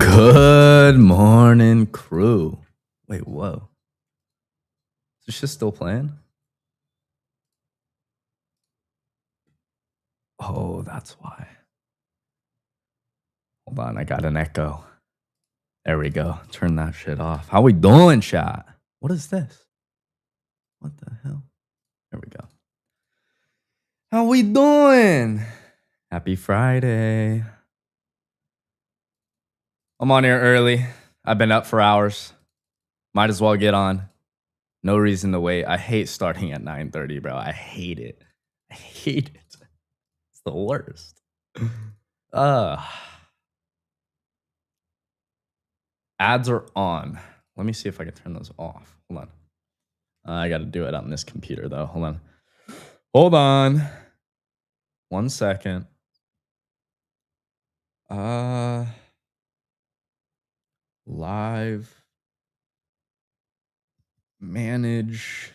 Good morning, crew. Wait, whoa. Is this shit still playing? Oh, that's why. Hold on, I got an echo. There we go. Turn that shit off. How we doing, chat? What is this? What the hell? There we go. How we doing? Happy Friday. I'm on here early. I've been up for hours. Might as well get on. No reason to wait. I hate starting at 9:30, bro. I hate it. I hate it. It's the worst. Ads are on. Let me see if I can turn those off. Hold on. I got to do it on this computer, though. Hold on. Hold on. 1 second. Live. Manage.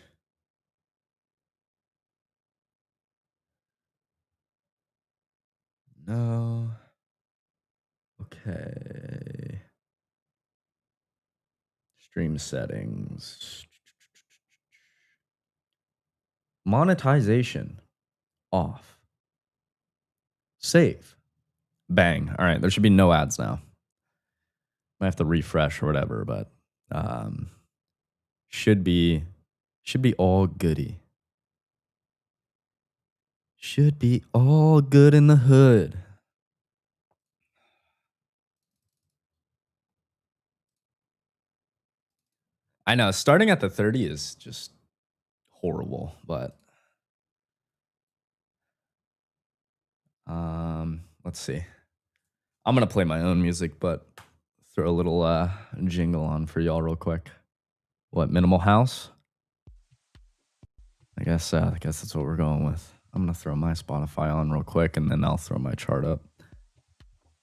No. Okay. Stream settings. Monetization. Off. Save. Bang. All right. There should be no ads now. Might have to refresh or whatever, but should be all goody. Should be all good in the hood. I know starting at the 30 is just horrible, but let's see. I'm gonna play my own music, but throw a little jingle on for y'all real quick. What, Minimal House? I guess that's what we're going with. I'm gonna throw my Spotify on real quick, and then I'll throw my chart up.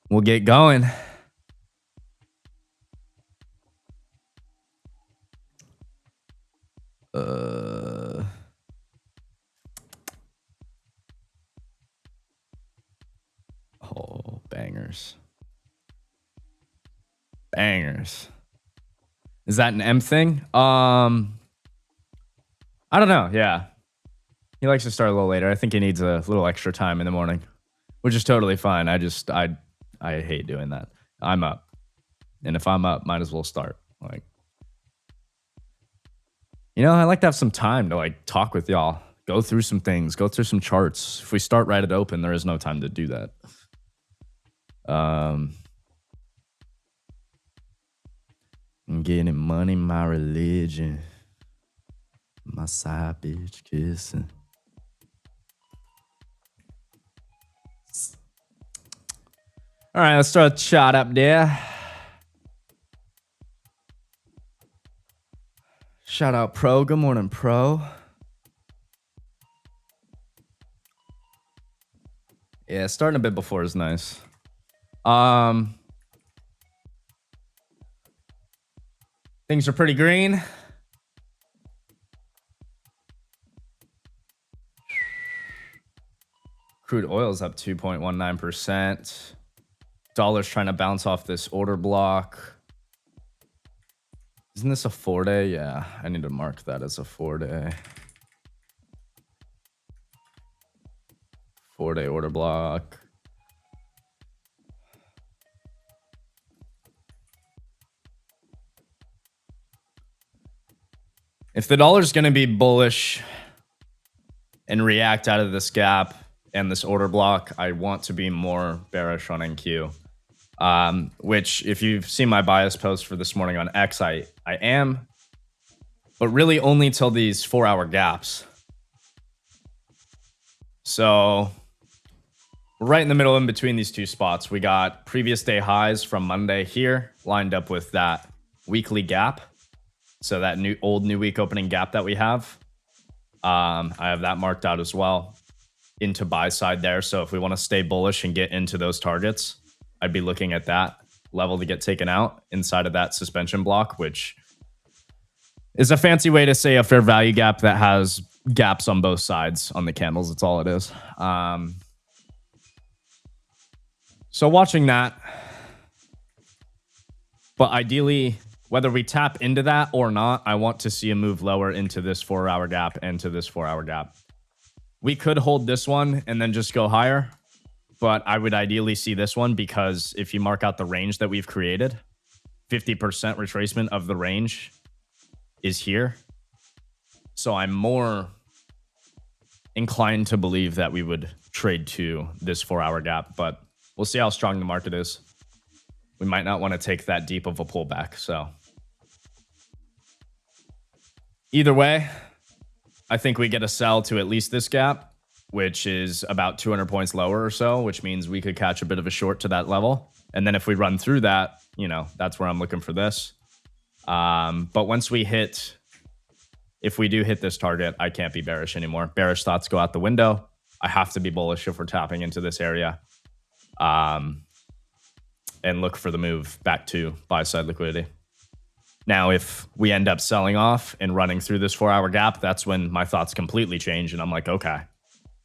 We'll get going. Oh, bangers. Bangers. Is that an M thing? I don't know. Yeah. He likes to start a little later. I think he needs a little extra time in the morning, which is totally fine. I hate doing that. I'm up. And if I'm up, might as well start. Like, you know, I like to have some time to like talk with y'all, go through some things, go through some charts. If we start right at open, there is no time to do that. I'm getting money, my religion, my side bitch kissing. All right, let's start a shot up there. Shout out Pro. Good morning, Pro. Yeah, starting a bit before is nice. Things are pretty green. Crude oil is up 2.19%. Dollar's trying to bounce off this order block. Isn't this a 4-day? Yeah, I need to mark that as a 4-day. 4-day order block. If the dollar's going to be bullish and react out of this gap and this order block, I want to be more bearish on NQ. Which, if you've seen my bias post for this morning on X, I am, but really only till these 4-hour gaps. So we're right in the middle in between these two spots. We got previous day highs from Monday here lined up with that weekly gap. So that old new week opening gap that we have, I have that marked out as well into buy side there. So if we want to stay bullish and get into those targets, I'd be looking at that level to get taken out inside of that suspension block, which is a fancy way to say a fair value gap that has gaps on both sides on the candles. That's all it is. So watching that. But ideally, whether we tap into that or not, I want to see a move lower into this 4-hour gap and to this 4-hour gap. We could hold this one and then just go higher, but I would ideally see this one because if you mark out the range that we've created, 50% retracement of the range is here. So I'm more inclined to believe that we would trade to this 4-hour gap, but we'll see how strong the market is. We might not want to take that deep of a pullback. So either way, I think we get a sell to at least this gap, which is about 200 points lower or so, which means we could catch a bit of a short to that level. And then if we run through that, you know, that's where I'm looking for this. But once we hit, if we do hit this target, I can't be bearish anymore. Bearish thoughts go out the window. I have to be bullish if we're tapping into this area. And look for the move back to buy side liquidity. Now, if we end up selling off and running through this 4-hour gap, that's when my thoughts completely change. And I'm like, okay,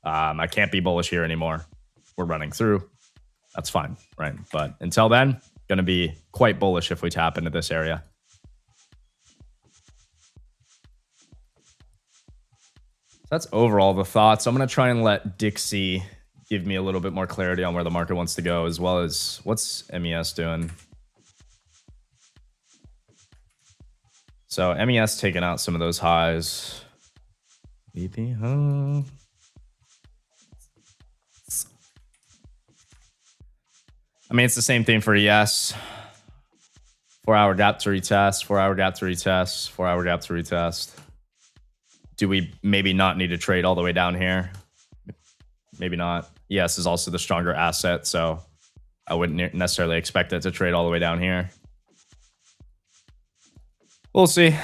I can't be bullish here anymore. We're running through. That's fine, right? But until then, going to be quite bullish if we tap into this area. That's overall the thoughts. I'm going to try and let Dixie give me a little bit more clarity on where the market wants to go, as well as what's MES doing. So MES taking out some of those highs. VP, huh? I mean, it's the same thing for ES. 4-hour gap to retest, 4-hour gap to retest, 4-hour gap to retest. Do we maybe not need to trade all the way down here? Maybe not. ES is also the stronger asset, so I wouldn't necessarily expect it to trade all the way down here. We'll see.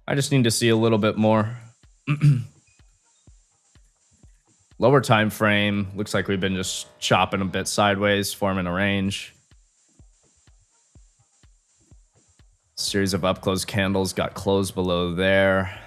I just need to see a little bit more. Lower time frame. Looks like we've been just chopping a bit sideways, forming a range. Series of up close candles got closed below there.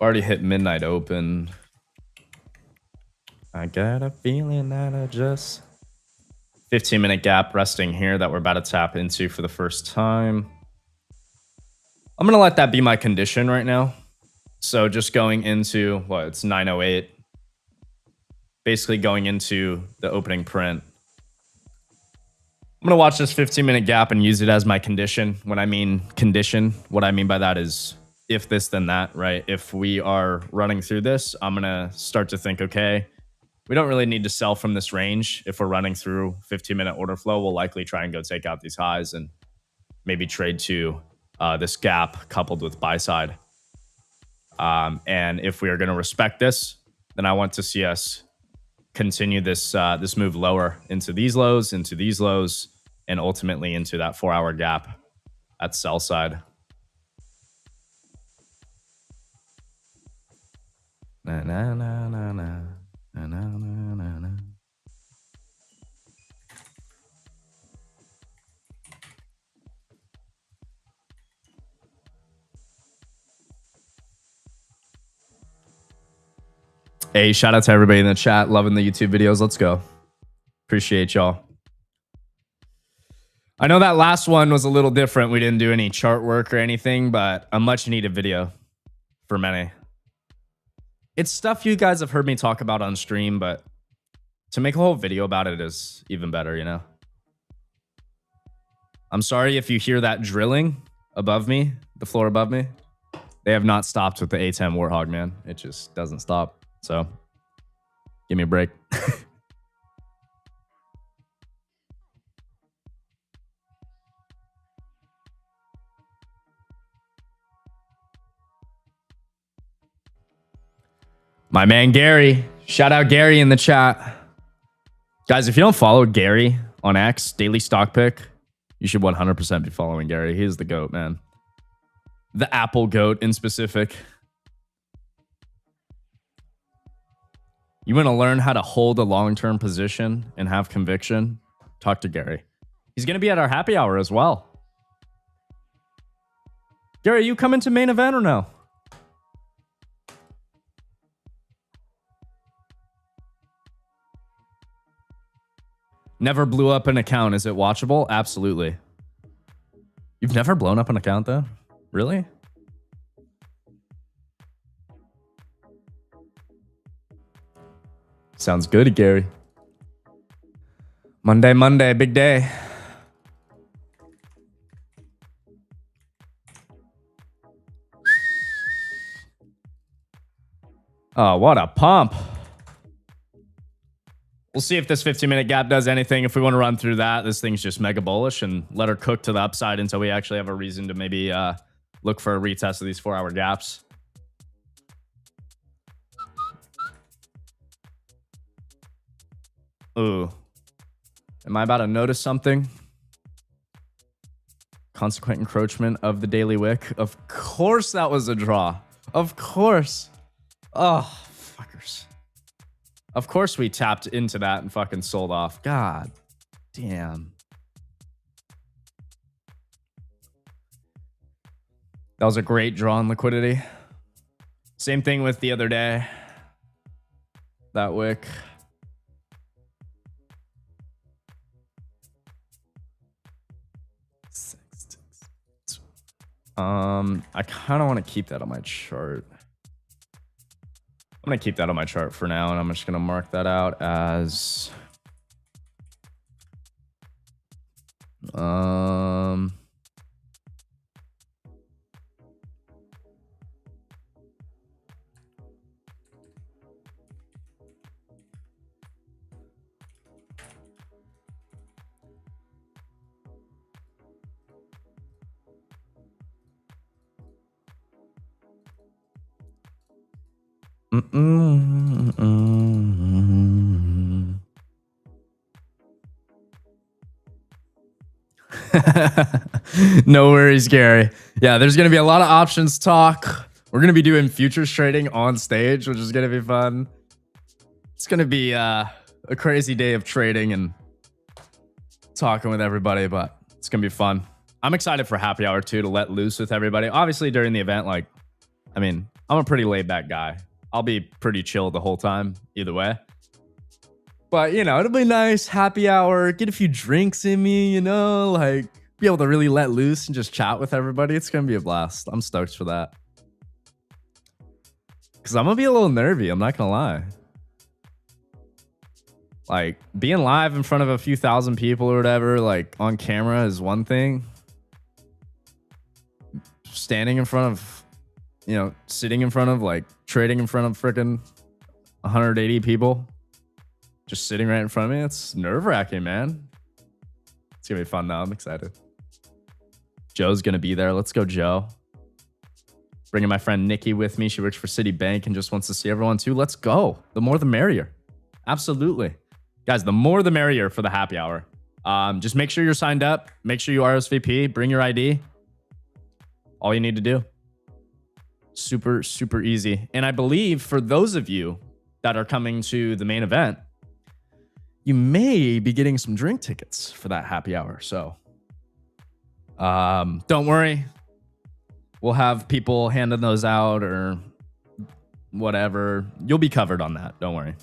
Already hit midnight open. I got a feeling that I just 15-minute gap resting here that we're about to tap into for the first time. I'm gonna let that be my condition right now. So just going into what, it's 9:08. Basically going into the opening print. I'm gonna watch this 15-minute gap and use it as my condition. When I mean condition, what I mean by that is if this, then that, right? If we are running through this, I'm gonna start to think, okay, we don't really need to sell from this range. If we're running through 15-minute order flow, we'll likely try and go take out these highs and maybe trade to this gap coupled with buy side. And if we are gonna respect this, then I want to see us continue this this move lower into these lows, and ultimately into that 4-hour gap at sell side. Na, na, na, na, na. Na, na, na, na, na. Hey, shout out to everybody in the chat. Loving the YouTube videos. Let's go. Appreciate y'all. I know that last one was a little different. We didn't do any chart work or anything, but a much needed video for many. It's stuff you guys have heard me talk about on stream, but to make a whole video about it is even better, you know? I'm sorry if you hear that drilling above me, the floor above me. They have not stopped with the A10 Warthog, man. It just doesn't stop. So give me a break. My man Gary, shout out Gary in the chat. Guys, if you don't follow Gary on X, Daily Stock Pick, you should 100% be following Gary. He's the GOAT, man. The Apple GOAT in specific. You want to learn how to hold a long-term position and have conviction? Talk to Gary. He's going to be at our happy hour as well. Gary, you coming to main event or no? Never blew up an account. Is it watchable? Absolutely. You've never blown up an account though? Really? Sounds good, Gary. Monday, big day. Oh, what a pump. We'll see if this 15-minute gap does anything. If we want to run through that, this thing's just mega bullish and let her cook to the upside until we actually have a reason to maybe look for a retest of these 4-hour gaps. Ooh. Am I about to notice something? Consequent encroachment of the daily wick. Of course that was a draw. Of course. Oh, fuckers. Of course we tapped into that and fucking sold off. God damn. That was a great draw on liquidity. Same thing with the other day. That wick. I kind of want to keep that on my chart. I'm going to keep that on my chart for now, and I'm just going to mark that out as no worries, Gary. Yeah, there's going to be a lot of options talk. We're going to be doing futures trading on stage, which is going to be fun. It's going to be a crazy day of trading and talking with everybody, but it's going to be fun. I'm excited for happy hour too, to let loose with everybody. Obviously, during the event, like, I mean, I'm a pretty laid back guy. I'll be pretty chill the whole time, either way. But, you know, it'll be nice, happy hour, get a few drinks in me, you know, like, be able to really let loose and just chat with everybody. It's going to be a blast. I'm stoked for that. Because I'm going to be a little nervy, I'm not going to lie. Like, being live in front of a few thousand people or whatever, like, on camera is one thing. Standing in front of, you know, sitting in front of, like, trading in front of freaking 180 people, just sitting right in front of me, it's nerve-wracking, man. It's gonna be fun though. I'm excited. Joe's gonna be there. Let's go, Joe. Bringing my friend Nikki with me. She works for Citibank and just wants to see everyone too. Let's go. The more the merrier. Absolutely. Guys, the more the merrier for the happy hour. Just make sure you're signed up. Make sure you RSVP. Bring your ID. All you need to do. Super, super easy. And I believe for those of you that are coming to the main event, you may be getting some drink tickets for that happy hour. So don't worry. We'll have people handing those out or whatever. You'll be covered on that. Don't worry.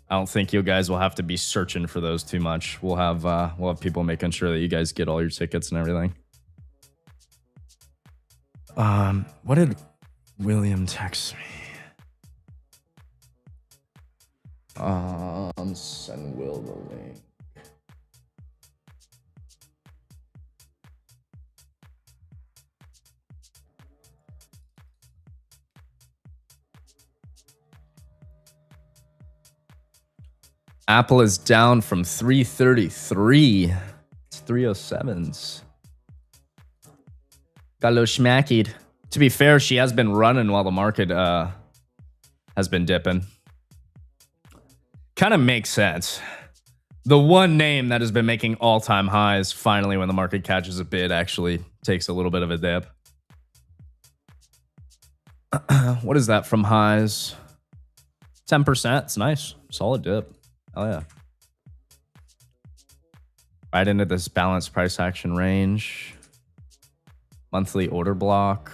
I don't think you guys will have to be searching for those too much. We'll have people making sure that you guys get all your tickets and everything. What did William text me? Send Will the link. Apple is down from 333 to 307s. Got a little schmackied. To be fair, she has been running while the market has been dipping. Kind of makes sense. The one name that has been making all-time highs, finally, when the market catches a bid, actually takes a little bit of a dip. What is that from highs? 10%. It's nice. Solid dip. Oh, yeah. Right into this balanced price action range. Monthly order block.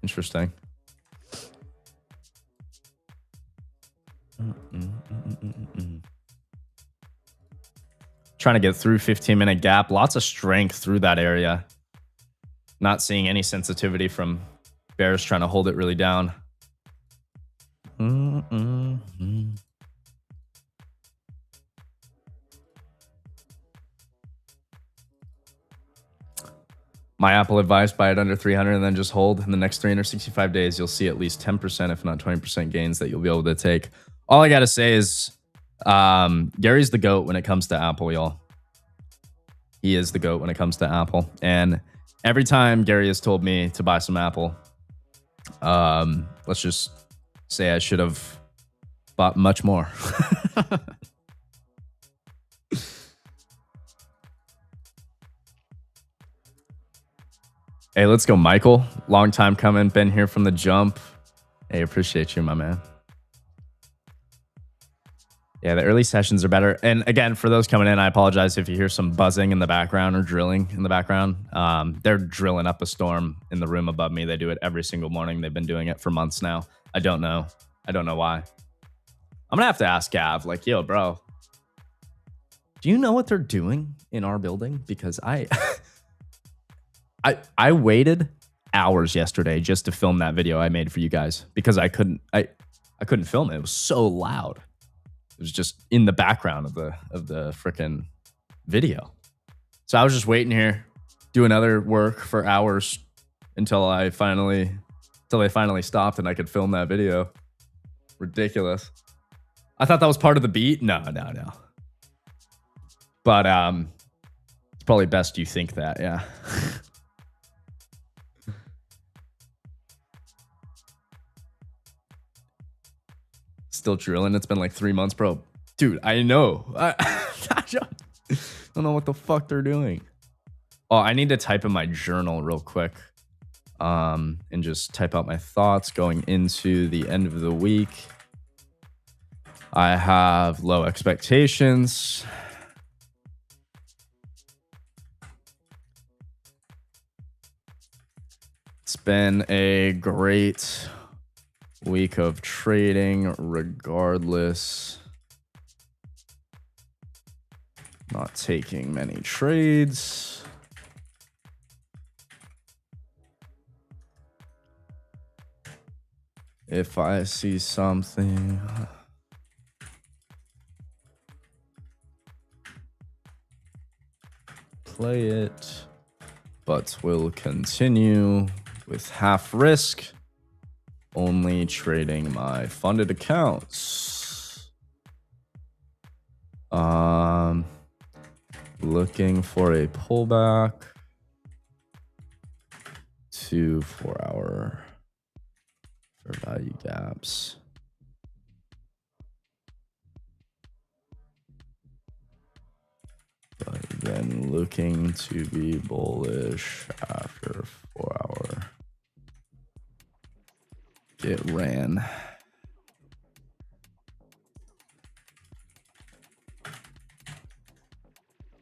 Interesting. Trying to get through 15-minute gap. Lots of strength through that area. Not seeing any sensitivity from bears trying to hold it really down. My Apple advice, buy it under 300 and then just hold. In the next 365 days, you'll see at least 10%, if not 20% gains that you'll be able to take. All I got to say is Gary's the GOAT when it comes to Apple, y'all. He is the GOAT when it comes to Apple. And every time Gary has told me to buy some Apple, let's just say I should have bought much more. Hey, let's go, Michael. Long time coming. Been here from the jump. Hey, appreciate you, my man. Yeah, the early sessions are better. And again, for those coming in, I apologize if you hear some buzzing in the background or drilling in the background. They're drilling up a storm in the room above me. They do it every single morning. They've been doing it for months now. I don't know. I don't know why. I'm going to have to ask Gav, like, yo, bro, do you know what they're doing in our building? Because I waited hours yesterday just to film that video I made for you guys because I couldn't film it. It was so loud. It was just in the background of the freaking video. So I was just waiting here, doing other work for hours until they finally stopped and I could film that video. Ridiculous. I thought that was part of the beat. No. But it's probably best you think that, yeah. Still drilling. It's been like 3 months, bro. Dude, I know. I don't know what the fuck they're doing. Oh, I need to type in my journal real quick. And just type out my thoughts going into the end of the week. I have low expectations. It's been a great week of trading regardless. Not taking many trades. If I see something, play it, but will continue with half risk. Only trading my funded accounts. Looking for a pullback to 4-hour fair value gaps. But then looking to be bullish after 4-hour. It ran.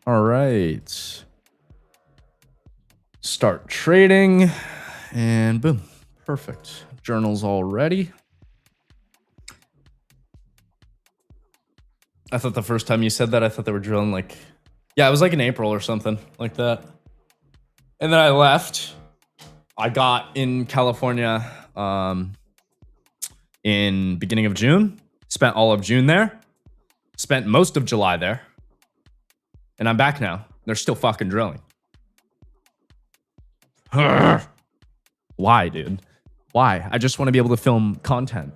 All right. Start trading and boom. Perfect. Journal's all ready. I thought the first time you said that, I thought they were drilling like, yeah, it was like in April or something like that. And then I left. I got in California in beginning of June, spent all of June there, spent most of July there, and I'm back now. They're still fucking drilling. Why, dude? Why? I just want to be able to film content.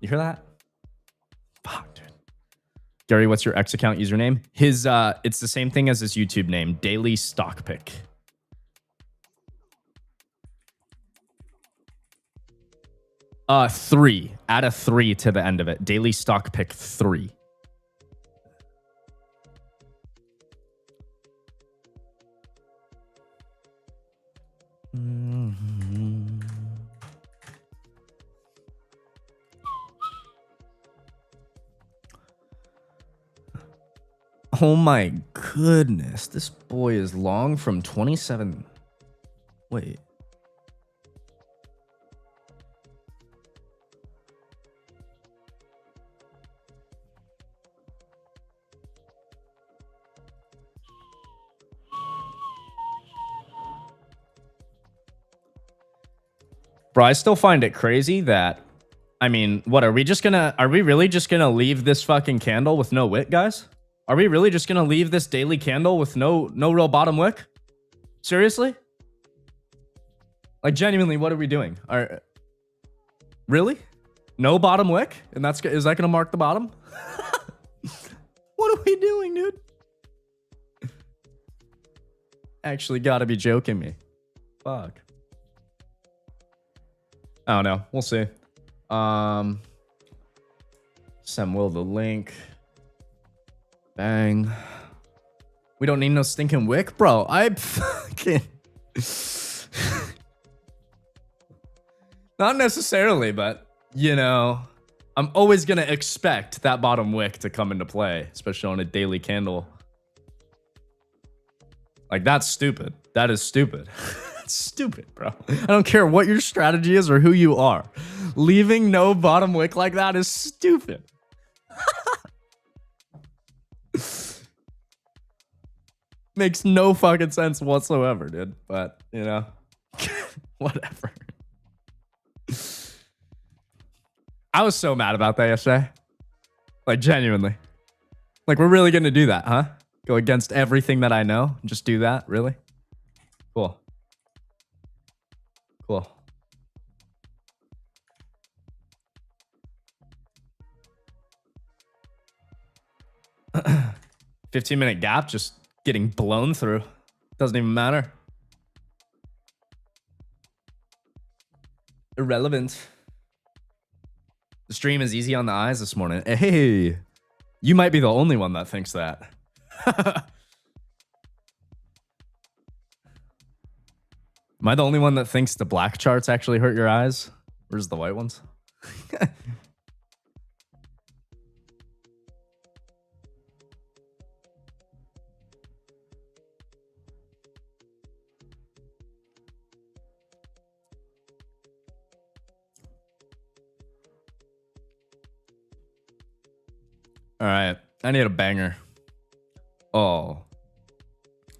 You hear that? Fuck, dude. Gary, what's your X account username? His it's the same thing as his YouTube name, Daily Stock Pick. 3. Add a 3 to the end of it. Daily stock pick 3. Oh my goodness. This boy is long from 27. Wait. Bro, I still find it crazy that, I mean, what are we really just gonna leave this fucking candle with no wick, guys? Are we really just gonna leave this daily candle with no real bottom wick? Seriously? Like, genuinely, what are we doing? Really? No bottom wick? And is that gonna mark the bottom? What are we doing, dude? Actually gotta be joking me. Fuck. I don't know. We'll see. Send Will the link. Bang. We don't need no stinking wick, bro. I fucking... Not necessarily, but, you know, I'm always going to expect that bottom wick to come into play, especially on a daily candle. Like, that's stupid. That is stupid. That's stupid, bro. I don't care what your strategy is or who you are. Leaving no bottom wick like that is stupid. Makes no fucking sense whatsoever, dude. But, you know, whatever. I was so mad about that yesterday. Like, genuinely. Like, we're really going to do that, huh? Go against everything that I know? Just do that? Really? Cool. Cool. $15-minute gap just getting blown through. Doesn't even matter. Irrelevant. The stream is easy on the eyes this morning. Hey, you might be the only one that thinks that. Am I the only one that thinks the black charts actually hurt your eyes? Where's the white ones? All right, I need a banger. Oh,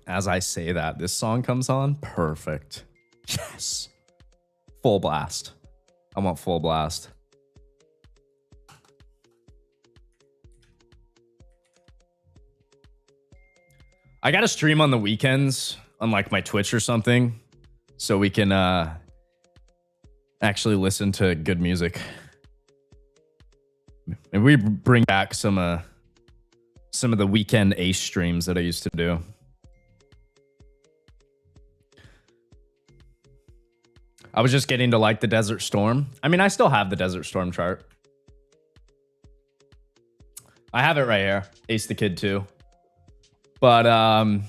as I say that, this song comes on. Perfect. Yes. Full blast. I want full blast. I got to stream on the weekends on like my Twitch or something so we can actually listen to good music. Maybe we bring back some of the weekend Ace streams that I used to do. I was just getting to like the Desert Storm. I mean, I still have the Desert Storm chart. I have it right here. Ace the Kid too. But I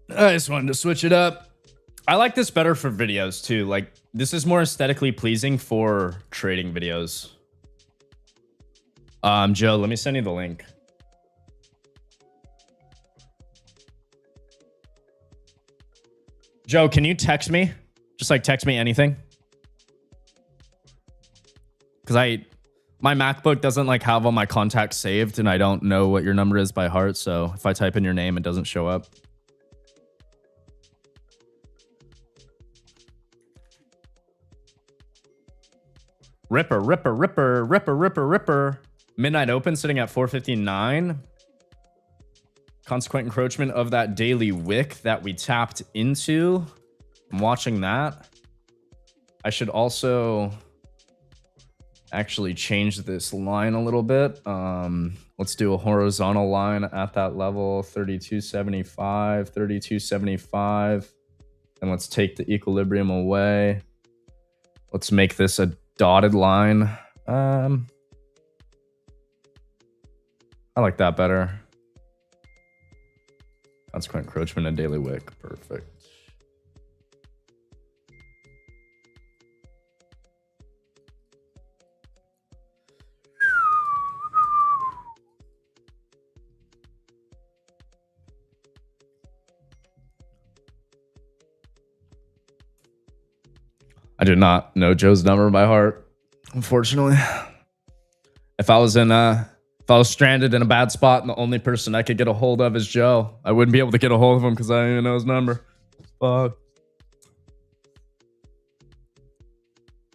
just wanted to switch it up. I like this better for videos too. Like, this is more aesthetically pleasing for trading videos. Joe, let me send you the link. Joe, can you text me? Just like text me anything. Because my MacBook doesn't like have all my contacts saved and I don't know what your number is by heart. So if I type in your name, it doesn't show up. Ripper, ripper, ripper, ripper, ripper, ripper. Midnight open sitting at 459. Consequent encroachment of that daily wick that we tapped into. I'm watching that. I should also actually change this line a little bit. Let's do a horizontal line at that level, 3275, 3275. And let's take the equilibrium away. Let's make this a dotted line. I like that better. Consequent encroachment and daily wick. Perfect. I do not know Joe's number by heart, unfortunately. If I was stranded in a bad spot and the only person I could get a hold of is Joe, I wouldn't be able to get a hold of him because I don't even know his number. Fuck.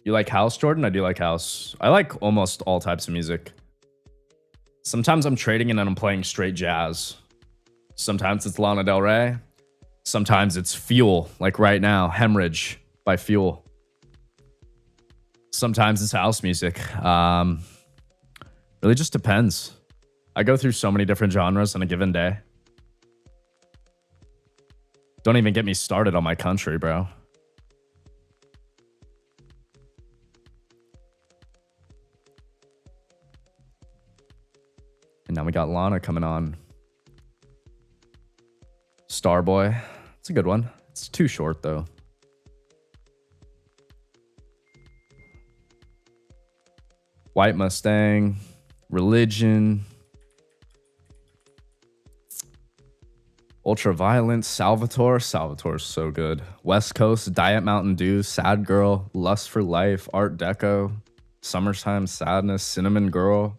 You like house, Jordan? I do like house. I like almost all types of music. Sometimes I'm trading and then I'm playing straight jazz. Sometimes it's Lana Del Rey. Sometimes it's Fuel, like right now, Hemorrhage by Fuel. Sometimes it's house music. Really just depends. I go through so many different genres on a given day. Don't even get me started on my country, bro. And now we got Lana coming on. Starboy. It's a good one. It's too short, though. White Mustang. Religion. Ultraviolence. Salvatore. Salvatore's so good. West Coast. Diet Mountain Dew. Sad Girl. Lust for Life. Art Deco. Summertime Sadness. Cinnamon Girl.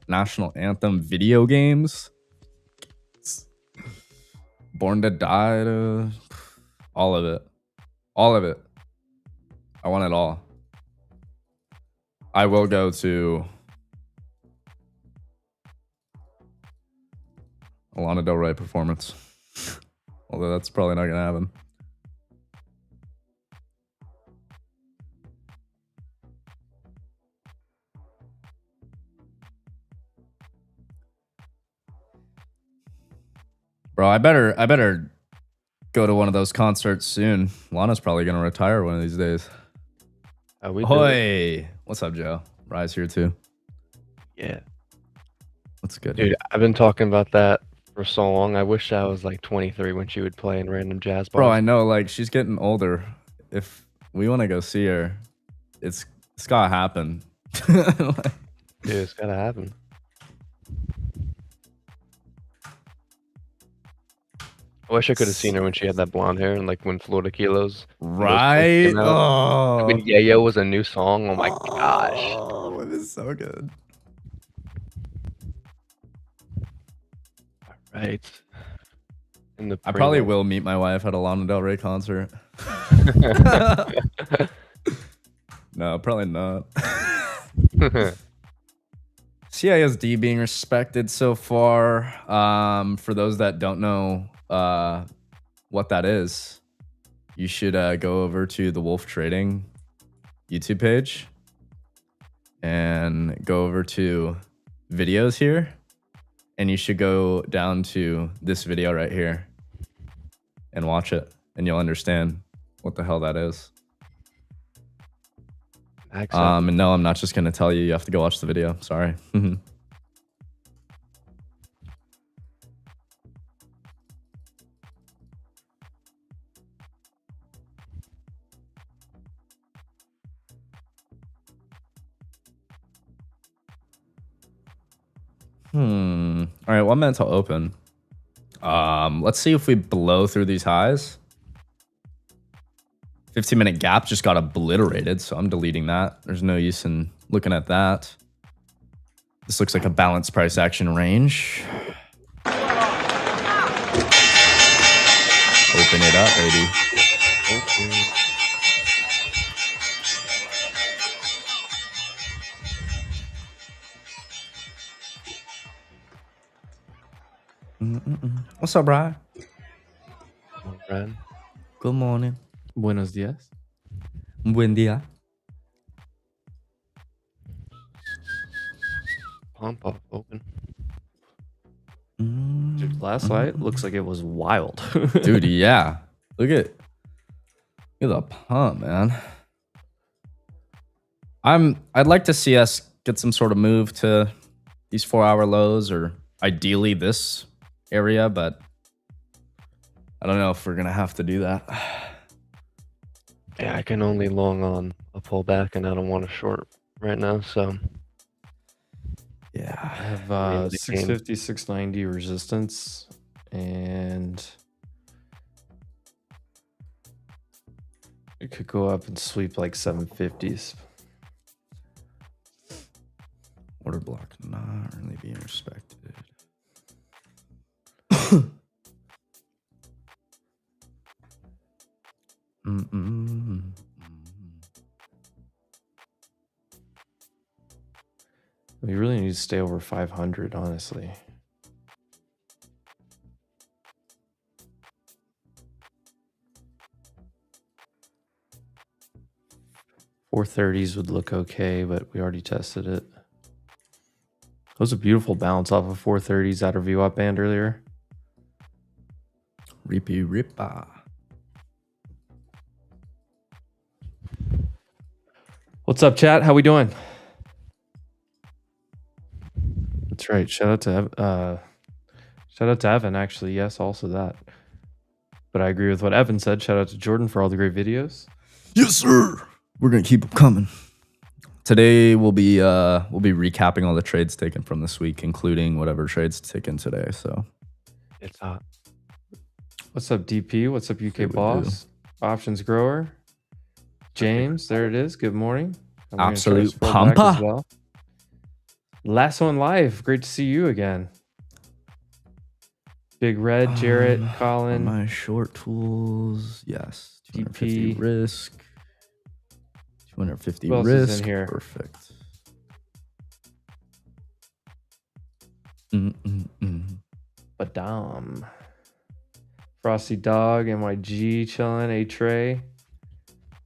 National Anthem. Video games. Born to Die. All of it. All of it. I want it all. I will go to a Lana Del Rey performance. Although that's probably not going to happen. Bro, I better go to one of those concerts soon. Lana's probably going to retire one of these days. Ahoy! What's up, Joe? Rise here too. Yeah. What's good? Dude, I've been talking about that for so long. I wish I was like 23 when she would play in random jazz bars. Bro, I know, like, she's getting older. If we want to go see her, it's gotta happen. Dude, it's gotta happen. I wish I could have seen her when she had that blonde hair and like when Florida Kilos. Right? Oh. When Yayo was a new song. Oh my gosh. Oh, it is so good. All right. I probably will meet my wife at a Lana Del Rey concert. No, probably not. CISD being respected so far. For those that don't know what that is, you should go over to the Wolf Trading YouTube page and go over to videos here, and you should go down to this video right here and watch it, and you'll understand what the hell that is. And no, I'm not just gonna tell you. You have to go watch the video. Sorry. All right, 1 minute till open. Let's see if we blow through these highs. 15-minute gap just got obliterated, so I'm deleting that. There's no use in looking at that. This looks like a balanced price action range. Open it up, baby. What's up, Brian? Good morning. Buenos días. Buen día. Pump up open. Dude, last night looks like it was wild. Dude, yeah. Look at the pump, man. I'd like to see us get some sort of move to these 4-hour lows, or ideally this area, but I don't know if we're gonna have to do that. Yeah, I can only long on a pullback, and I don't want to short right now. So I Yeah. have 650, 690 resistance, and it could go up and sweep like 750s. Order block not really being respected. We really need to stay over 500, honestly. $430s would look okay, but we already tested it. That was a beautiful bounce off of 430s out of VWAP band earlier. Rippy rippa. What's up, chat? How we doing? That's right. Shout out to Evan. Actually, yes, also that. But I agree with what Evan said. Shout out to Jordan for all the great videos. Yes, sir. We're gonna keep them coming. Today we'll be recapping all the trades taken from this week, including whatever trades taken today. So it's hot. What's up, DP? What's up, UK we boss? Options grower. James, there it is. Good morning. I'm gonna try to Absolute scroll back pampa. as well. Last one live. Great to see you again. Big Red, Jarrett, Colin. My short tools, yes. 250 DP. risk. 250 Who else is risk. in here? Perfect. Badam. Frosty Dog, MYG chilling. A Trey.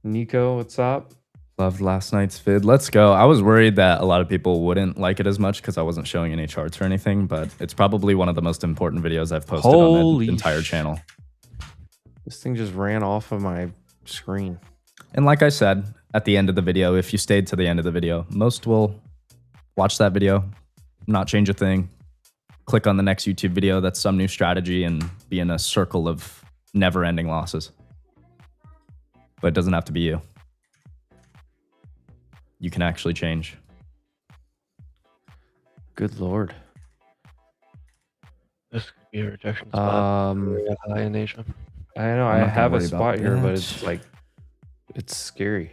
Nico, what's up? Loved last night's vid. Let's go. I was worried that a lot of people wouldn't like it as much because I wasn't showing any charts or anything, but it's probably one of the most important videos I've posted on Holy the entire channel. This thing just ran off of my screen. And like I said, at the end of the video, if you stayed to the end of the video, most will watch that video, not change a thing, click on the next YouTube video that's some new strategy, and be in a circle of never-ending losses. But it doesn't have to be you. You can actually change. Good Lord. This could be a rejection spot. We're high in Asia. I know I'm I not gonna have a worry about spot here, but that. it's like, it's scary.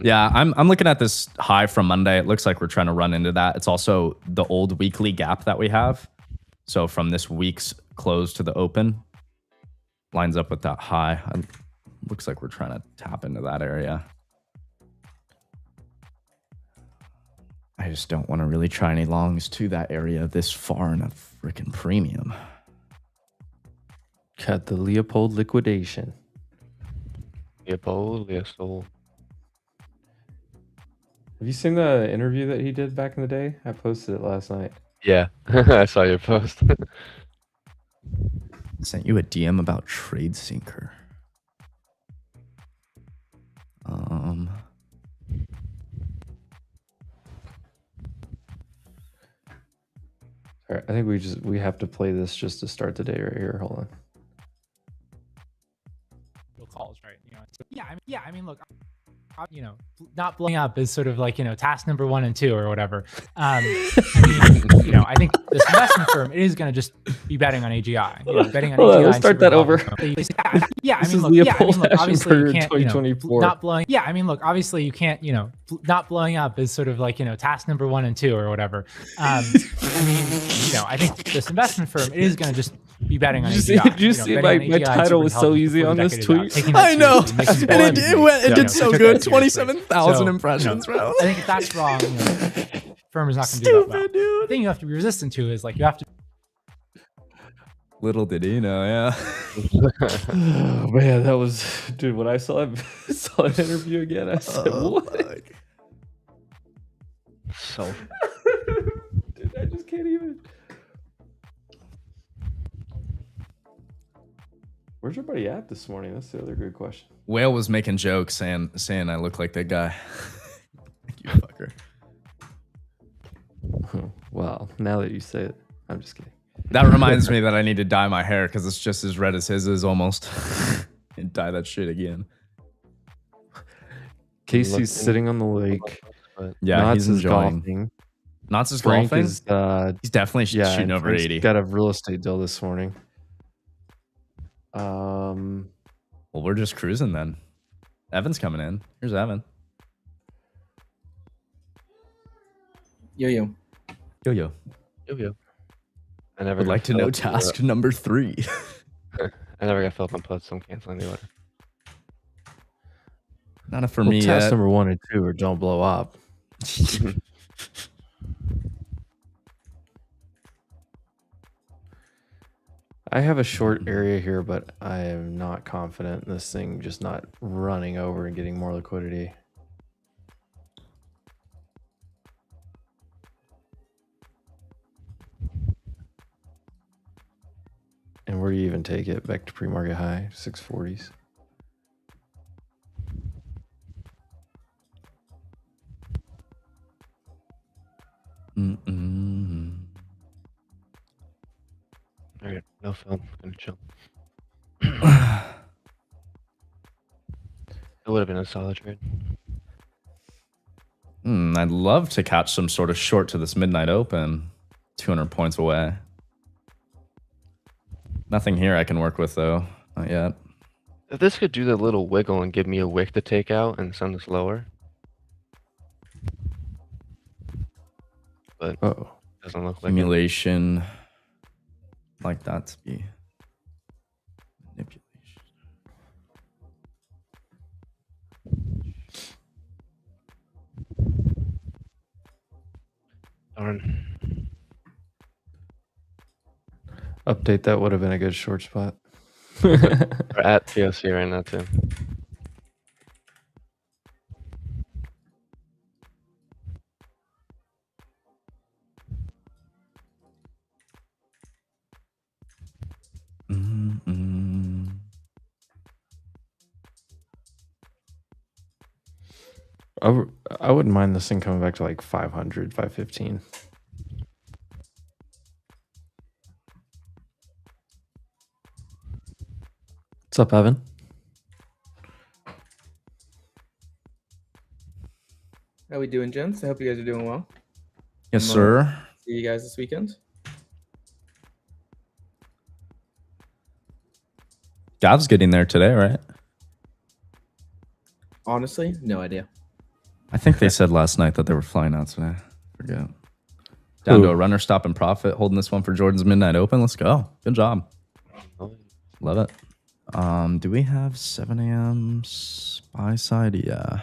Yeah, I'm looking at this high from Monday. It looks like we're trying to run into that. It's also the old weekly gap that we have. So from this week's close to the open, lines up with that high. Looks like we're trying to tap into that area. I just don't want to really try any longs to that area this far in a freaking premium. Got the Leopold liquidation. Leopold, Leopold. Have you seen the interview that he did back in the day? I posted it last night. Yeah, I saw your post. Sent you a DM about TradeSync. All right, I think we have to play this just to start the day right here. Hold on. Calls, right? You know, so, I mean, look, you know, not blowing up is sort of like, you know, task number 1 and 2 or whatever. I mean, you know, I think this investment firm is going to just be betting on AGI. You know, betting on AGI. Let's start that over. Yeah, I mean, look, obviously you can't, you know, not blowing. Yeah, I mean, look, obviously you can't, you know, not blowing up is sort of like, you know, task number 1 and 2 or whatever. I mean, you know, I think this investment firm is going to just be betting on AGI. Did you see my title was so easy on this tweet? I know, and it did so good. 27,000 impressions, bro. I think if that's wrong, you know, firm is not going to do that well. Dude. The thing you have to be resistant to is like you have to. Little did he know, yeah. Oh, man, that was, dude. When I saw that interview again, I said, "What?" So, dude, I just can't even. Where's everybody at this morning? That's the other good question. Whale was making jokes saying I look like that guy. You fucker. Well, now that you say it, I'm just kidding. That reminds me that I need to dye my hair because it's just as red as his is almost. And dye that shit again. Casey's sitting on the lake. Yeah, Knots he's enjoying. Golfing. Knots is Frank golfing? Is, he's definitely shooting over Frank's 80. Got a real estate deal this morning. Well, we're just cruising then. Evan's coming in. Here's Evan. Yo. Yo. I never would like to know task number 3. I never got filled on puts, so I'm canceling the order. Not for me task yet. number 1 and 2 are don't blow up. I have a short area here, but I am not confident in this thing just not running over and getting more liquidity. And where do you even take it? Back to pre-market high, 640s. All right, no film. Gonna chill. It would have been a solid trade. I'd love to catch some sort of short to this midnight open. 200 points away. Nothing here I can work with though. Not yet. If this could do the little wiggle and give me a wick to take out and send us lower. But doesn't look like Simulation. Like that to be manipulation. Darn. Update that would have been a good short spot. We're at POC right now too. I wouldn't mind this thing coming back to like 500, 515. What's up, Evan? How we doing, gents? I hope you guys are doing well. Yes, sir. See you guys this weekend. Gav's getting there today, right? Honestly, no idea. I think they said last night that they were flying out today. Forget. Down to a runner stop and profit, holding this one for Jordan's Midnight Open. Let's go. Good job. Love it. Do we have 7 a.m. buy side? Yeah.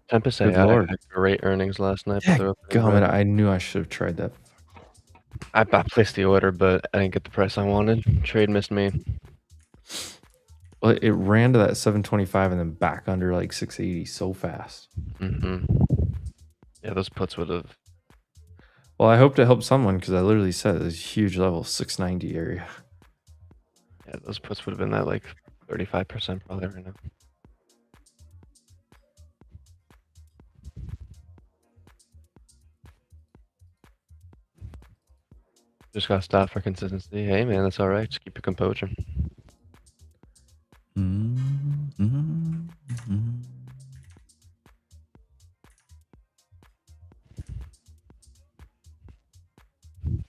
Tempest had great earnings last night. God, I knew I should have tried that. I placed the order, but I didn't get the price I wanted. Trade missed me. Well, it ran to that 725 and then back under like 680 so fast. Yeah, those puts would have. Well, I hope to help someone because I literally said there's a huge level 690 area. Yeah, those puts would have been at like 35% probably right now. Just gotta stop for consistency. Hey man, that's all right. Just keep your composure.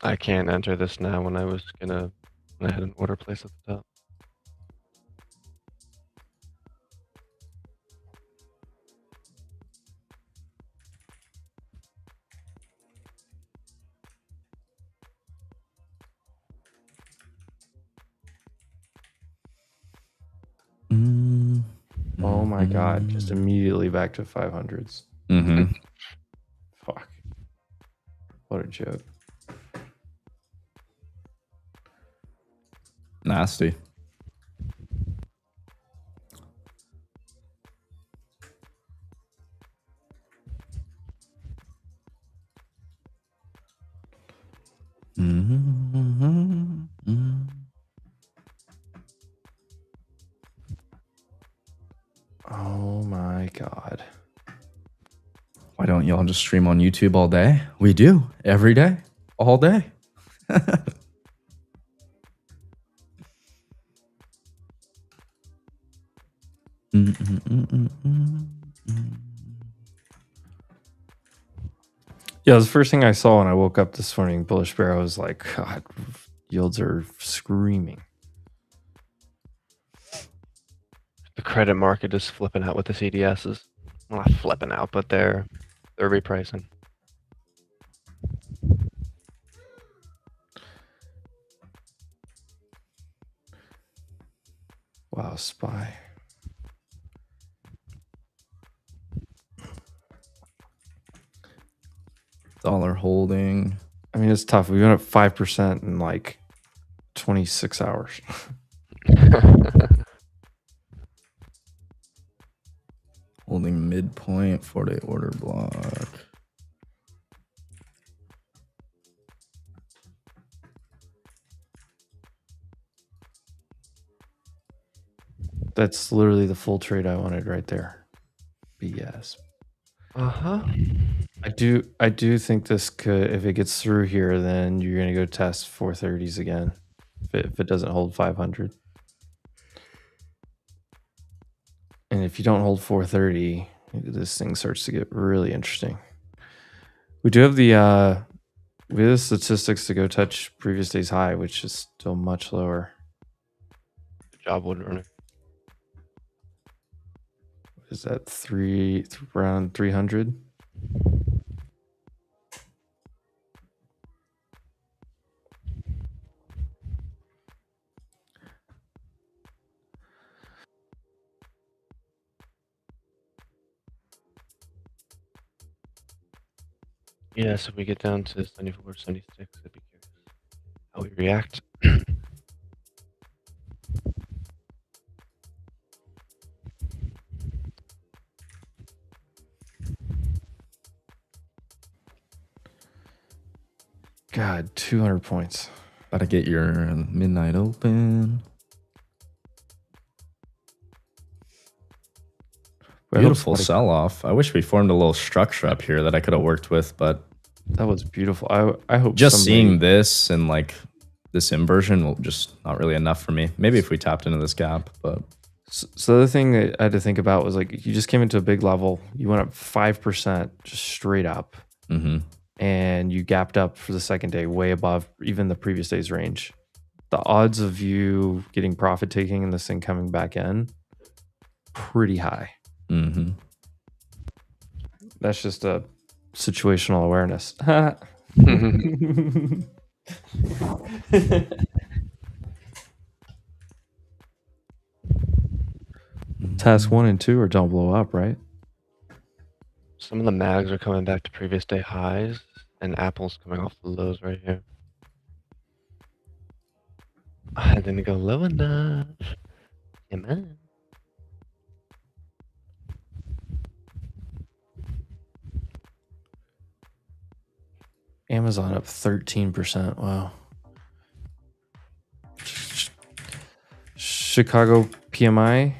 I can't enter this now when I had an order placed at the top. Oh my God, just immediately back to 500s. Fuck. What a joke. Nasty. God. Why don't y'all just stream on YouTube all day? We do. Every day. All day. Yeah, the first thing I saw when I woke up this morning, bullish bear, I was like, God, yields are screaming. The credit market is flipping out with the CDSs. Well, not flipping out, but they're repricing. Wow, SPY. Dollar holding. I mean, it's tough. We went up 5% in like 26 hours. Holding midpoint, 4-day order block. That's literally the full trade I wanted right there. BS. I do think this could, if it gets through here, then you're gonna go test 430s again. If it doesn't hold 500. And if you don't hold 430, this thing starts to get really interesting. We do have the statistics to go touch previous day's high, which is still much lower. Good job, Woodrunner. Is that around 300? Yeah, so we get down to 74, 76. I'd be curious how we react. God, 200 points. About to get your midnight open. Beautiful sell off. I wish we formed a little structure up here that I could have worked with, but that was beautiful. I hope just seeing this and like this inversion will just not really enough for me. Maybe if we tapped into this gap, but so the thing that I had to think about was like you just came into a big level, you went up 5% just straight up, and you gapped up for the second day way above even the previous day's range. The odds of you getting profit taking and this thing coming back in pretty high. That's just a situational awareness. Task 1 and 2 are don't blow up, right? Some of the mags are coming back to previous day highs, and Apple's coming off the lows right here. I didn't go low enough. Yeah, man. Amazon up 13%. Wow. Chicago PMI.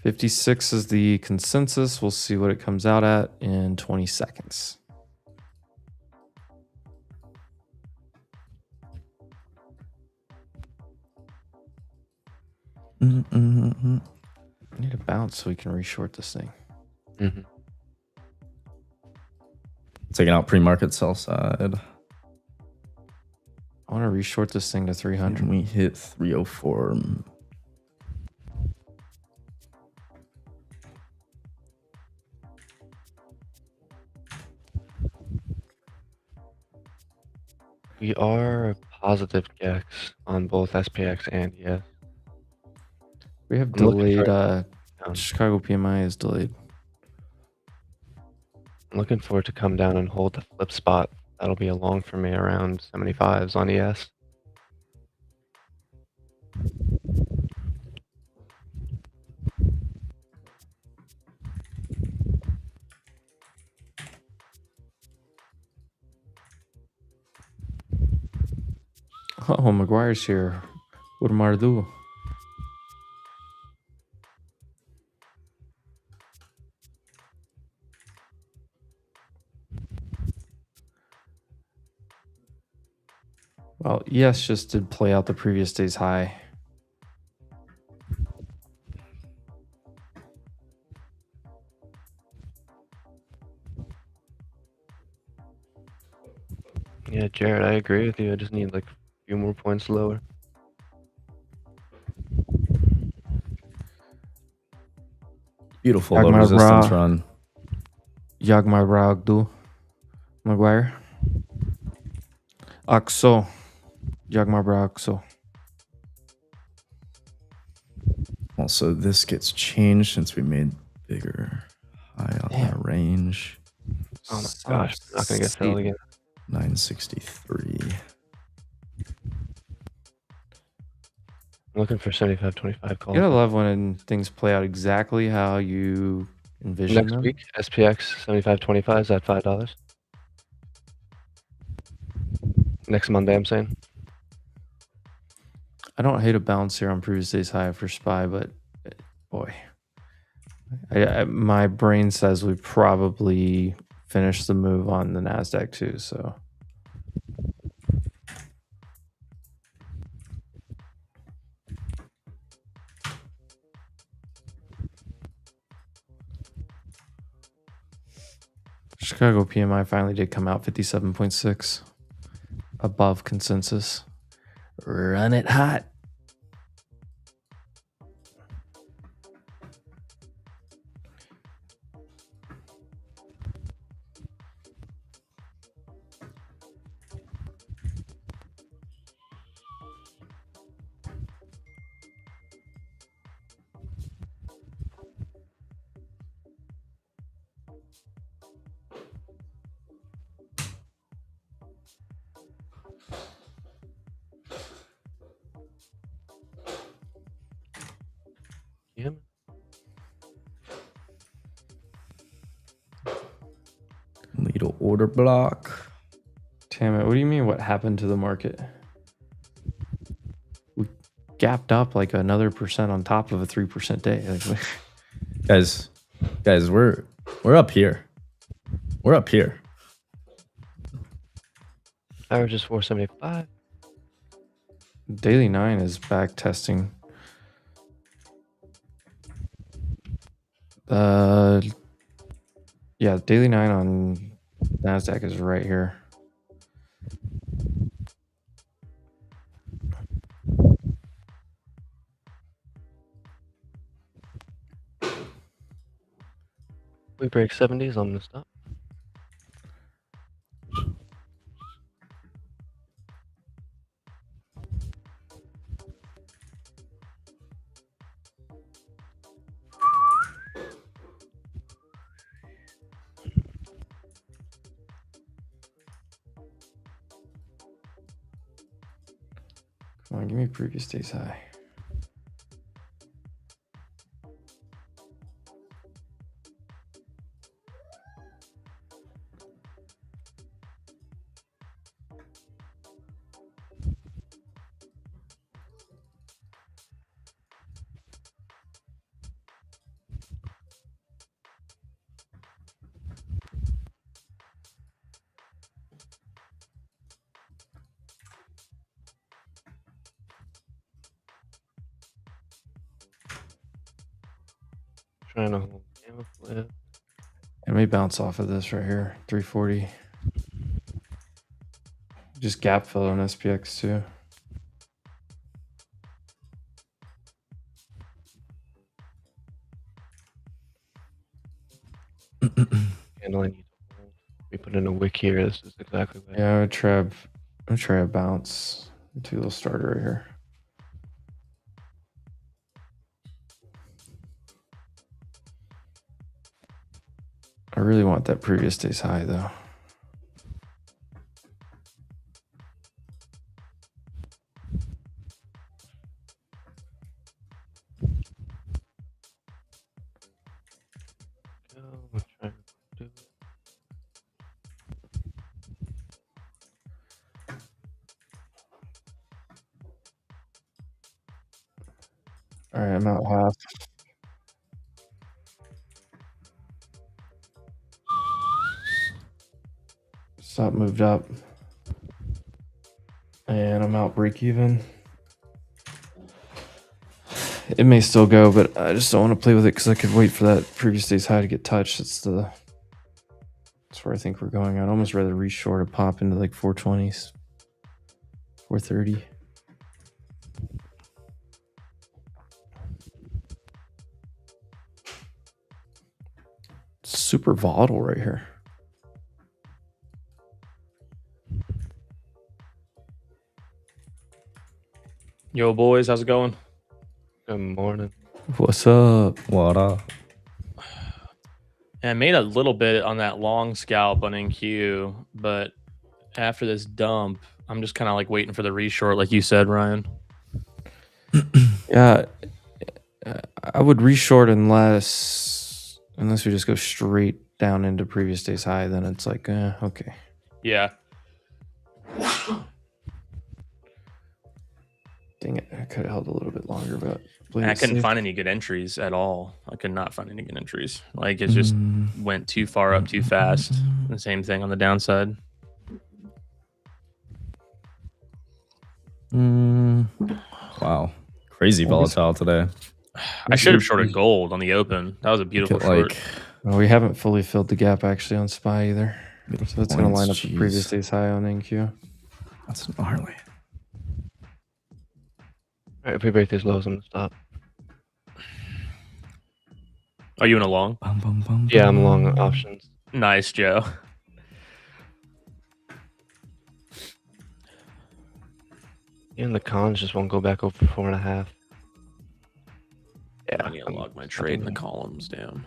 56 is the consensus. We'll see what it comes out at in 20 seconds. I need a bounce so we can reshort this thing. Taking out pre-market sell side. I want to reshort this thing to 300. And we hit 304. We are positive GEX on both SPX and ES. We have delayed. Chicago PMI is delayed. I'm looking for it to come down and hold the flip spot. That'll be a long for me around 75s on ES. Oh, McGuire's here. What am I to do? Well, ES just did play out the previous day's high. Yeah, Jared, I agree with you. I just need like a few more points lower. Beautiful low resistance run. Yagmar Bragdu. Maguire. Axo. Yagmar Bragso. Also, this gets changed since we made bigger high on that range. Oh my gosh, I'm not gonna get filled again. 963. I'm looking for 75-25 calls. You gotta love when things play out exactly how you envision Next them. week, SPX 75-25 is at $5. Next Monday, I'm saying. I don't hate a bounce here on previous day's high for SPY, but boy, my brain says we probably finished the move on the NASDAQ too. So Chicago PMI finally did come out 57.6 above consensus. Run it hot. Yeah. Little order block. Damn it. What do you mean? What happened to the market? We gapped up like another percent on top of a 3% day. Guys, we're up here. We're up here. Average is 475. Daily 9 is back testing. Yeah, daily 9 on NASDAQ is right here. We break 70s, I'm gonna stop. Come on, give me previous day's high. Trying to hold gamma flip. It may bounce off of this right here, 340. Just gap fill on SPX too. Candle I need to hold. We put in a wick here. This is exactly what Yeah, I'm gonna try a bounce into a little starter right here. I really want that previous day's high though. I'm trying to do. All right, I'm out half. Stop moved up. And I'm out break even. It may still go, but I just don't want to play with it because I could wait for that previous day's high to get touched. That's where I think we're going. I'd almost rather reshort a pop into like 420s, 430. It's super volatile right here. Yo, boys, how's it going? Good morning. What's up? What up? And I made a little bit on that long scalp on NQ, but after this dump, I'm just kind of like waiting for the reshort, like you said, Ryan. Yeah, I would reshort unless we just go straight down into previous day's high. Then it's like, okay. Yeah. Dang it! I could have held a little bit longer, but I couldn't find any good entries at all. I could not find any good entries. Like it just went too far up too fast. The same thing on the downside. Wow, crazy volatile today. I should have shorted gold on the open. That was a beautiful short. Well, we haven't fully filled the gap actually on SPY either, so it's going to line up the previous day's high on NQ. That's gnarly. All right, if we break these lows, I'm gonna stop. Are you in a long? Yeah, I'm long options. Nice, Joe. And the cons just won't go back over 4.5. Yeah, I need to log my trade in the columns down.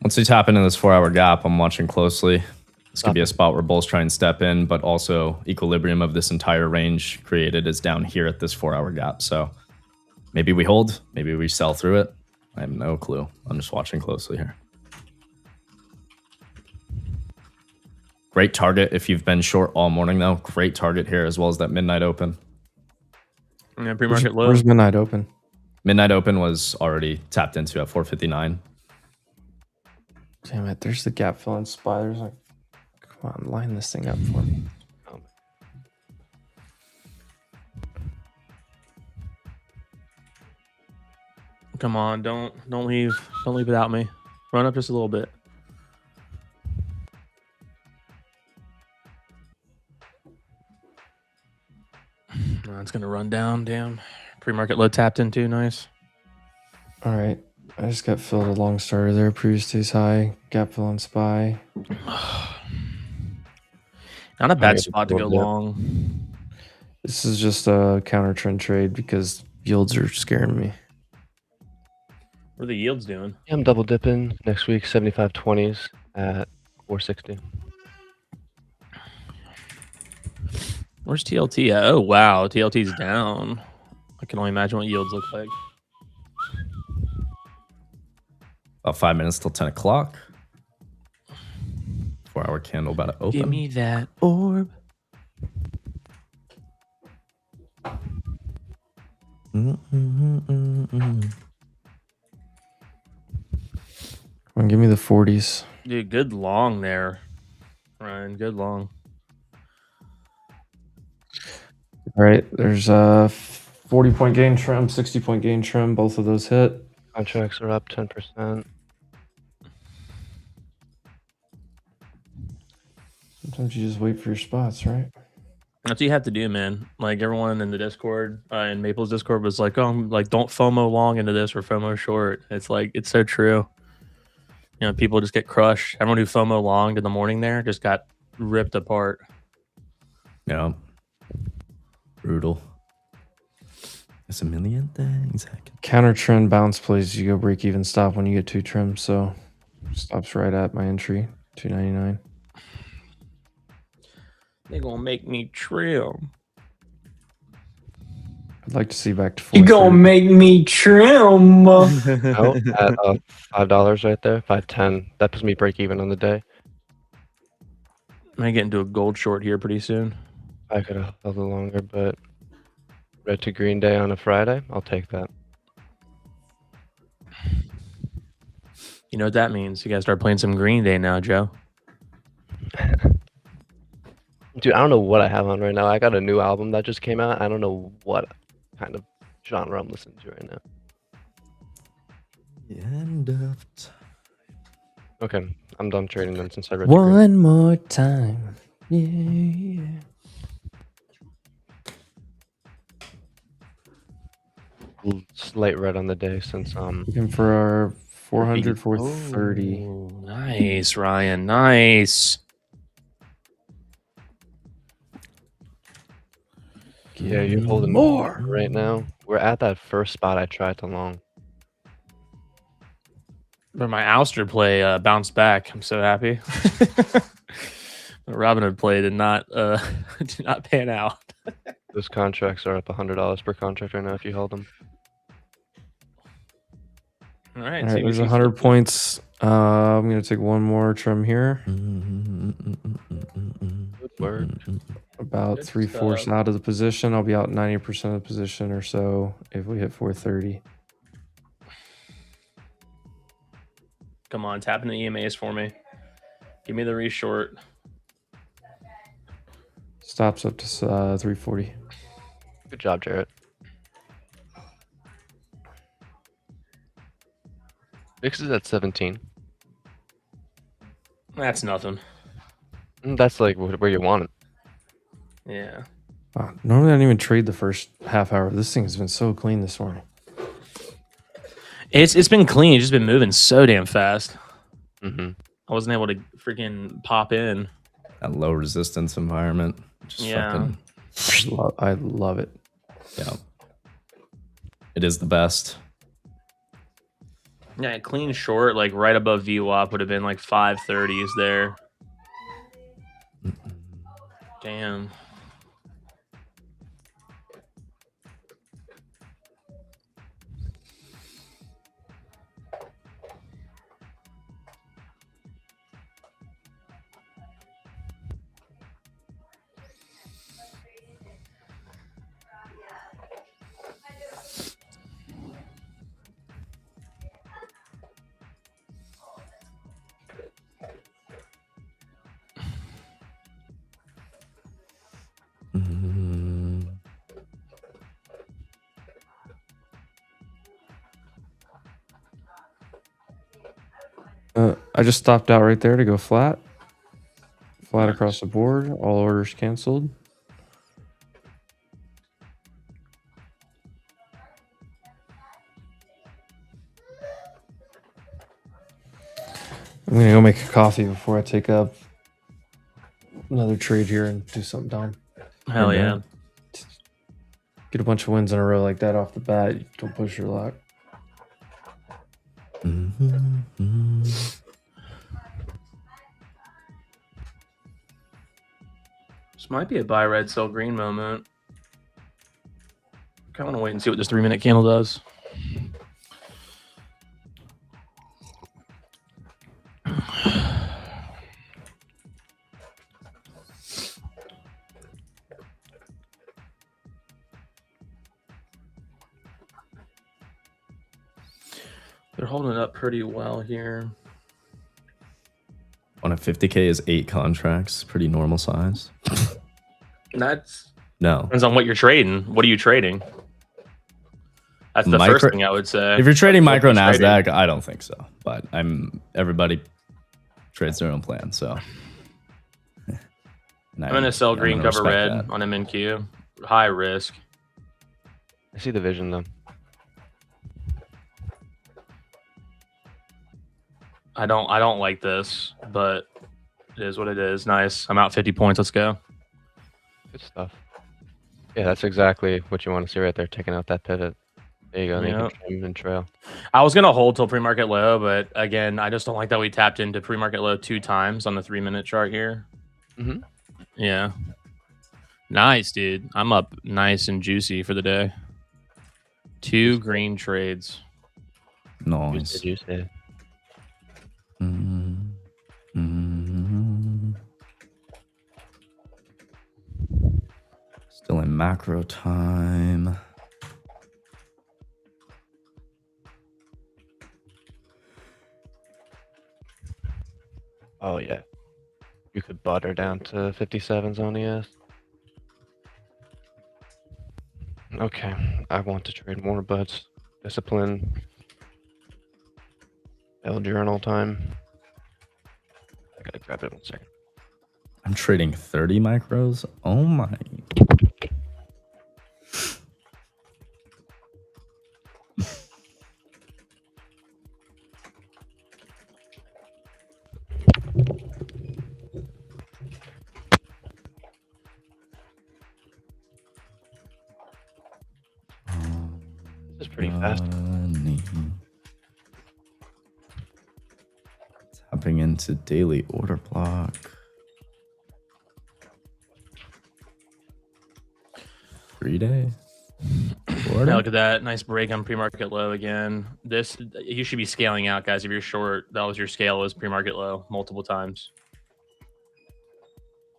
Once we tap into this 4-hour gap, I'm watching closely. This could be a spot where bulls try and step in, but also equilibrium of this entire range created is down here at this 4-hour gap. So maybe we hold, maybe we sell through it. I have no clue. I'm just watching closely here. Great target if you've been short all morning, though. Great target here, as well as that midnight open. Yeah, pre-market low. Where's midnight open? Midnight open was already tapped into at 459. Damn it, there's the gap fill in SPY. There's like, come on, line this thing up for me. Come on, don't leave without me. Run up just a little bit. It's gonna run down. Damn. Pre-market low tapped into. Nice. All right. I just got filled a long starter there. Previous day's high. Gap fill on SPY. Not a bad spot to go long. This is just a counter trend trade because yields are scaring me. What are the yields doing? Yeah, I'm double dipping next week, 75.20s at 460. Where's TLT at? Oh, wow. TLT's down. I can only imagine what yields look like. About 5 minutes till 10 o'clock. 4-hour candle about to open. Give me that orb. Come on, give me the 40s. Dude, good long there, Ryan. Good long. All right, there's a 40-point gain trim, 60-point gain trim. Both of those hit. Contracts are up 10%. Sometimes you just wait for your spots, right? That's what you have to do, man. Like everyone in the Discord, in Maple's Discord was like, "Oh, like don't FOMO long into this or FOMO short." It's like it's so true. You know, people just get crushed. Everyone who FOMO longed in the morning there just got ripped apart. Yeah. Brutal. There's a million things I can... Counter trend bounce plays. You go break even stop when you get 2 trims. So stops right at my entry, 299. They're gonna make me trim. I'd like to see back to 4. You gonna make me trim? Oh, at $5 right there, 5.10. That puts me break even on the day. I get into a gold short here pretty soon. I could have held it longer, but red to green day on a Friday, I'll take that. You know what that means? You gotta start playing some Green Day now, Joe. Dude, I don't know what I have on right now. I got a new album that just came out. I don't know what kind of genre I'm listening to right now. The end of time. Okay, I'm done trading then since I read your green. One more time. Yeah. Slight red on the day since Looking for our 400, 430. Oh, nice, Ryan. Nice. yeah, you're holding more right now. We're at that first spot I tried to long. But my ouster play bounced back. I'm so happy. Robinhood play did not pan out. Those contracts are up $100 per contract right now if you hold them. All right, All right, there's 100 points. I'm going to take one more trim here. Good work. About Good 3/4 stuff. out of the position. I'll be out 90% of the position or so if we hit 430. Come on, tap into the EMAs for me. Give me the reshort. Stops up to 340. Good job, Jarrett. VIX is at 17. That's nothing. That's like where you want it. Yeah. Wow, normally I don't even trade the first half hour. This thing has been so clean this morning. It's been clean. It's just been moving so damn fast. Mm-hmm. I wasn't able to freaking pop in. That low resistance environment. Just Yeah. fucking, I love it. yeah. It is the best. Yeah, clean short, like right above VWAP would have been like 530s there. Damn. I just stopped out right there to go flat. Flat across the board. All orders canceled. I'm going to go make a coffee before I take up another trade here and do something dumb. Hell yeah. Get a bunch of wins in a row like that off the bat. Don't push your luck. This might be a buy red, sell green moment. I want to wait and see what this 3-minute candle does. They're holding it up pretty well here. On a 50K is 8 contracts. Pretty normal size. That's No. depends on what you're trading. What are you trading? That's the Micro- first thing I would say. If you're trading What micro you're trading. NASDAQ, I don't think so. But everybody trades their own plan, so. And I'm gonna sell green, cover respect red that. on MNQ. High risk. I see the vision though. I don't like this, but it is what it is. Nice. I'm out 50 points. Let's go. Good stuff. Yeah, that's exactly what you want to see right there. Taking out that pivot. There you go. And you can trim and trail. I was gonna hold till pre-market low, but again, I just don't like that we tapped into pre-market low 2 times on the 3-minute chart here. Mm-hmm. Yeah. Nice, dude. I'm up nice and juicy for the day. 2 green trades. Nice. Juicy. Still in macro time. Oh yeah, you could butter down to 57s on ES. Okay, I want to trade more, but discipline. L journal time. I gotta grab it 1 second. I'm trading 30 micros. Oh my. This is pretty fast. Tapping into daily order block. 3-day. Now look at that. Nice break on pre-market low again. This, you should be scaling out, guys. If you're short, that was your scale, was pre-market low multiple times.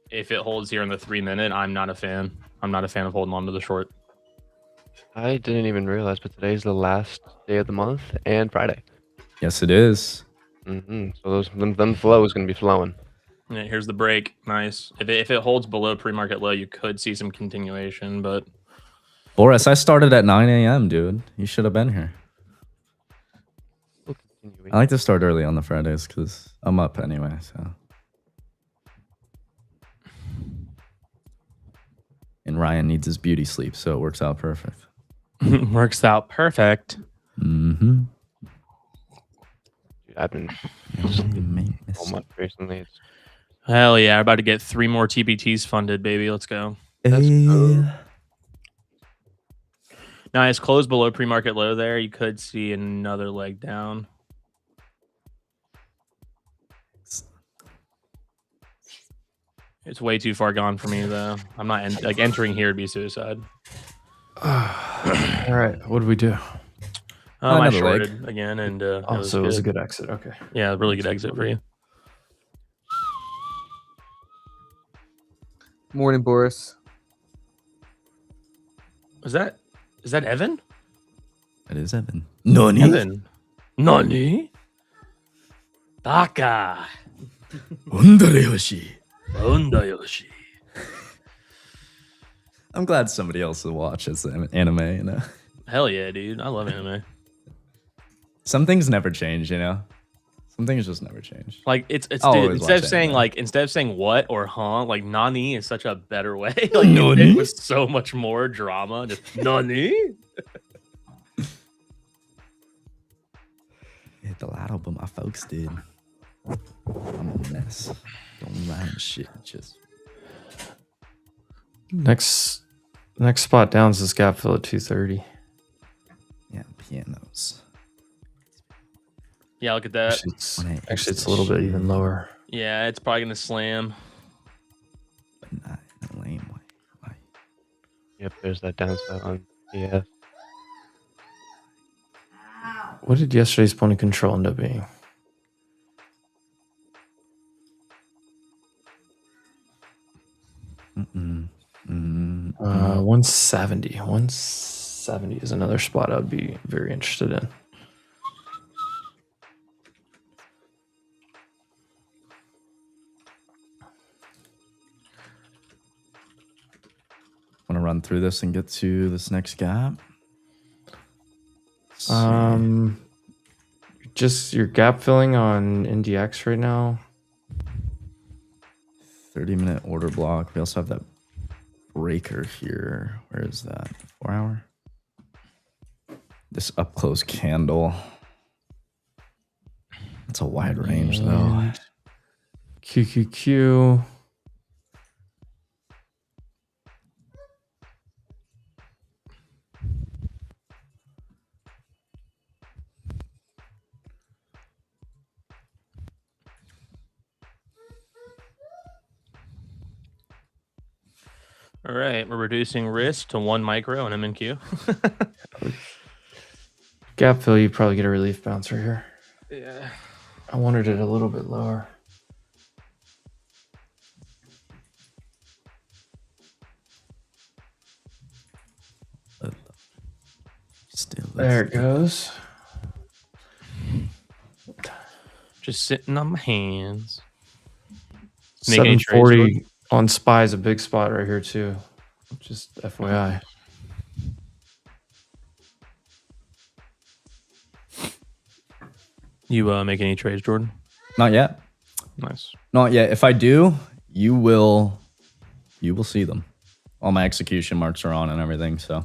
If it holds here in the 3-minute, I'm not a fan. I'm not a fan of holding on to the short. I didn't even realize, but today's the last day of the month and Friday. Yes, it is. So them flow is going to be flowing. Yeah, here's the break. Nice. If it holds below pre-market low, you could see some continuation, but... Boris, I started at 9 a.m., dude. You should have been here. I like to start early on the Fridays because I'm up anyway, so... And Ryan needs his beauty sleep, so it works out perfect. Works out perfect. Mm-hmm. Dude, I've been so much recently. Hell yeah, we're about to get 3 more TPTs funded, baby. Let's go. Nice. Close below pre-market low there. You could see another leg down. It's way too far gone for me, though. I'm not like entering here to be suicide. All right, what do we do? I shorted again, and so it was a good exit. Okay. Yeah, really good exit for you. Morning, Boris. Is that Evan? That is Evan. Nani? Evan. Nani? Taka. Undareyoshi. Undayoshi. I'm glad somebody else will watch this anime, you know. Hell yeah, dude. I love anime. Some things never change, you know. Some things just never change. Like it's dude, instead of saying what or huh, like nani is such a better way. Like it was so much more drama. Just nani. Hit the lotto, but my folks did. I'm a mess. Don't rhyme shit. Just next spot down is this gap fill at 230. Yeah, pianos. Yeah, look at that. Actually, it's a little bit even lower. Yeah, it's probably gonna slam. But not in a lame way. Yep, there's that downside on ES. What did yesterday's point of control end up being? Mm-mm. 170. 170 is another spot I'd be very interested in. Want to run through this and get to this next gap? Just your gap filling on NDX right now. 30-minute order block. We also have that breaker here. Where is that? 4 hour? This up close candle. That's a wide range though. QQQ. All right, we're reducing risk to 1 micro and MNQ. Gap fill, you probably get a relief bouncer here. Yeah. I wanted it a little bit lower. There it goes. Just sitting on my hands. 740 on SPY is a big spot right here too. Just FYI. You make any trades, Jordan? Not yet. Nice. Not yet. If I do, you will see them. All my execution marks are on and everything, so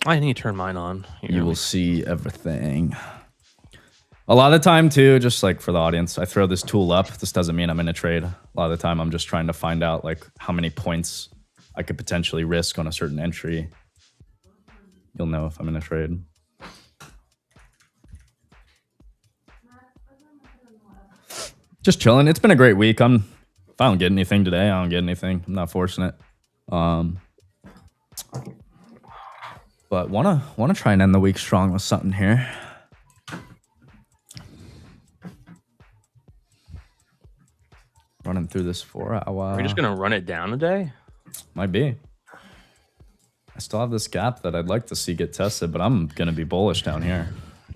I need to turn mine on. You will see everything. A lot of the time too, just like for the audience, I throw this tool up. This doesn't mean I'm in a trade. A lot of the time I'm just trying to find out like how many points I could potentially risk on a certain entry. You'll know if I'm in a trade. Just chilling. It's been a great week. If I don't get anything today, I don't get anything. I'm not forcing it. But wanna try and end the week strong with something here. Running through this 4 hour. Are we just gonna run it down today? Might be. I still have this gap that I'd like to see get tested, but I'm gonna be bullish down here.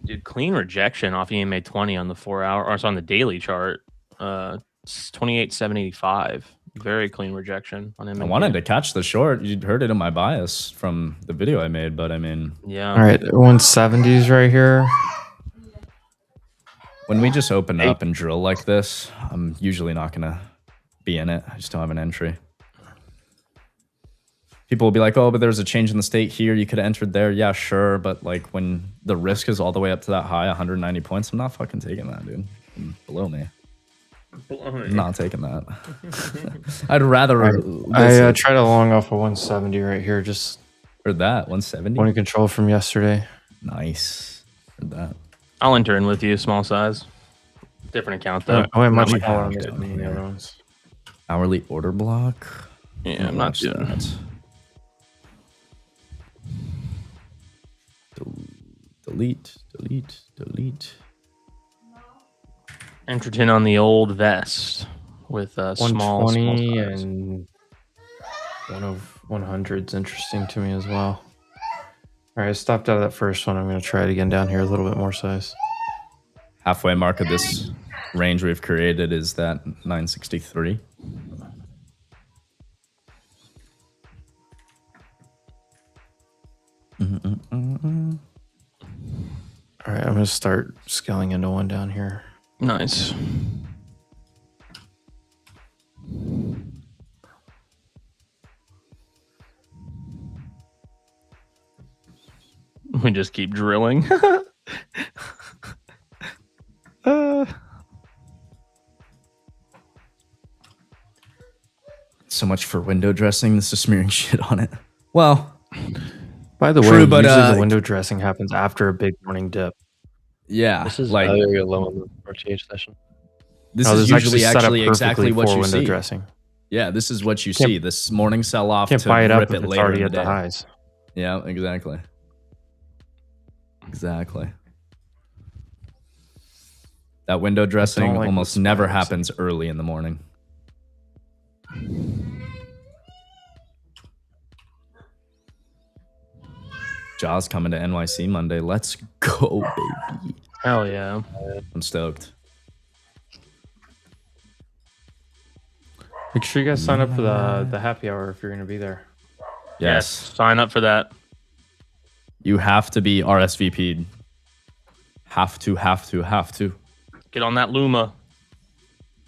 Dude, clean rejection off EMA 20 on the 4 hour, or it's on the daily chart. 28,785. Very clean rejection on EMA. I wanted to catch the short. You heard it in my bias from the video I made, but I mean, yeah. All right, 170s right here. When we just open up and drill like this, I'm usually not gonna be in it. I just don't have an entry. People will be like, oh, but there's a change in the state here. You could have entered there. Yeah, sure. But like when the risk is all the way up to that high, 190 points, I'm not fucking taking that, dude. Below me. I'm not taking that. I'd rather. Right. I tried a long off of 170 right here. Just for that 170. Point of control from yesterday. Nice. For that. I'll enter in with you, small size. Different account though. Oh, much smaller on the other ones. Hourly order block. Yeah, I'm not doing that. Delete. Entered in on the old vest with small 120 and 100's interesting to me as well. All right, I stopped out of that first one. I'm going to try it again down here, a little bit more size. Halfway mark of this range we've created is that 963. All right, I'm going to start scaling into one down here. Nice. We just keep drilling. So much for window dressing. This is smearing shit on it. Well, by the way, usually the window dressing happens after a big morning dip. Yeah, this is like very low on the RTH session. This is usually actually exactly what you window see. Dressing. Yeah, this is what you see. This morning sell off to buy it up rip it later already at the highs. Yeah, exactly. Exactly. That window dressing like almost never happens early in the morning. Jaws coming to NYC Monday. Let's go, baby. Hell yeah. I'm stoked. Make sure you guys sign up for the happy hour if you're going to be there. Yes. Sign up for that. You have to be RSVP'd. Have to. Get on that Luma.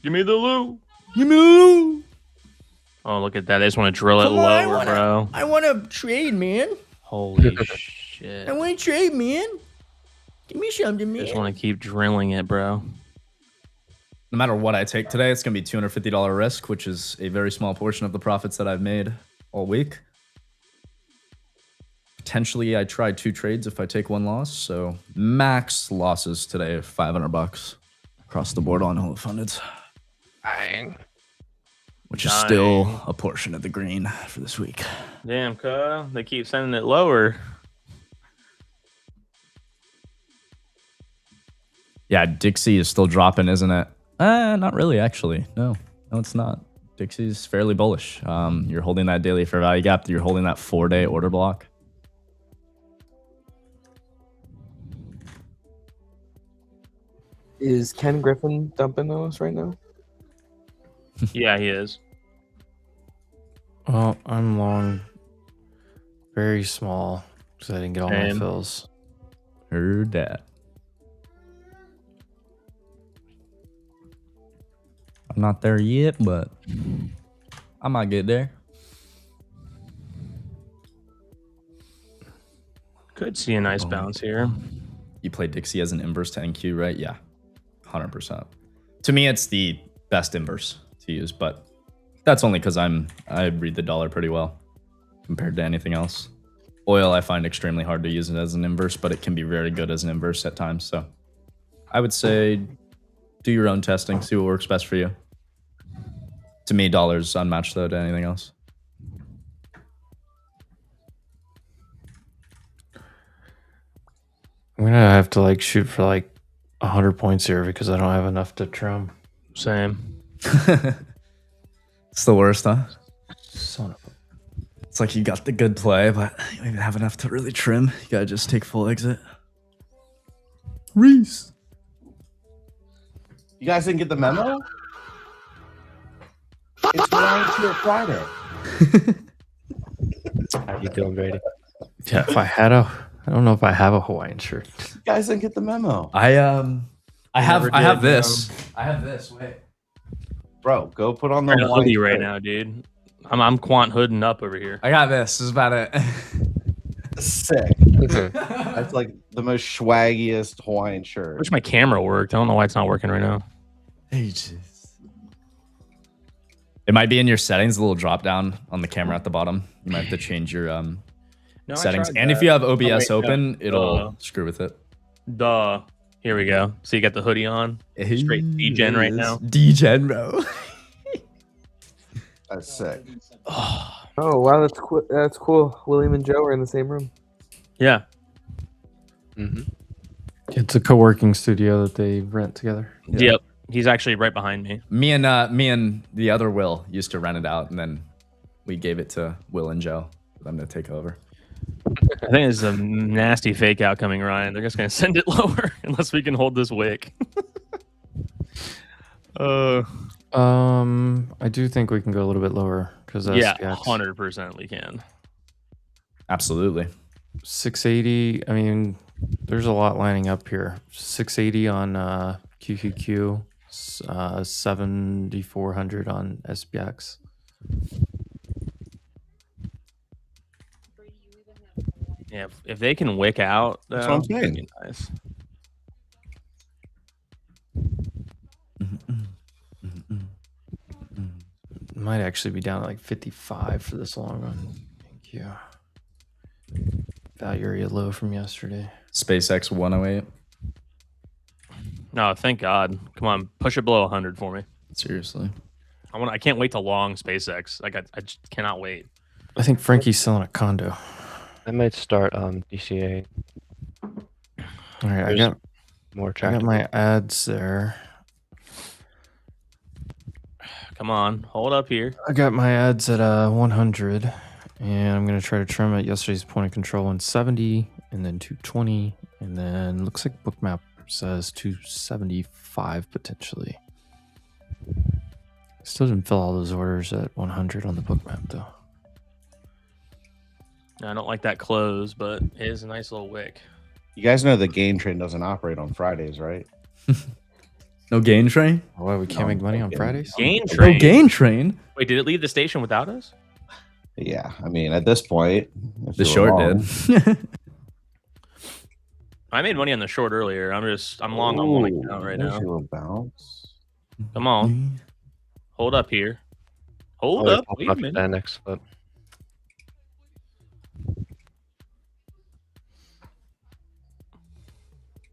Give me the Lou. Give me the Lou. Oh, look at that. They just want to drill it lower, bro. I want to trade, man. Holy shit. I want to trade, man. Give me something, man. Just want to keep drilling it, bro. No matter what I take today, it's going to be $250 risk, which is a very small portion of the profits that I've made all week. Potentially, I tried 2 trades if I take 1 loss. So max losses today of $500 across the board on whole funded. Dang. Which is still a portion of the green for this week. Damn, cuz. They keep sending it lower. Yeah, Dixie is still dropping, isn't it? Not really, actually. No, it's not. Dixie's fairly bullish. You're holding that daily fair value gap. You're holding that 4-day order block. Is Ken Griffin dumping us right now? Yeah, he is. Well, I'm long, very small, because I didn't get all my Same. fills. Heard that. I'm not there yet, but I might get there. Could see a nice bounce here. You play Dixie as an inverse to NQ, right? Yeah, 100%. To me, it's the best inverse to use, but that's only because I read the dollar pretty well compared to anything else. Oil, I find extremely hard to use it as an inverse, but it can be very good as an inverse at times. So I would say do your own testing, see what works best for you. To me, dollar's unmatched though to anything else. I'm gonna have to like shoot for like 100 points here because I don't have enough to trim. Same. It's the worst, huh? Son of a... It's like you got the good play, but you don't even have enough to really trim. You gotta just take full exit. Reese. You guys didn't get the memo? It's Hawaiian Friday. How you doing, Brady? Yeah, if I had I don't know if I have a Hawaiian shirt. You guys didn't get the memo. I have this. I have this. Wait. Bro, go put on the I'm hoodie right now, dude. I'm quant hooding up over here. I got this. This is about it. Sick. That's like the most swaggiest Hawaiian shirt. I wish my camera worked. I don't know why it's not working right now. Ages. It might be in your settings, a little drop down on the camera at the bottom. You might have to change your settings. And if you have OBS open, it'll screw with it. Duh. Here we go. So you got the hoodie on. Straight D-Gen right now. D-Gen, bro. That's sick. Oh wow, that's cool. That's cool. William and Joe are in the same room. Yeah. It's a co-working studio that they rent together. Yeah. Yep. He's actually right behind me. Me and the other Will used to rent it out, and then we gave it to Will and Joe for them to take over. I think it's a nasty fake out coming, Ryan. They're just gonna send it lower unless we can hold this wick. I do think we can go a little bit lower because yeah, 100% we can. Absolutely. 680. I mean, there's a lot lining up here. 680 on QQQ, 7400 on SPX. Yeah, if they can wick out, that's what I'm saying. Nice. Might actually be down to like 55 for this long run. Thank you. Value area low from yesterday. SpaceX 108. No, thank God. Come on, push it below 100 for me. Seriously. I can't wait to long SpaceX. Like I just cannot wait. I think Frankie's selling a condo. I might start DCA. All right, I got my ads there. Come on, hold up here. I got my ads at 100, and I'm gonna try to trim at yesterday's point of control 170, and then 220, and then looks like Bookmap says 275 potentially. Still didn't fill all those orders at 100 on the Bookmap though. I don't like that close, but it is a nice little wick. You guys know the gain train doesn't operate on Fridays, right? No gain train? Why we can't make money on Fridays? Gain train. No gain train? Wait, did it leave the station without us? Yeah, I mean at this point, the short did. I made money on the short earlier. I'm long on one account right now. Bounce. Come on, hold up here. Hold up. Wait a minute. That next flip.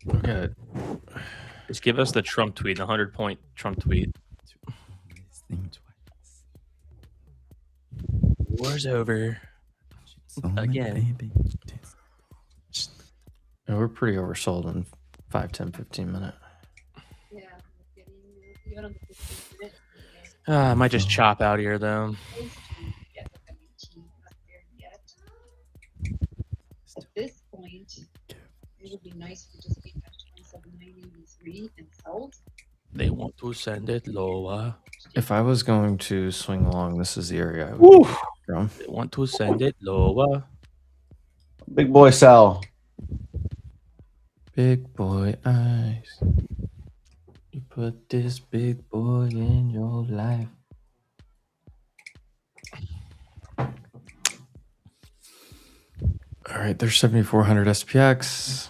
Okay. Just give us the Trump tweet, the 100-point Trump tweet. War's over. Again. Yeah, we're pretty oversold in 5, 10, 15 minutes. I might just chop out here though. At this point, it would be nice to just be at 27.90. They want to send it lower. If I was going to swing long, this is the area I would be from. They want to send it lower. Big boy sell. Big boy eyes. You put this big boy in your life. All right, there's 7,400 SPX.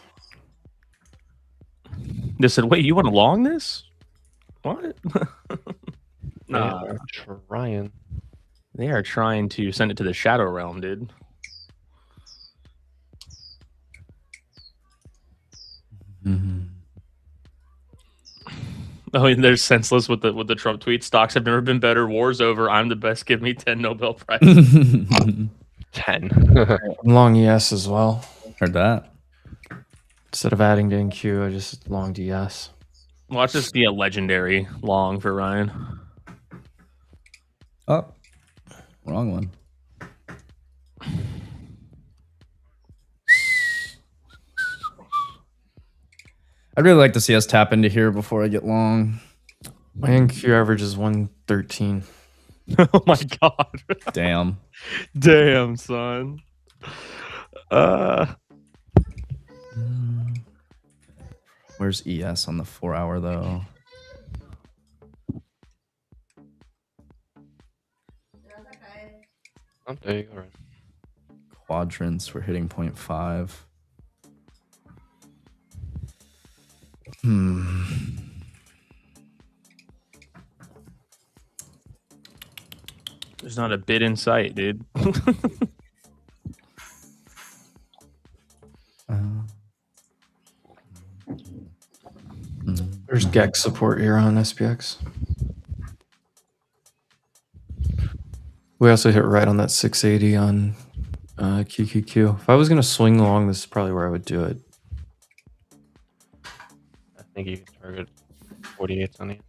They said, wait, you want to long this? What? Nah, trying. They are trying to send it to the Shadow Realm, dude. Oh, and they're senseless with the Trump tweet. Stocks have never been better. War's over. I'm the best. Give me 10 Nobel Prizes. 10. I'm long ES as well. Heard that. Instead of adding to NQ, I just longed ES. Watch this be a legendary long for Ryan. Oh, wrong one. I'd really like to see us tap into here before I get long. My NQ average is 113. Oh my god. Damn. Damn, son. Where's ES on the 4 hour though? Oh, there you go. Right. Quadrants, we're hitting 0.5. There's not a bid in sight, dude. There's GEX support here on SPX. We also hit right on that 680 on QQQ. If I was going to swing long, this is probably where I would do it. I think you can target 48 on it.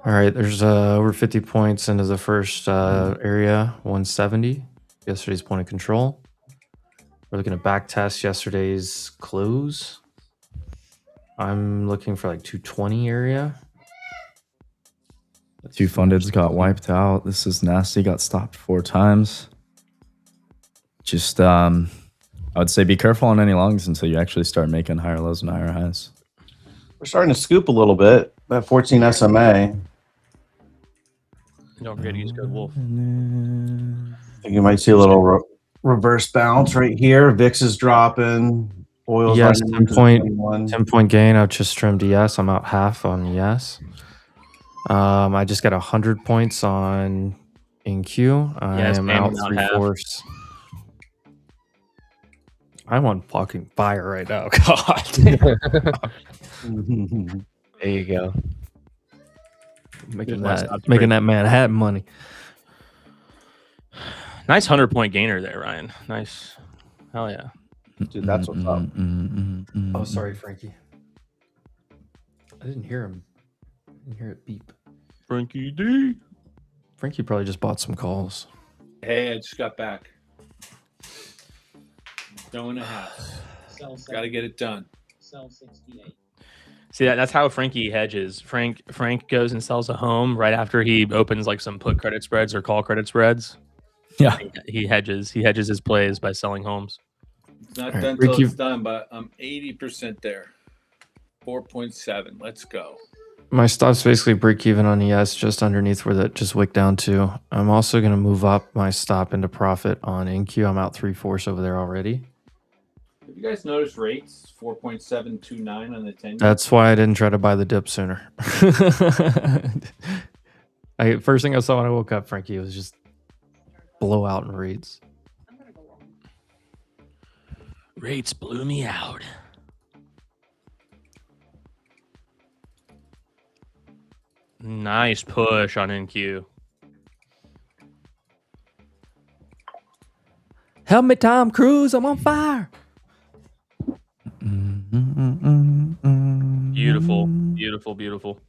All right, there's over 50 points into the first area, 170. Yesterday's point of control. We're looking to back test yesterday's close. I'm looking for like 220 area. Two fundeds got wiped out. This is nasty. Got stopped 4 times. Just, I would say be careful on any longs until you actually start making higher lows and higher highs. We're starting to scoop a little bit. That 14 SMA. Don't forget to use code Wolf. I think you might see a little reverse bounce right here. VIX is dropping. Oil's Yes, right 10 point gain. I just trimmed ES. I'm out half on ES. I just got 100 points on NQ. I'm out 3/4. I'm on fucking fire right now. God. There you go. Making that Manhattan money. Nice 100-point gainer there, Ryan. Nice. Hell yeah. Dude, that's what's up. Oh, sorry, Frankie. I didn't hear him. I didn't hear it beep. Frankie D. Frankie probably just bought some calls. Hey, I just got back. Going to house. Got to get it done. Sell 68. See, that's how Frankie hedges. Frank goes and sells a home right after he opens like some put credit spreads or call credit spreads. Yeah. He hedges his plays by selling homes. It's not done till it's done, but I'm 80% there. 4.7. Let's go. My stop's basically break even on ES, just underneath where that just wicked down to. I'm also going to move up my stop into profit on NQ. I'm out 3/4 over there already. Have you guys noticed rates? 4.729 on the 10. That's why I didn't try to buy the dip sooner. First thing I saw when I woke up, Frankie, was just blowout in rates. Rates blew me out. Nice push on NQ. Help me, Tom Cruise. I'm on fire. Beautiful, beautiful, beautiful.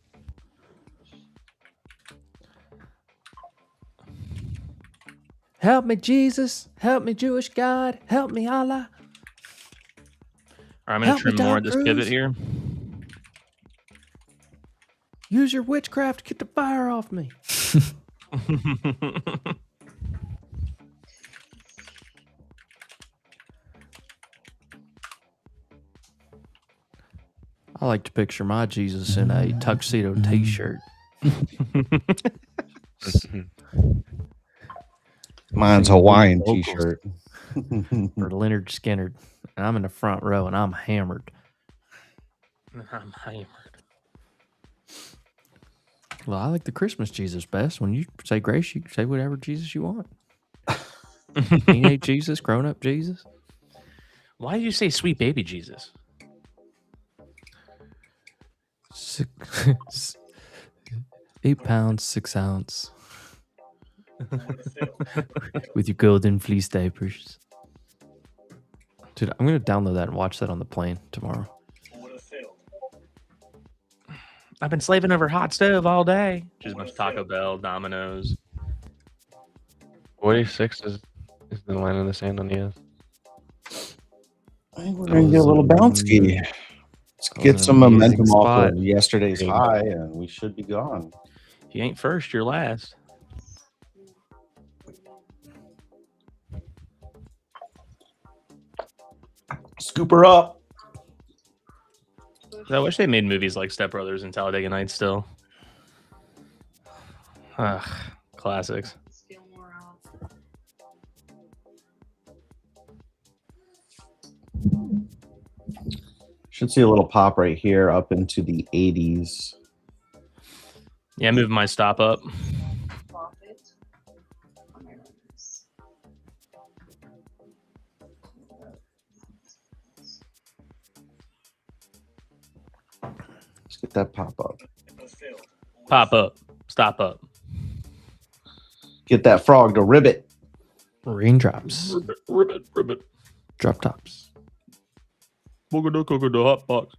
Help me, Jesus. Help me, Jewish God. Help me, Allah. All right, I'm going to trim more of this pivot here. Use your witchcraft to get the fire off me. I like to picture my Jesus in a tuxedo t-shirt. Mine's Hawaiian t-shirt. For Leonard Skinner. And I'm in the front row and I'm hammered. I'm hammered. Well, I like the Christmas Jesus best. When you say grace, you can say whatever Jesus you want. Teenage Jesus, grown-up Jesus. Why did you say sweet baby Jesus? 8 pounds, 6 ounce. With your golden fleece diapers. Dude, I'm going to download that and watch that on the plane tomorrow. I've been slaving over hot stove all day. Just much Taco Bell, Domino's. 46 is the line in the sand on the S. I think we're going to get a little bouncy. Let's get some momentum off of yesterday's high, and we should be gone. If you ain't first, you're last. Scoop her up. I wish they made movies like Step Brothers and Talladega Nights still. Classics. Should see a little pop right here up into the 80s. Yeah, moving my stop up. Let's get that pop up. Pop up. Stop up. Get that frog to ribbit. Raindrops. Ribbit. Drop tops. Coconut hot box.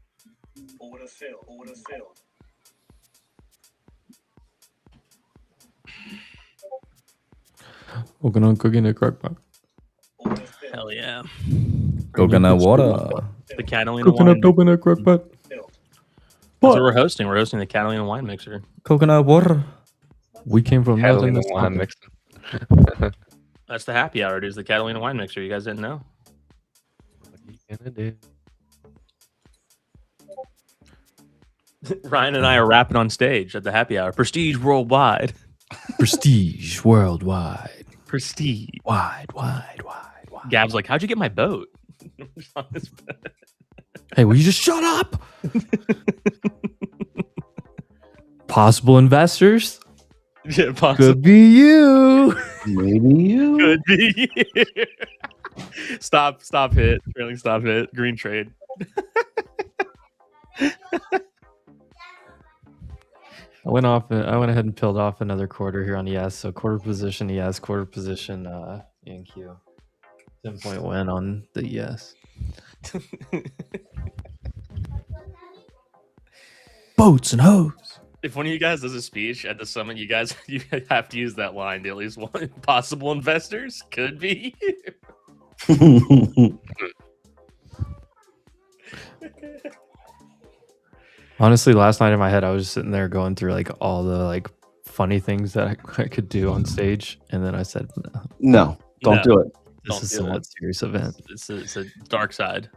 Coconut cooking a crock pot. Hell yeah. Coconut water. The Catalina Coconut wine. coconut crock pot. That's what we're hosting. We're hosting the Catalina wine mixer. Coconut water. We came from nothing. Catalina wine mixer. That's the happy hour, dude. It's the Catalina wine mixer. You guys didn't know? What are you gonna do? Ryan and I are rapping on stage at the happy hour. Prestige worldwide. Prestige worldwide. Prestige. Wide. Gab's like, how'd you get my boat? Hey, will you just shut up? Possible investors? Yeah, possible. Could be you. Maybe you. Could be you. Stop hit. Trailing stop hit. Green trade. I went ahead and peeled off another quarter here on ES. So quarter position ES, quarter position ENQ. 10-point win on the ES. Boats and hoes. If one of you guys does a speech at the summit, you have to use that line to at least one. Possible investors could be you. Honestly, last night in my head, I was just sitting there going through like all the like funny things that I could do on stage, and then I said, No, don't do it. This is a somewhat serious event. It's a dark side.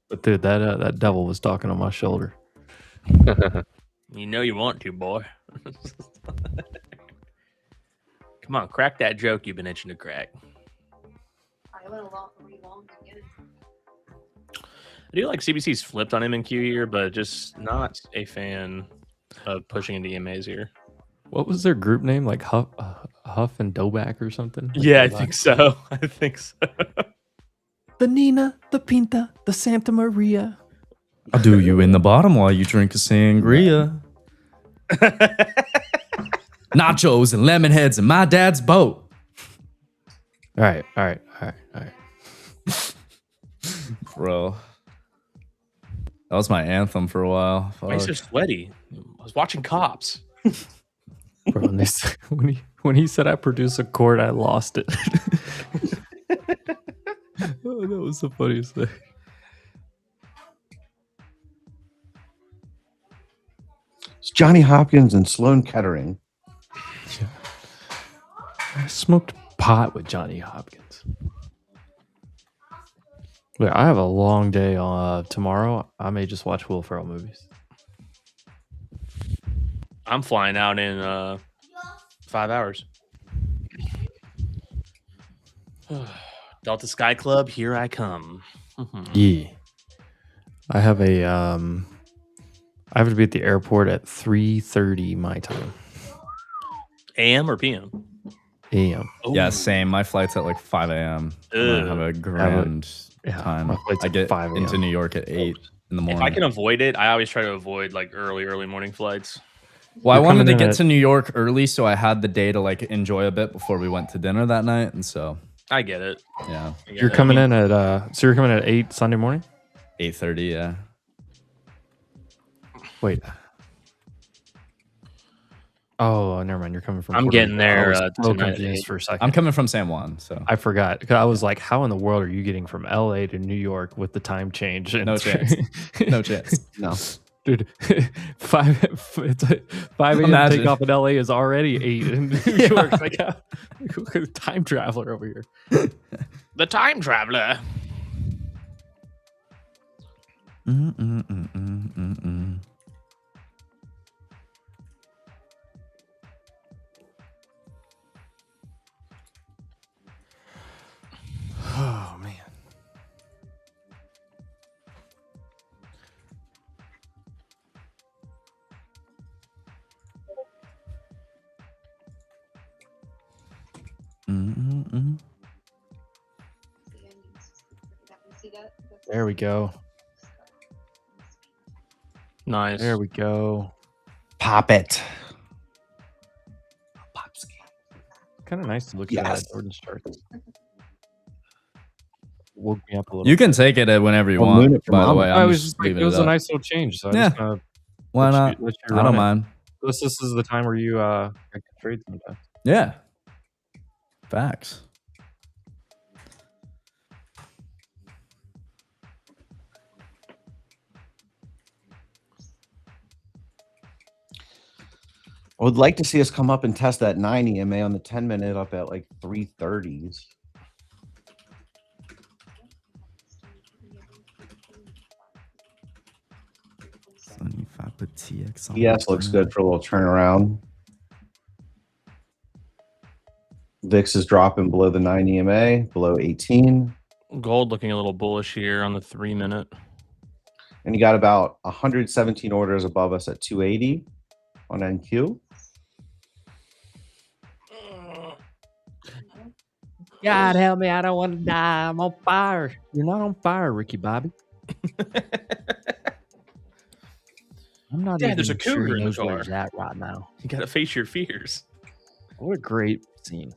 But dude, that devil was talking on my shoulder. You know you want to, boy. Come on, crack that joke you've been itching to crack. I went a lot pretty long to get it. I do like CBC's flipped on MNQ here, but just not a fan of pushing into EMAs here. What was their group name? Like Huff and Doback or something? Like yeah, I think so. The Nina, the Pinta, the Santa Maria. I'll do you in the bottom while you drink a sangria. Nachos and lemon heads in my dad's boat. All right. Bro. That was my anthem for a while. Why are you so sweaty? I was watching Cops. Bro, when he said I produce a chord, I lost it. Oh, that was the funniest thing. Johnny Hopkins and Sloan Kettering. Yeah. I smoked pot with Johnny Hopkins. Wait, I have a long day tomorrow. I may just watch Will Ferrell movies. I'm flying out in 5 hours. Delta Sky Club, here I come. Yeah. I have I have to be at the airport at 3:30 my time. AM or PM? AM. Yeah, same. My flight's at like 5 a.m. I have a grand time. I get 5 into New York at 8 in the morning. If I can avoid it, I always try to avoid like early morning flights. Well, I wanted to get to New York early, so I had the day to like enjoy a bit before we went to dinner that night, and so I get it. Yeah, you're coming in at so you're coming at 8 Sunday morning. 8:30. Yeah. Wait. Oh, never mind. You're coming from. I'm getting there tonight for a second. I'm coming from San Juan, so I forgot. 'Cause I was like, "How in the world are you getting from LA to New York with the time change?" No chance. No chance. No. Dude, 5 a.m. takeoff in LA is already 8 in New York. Like, a time traveler over here. The time traveler. Oh man. There we go. Nice. There we go. Pop it. Kind of nice to look at that Jordan chart. Woke me up a little. You can take it whenever you want. By the way, it was a nice little change. So yeah. Why not? I don't mind. This is the time where you can trade sometimes. Yeah. Facts. I would like to see us come up and test that 9 EMA on the 10-minute up at like 330s. Yes, looks good for a little turnaround. VIX is dropping below the 9 EMA, below 18. Gold looking a little bullish here on the 3-minute. And you got about 117 orders above us at 280 on NQ. God help me, I don't want to die. I'm on fire. You're not on fire, Ricky Bobby. I'm not even there's a sure cougar he in the knows where car. he's at right now. You gotta face your fears. What a great scene.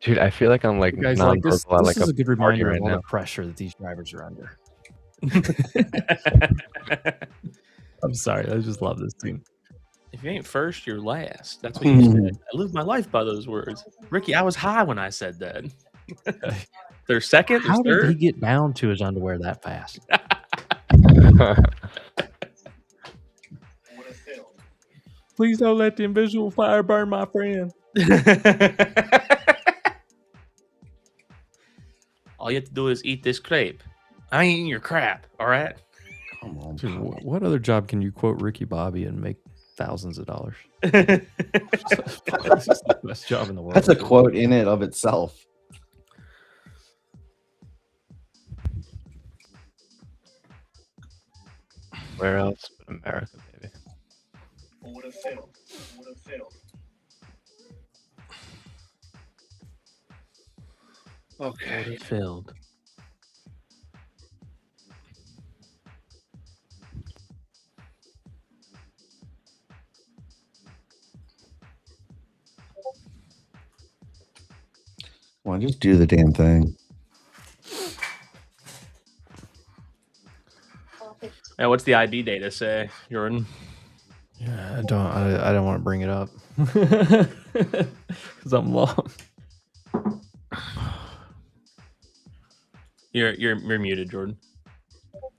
Dude, I feel like I'm like You guys like this like is a good party reminder right of all now. the pressure that these drivers are under. I'm sorry, I just love this scene. If you ain't first, you're last. That's what you said. I live my life by those words. Ricky, I was high when I said that. They're second, How they're did he third. get down to his underwear that fast? Please don't let the invisible fire burn my friend. All you have to do is eat this crepe. I ain't eating your crap, all right? Come on. Dude, what other job can you quote Ricky Bobby and make thousands of dollars? This is the best job in the world. That's a quote in it of itself. Where else but America, baby? Okay. Filled. Come on, just do the damn thing. Yeah, what's the ID data say, Jordan? Yeah, I don't want to bring it up because I'm long. You're muted, Jordan.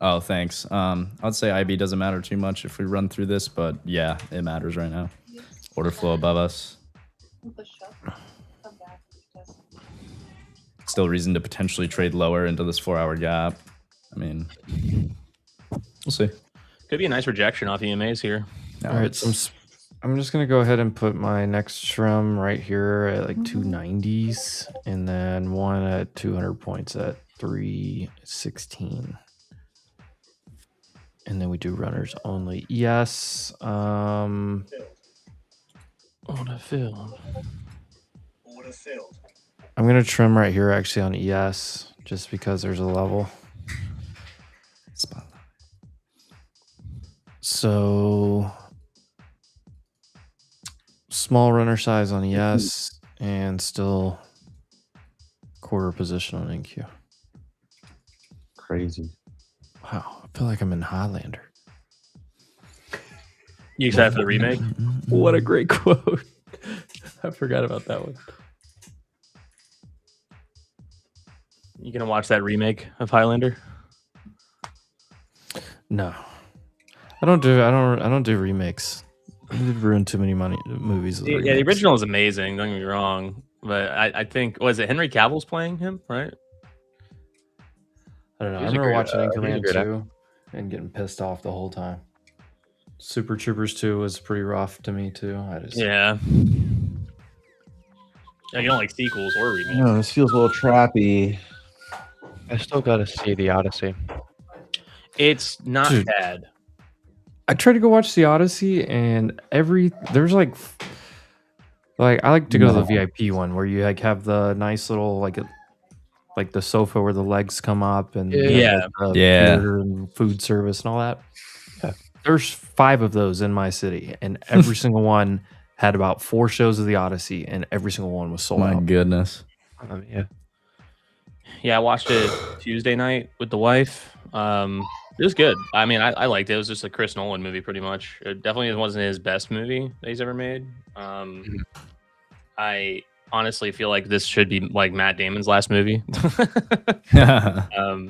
Oh, thanks. I'd say IB doesn't matter too much if we run through this, but yeah, it matters right now. Order flow above us. Still reason to potentially trade lower into this 4-hour gap. I mean, we'll see. Could be a nice rejection off EMAs here. No, all right, so I'm just gonna go ahead and put my next shrum right here at like 290s, and then one at 200 points at 316. And then we do runners only. Yes. On a field. I'm gonna trim right here actually on ES just because there's a level. So small runner size on ES and still quarter position on NQ. Crazy. Wow, I feel like I'm in Highlander. You excited for the remake? What a great quote. I forgot about that one. You gonna watch that remake of Highlander? No. I don't do remakes. They've ruined too many movies. Yeah, the original is amazing. Don't get me wrong, but I think was it Henry Cavill's playing him, right? I don't know. I remember watching Anchorman 2 and getting pissed off the whole time. Super Troopers 2 was pretty rough to me too. Yeah. You don't like sequels or remakes. No, this feels a little trappy. I still gotta see the Odyssey. It's not bad. I tried to go watch the Odyssey, and there's like I like to go to the VIP one where you like have the nice little like the sofa where the legs come up and and food service and all that. Yeah. There's 5 of those in my city, and every single one had about 4 shows of the Odyssey, and every single one was sold out. My goodness. Yeah, I watched it Tuesday night with the wife. It was good. I mean, I liked it. It was just a Chris Nolan movie, pretty much. It definitely wasn't his best movie that he's ever made. I honestly feel like this should be like Matt Damon's last movie.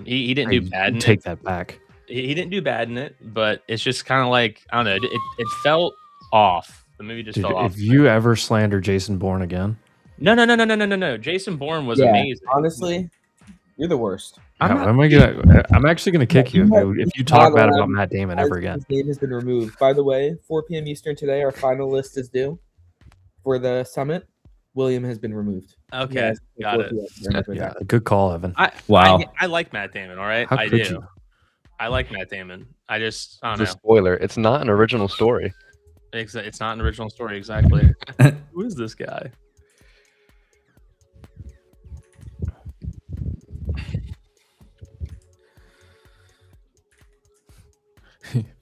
He didn't do bad in it. Take that back. He didn't do bad in it, but it's just kind of like, I don't know, it felt off. The movie just felt off. If you ever slander Jason Bourne again. No. Jason Bourne was amazing. Honestly, you're the worst. I'm actually gonna kick you if you talk bad about Matt Damon ever again. His name has been removed. By the way, 4 p.m. Eastern today, our final list is due for the summit. William has been removed. Okay, got it. Yeah, good call, Evan. I like Matt Damon. All right, I do. You? I like Matt Damon. I don't know. Spoiler: it's not an original story. It's not an original story, exactly. Who is this guy?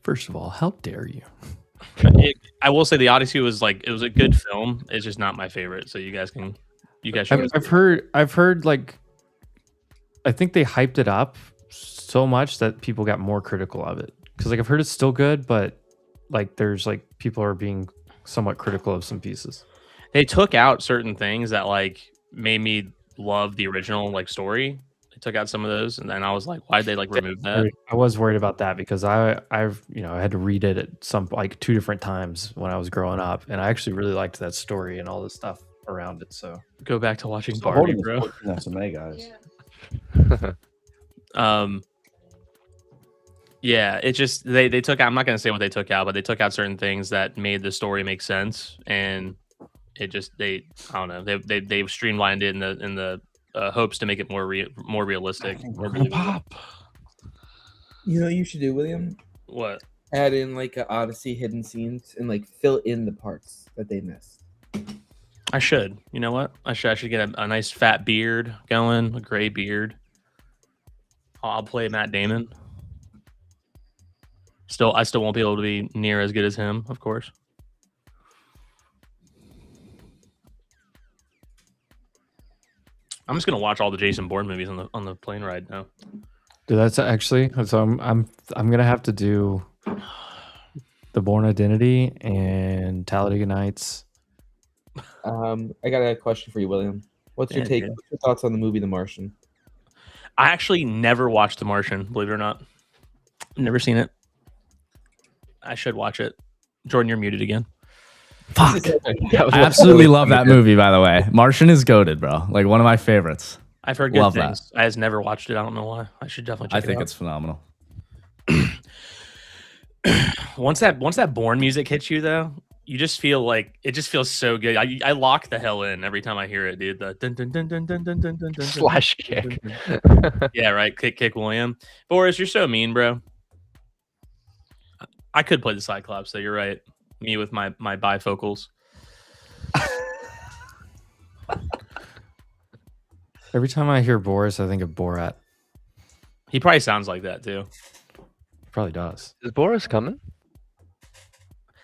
First of all, how dare you? I will say the Odyssey was it was a good film. It's just not my favorite. So you guys should. I've heard like, I think they hyped it up so much that people got more critical of it. Because like I've heard it's still good, but like there's like people are being somewhat critical of some pieces. They took out certain things that like made me love the original like story. Took out some of those, and then I was like, why'd they like remove that? I was worried about that because I had to read it at some like 2 different times when I was growing up, and I actually really liked that story and all the stuff around it. So go back to watching Barbie, bro. SMA guys. Yeah, it just they took out. I'm not gonna say what they took out, but they took out certain things that made the story make sense, and it just I don't know. They streamlined it in the hopes to make it more realistic. We're gonna pop. You know what you should do, William? What? Add in like an Odyssey hidden scenes and like fill in the parts that they missed. I should. You know what? I should get a nice fat beard going, a gray beard. I'll play Matt Damon. I still won't be able to be near as good as him, of course. I'm just gonna watch all the Jason Bourne movies on the plane ride now. Dude, that's actually so. I'm gonna have to do the Bourne Identity and Talladega Nights. I got a question for you, William. What's your take? What's your thoughts on the movie The Martian? I actually never watched The Martian, believe it or not. Never seen it. I should watch it. Jordan, you're muted again. Fuck. I absolutely love that movie, by the way. Martian is goated, bro. Like one of my favorites. I've heard good things. I has never watched it. I don't know why. I should definitely check it out. I think it's phenomenal. Once that Bourne music hits you, though, you just feel like it just feels so good. I lock the hell in every time I hear it, dude. The dun dun dun dun dun dun dun dun dun slash kick. Yeah, right. Kick William. Boris, you're so mean, bro. I could play the Cyclops, though. You're right. Me with my bifocals. Every time I hear Boris, I think of Borat. He probably sounds like that too. Probably does. Is Boris coming?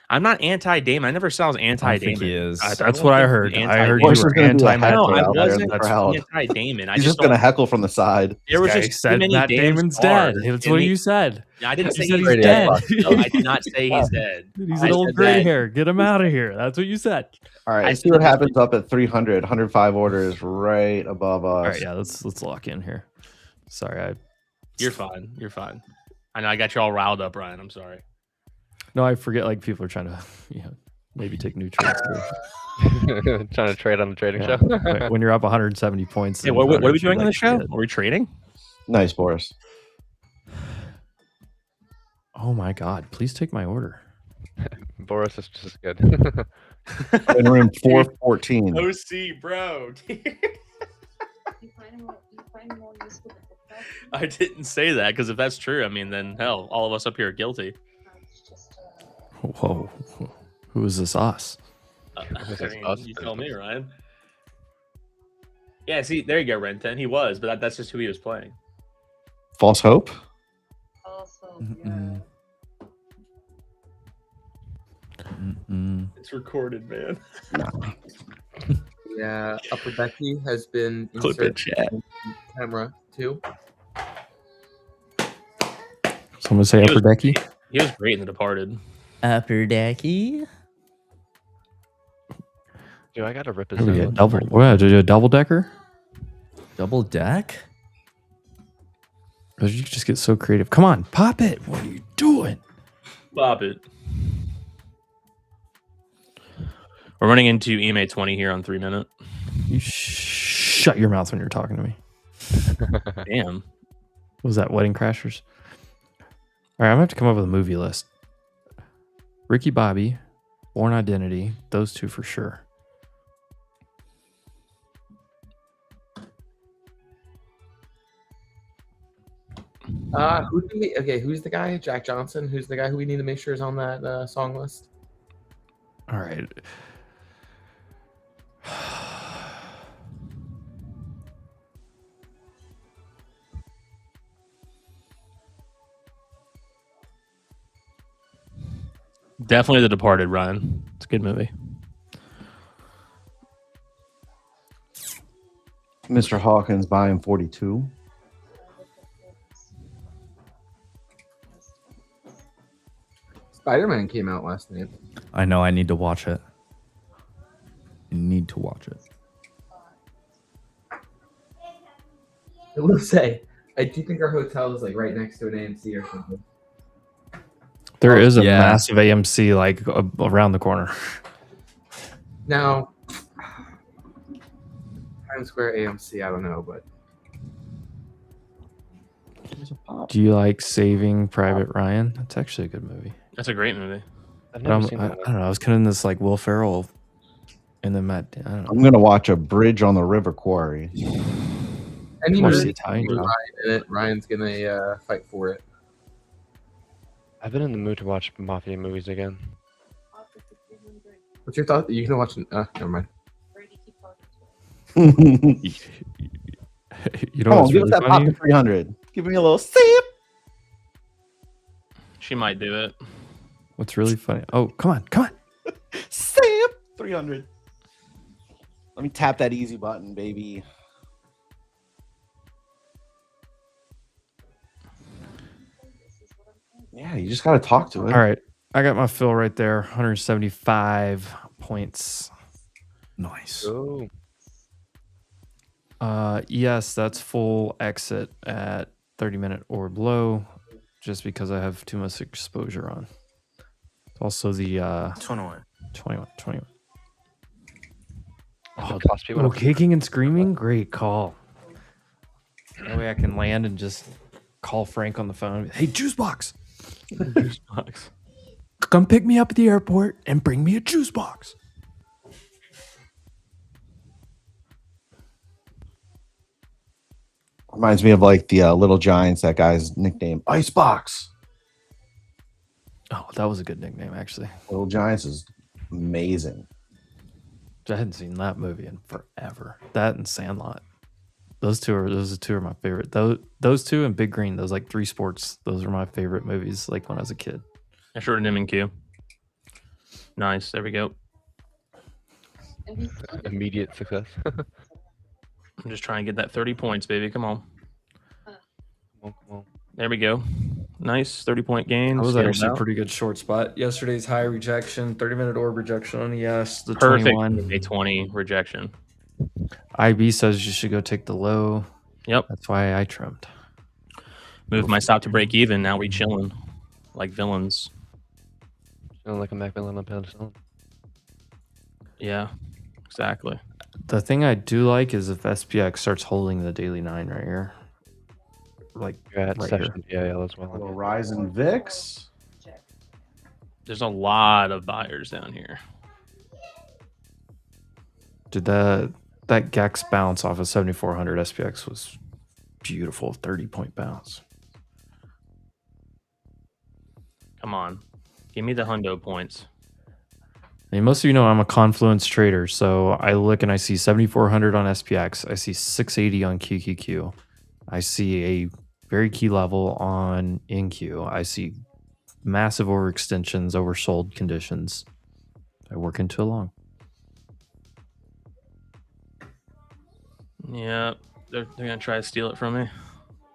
I'm not anti-Damon. I never saw as anti-Damon. He is. That's what I heard. I heard you were anti-Damon. No, I wasn't anti-Damon. He's just gonna heckle from the side. There was just said Matt Damon's dead. That's what you said. I didn't say he's dead. No, I did not say he's dead. He's an old gray hair. Get him out of here. That's what you said. All right. I see what happens up at 300. 105 orders right above us. All right. Yeah. Let's lock in here. Sorry. You're fine. You're fine. I know I got you all riled up, Ryan. I'm sorry. No, I forget. Like people are trying to, maybe take new trades. Trying to trade on the trading show. When you're up 170 points. Hey, what are we doing on the show? Are we trading? Nice, Boris. Oh my God! Please take my order. Boris is just good. In room 414. OC, bro. I didn't say that because if that's true, I mean, then hell, all of us up here are guilty. Whoa, who is this us? You tell me, Ryan. Yeah, see, there you go, Renton. He was, but that's just who he was playing. False hope. It's recorded, man. Yeah, Upper Becky has been Clip it, chat. Camera too. Someone say Upper Decky. He was great in The Departed. Upper Decky. Dude, I gotta rip his double. What? Did you do a double decker? Double deck? Or you just get so creative. Come on, pop it. What are you doing? Pop it. We're running into EMA 20 here on 3 minute. You shut your mouth when you're talking to me. Damn. What was that, Wedding Crashers? All right, I'm going to have to come up with a movie list. Ricky Bobby, Born Identity, those two for sure. Who's the guy? Jack Johnson. Who's the guy who we need to make sure is on that song list? All right. Definitely The Departed, Ryan. It's a good movie. Mr. Hawkins buying 42. Spider-Man came out last night. I know. I need to watch it. I need to watch it. I will say, I do think our hotel is like right next to an AMC or something. There is a massive AMC like around the corner. Now, Times Square AMC, I don't know, but do you like Saving Private Ryan? That's actually a good movie. That's a great movie. I don't know. I was kind of in this like Will Ferrell, and then Matt. I don't know. I'm gonna watch A Bridge on the River Quarry. Any movie Ryan's gonna fight for it. I've been in the mood to watch mafia movies again. What's your thought? You can watch. Never mind. You know what's give really us that funny? pop to 300. Give me a little sip. She might do it. What's really funny? Oh, come on. Sip 300. Let me tap that easy button, baby. Yeah, you just gotta talk to it. All right, I got my fill right there. 175 points. Nice. Oh. Yes, that's full exit at 30-minute or below. just because I have too much exposure on. It's also the 21. Oh, kicking and screaming? Great call. That way I can land and just call Frank on the phone. Hey, juice box. Juice box. Come pick me up at the airport and bring me a juice box. Reminds me of like the Little Giants, that guy's nickname, Icebox. Oh, that was a good nickname, actually. Little Giants is amazing. I hadn't seen that movie in forever. That and Sandlot. Those two are my favorite. Those two and Big Green, those like 3 sports, those are my favorite movies like when I was a kid. I shorted him in queue. Nice. There we go. Immediate success. I'm just trying to get that 30 points, baby. Come on. Come on. There we go. Nice 30-point gain. That was actually a pretty good short spot. Yesterday's high rejection, 30-minute orb rejection on ES. The perfect 21. A 20 rejection. IB says you should go take the low. Yep. That's why I trimmed. Moved my stop to break even. Now we chilling like villains. Chilling like a Mac villain on pedestal. Yeah, exactly. The thing I do like is if SPX starts holding the daily 9 right here. Like you're at right session DIL as well. A little rise in VIX. There's a lot of buyers down here. Did that Gex bounce off of 7,400 SPX was beautiful, 30-point bounce. Come on, give me the hundo points. I mean, most of you know I'm a Confluence trader, so I look and I see 7,400 on SPX. I see 680 on QQQ. I see a very key level on InQ. I see massive overextensions, oversold conditions. I work into a long. Yeah, they're gonna try to steal it from me.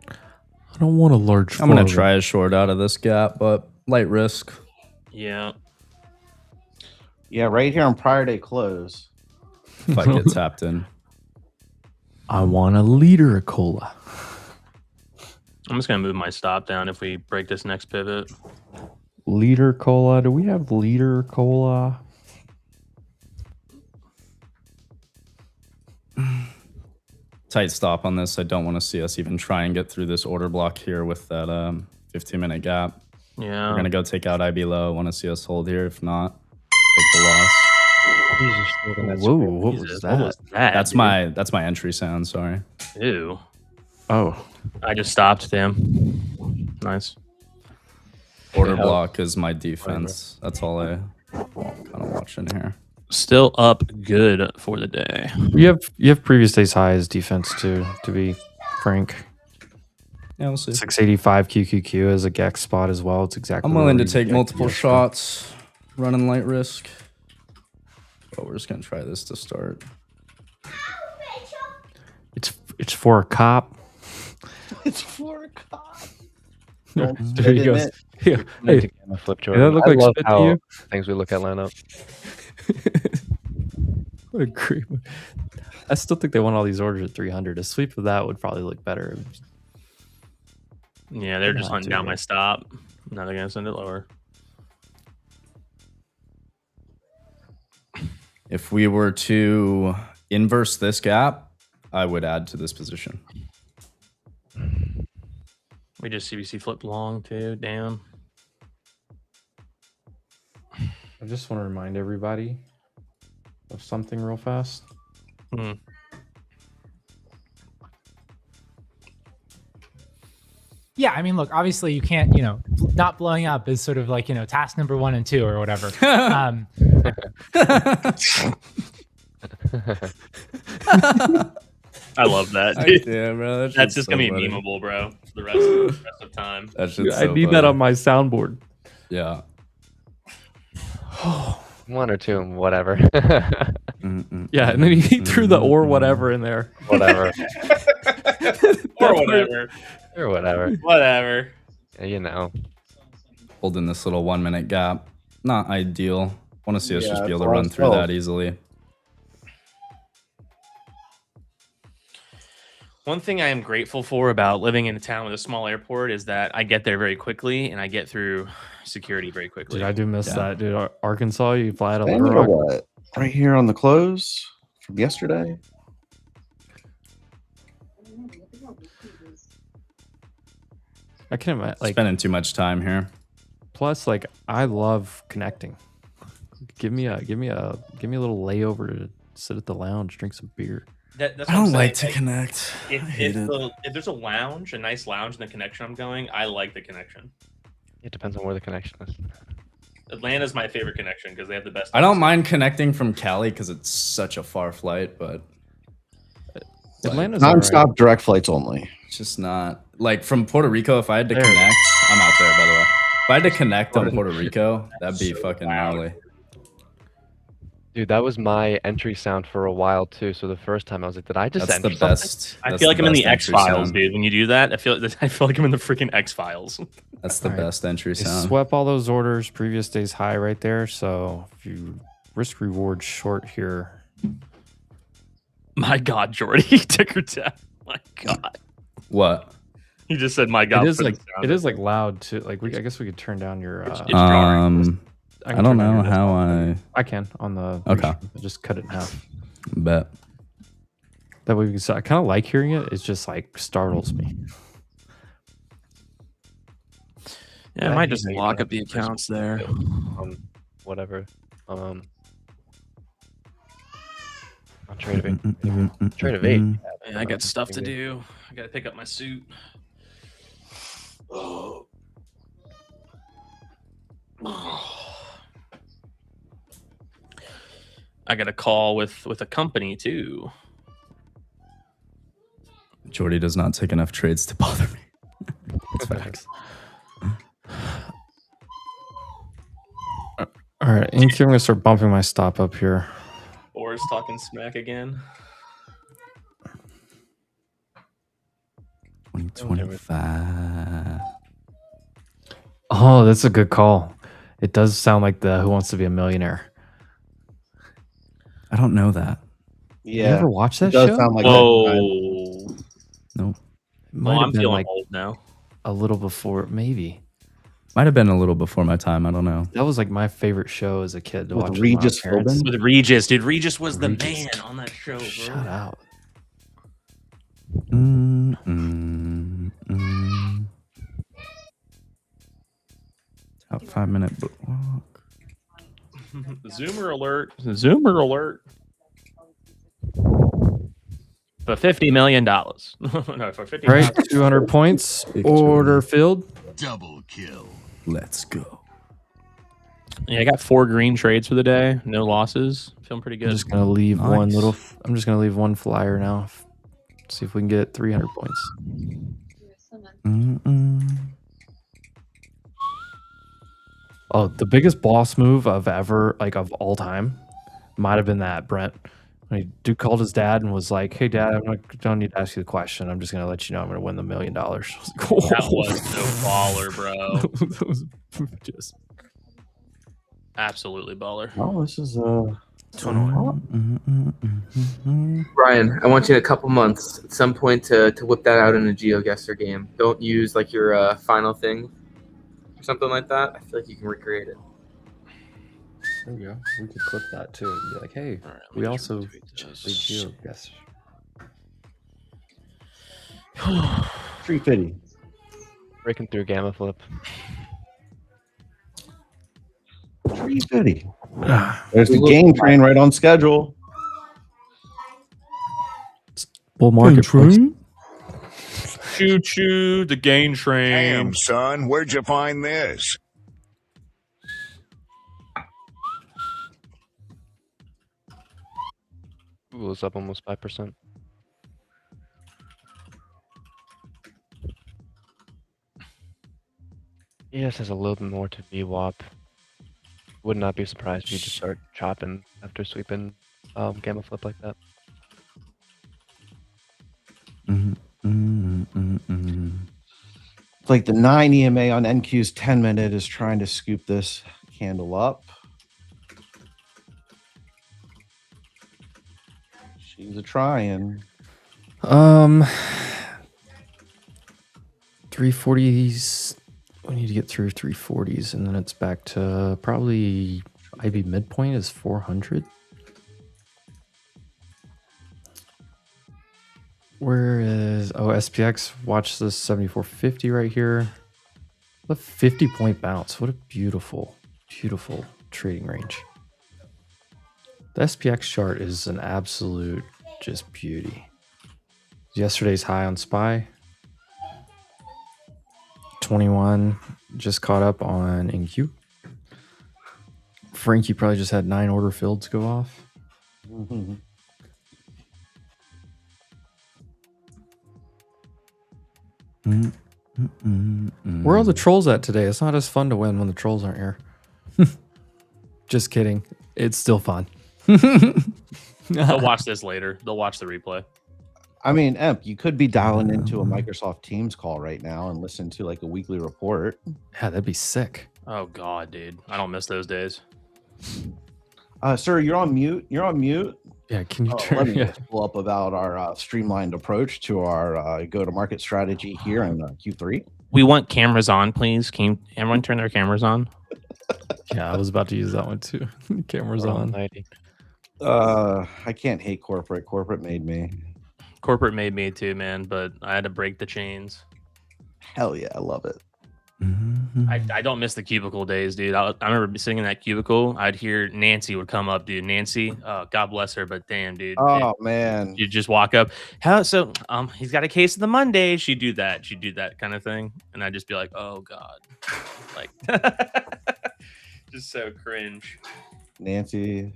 I don't want a large. I'm gonna try a short out of this gap, but light risk. Yeah. Yeah, right here on prior day close. If I get tapped in, I want a liter of cola. I'm just gonna move my stop down if we break this next pivot. Liter cola. Do we have liter cola? tight stop on this. I don't want to see us even try and get through this order block here with that 15-minute gap. Yeah. We're gonna go take out IB low. Want to see us hold here. If not, take the loss. Whoa, what was that? What was that? That's dude? that's my entry sound. Sorry. Ew. Oh. I just stopped. Damn. Nice. Order block is my defense. That's all I kind of watching here. Still up good for the day. You have previous day's high as defense too, to be frank. Yeah, we'll see. 685 QQQ as a Gex spot as well. It's exactly. I'm willing to take multiple shots, running light risk. But we're just gonna try this to start. It's for a cop. It's for a cop. There he goes. Yeah. Hey, flip does that look like spit to you? Things we look at line up. What a great one. I still think they want all these orders at 300. A sweep of that would probably look better. Yeah, they're just hunting down my stop. Now they're gonna send it lower. If we were to inverse this gap, I would add to this position. We just CBC flip long too. Damn. I just want to remind everybody of something real fast. Yeah, I mean, look, obviously you can't, not blowing up is sort of like, task number 1 and 2 or whatever. I love that, dude. Yeah, bro. That's just gonna be memeable, bro. For the rest of time. That shit's I need that on my soundboard. Yeah. 1 or 2, whatever. Yeah, and then he threw the or whatever in there. Whatever. Or whatever. Or whatever. Whatever. Yeah, Holding this little 1 minute gap. Not ideal. Want to see us just be able to it's run through all that easily. One thing I am grateful for about living in a town with a small airport is that I get there very quickly and I get through security very quickly. Dude, I do miss that, dude. Arkansas, you fly out of Standing Little or Rock. what? Right here on the close from yesterday. I can't imagine, like, spending too much time here. Plus, like, I love connecting. Give me a little layover to sit at the lounge, drink some beer. That's I don't like to connect. If there's a lounge, a nice lounge in the connection I'm going, I like the connection. It depends on where the connection is. Atlanta's my favorite connection because they have the best. I don't mind connecting from Cali because it's such a far flight, but Atlanta's non-stop direct flights only. It's just not like from Puerto Rico. If I had to connect, I'm out there. By the way, if I had to connect on Puerto Rico, that'd be fucking gnarly. Dude, that was my entry sound for a while too. So the first time I was like, "Did I just That's enter the something?" best. I feel like I'm in the X-Files, dude. When you do that, I feel like I'm in the freaking X-Files. That's the best entry They sound. swept all those orders, previous day's high right there. So if you risk reward short here. My God, Jordy, ticker tap. My God. What? You just said my God. It is like loud too. Like I guess we could turn down your. It's jarring. I don't know how I can on the. Okay. I just cut it in half. Bet. That way we can. I kind of like hearing it. It's just like startles me. Yeah, I might just lock up the accounts there. Whatever. On Tradeify. Yeah, I got stuff to do. I got to pick up my suit. Oh. I got a call with a company too. Jordy does not take enough trades to bother me. That's facts. All right, I'm gonna start bumping my stop up here. Or is talking smack again. 2025. Oh, that's a good call. It does sound like the Who Wants to Be a Millionaire. I don't know that. Yeah. You ever watch that does show? sound like Whoa. Nope. Might Well, have I'm been feeling like old now. a little before, maybe. Might have been a little before my time. I don't know. That was like my favorite show as a kid to watch. Regis Philbin? With Regis, dude. Regis was the Regis. man on that show, bro. Shut out. Top 5 minute block. Zoomer alert. Zoomer alert. For $50 million. No, for 50 Right, 200 points. Order filled. Double kill. Let's go. Yeah, I got 4 green trades for the day. No losses. Feeling pretty good. I'm just gonna leave Nice. one little. I'm just gonna leave one flyer now. See if we can get 300 points. Oh, the biggest boss move of ever, like of all time, might have been that Brent. When dude called his dad and was like, "Hey, Dad, don't need to ask you the question. I'm just gonna let you know I'm gonna win the $1 million." I was like, "Whoa." That was so baller, bro. That was just Absolutely baller. Oh, this is Brian, I want you in a couple months at some point to whip that out in a GeoGuessr game. Don't use like your final thing or something like that. I feel like you can recreate it. There we go. We could clip that too. Be like, hey, All right, we let me also retweet this. yes. 350. Breaking through Gamma Flip. 350. There's the game train right on schedule. Bull market train. Choo choo, the gain train. Damn, son, where'd you find this? Google is up almost 5%. ES has a little bit more to VWAP. Would not be surprised if you just start chopping after sweeping Gamma Flip like that. It's like the 9 EMA on NQ's 10 minute is trying to scoop this candle up. She's a trying. 340s. We need to get through 340s, and then it's back to probably IB midpoint is 400. Where is SPX? Watch this 7450 right here. A 50-point bounce. What a beautiful, beautiful trading range. The SPX chart is an absolute just beauty. Yesterday's high on SPY. 21 just caught up on NQ. Frankie probably just had 9 order fields go off. Mm-hmm. Where are all the trolls at today? It's not as fun to win when the trolls aren't here. Just kidding. It's still fun. They'll watch this later. They'll watch the replay. I mean, Emp, you could be dialing into a Microsoft Teams call right now and listen to like a weekly report. Yeah, that'd be sick. Oh God, dude, I don't miss those days. Sir, you're on mute. You're on mute. Yeah, can you Let me just pull up about our streamlined approach to our go-to-market strategy here in Q3. We want cameras on, please. Can everyone turn their cameras on? Yeah, I was about to use that one too. Cameras on. I can't hate corporate. Corporate made me. Corporate made me too, man, but I had to break the chains. Hell yeah, I love it. I don't miss the cubicle days, dude. I remember sitting in that cubicle. I'd hear Nancy would come up, dude. Nancy, God bless her, but damn, dude. Oh man, you just walk up. So he's got a case of the Monday. She'd do that kind of thing, and I'd just be like, oh God, like, just so cringe. Nancy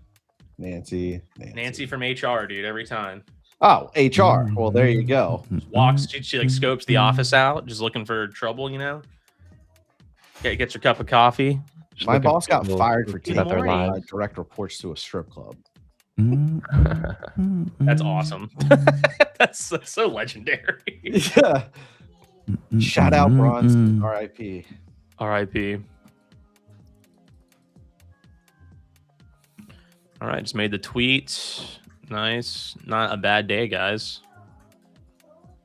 from HR, dude. Every time. Oh, HR. Well, there you go. Just walks. She like scopes the office out, just looking for trouble, you know. Gets your cup of coffee. My boss got fired for taking direct reports to a strip club. That's awesome. That's so legendary. Yeah. Shout out Bronson. R.I.P. R.I.P. All right, just made the tweet. Nice. Not a bad day, guys.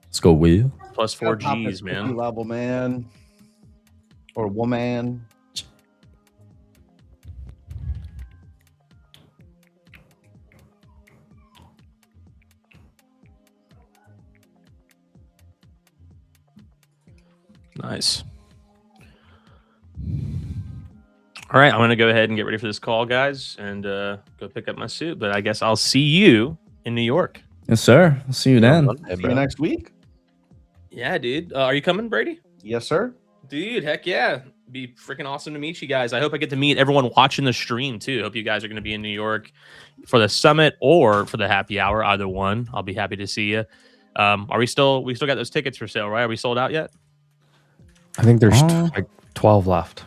Let's go, Will. Plus 4 Gs, man. Level, man. Or woman. Nice. All right, I'm going to go ahead and get ready for this call, guys, and go pick up my suit. But I guess I'll see you in New York. Yes, sir. I'll see you then. See you next week. Yeah, dude. Are you coming, Brady? Yes, sir. Dude, heck yeah. Be freaking awesome to meet you guys. I hope I get to meet everyone watching the stream, too. Hope you guys are going to be in New York for the summit or for the happy hour, either one. I'll be happy to see you. We still got those tickets for sale, right? Are we sold out yet? I think there's like 12 left.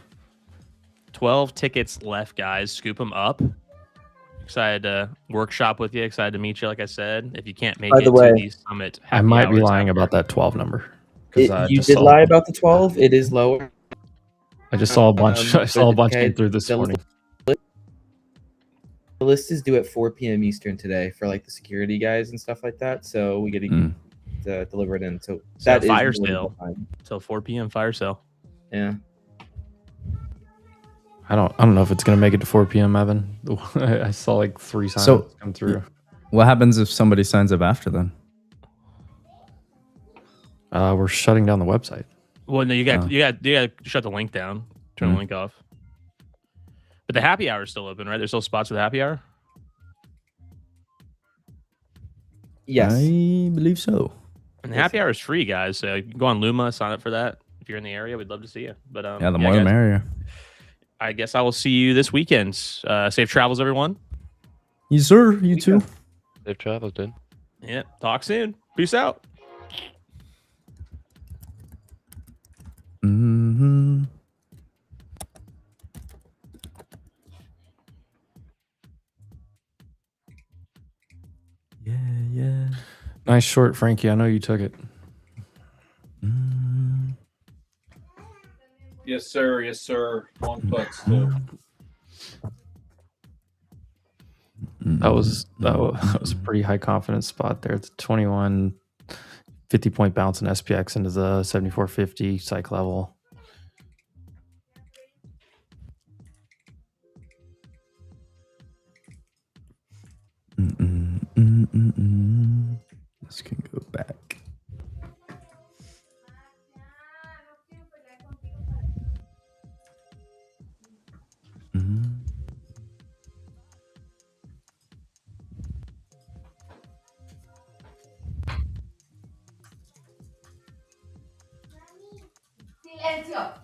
12 tickets left, guys. Scoop them up. Excited to workshop with you. Excited to meet you, like I said. If you can't make it to the summit, I might be lying about that 12 number. You did lie about the 12. It is lower. I just saw a bunch. I saw a bunch come through this morning. The list is due at 4 p.m. Eastern today for like the security guys and stuff like that. So we get to deliver it in. So that fire is sale till 4 p.m. Fire sale. Yeah. I don't know if it's gonna make it to 4 p.m. Evan. I saw like 3 signs come through. What happens if somebody signs up after then? We're shutting down the website. Well, no, you got to shut the link down, turn the link off. But the happy hour is still open, right? There's still spots for the happy hour. Yes, I believe so. And the happy hour is free, guys. So you can go on Luma, sign up for that. If you're in the area, we'd love to see you. But yeah, the more the merrier. I guess I will see you this weekend. Safe travels, everyone. Yes, sir. You too. Safe travels, dude. Yeah. Talk soon. Peace out. Yeah. Nice short, Frankie. I know you took it. Yes, sir. Yes, sir. Long putt still. That was a pretty high confidence spot there. It's 21. 50-point bounce in SPX into the 7450 psych level. This can go back. Silencio.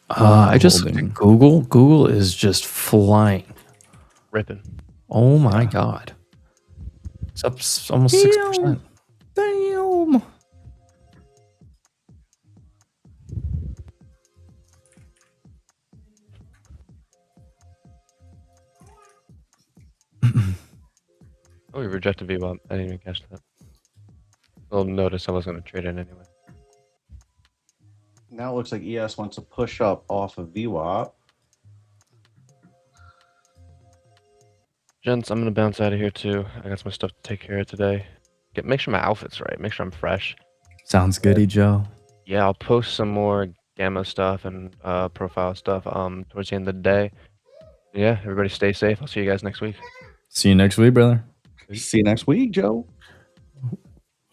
I just Google is just flying. Ripping. Oh my God. It's up almost 6%. Damn. Oh, we rejected VWAP. I didn't even catch that. Well, notice I was going to trade it anyway. Now it looks like ES wants to push up off of VWAP. Gents, I'm going to bounce out of here too. I got some stuff to take care of today. Make sure my outfit's right. Make sure I'm fresh. Sounds goody, Joe. Yeah, I'll post some more Gamma stuff and profile stuff towards the end of the day. Yeah, everybody stay safe. I'll see you guys next week. See you next week, brother. See you next week, Joe.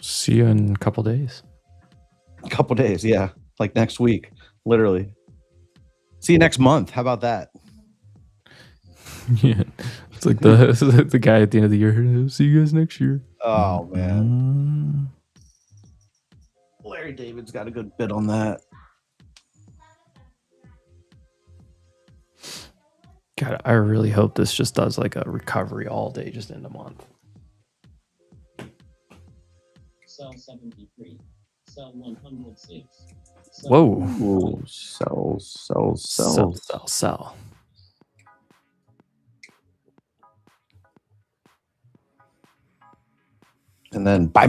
See you in a couple days. A couple days, yeah. Like next week, literally. See you next month. How about that? Yeah, it's like the guy at the end of the year. See you guys next year. Oh man, Larry David's got a good bit on that. God, I really hope this just does like a recovery all day, just in a month. Sell 73. Sell 106. Whoa. Ooh, sell. Sell. And then bye.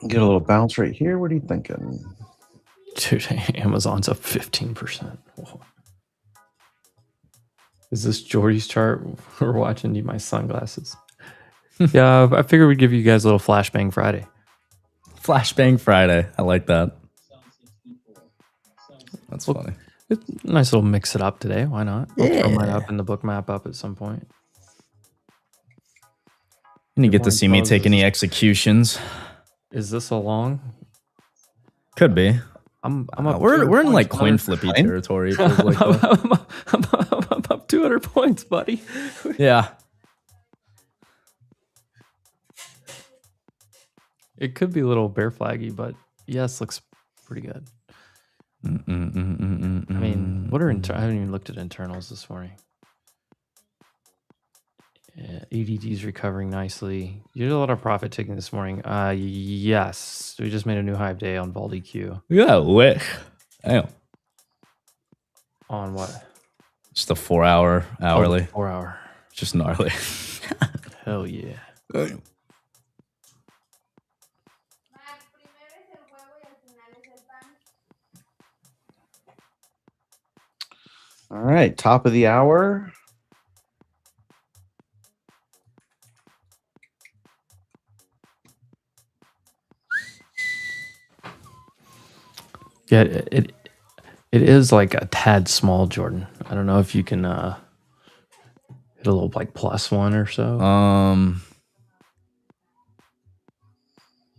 Get a little bounce right here. What are you thinking? Dude, Amazon's up 15%. Whoa. Is this Jordy's chart we're watching? Need my sunglasses. Yeah, I figured we'd give you guys a little Flashbang Friday. Flashbang Friday. I like that. That's funny. Nice little mix it up today. Why not? I'll throw mine up in the book map up at some point. And you get to see me take any executions. Is this a long? Could be. I'm up. We're in like coin flippy territory. Like I'm up 200 points, buddy. Yeah. It could be a little bear flaggy, but yes, looks pretty good. I mean, what are I haven't even looked at internals this morning. Yeah, ADD's recovering nicely. You did a lot of profit taking this morning. Yes, we just made a new high of day on Vault EQ. Yeah, wish. Damn. On what? Just a 4 hour hourly. 4 hour. Just gnarly. Hell yeah. All right, top of the hour. Yeah, it is like a tad small, Jordan. I don't know if you can hit a little like +1 or so.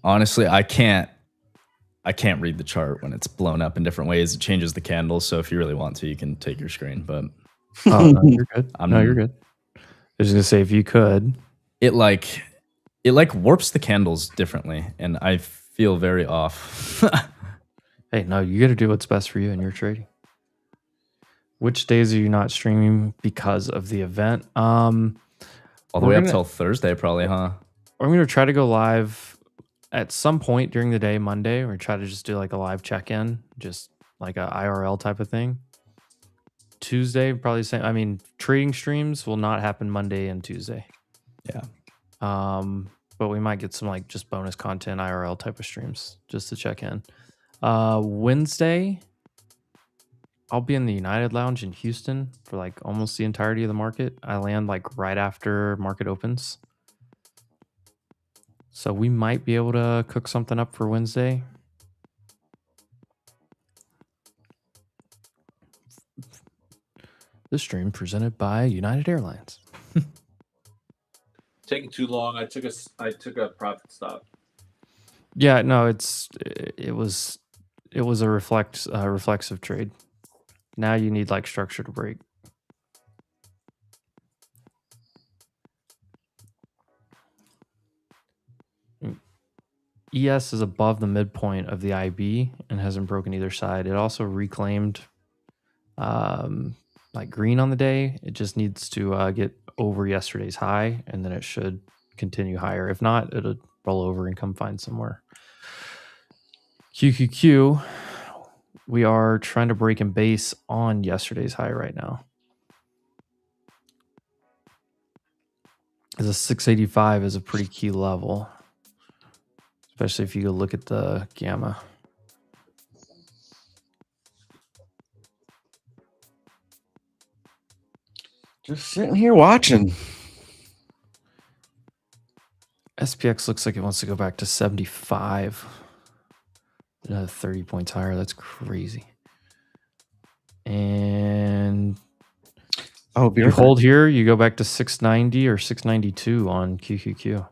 Honestly, I can't read the chart when it's blown up in different ways. It changes the candles, so if you really want to, you can take your screen. But oh, no, you're good. You're good. I was gonna say if you could, it like warps the candles differently, and I feel very off. Hey, no, you got to do what's best for you in your trading. Which days are you not streaming because of the event? All the way up till Thursday, probably, huh? I'm going to try to go live at some point during the day, Monday, or try to just do like a live check-in, just like a IRL type of thing. Tuesday, probably same. I mean, trading streams will not happen Monday and Tuesday. Yeah. But we might get some like just bonus content IRL type of streams just to check in. Wednesday, I'll be in the United Lounge in Houston for like almost the entirety of the market. I land like right after market opens. So we might be able to cook something up for Wednesday. This stream presented by United Airlines. Taking too long. I took a profit stop. Yeah, no, it was a reflexive trade. Now you need like structure to break. ES is above the midpoint of the IB and hasn't broken either side. It also reclaimed like green on the day. It just needs to get over yesterday's high, and then it should continue higher. If not, it'll roll over and come find somewhere. QQQ, we are trying to break and base on yesterday's high right now. As a 685 is a pretty key level, especially if you go look at the gamma. Just sitting here watching. SPX looks like it wants to go back to 75. Another 30 points higher. That's crazy. And you hold here, you go back to 690 or 692 on QQQ.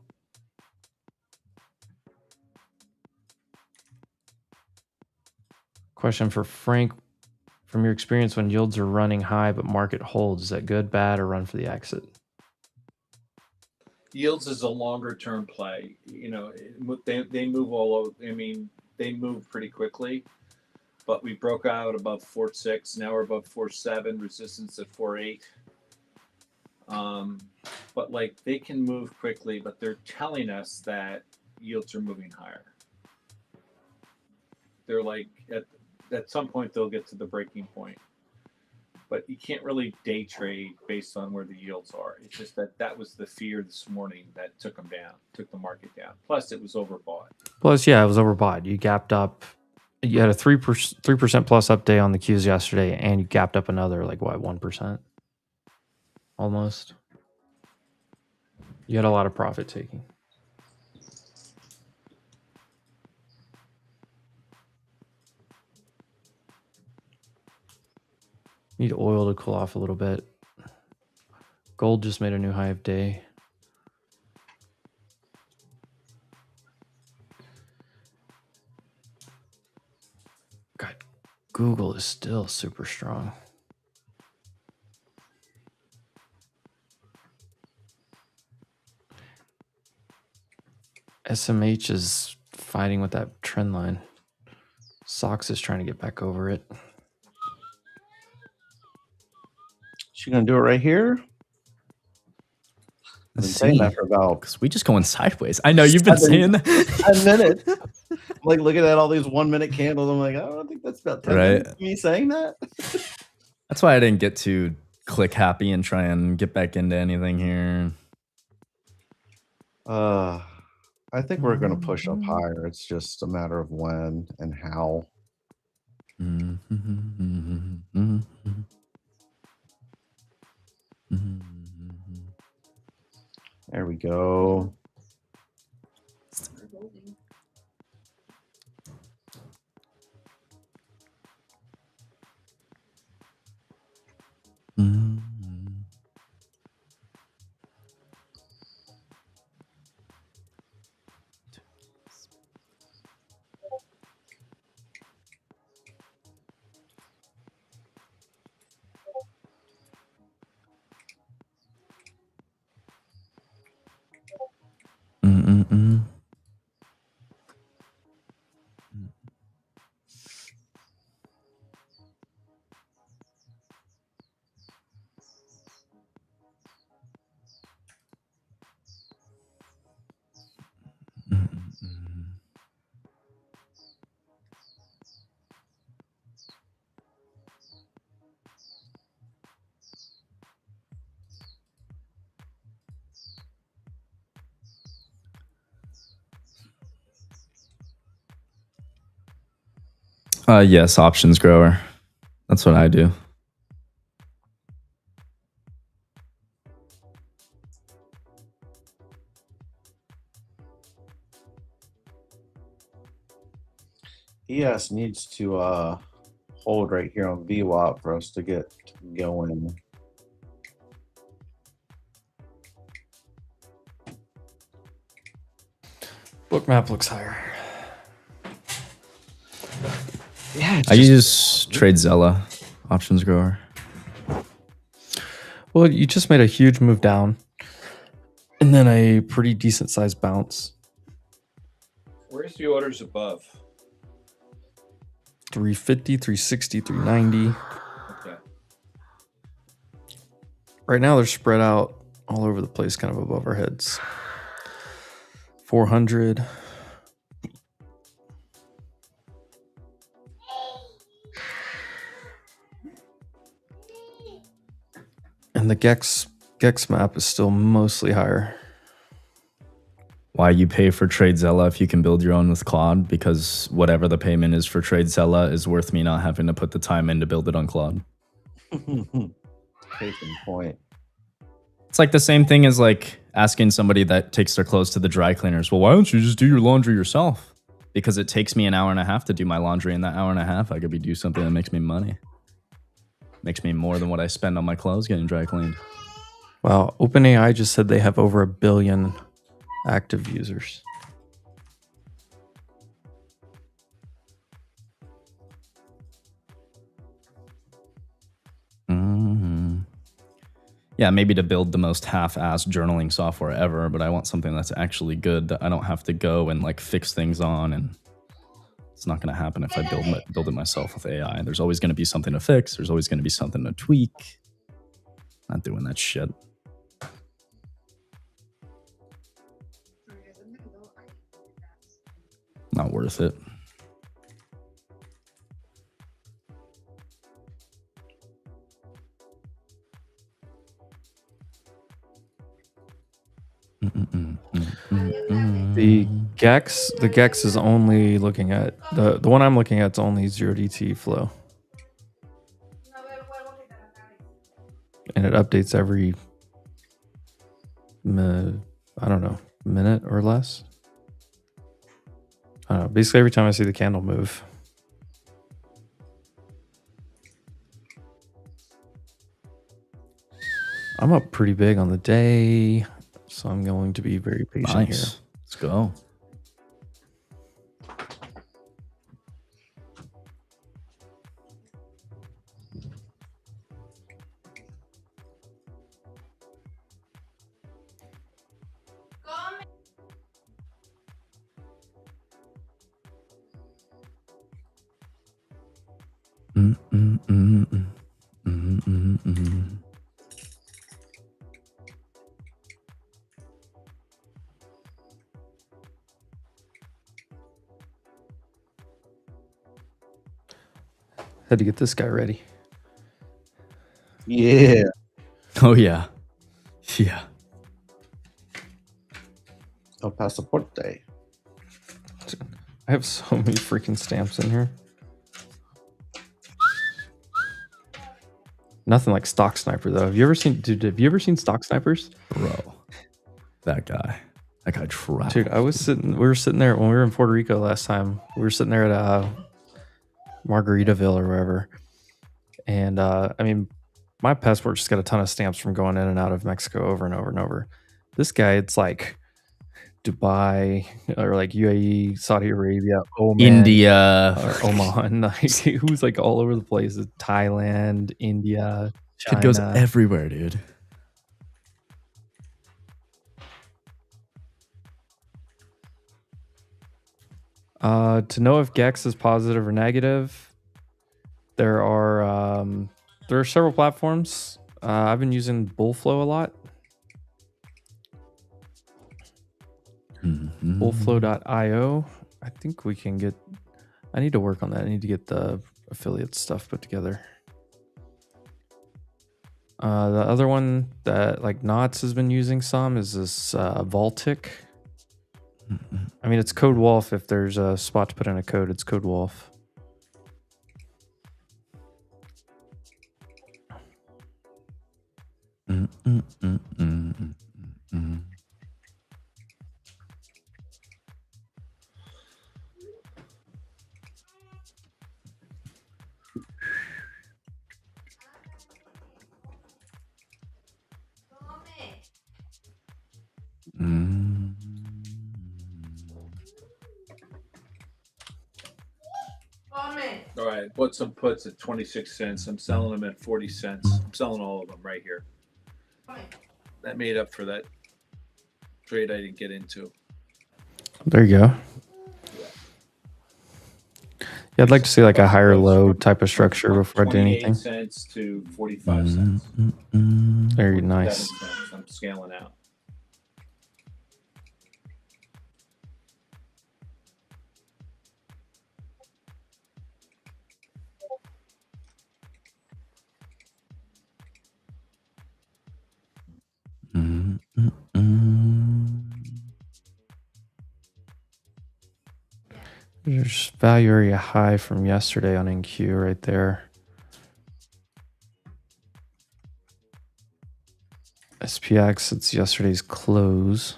Question for Frank. From your experience, when yields are running high but market holds, is that good, bad, or run for the exit? Yields is a longer term play. You know, they move all over. I mean, they move pretty quickly, but we broke out above 4.6. Now we're above 4.7. Resistance at 4.8. But like they can move quickly, but they're telling us that yields are moving higher. They're like at some point they'll get to the breaking point, but you can't really day trade based on where the yields are. It's just that was the fear this morning that took them down, took the market down. Plus it was overbought. Plus, yeah, it was overbought. You gapped up. You had a 3% plus up day on the Qs yesterday, and you gapped up another like what 1%, almost. You had a lot of profit taking. Need oil to cool off a little bit. Gold just made a new high of day. God, Google is still super strong. SMH is fighting with that trend line. SOX is trying to get back over it. She gonna do it right here? I've been saying that for about. Because we just going sideways. I know you've been saying that. 10 minutes. I'm like looking at all these 1 minute candles. I'm like, I don't think that's about 10 minutes of me saying that. That's why I didn't get too click happy and try and get back into anything here. I think we're gonna push up higher. It's just a matter of when and how. There we go. Yes, options grower. That's what I do. ES needs to hold right here on VWAP for us to get going. Book map looks higher. Yeah, I use TradeZella, options grower. Well, you just made a huge move down and then a pretty decent sized bounce. Where's the orders above? 350, 360, 390. Okay. Right now they're spread out all over the place, kind of above our heads. 400. And the Gex map is still mostly higher. Why you pay for TradeZella if you can build your own with Claude? Because whatever the payment is for TradeZella is worth me not having to put the time in to build it on Claude. Case in point. It's like the same thing as like asking somebody that takes their clothes to the dry cleaners. Well, why don't you just do your laundry yourself? Because it takes me an hour and a half to do my laundry. In that hour and a half, I could be do something that makes me money. Makes me more than what I spend on my clothes getting dry cleaned. Wow. OpenAI just said they have over 1 billion active users. Yeah, maybe to build the most half-assed journaling software ever, but I want something that's actually good that I don't have to go and like fix things on, and it's not going to happen if I build it myself with AI. There's always going to be something to fix. There's always going to be something to tweak. Not doing that shit. Not worth it. The Gex is only looking at the one I'm looking at is only 0DT flow. And it updates every I don't know, minute or less. I don't know, basically every time I see the candle move. I'm up pretty big on the day, so I'm going to be very patient here. Let's go. Had to get this guy ready. Yeah. Oh yeah. Yeah. El Pasaporte. I have so many freaking stamps in here. Nothing like Stock Sniper though. Have you ever seen, dude? Have you ever seen Stock Snipers, bro? That guy trapped. Dude, we were sitting there when we were in Puerto Rico last time. We were sitting there at Margaritaville or wherever, and I mean, my passport just got a ton of stamps from going in and out of Mexico over and over and over. This guy, it's like Dubai or like UAE, Saudi Arabia, Oman, India, or Oman. Like, he was like all over the place. Thailand, India, China. It goes everywhere, dude. To know if Gex is positive or negative, there are several platforms. I've been using Bullflow a lot. Bullflow.io. I think we can get. I need to work on that. I need to get the affiliate stuff put together. The other one that like Knots has been using some is this Vaultic. I mean, it's Code Wolf. If there's a spot to put in a code, it's Code Wolf. All right, bought some puts at 26 cents. I'm selling them at 40 cents. I'm selling all of them right here. That made up for that trade I didn't get into. There you go. Yeah, I'd like to see like a higher low type of structure before I do anything. 28 cents to 45 cents. Very nice. I'm scaling out. There's value area high from yesterday on NQ right there. SPX, it's yesterday's close.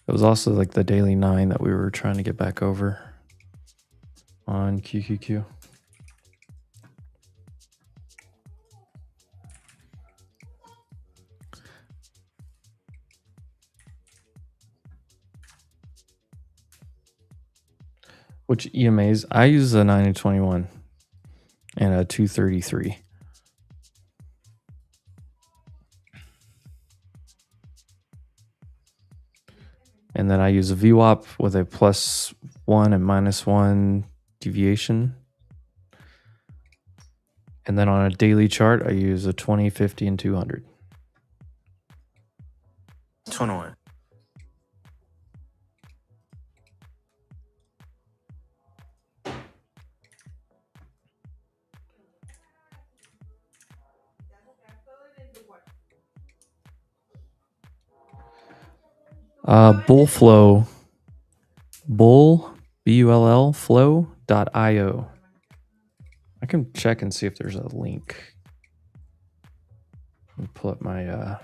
It was also like the daily 9 that we were trying to get back over on QQQ. Which EMAs? I use a 9 and 21 and a 233. And then I use a VWAP with a +1 and -1 deviation. And then on a daily chart, I use a 20, 50, and 200. 21. Bullflow, Bull, flow.io. I can check and see if there's a link. Let me pull up my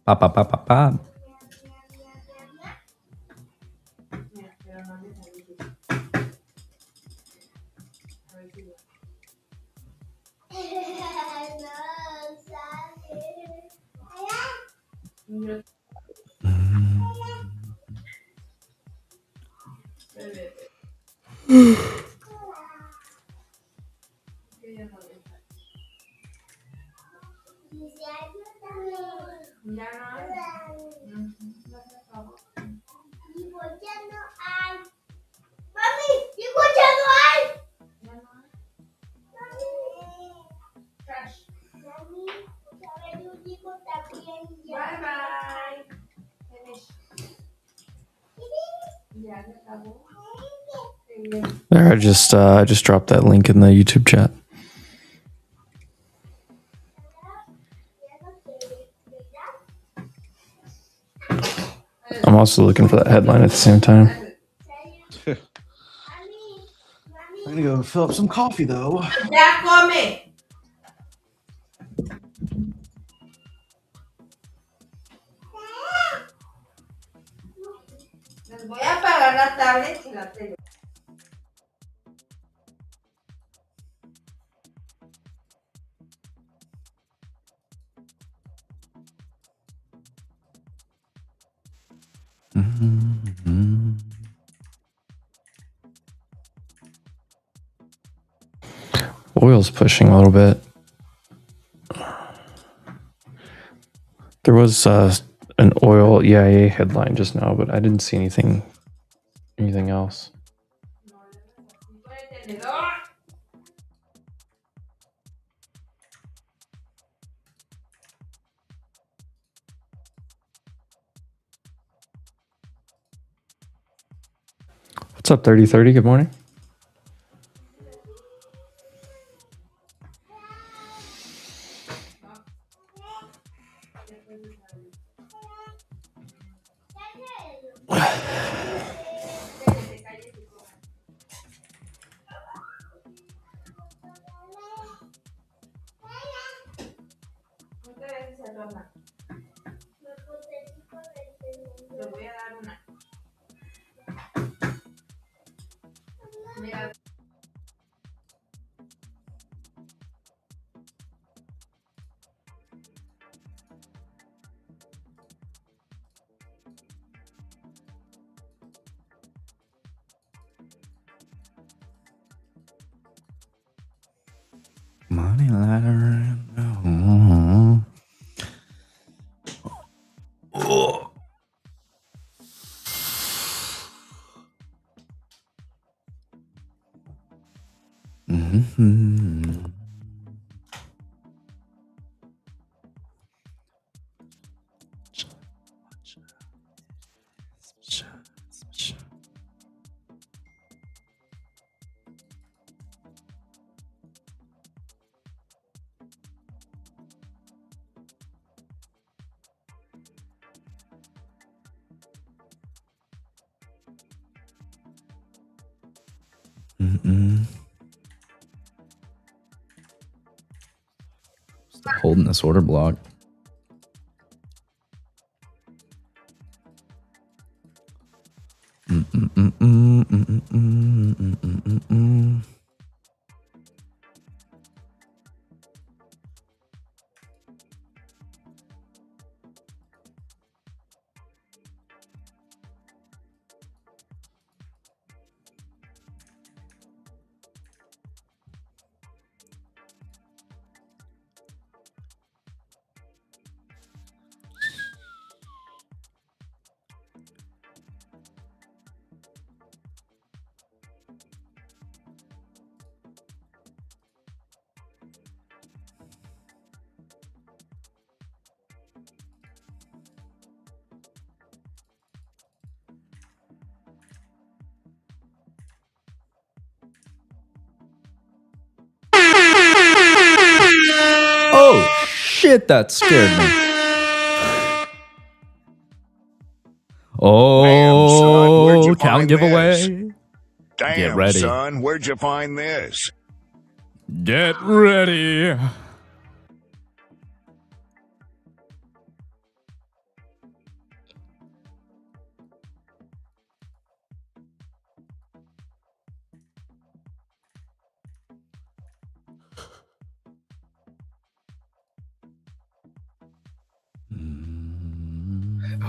Pa, pa, pa, pa, pa. There, I just dropped that link in the YouTube chat. I'm also looking for that headline at the same time. I'm gonna go fill up some coffee though. Voy a apagar la tablet y la tele. Oil's pushing a little bit. There was an oil EIA headline just now, but I didn't see anything else. What's up, 3030? Good morning. Money ladder. Oh. Still holding this order block. Oh shit, that scared me. Oh, Damn, son, count giveaway. Damn, Get ready. son, where'd you find this? Get ready.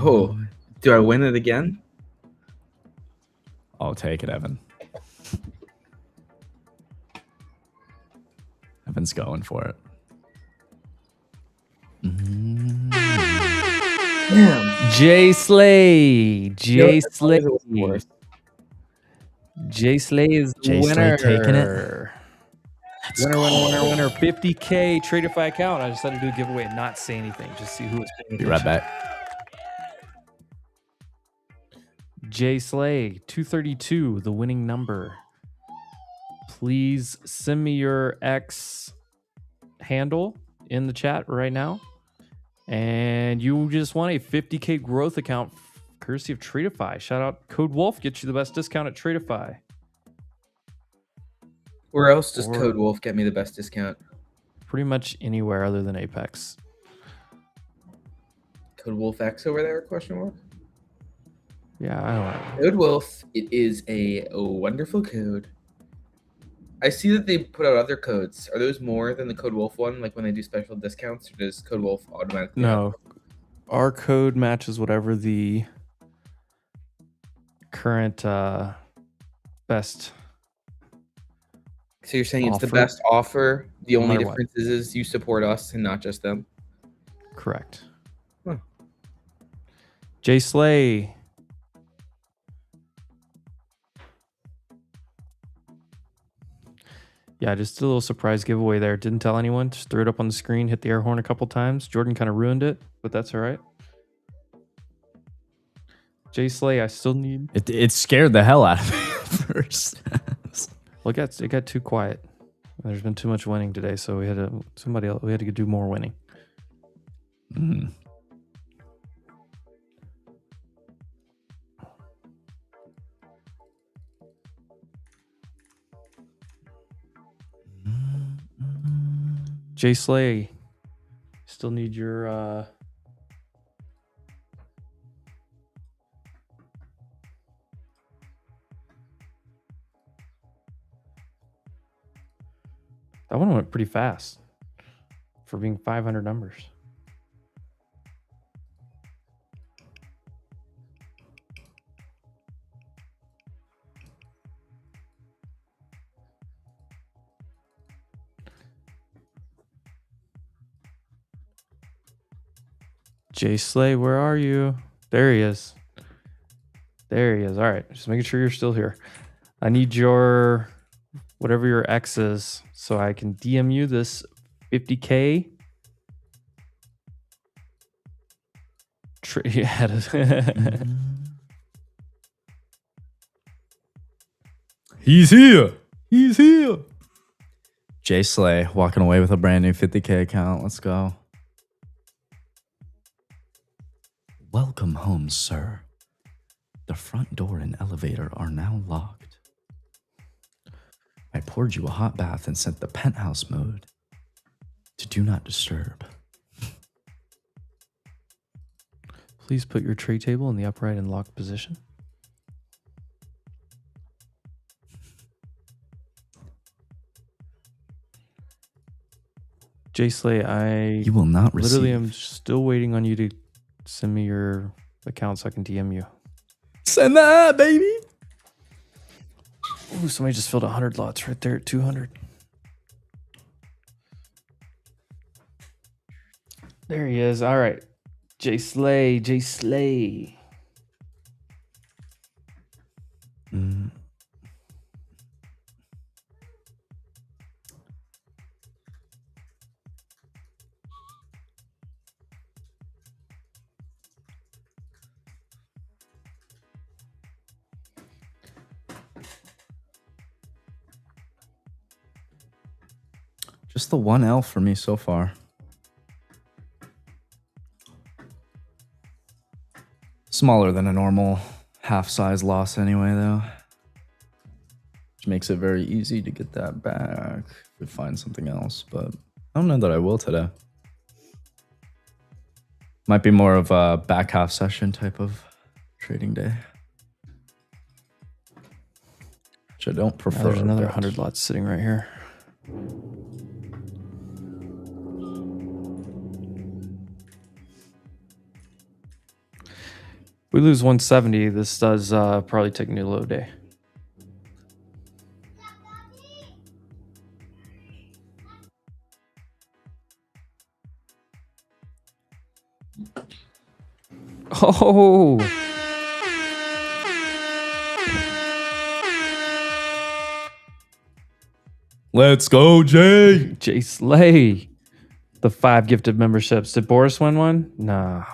Oh, do I win it again? I'll take it, Evan. Evan's going for it. Damn. Jay Slay. Jay Slay. Jay Slay is the Jay winner. Slay taking it. Winner. 50K Tradeify account. I just had to do a giveaway and not say anything. Just see who was paying Be right attention. back. Jay Slay, 232, the winning number. please send me your X handle in the chat right now. And you just won a 50K growth account courtesy of Tradeify. Shout out Code Wolf, get you the best discount at Tradeify. Where else does Code Wolf get me the best discount? Pretty much anywhere other than Apex. Code Wolf X over there? Question mark. Yeah, I don't know. Code Wolf. It is a wonderful code. I see that they put out other codes. Are those more than the Code Wolf one? Like when they do special discounts, or does Code Wolf automatically? No, our code matches whatever the current best. So you're saying it's the best offer. The only difference is you support us and not just them. Correct. Huh. Jay Slay. Yeah, just a little surprise giveaway there. Didn't tell anyone. Just threw it up on the screen, hit the air horn a couple times. Jordan kind of ruined it, but that's all right. Jay Slay, I still need... It scared the hell out of me at first. Well, it got too quiet. There's been too much winning today, so we had to do more winning. Mm. Jay Slay, still need your that one went pretty fast for being 500 numbers. Jay Slay, where are you? There he is. There he is. All right, just making sure you're still here. I need your whatever your X is so I can DM you this 50K. He's here. He's here. Jay Slay walking away with a brand new 50K account. Let's go. Welcome home, sir. The front door and elevator are now locked. I poured you a hot bath and set the penthouse mode to do not disturb. Please put your tray table in the upright and locked position. Jay Slay, you will not receive. Literally, I'm still waiting on you to send me your account so I can DM you. Send that, baby. Ooh, somebody just filled 100 lots right there at 200. There he is. All right. Jay Slay, Jay Slay. Mm. Just the one L for me so far. Smaller than a normal half-size loss anyway, though. Which makes it very easy to get that back if we find something else, but I don't know that I will today. Might be more of a back half session type of trading day. Which I don't prefer. There's another 100 lots sitting right here. We lose 170. This does probably take new low day. Oh. Let's go, Jay. Jay Slay. The 5 gifted memberships. Did Boris win one? Nah.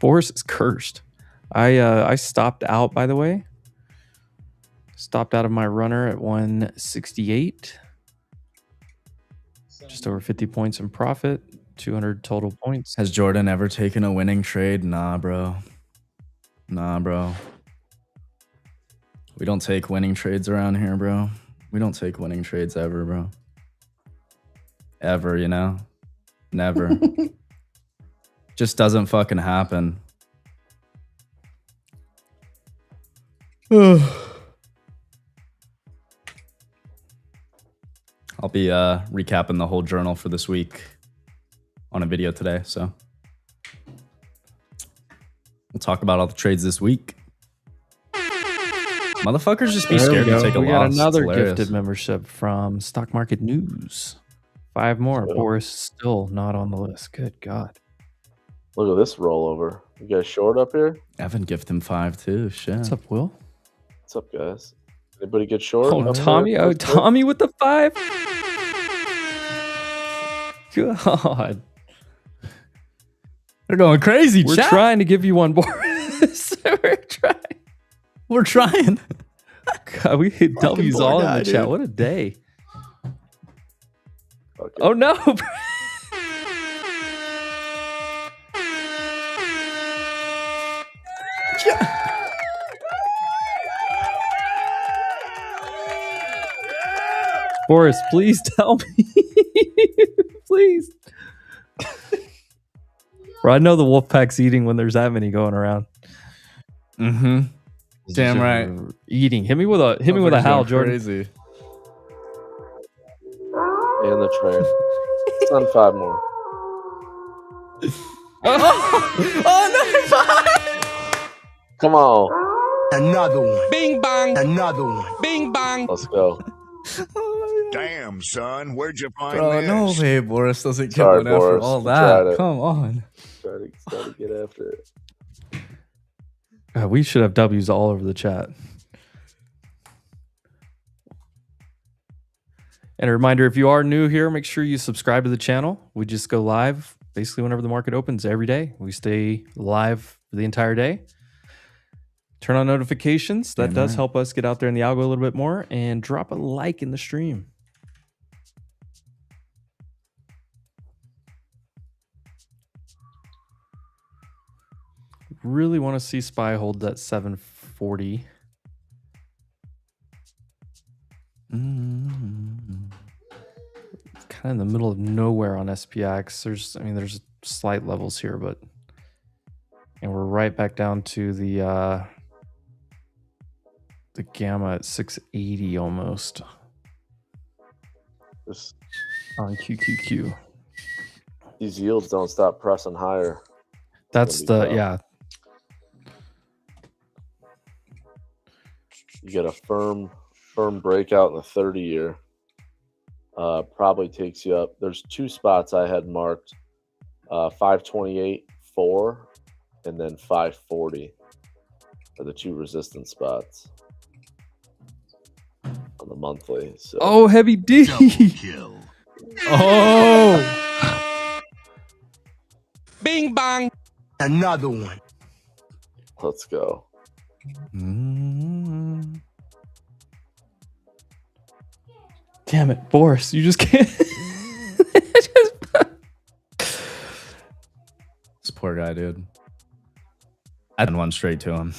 Boris is cursed. I stopped out, by the way. Stopped out of my runner at 168. Just over 50 points in profit. 200 total points. Has Jordan ever taken a winning trade? Nah, bro. Nah, bro. We don't take winning trades around here, bro. We don't take winning trades ever, bro. Ever, you know? Never. Just doesn't fucking happen. I'll be recapping the whole journal for this week on a video today, so we'll talk about all the trades this week. Motherfuckers just be scared to take a loss. We got another gifted membership from Stock Market News. 5 more. Boris still not on the list. Good God. Look at this rollover. You guys short up here? Evan gifted him 5 too. Shit. What's up, Will? What's up, guys? Anybody get short? Oh, Tommy. Oh, Tommy with the 5. God. They're going crazy. We're trying to give you one, Boris. We're trying. God, we hit W's all in the chat. What a day. Okay. Oh, no. Boris, please tell me. Please. Bro, I know the wolf pack's eating when there's that many going around. Mm-hmm. Damn right. Eating. Hit me with a howl, Jordan. Crazy. And the trade. It's on 5 more. Oh, Come on. Another one. Bing bang. Another one. Bing bang. Let's go. Damn, son. Where'd you find bro, this? no way, Boris doesn't get Sorry, one after Boris. all We that. tried it. Come on. Try to get after it. We should have W's all over the chat. And a reminder, if you are new here, make sure you subscribe to the channel. We just go live basically whenever the market opens every day. We stay live for the entire day. Turn on notifications. That does help us get out there in the algo a little bit more. And drop a like in the stream. Really want to see SPY hold that 740. Kind of in the middle of nowhere on SPX. There's slight levels here, and we're right back down to the gamma at 680 almost. This, on QQQ. These yields don't stop pressing higher. That's yeah. You get a firm breakout in the 30-year. Probably takes you up. There's 2 spots I had marked, 528.4 and then 540 are the 2 resistance spots on the monthly. So. Oh, heavy D. Kill. Oh. Bing bang. Another one. Let's go. Damn it, Boris, you just can't. This poor guy, dude. I had one straight to him.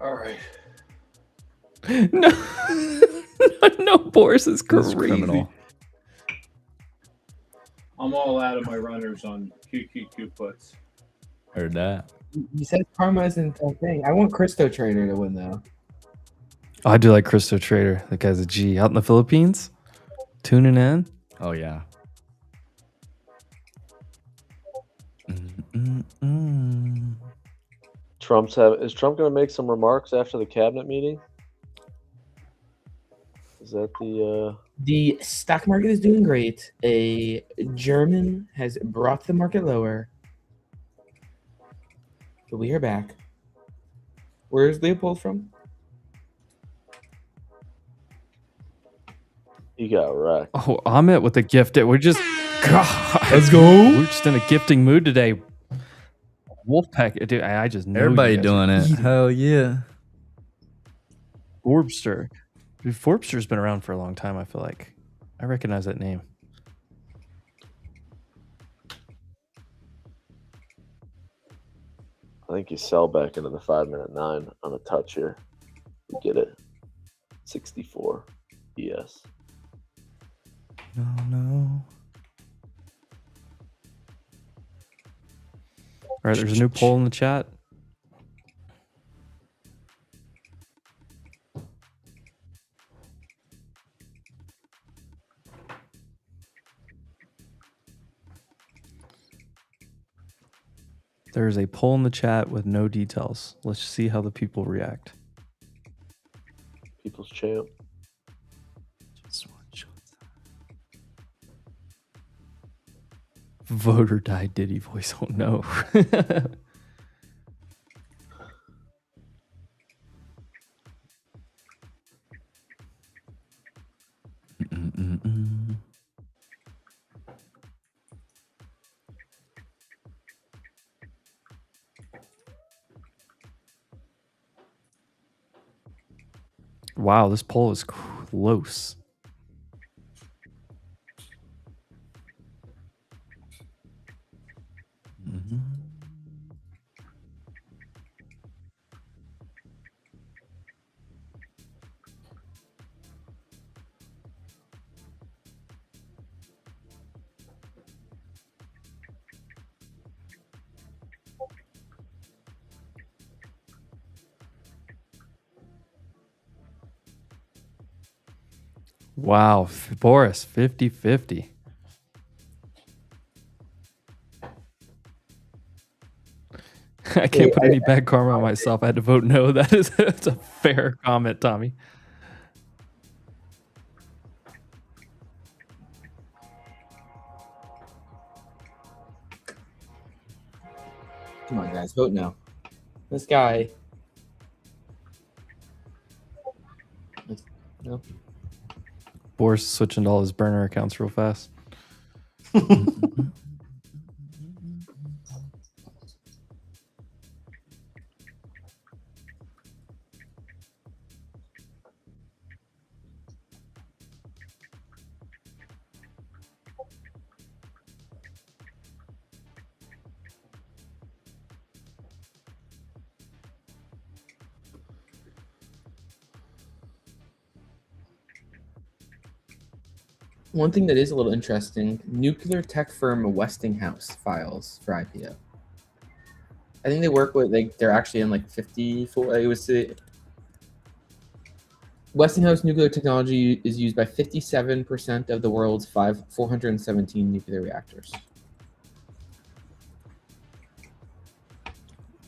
All right. No, no, Boris is crazy. Criminal. I'm all out of my runners on QQQ puts. Heard that. You said karma isn't a thing. I want TakeProfitTrader to win though. Oh, I do like TakeProfitTrader. That guy's a G. Out in the Philippines, tuning in. Oh yeah. Is Trump going to make some remarks after the cabinet meeting? Is that the stock market is doing great. A German has brought the market lower. But we are back. Where's Leopold from? He got wrecked. Oh, Amit with the gift. We're just, God, let's go. We're just in a gifting mood today. Wolfpack, dude. I just know everybody doing it. Hell yeah. Forbster. Dude, Forbster's been around for a long time, I feel like. I recognize that name. I think you sell back into the 5-minute 9 on a touch here. You get it. 64. Yes. No. All right, there's a new poll in the chat. There's a poll in the chat with no details. Let's see how the people react. People's champ. Vote or die Diddy voice. Oh no. Wow, this poll is close. Wow, Boris, 50-50. I can't put any bad karma on myself. I had to vote no. That's a fair comment, Tommy. Come on, guys, vote no. This guy. No. Boris is switching to all his burner accounts real fast. One thing that is a little interesting, nuclear tech firm Westinghouse files for IPO. I think they work with, they're actually in like 54, it was Westinghouse nuclear technology is used by 57% of the world's 417 nuclear reactors.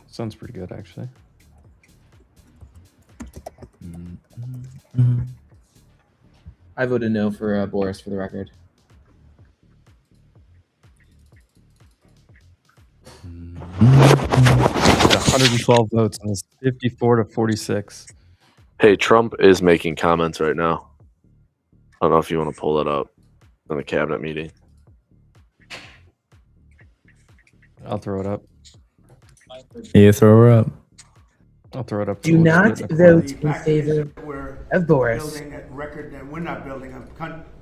Sounds pretty good, actually. I voted no for Boris, for the record. 112 votes, and it's 54-46. Hey, Trump is making comments right now. I don't know if you want to pull that up in the cabinet meeting. I'll throw it up. Yeah, throw her up. I'll throw it up. Do not vote in favor of Boris. Building at record, and we're not building them.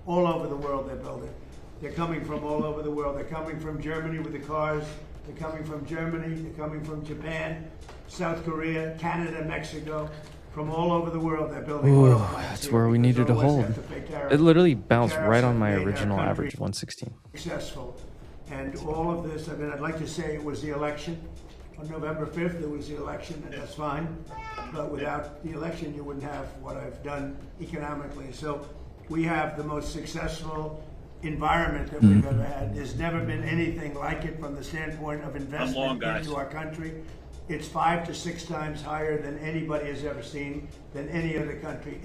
All over the world they're building. They're coming from all over the world. They're coming from Germany with the cars. They're coming from Germany. They're coming from Japan, South Korea, Canada, Mexico. From all over the world they're building. Ooh, that's where we needed to hold. It literally bounced right on my original average of 116. Successful. And all of this, I mean, I'd like to say it was the election. On November 5th, there was the election, and that's fine. But without the election, you wouldn't have what I've done economically. So we have the most successful environment that we've ever had. There's never been anything like it from the standpoint of investment into our country. It's 5 to 6 times higher than anybody has ever seen, than any other country,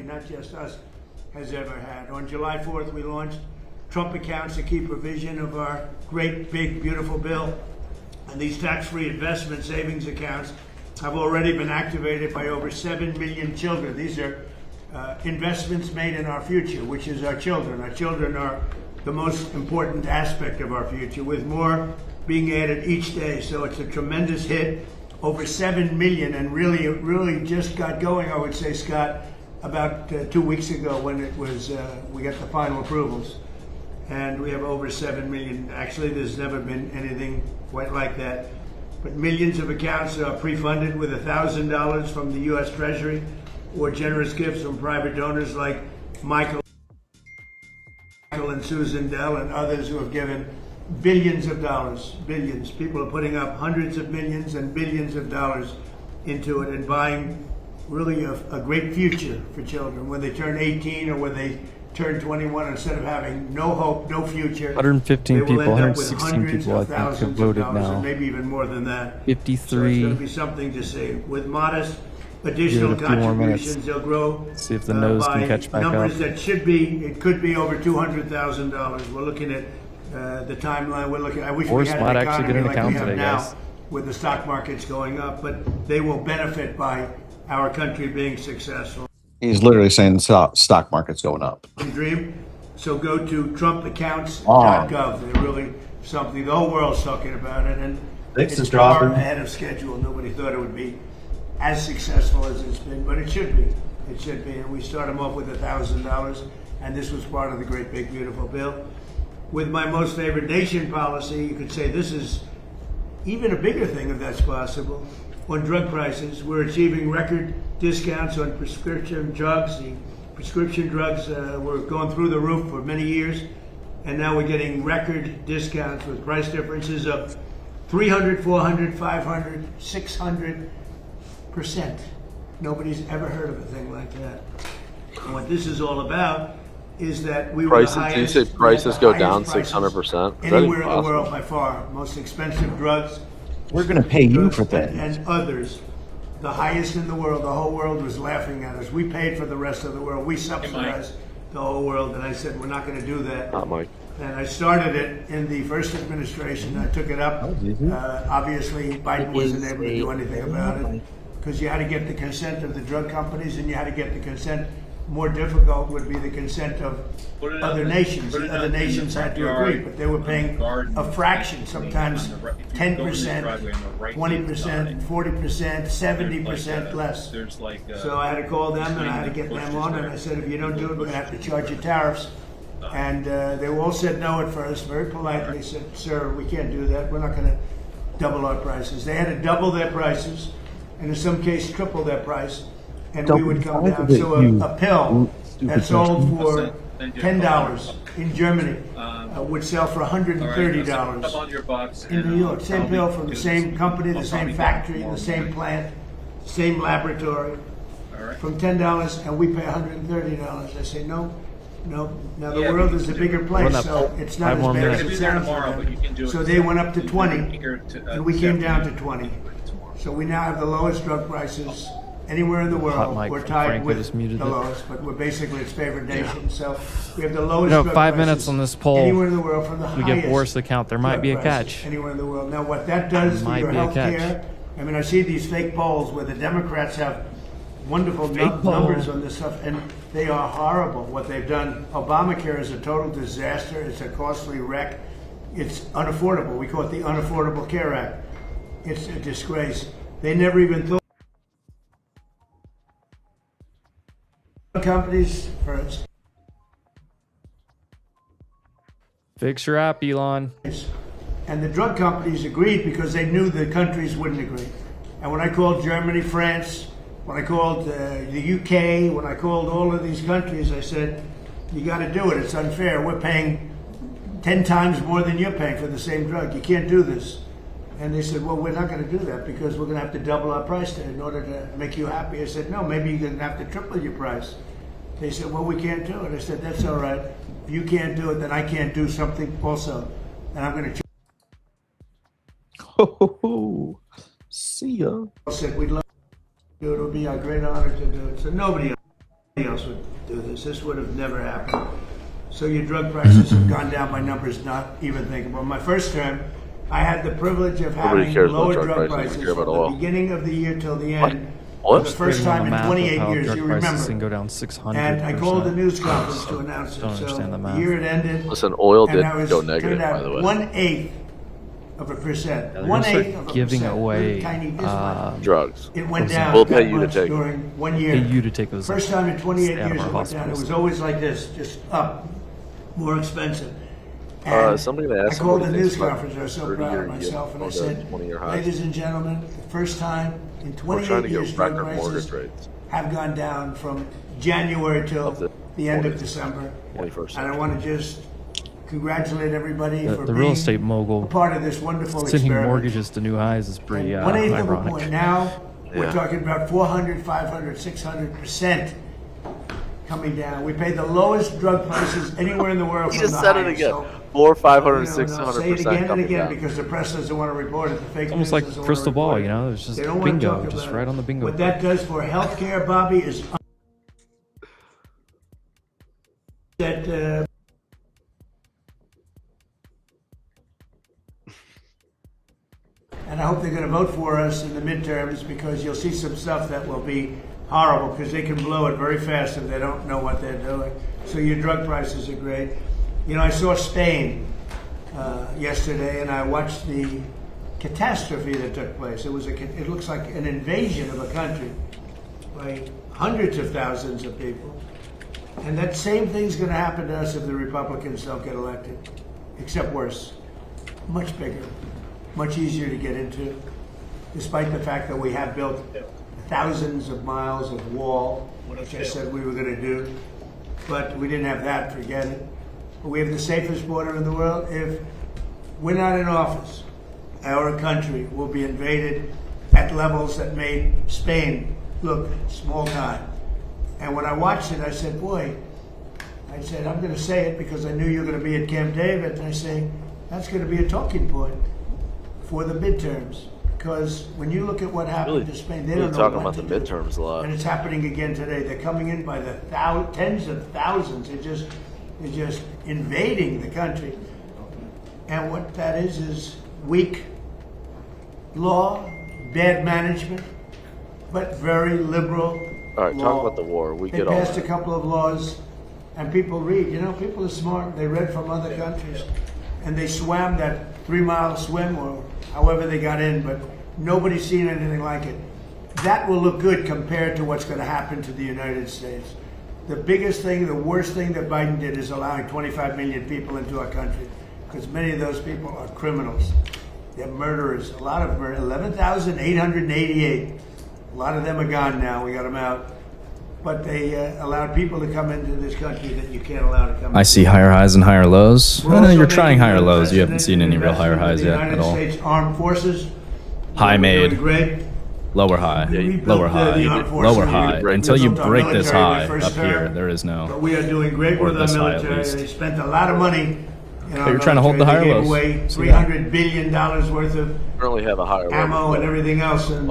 not just us, has ever had. On July 4th, we launched Trump accounts, a key provision of our great, big, beautiful bill. And these tax-free investment savings accounts have already been activated by over 7 million children. These are investments made in our future, which is our children. Our children are the most important aspect of our future, with more being added each day. So it's a tremendous hit over 7 million, and really just got going, I would say, Scott, about 2 weeks ago when it was, we got the final approvals. And we have over 7 million. Actually, there's never been anything quite like that. But millions of accounts are pre-funded with $1,000 from the U.S. Treasury or generous gifts from private donors like Michael and Susan Dell and others who have given billions of dollars, billions. People are putting up hundreds of millions and billions of dollars into it and buying really a great future for children when they turn 18 or when they turn 21. Instead of having no hope, no future, 115 they will people, end up with 116 hundreds people, I of think, have thousands of voted dollars, now. and maybe even more than that. 53. So it's going to be something to see. With modest additional Give it a few more minutes. contributions, they'll grow. See if the nose by can catch back numbers up. that should be, it could be over $200,000. We're looking at the timeline. We're looking. I wish we Force had might an actually economy get an like account we have today, now, guys. with the stock markets going up, but they will benefit by our country being successful. He's literally saying the stock market's going up. Dream. So go to TrumpAccounts.gov. They're really something. The whole world's talking about it, and Thanks, it's Mr. far Hoffman. ahead of schedule. Nobody thought it would be as successful as it's been, but it should be. It should be. And we start them off with $1,000, and this was part of the great big beautiful bill. With my most favored nation policy, you could say this is even a bigger thing if that's possible. On drug prices, we're achieving record discounts on prescription drugs. The prescription drugs were going through the roof for many years, and now we're getting record discounts with price differences of 300, 400, 500, 600%. Nobody's ever heard of a thing like that. And what this is all about is that we were the highest. You say prices go down 600%? Anywhere in the world by far. Most expensive drugs. We're going to pay you for things. And others. The highest in the world. The whole world was laughing at us. We paid for the rest of the world. We subsidized the whole world. And I said, we're not going to do that. Not Mike. And I started it in the first administration. I took it up. Obviously, Biden wasn't able to do anything about it because you had to get the consent of the drug companies, and you had to get the consent. More difficult would be the consent of other nations. The other nations had to agree, but they were paying a fraction, sometimes 10%, 20%, 40%, 70% less. So I had to call them and I had to get them on, and I said, if you don't do it, we're going to have to charge you tariffs. And they all said no at first, very politely said, sir, we can't do that. We're not going to double our prices. They had to double their prices, and in some cases triple their price. And we would come down. So a pill that sold for $10 in Germany would sell for $130 in New York. Same pill from the same company, the same factory, the same plant, same laboratory, from $10, and we pay $130. I say no. Now the world is a bigger place, so it's not as bad as it sounds for them. So they went up to 20, and we came down to 20. So we now have the lowest drug prices anywhere in the world. We're tied with the lowest, but we're basically its favored nation. So we have the lowest drug 5 minutes on this poll. Anywhere in the world from the we highest get Boris the count. There might be a catch. Anywhere in the world. Now what that does for your health care, I mean, I see these fake polls where the Democrats have wonderful numbers on this stuff, and they are horrible what they've done. Obamacare is a total disaster. It's a costly wreck. It's unaffordable. We call it the Unaffordable Care Act. It's a disgrace. They never even thought. Companies first. Fix your app, Elon. And the drug companies agreed because they knew the countries wouldn't agree. And when I called Germany, France, when I called the UK, when I called all of these countries, I said, you got to do it. It's unfair. We're paying 10 times more than you're paying for the same drug. You can't do this. And they said, well, we're not going to do that because we're going to have to double our price in order to make you happy. I said, no, maybe you're going to have to triple your price. They said, well, we can't do it. I said, that's all right. If you can't do it, then I can't do something also. And I'm going to see ya. I said, we'd love to do it. It would be a great honor to do it. So nobody else would do this. This would have never happened. So your drug prices have gone down by numbers not even thinkable. My first term, I had the privilege of having lower drug prices from the beginning of the year till the end. For the first time in 28 years, you remember. Can go down 600%. And I called a news conference to announce it. So the year it ended. Listen, oil did go negative, by the way. 1/8 of a percent. Yeah, 1/8 of a giving percent. away Tiny this much. drugs. It went down. We'll that pay you to much take during 1 year. Pay you to take those. First time in 28 out of years our it went down. It hospitals. was always like this, just up, more expensive. And Somebody asked I called what a he news thinks about conference. I was so 30 proud year of myself, and I yield said, on the 20-year highs. ladies and gentlemen, the first time in We're trying 28 to years, get drug record mortgage prices rates. have gone down from January till the end of 20th, December. 21st And I want to just congratulate everybody for The being real estate mogul a part of this wonderful sending experiment. mortgages to new highs is pretty 1/8 of a ironic. point. Now we're Yeah. talking about 400, 500, 600% coming down. We paid the lowest drug prices anywhere in the world. He from just the said it highest. again. So, 400, 500, I'll say it 600% again and coming again down. because the press doesn't want to report it. The fake It's almost news like doesn't want to crystal ball, report it. you know? It's just They don't want to bingo, talk just about right it. on the bingo. What that does for healthcare, Bobby, is that and I hope they're going to vote for us in the midterms because you'll see some stuff that will be horrible because they can blow it very fast if they don't know what they're doing. So your drug prices are great. You know, I saw Spain yesterday, and I watched the catastrophe that took place. It looks like an invasion of a country by hundreds of thousands of people. And that same thing's going to happen to us if the Republicans don't get elected, except worse, much bigger, much easier to get into, despite the fact that we have built thousands of miles of wall, which I said we were going to do, but we didn't have that, forget it. But we have the safest border in the world. If we're not in office, our country will be invaded at levels that made Spain look small time. And when I watched it, I said, boy, I'm going to say it because I knew you were going to be at Camp David. And I say, that's going to be a talking point for the midterms. Because when you look at what happened to Spain, they don't know talking what about to the do. midterms a lot. And it's happening again today. They're coming in by the tens of thousands. They're just invading the country. And what that is weak law, bad management, but very liberal. All right, law. talk about the war. We They get all passed that. a couple of laws, and people read. You know, people are smart. They read from other countries, and they swam that 3-mile swim or however they got in, but nobody's seen anything like it. That will look good compared to what's going to happen to the United States. The biggest thing, the worst thing that Biden did is allowing 25 million people into our country, because many of those people are criminals. They're murderers. A lot of them, 11,888. A lot of them are gone now. We got them out. But they allowed people to come into this country that you can't allow to come. I see higher highs and higher lows. We're also You're trying making higher an lows. You haven't investment seen in any real higher investment highs in the yet at United all. States Armed Forces. High We're made, doing great. lower high, rebuilt lower the high, armed forces. lower high. Until you We built our break this military high first up here, term. there is no. But we are doing great or with our this high at military. least. They spent a lot of money. But you're trying to hold the higher They gave lows. away See that? $300 billion worth of Currently have a higher ammo level. and everything else in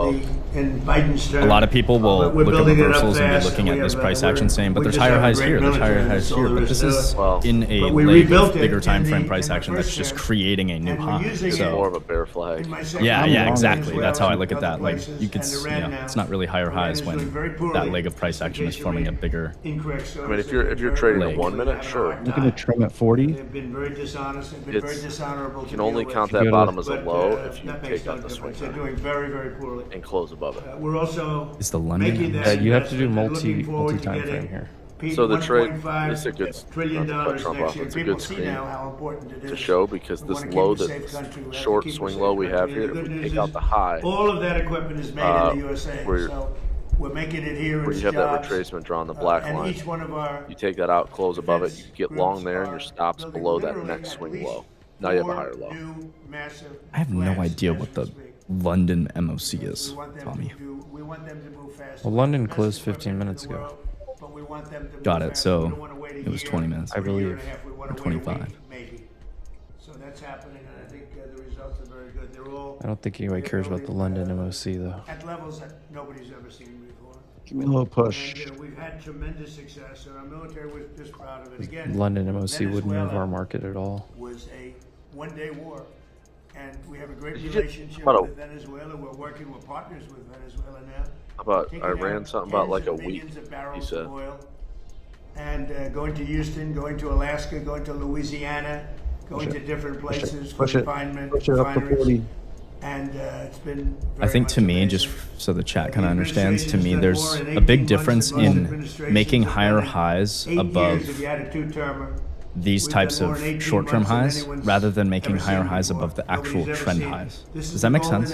Biden's term. A lot of people will But we're look at building it up reversals and be fast, looking and at we this have, price we're- action saying, but we there's just higher have a highs great here, there's higher military, highs that's here. all But there this is is to it. in a But we leg rebuilt of it bigger in time the- frame price in the action that's first just term. creating a new And we're high. using It's it more of a bear flag. in my second Yeah, term, yeah, as exactly. well That's how I as look at other that. Like places, you could, and Iran now. it's not really higher Iran highs is when doing very poorly. that leg of price action is forming a bigger. Incorrect I mean, if you're trading Leg. a 1 minute, sure. Looking to trim at 40. They've been very dishonest. They've been very It's- dishonorable. You to can only deal with. count that bottom as a But, low if you that makes take no out the swing difference. They're high doing very, very poorly. and close above it. We're also Is the London? making that Yeah, you have to do investment and looking forward to multi-time getting frame here. So the trade, $1.5 this is a good, trillion not to cut Trump next off, year. it's a People good see screen now how important it to is. show because We this wanna keep low, a that safe country. We have to short keep a swing safe low we have country. here, The if good we news take out is the high, all of that equipment is made in the USA. where- So we're making it here. where It's you have that jobs. retracement drawn the black And line. each one of our You take that out, close above it, you get groups long there, and your are stops building below that literally next at swing least low. Now you have a 4 higher low. new massive I have no plants idea as what we the speak. London MOC is, We want them Tommy. to do- we want them to move fast. Well, London Best closed equipment 15 in the minutes ago. world, but we want them to move Got it. fast. So We don't wanna wait a it was year 20 minutes. I or a year believe. and a half. We wanna Or wait a 25. week, maybe. So that's happening, and I think the results are very good. They're all I don't think anybody cares about the London MOC though. at levels that nobody's ever seen before. Give me a little push. And we've had tremendous success, and our military was just proud of it. Again, London MOC wouldn't move Venezuela our market at all. was a one-day war, and we have a great Did you get- relationship about a- with Venezuela. We're working, we're partners with Venezuela now. How about Taking Iran? out Something about like tens a of week, millions of he barrels said. of oil, and going to Houston, going to Alaska, going to Louisiana, going to different places for Push it. refinement, Push it up to refineries. 40. And it's been I think to me, just so the chat kind of understands, to me, there's a big difference in making higher highs above these types of short-term highs rather than making higher highs above the actual trend highs. Does that make sense?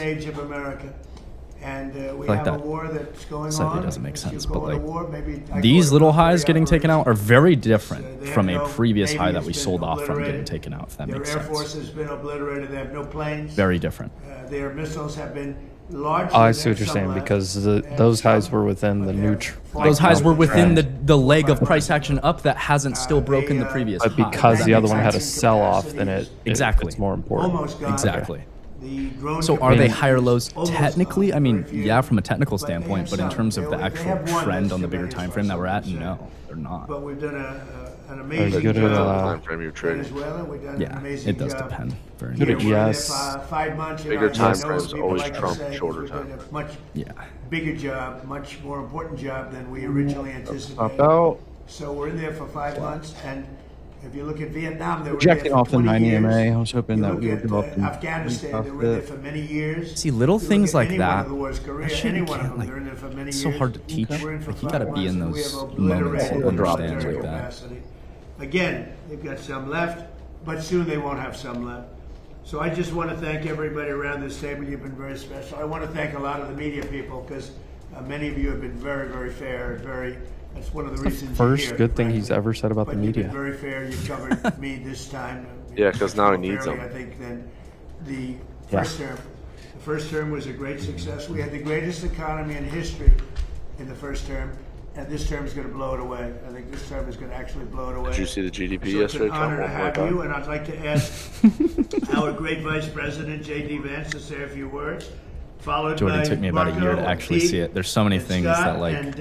And we like have a that war that's going slightly on. doesn't make If sense, you but call it a like war, maybe I these call it little a highs getting military taken out are very different they from have a no previous high Navy that has we been sold off from getting obliterated. taken out, if that Their makes Air sense. Force has been obliterated. They have no planes. Very different. Their missiles have been largely. Oh, I see what you're saying, because those highs were within the new. Those highs were within the leg of price action up that hasn't still broken the previous high. But because the other one had a sell-off, then it's more important. Almost gone. Exactly. The drone So are they capacity higher lows almost technically? I mean, very few. yeah, from a technical But they standpoint, have but in some. terms of the They actual have one trend that's on the bigger tremendous time for frame that we're at, some no, they're not. But we've done an Are amazing you good at job. Time frame you're trading. Venezuela, we've done an Yeah, amazing it does job. depend. Very Good much. at ES. 5 months. you know, Bigger I time know frames people always like to trump say shorter we've done time. a much Yeah. bigger job, much more important job than we originally anticipated. out. So we're in there for 5 months, and if you look at Vietnam, they were Projecting there for off the 20 9 years. EMA. I was hoping You that look we would at go up and Afghanistan, they were there for many years. See, little You look things at like any one that, of the wars, Korea, that shit any you one of can't, them, like, they're in there for many it's so years. hard to teach. We're in for Like, you 5 gotta be months, in and we those have moments obliterated and their understand military like that. capacity. Again, they've got some left, but soon they won't have some left. So I just want to thank everybody around this table. You've been very special. I want to thank a lot of the media people, because many of you have been very, very fair and very. That's one of the reasons. First you're here, good thing frankly. he's ever said about the But you've been media. very fair. You covered me this time. Yeah, 'cause now he needs fairly, them. I think than the Yeah. first term. The first term was a great success. We had the greatest economy in history in the first term, and this term is going to blow it away. I think this term is going to actually blow it away. Did you see the GDP So yesterday? It's an honor to Trump have 1.5? you, and I'd like to ask our great Vice President J.D. Vance to say a few words. Followed Jordan, by it took me about a year Marco, to actually Pete, see it. There's so many and things Scott, that like, and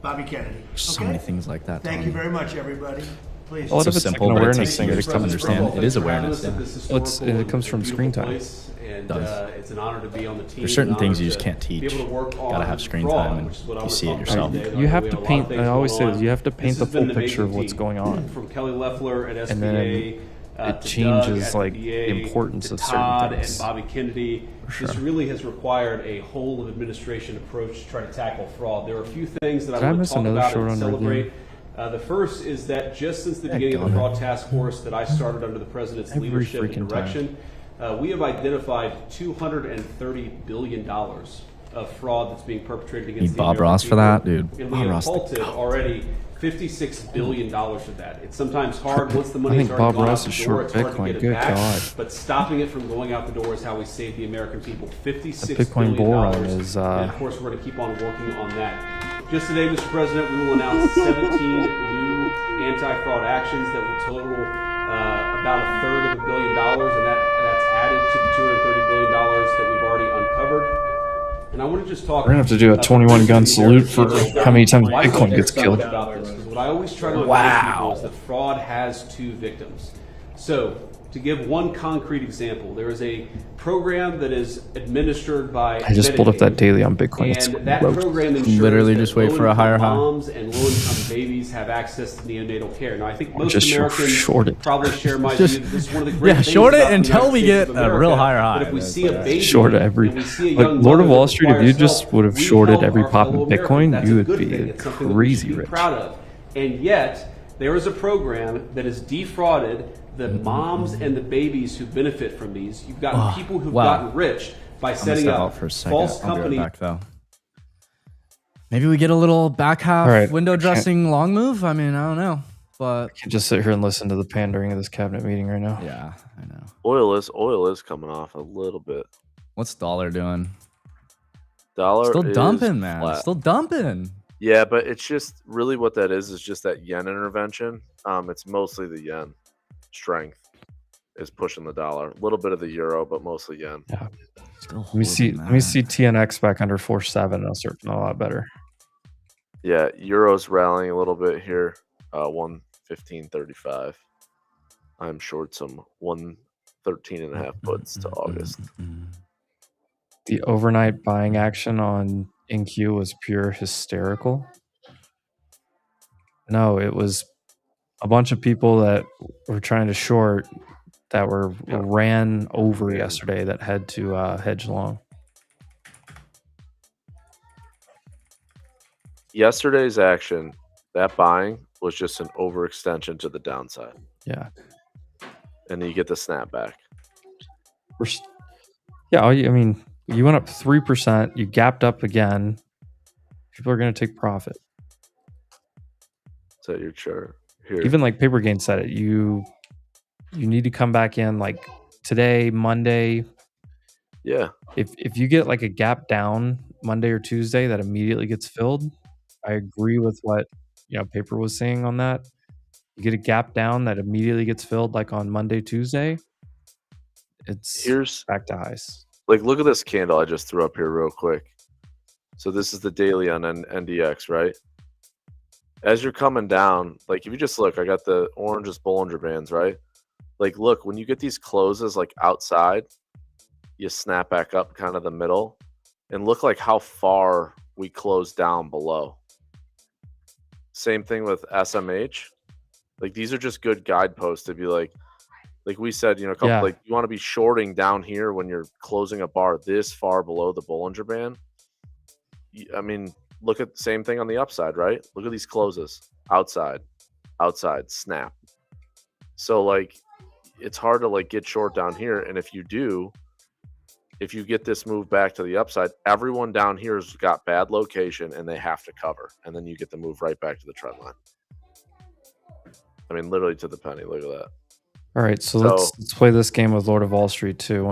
Bobby Kennedy. so Okay? many things like that. Thank you very much, everybody. Please. A lot So of it's simple, like an but it awareness takes thing. years to understand. It is awareness. Yeah. It comes from screen time. And Does. it's an honor to be on the team. There's certain an things honor you just to can't teach. Be able to work Gotta on have screen fraud, time and which is what I you wanna see it talk yourself. about today. You have We to a lot of paint. things I always say going this. on. You have to paint This the has been full an picture of amazing what's team. going on. From Kelly Loeffler at SBA, And then it to changes, Doug like, at the VA, importance to of certain Todd things. and Bobby Kennedy. For This sure. really has required a whole of administration approach to try to tackle fraud. There are a few things that Did I I want miss to talk another about short and on review? celebrate. The first is that just since the Yeah, beginning of the go fraud task force that I started under the president's Every leadership and freaking time. direction, we have identified $230 billion of fraud that's being perpetrated against Need the Bob American Ross for people. that? Dude, And we Bob have Ross the halted already $56 billion of that. It's sometimes hard once the I money think has already Bob gone Ross out is the door, short it's hard to Bitcoin. get it Good back. God. But stopping it from going out the door is how we save the American people $56 The Bitcoin bull billion. run is, And of course, we're going to keep on working on that. Just today, Mr. President, we will announce 17 new anti-fraud actions that will total about a third of $1 billion, and that's added to the $230 billion that we've already uncovered. And I want to just talk. We're gonna have to do a 21 gun salute for how many times Bitcoin gets killed. About this, 'cause what I always try to Wow. remind people is that fraud has two victims. So, to give one concrete example, there is a program that is administered by I just pulled up that Medicaid. daily on Bitcoin. It's And that low. program ensures Literally that just wait for a higher high. moms and low-income babies have access to neonatal care. Now, I think most Just Americans short it. probably share my Just- view that this is one of the great yeah, things short it about the until United we States get of a America, real higher high. that if we That's see a right. baby Short every. and we see a Like young Lord of mother Wall that Street, if you requires just help, would have we shorted help every our pop in fellow Americans. Bitcoin, That's you a would good be thing. It's something that we crazy should be rich. proud of. And yet, there is a program that has defrauded the moms and the babies who benefit from these. You've gotten people who've wow. gotten rich by I'm gonna setting step up out for a second. false I'll be right companies. back though. Maybe we get a little back half All right. window dressing long move. I mean, I don't know, but Can't just sit here and listen to the pandering of this cabinet meeting right now. yeah, I know. Oil is coming off a little bit. What's dollar doing? Dollar Still is dumping, man. flat. Still dumping. Yeah, but it's just really what that is just that yen intervention. It's mostly the yen strength is pushing the dollar. A little bit of the euro, but mostly yen. Yeah. Still Let me see. holding Let me that. see TNX back under 4.7. I'll start feeling a lot better. Yeah, euro's rallying a little bit here. 115.35. I'm short some 113.5 puts to August. The overnight buying action on InQ was pure hysterical. No, it was a bunch of people that were trying to short that were ran over yesterday that had to hedge long. Yesterday's action, that buying was just an overextension to the downside. Yeah. And then you get the snapback. Yeah, I mean, you went up 3%, you gapped up again. People are going to take profit. Is that your chart? Here. Even like Paper Gain said it, you need to come back in like today, Monday. Yeah. If you get like a gap down Monday or Tuesday that immediately gets filled, I agree with what Paper was saying on that. You get a gap down that immediately gets filled like on Monday, Tuesday. Here's back to highs. Like, look at this candle I just threw up here real quick. So this is the daily on NDX, right? As you're coming down, like if you just look, I got the orange Bollinger Bands, right? Like, look, when you get these closes like outside, you snap back up kind of the middle and look like how far we close down below. Same thing with SMH. Like, these are just good guideposts to be like we said, like you want to be shorting down here when you're closing a bar this far below the Bollinger Band. I mean, look at the same thing on the upside, right? Look at these closes. Outside, snap. So, like, it's hard to, like, get short down here. And if you get this move back to the upside, everyone down here has got bad location and they have to cover. And then you get the move right back to the trend line. I mean, literally to the penny. Look at that. All right, so let's play this game with Lord of Wall Street too.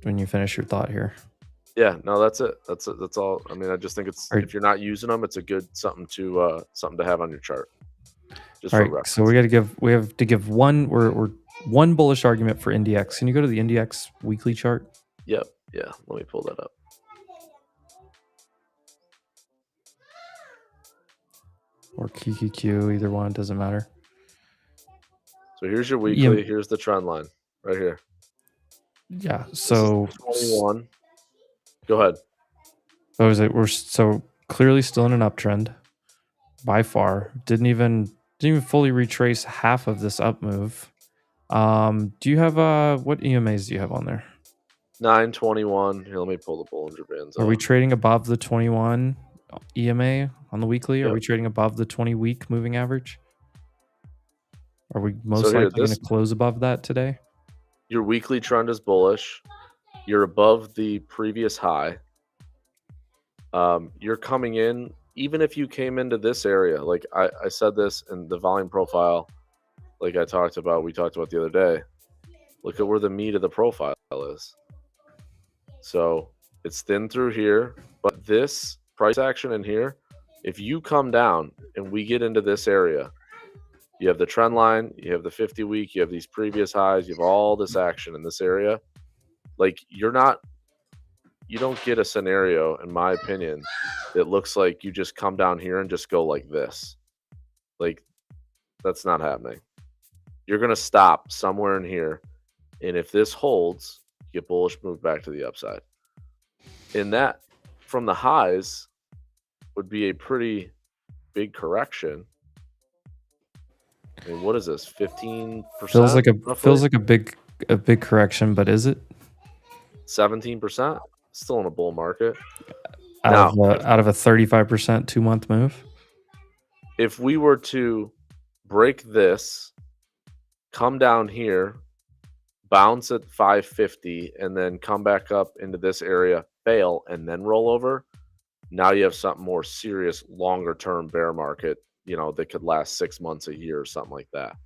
When you finish your thought here. Yeah, no, that's it. That's all. I mean, I just think it's if you're not using them, it's a good something to have on your chart. Just all for right, reference. so we have to give one one bullish argument for IndieX. Can you go to the IndieX weekly chart? Yep. Yeah. Let me pull that up. Or QQQ, either one, doesn't matter. So here's your weekly. Here's the trend line right here. Yeah. So 21. Go ahead. We're so clearly still in an uptrend. By far, didn't even fully retrace half of this up move. Do you have what EMAs do you have on there? 921. Here, let me pull the Bollinger Bands. Are we trading above the 21 EMA on the weekly? Yep. Are we trading above the 20-week moving average? Are we most likely going to close above that today? Your weekly trend is bullish. You're above the previous high. You're coming in, even if you came into this area, like I said this in the volume profile, like we talked about the other day. Look at where the meat of the profile is. So it's thin through here, but this price action in here, if you come down and we get into this area, you have the trend line, you have the 50-week, you have these previous highs, you have all this action in this area. Like, you don't get a scenario, in my opinion, that looks like you just come down here and just go like this. Like, that's not happening. You're going to stop somewhere in here, and if this holds, you get bullish move back to the upside. And that, from the highs, would be a pretty big correction. I mean, what is this? 15%? Feels like a big correction, but is it? 17%? Still in a bull market. Out of a 35% 2-month move. If we were to break this, come down here, bounce at 550, and then come back up into this area, fail, and then roll over, now you have something more serious, longer term bear market, that could last 6 months, a year, or something like that.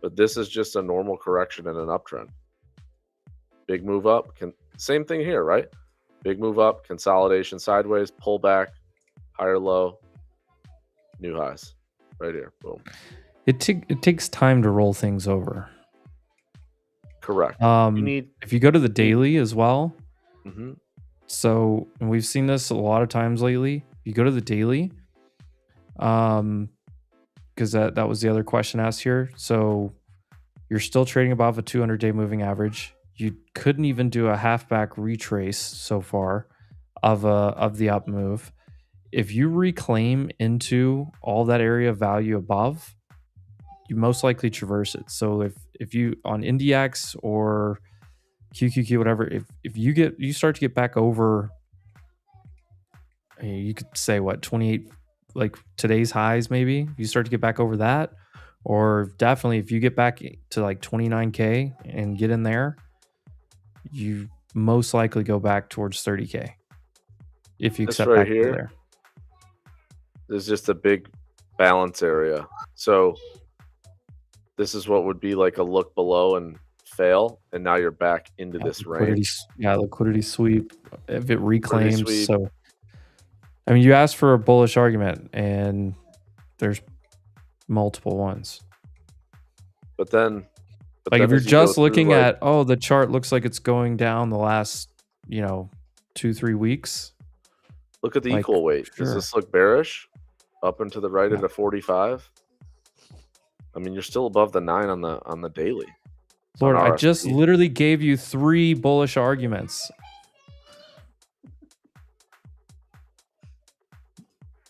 But this is just a normal correction in an uptrend. Big move up. Same thing here, right? Big move up, consolidation sideways, pull back, higher low, new highs. Right here. Boom. It takes time to roll things over. Correct. If you go to the daily as well. Mm-hmm. So, and we've seen this a lot of times lately. You go to the daily. Because that was the other question asked here. So you're still trading above a 200-day moving average. You couldn't even do a halfback retrace so far of the up move. If you reclaim into all that area of value above, you most likely traverse it. So if you on IndieX or QQQ, whatever, if you start to get back over, you could say what 28, like today's highs, maybe if you start to get back over that, or definitely if you get back to like 29K and get in there, you most likely go back towards 30K if you accept back over there. There's just a big balance area. So this is what would be like a look below and fail, and now you're back into this range. Liquidity sweep if it reclaims. So I mean, you asked for a bullish argument, and there's multiple ones. But then, if you're just looking at, the chart looks like it's going down the last, 2-3 weeks. Look at the equal weight. Sure. Does this look bearish? Up and to the right at a 45. I mean, you're still above the 9 on the daily. Lord, I just literally gave you 3 bullish arguments.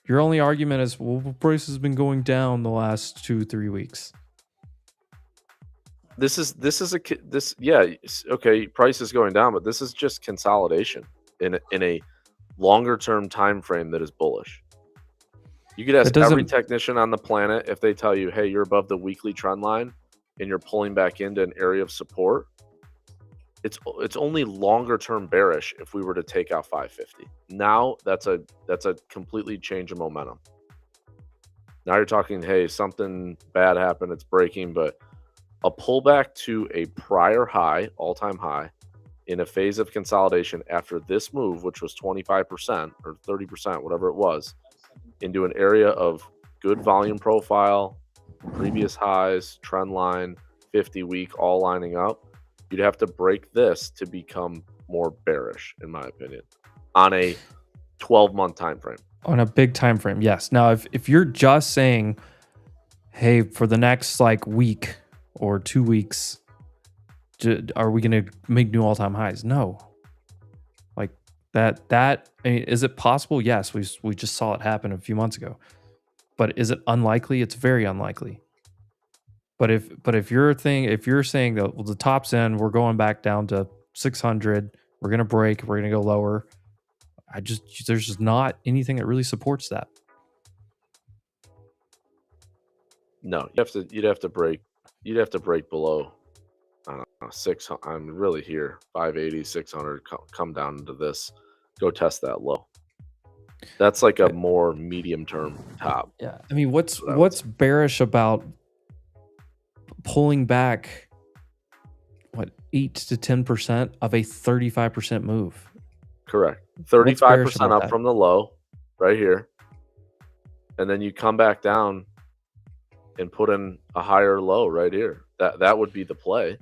Your only argument is, well, the price has been going down the last 2-3 weeks. Okay, price is going down, but this is just consolidation in a longer term time frame that is bullish. You could ask every technician on the planet, if they tell you, hey, you're above the weekly trend line and you're pulling back into an area of support, it's only longer term bearish if we were to take out 550. Now that's a completely change of momentum. Now you're talking, hey, something bad happened, it's breaking, but a pullback to a prior high, all-time high, in a phase of consolidation after this move, which was 25% or 30%, whatever it was, into an area of good volume profile, previous highs, trend line, 50-week, all lining up, you'd have to break this to become more bearish, in my opinion, on a 12-month time frame. On a big time frame, yes. Now, if you're just saying, hey, for the next week or 2 weeks, are we going to make new all-time highs? No. That I mean, is it possible? Yes, we just saw it happen a few months ago. But is it unlikely? It's very unlikely. But if you're saying that, well, the top's in, we're going back down to 600, we're going to break, we're going to go lower. There's just not anything that really supports that. No, you'd have to break below 600. I'm really here 580, 600. Come down into this, go test that low. That's like a more medium term top. Yeah, I mean, what's bearish about pulling back 8 to 10% of a 35% move? Correct. 35% up from the low right here, and then you come back down and put in a higher low right here. That would be the play.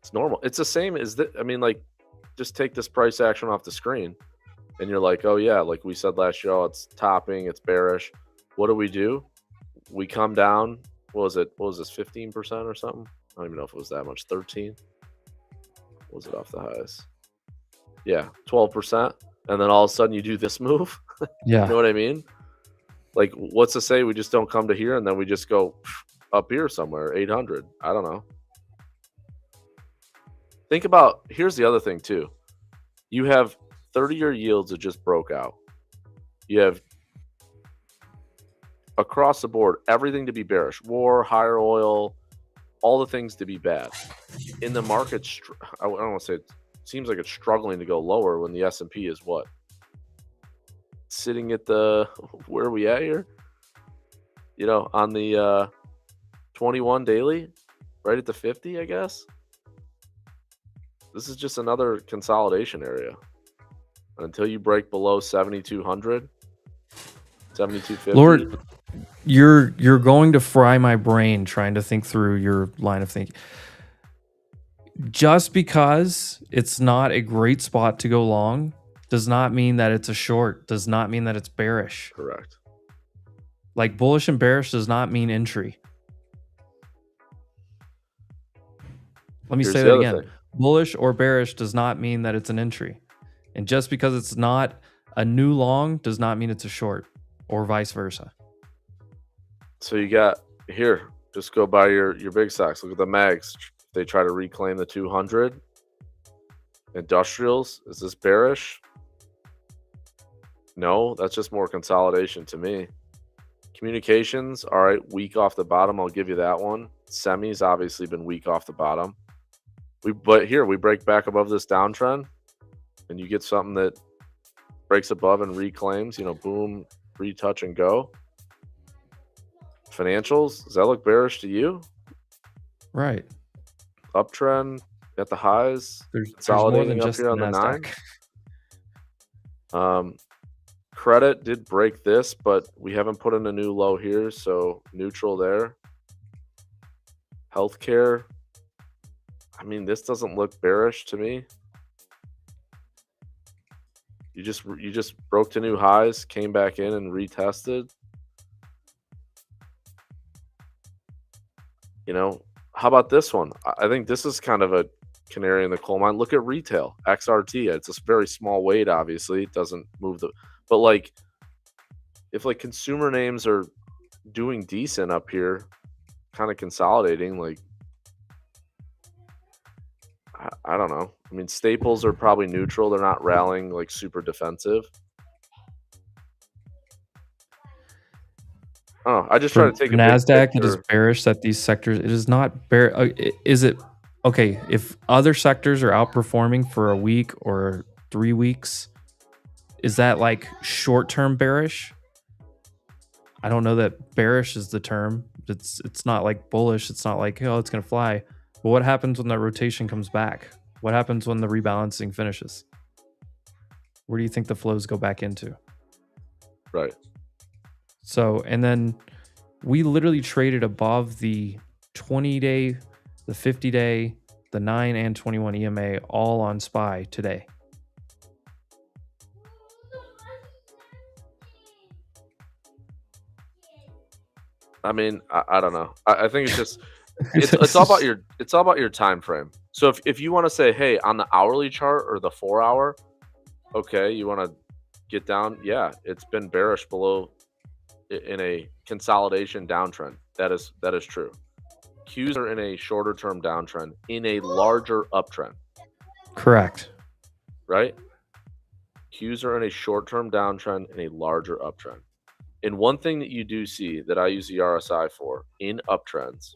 It's normal. It's the same as that. I mean, just take this price action off the screen, and you're like, oh yeah, like we said last year, it's topping, it's bearish. What do? We come down. What was this, 15% or something? I don't even know if it was that much. 13. What was it off the highs? Yeah, 12%. And then all of a sudden you do this move. Yeah. You know what I mean? Like, what's to say we just don't come to here and then we just go up here somewhere, 800? I don't know. Think about, here's the other thing too. You have 30-year yields that just broke out. You have across the board everything to be bearish. War, higher oil, all the things to be bad. In the market, I don't want to say it seems like it's struggling to go lower when the S&P is what? Sitting at the, where are we at here? You know, on the 21 daily, right at the 50, I guess. This is just another consolidation area. Until you break below 7,200, 7,250. Lord, you're going to fry my brain trying to think through your line of thinking. Just because it's not a great spot to go long does not mean that it's a short, does not mean that it's bearish. Correct. Like bullish and bearish does not mean entry. Let me say that again. Bullish or bearish does not mean that it's an entry. And just because it's not a new long does not mean it's a short, or vice versa. So you got here, Just go by your big stocks. Look at the mags. They try to reclaim the 200. Industrials, is this bearish? No, that's just more consolidation to me. Communications, all right, weak off the bottom. I'll give you that one. Semi's obviously been weak off the bottom. But here we break back above this downtrend, and you get something that breaks above and reclaims. You know, boom, retouch and go. Financials, does that look bearish to you? Right. Uptrend at the highs. There's consolidating up here on the 9. Credit did break this, but we haven't put in a new low here, so neutral there. Healthcare, I mean, this doesn't look bearish to me. You just broke to new highs, came back in and retested. You know, how about this one? I think this is kind of a canary in the coal mine. Look at retail, XRT. It's a very small weight, obviously. It doesn't move the... But, like, if, like, consumer names are doing decent up here, kind of consolidating, like, I don't know. I mean, staples are probably neutral. They're not rallying, like, super defensive. Oh, I just try to take a NASDAQ. It is bearish that these sectors. It is not bear. Is it okay if other sectors are outperforming for a week or 3 weeks? Is that like short-term bearish? I don't know that bearish is the term. It's not like bullish. It's not like, oh, it's gonna fly. But what happens when that rotation comes back? What happens when the rebalancing finishes? Where do you think the flows go back into? Right. So, and then we literally traded above the 20-day, the 50-day, the 9 and 21 EMA all on SPY today. I mean, I don't know. I think it's just it's all about your time frame. So if you want to say, hey, on the hourly chart or the 4 hour, okay, you want to get down, yeah, it's been bearish below in a consolidation downtrend. That is true. Qs are in a shorter term downtrend in a larger uptrend. Correct. Right? Qs are in a short term downtrend in a larger uptrend. And one thing that you do see that I use the RSI for in uptrends,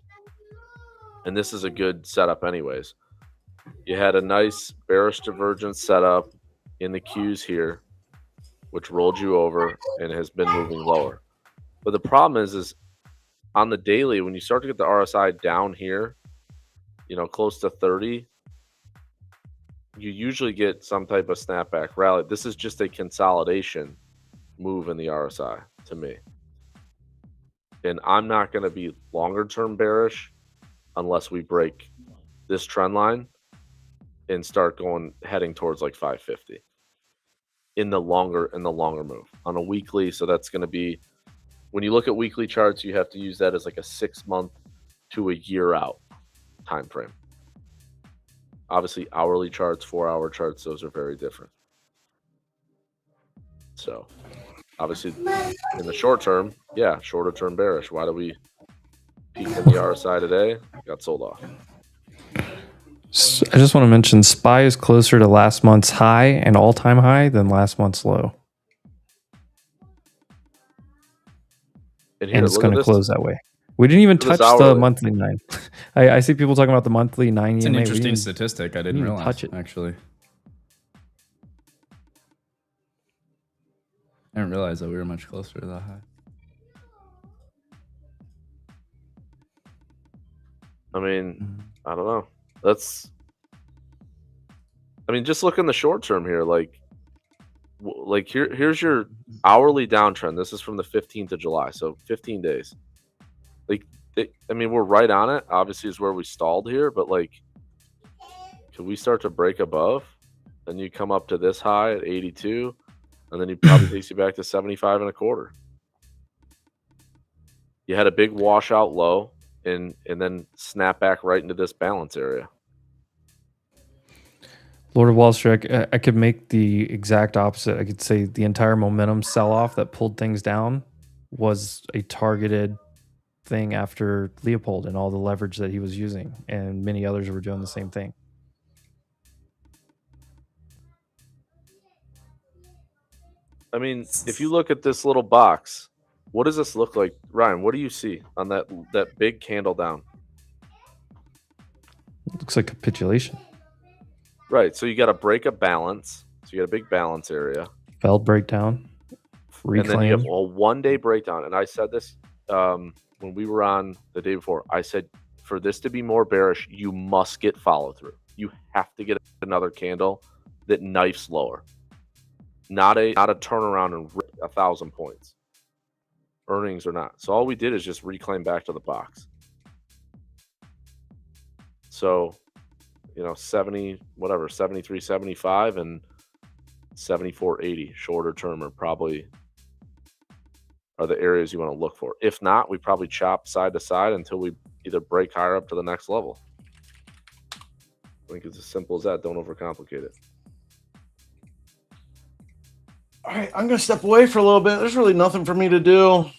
and this is a good setup anyways, you had a nice bearish divergence setup in the Qs here, which rolled you over and has been moving lower. But the problem is on the daily, when you start to get the RSI down here, you know, close to 30, you usually get some type of snapback rally. This is just a consolidation move in the RSI to me. And I'm not going to be longer term bearish unless we break this trend line and start heading towards like 550 in the longer move on a weekly. So that's going to be, when you look at weekly charts, you have to use that as like a 6 month to a year out time frame. Obviously, hourly charts, 4 hour charts, those are very different. So, obviously, in the short term, yeah, shorter term bearish. Why do we peak in the RSI today? Got sold off. I just want to mention SPY is closer to last month's high and all-time high than last month's low. And it's going to close that way. We didn't even touch the monthly 9. I see people talking about the monthly 9 EMA. It's an interesting statistic. I didn't realize touch it. Actually. I didn't realize that we were much closer to that high. I mean, I don't know. Just look in the short term here. Like here's your hourly downtrend. This is from the 15th of July, so 15 days. We're right on it. Obviously, is where we stalled here, but like, could we start to break above? Then you come up to this high at 82, and then he probably takes you back to 75 and a quarter. You had a big washout low, and then snap back right into this balance area. Lord of Wall Street, I could make the exact opposite. I could say the entire momentum sell-off that pulled things down was a targeted thing after Leopold and all the leverage that he was using, and many others were doing the same thing. I mean, if you look at this little box, what does this look like? Ryan, what do you see on that big candle down? It looks like capitulation. Right. So you got to break a balance. So you got a big balance area. Failed breakdown. Reclaim. And then you have a 1 day breakdown. And I said this when we were on the day before. I said, for this to be more bearish, you must get follow through. You have to get another candle that knifes lower. Not a turnaround and rip 1,000 points. Earnings or not. So all we did is just reclaim back to the box. So, 70, whatever, 73, 75 and 74.80 shorter term are probably the areas you want to look for. If not, we probably chop side to side until we either break higher up to the next level. I think it's as simple as that. Don't overcomplicate it. All right, I'm going to step away for a little bit. There's really nothing for me to do.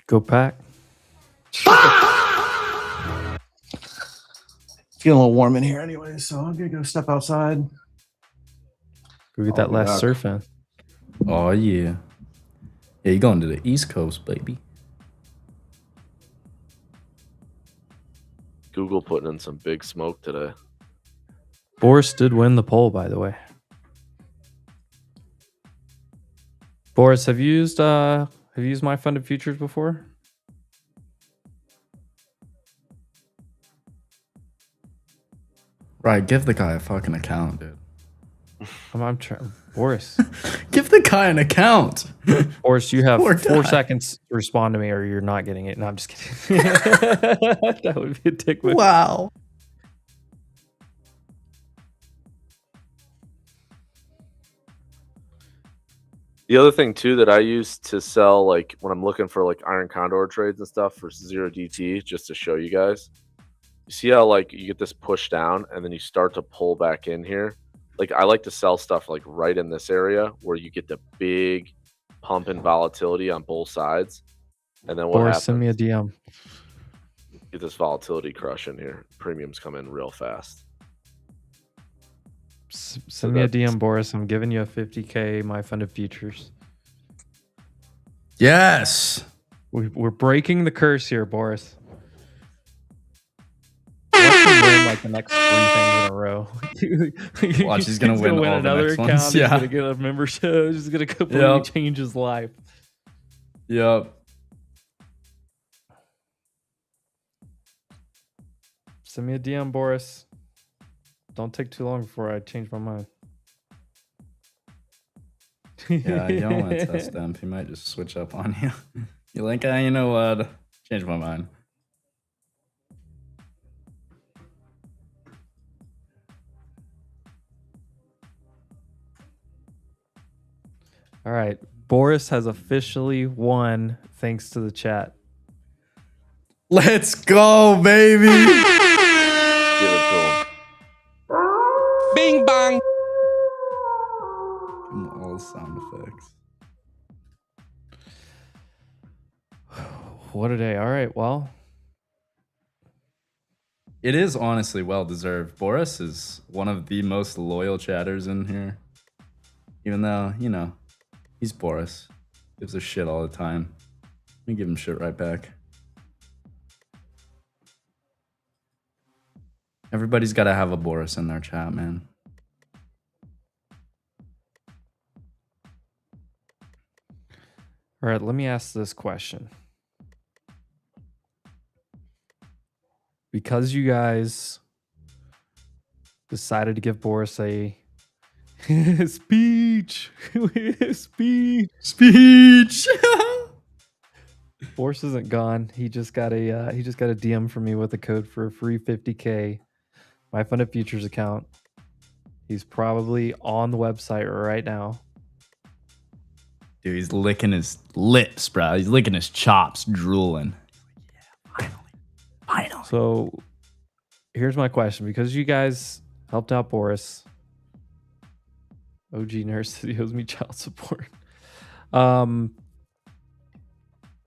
Go pack. It's getting a little warm in here anyway, so I'm going to go step outside. Go get that last surf in. Oh, yeah. Yeah, you're going to the East Coast, baby. Google putting in some big smoke today. Boris did win the poll, by the way. Boris, have you used my funded futures before? Right, give the guy a fucking account, dude. I'm trying. Boris. Give the guy an account. Boris, you have 4 seconds to respond to me or you're not getting it. No, I'm just kidding. That would be a dick move. Wow. The other thing too that I use to sell, like when I'm looking for like iron condor trades and stuff for 0DT, just to show you guys, you see how like you get this push down and then you start to pull back in here. Like I like to sell stuff like right in this area where you get the big pump in volatility on both sides. And then what Boris, happens? send me a DM. Get this volatility crush in here. Premiums come in real fast. Send me a DM, Boris. I'm giving you a 50K my funded futures. Yes. We're breaking the curse here, Boris. Let's win like the next 3 things in a row. Watch, he's gonna win all another the next account. ones. Yeah. He's gonna get a membership. He's gonna completely change his life. Yep. Send me a DM, Boris. Don't take too long before I change my mind. Yeah, you don't want to test them. He might just switch up on you. You're like, you know what? Change my mind. All right. Boris has officially won thanks to the chat. Let's go, baby. Give it to him. Bing bang. Give him all the sound effects. What a day. All right. Well, it is honestly well deserved. Boris is one of the most loyal chatters in here. Even though, he's Boris. Gives a shit all the time. Let me give him shit right back. Everybody's got to have a Boris in their chat, man. all right. Let me ask this question. Because you guys decided to give Boris a speech. Speech. Boris isn't gone. He just got a DM from me with a code for a free 50K my funded futures account. He's probably on the website right now. Dude, he's licking his lips, bro. He's licking his chops, drooling. Yeah, finally. So here's my question. Because you guys helped out Boris, OG nurse, he owes me child support.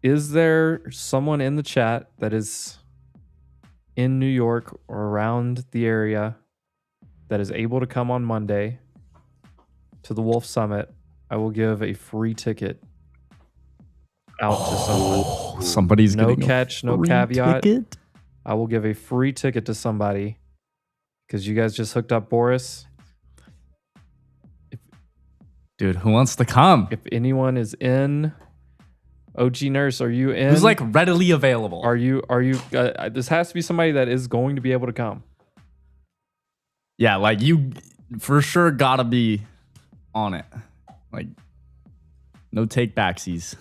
Is there someone in the chat that is in New York or around the area that is able to come on Monday to the Wolf Summit? I will give a free ticket out to someone. Somebody's no getting catch, no free caveat. ticket? I will give a free ticket to somebody because you guys just hooked up Boris. Dude, who wants to come? If anyone is in, OG Nurse, are you in? Who's like readily available? Are you? This has to be somebody that is going to be able to come. Yeah, like you for sure gotta be on it. Like, no take backsies.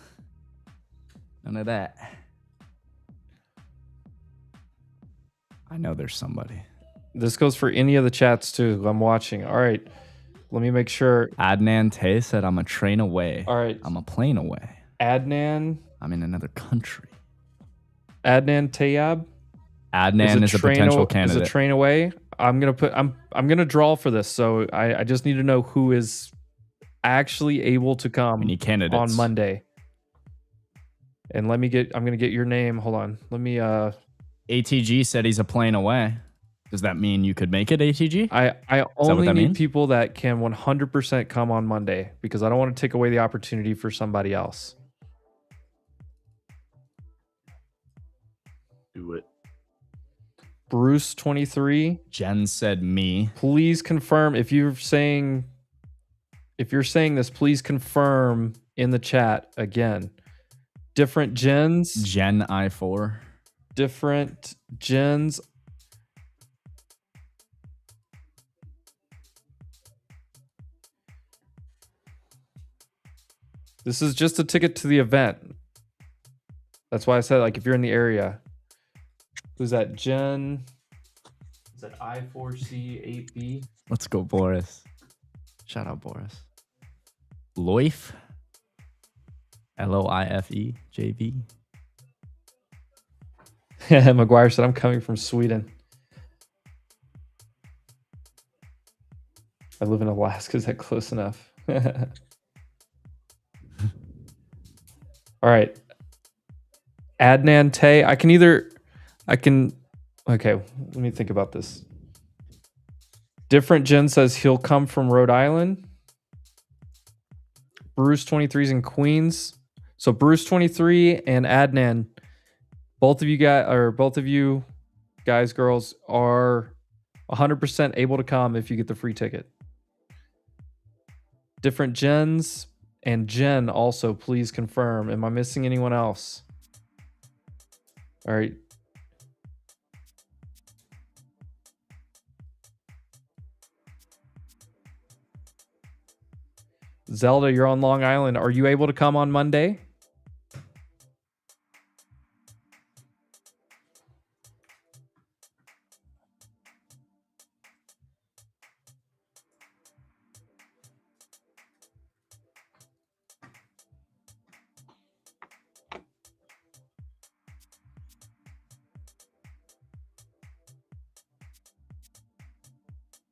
None of that. I know there's somebody. This goes for any of the chats too. I'm watching. All right. Let me make sure. Adnan Tay said, I'm a train away. All right. I'm a plane away. Adnan. I'm in another country. Adnan Tayab. Adnan is a potential candidate. Is a train away. I'm gonna draw for this. So I just need to know who is actually able to come on Monday. And I'm gonna get your name. Hold on. Let me ATG said he's a plane away. Does that mean you could make it, ATG? I only need people that can 100% come on Monday because I don't want to take away the opportunity for somebody else. Do it. Bruce 23. Jen said me. Please confirm if you're saying this, please confirm in the chat again. Different gens. Gen I4. Different gens. This is just a ticket to the event. That's why I said, like, if you're in the area. Who's that? Jen? Is that I4C8B? Let's go, Boris. Shout out, Boris. Loif? Loife JB. McGuire said, I'm coming from Sweden. I live in Alaska. Is that close enough? All right. Adnan Tay. Okay, let me think about this. Different Jen says he'll come from Rhode Island. Bruce 23 is in Queens. So Bruce 23 and Adnan, both of you guys, girls, are 100% able to come if you get the free ticket. Different Jens and Jen also, please confirm. Am I missing anyone else? All right. Zelda, you're on Long Island. Are you able to come on Monday?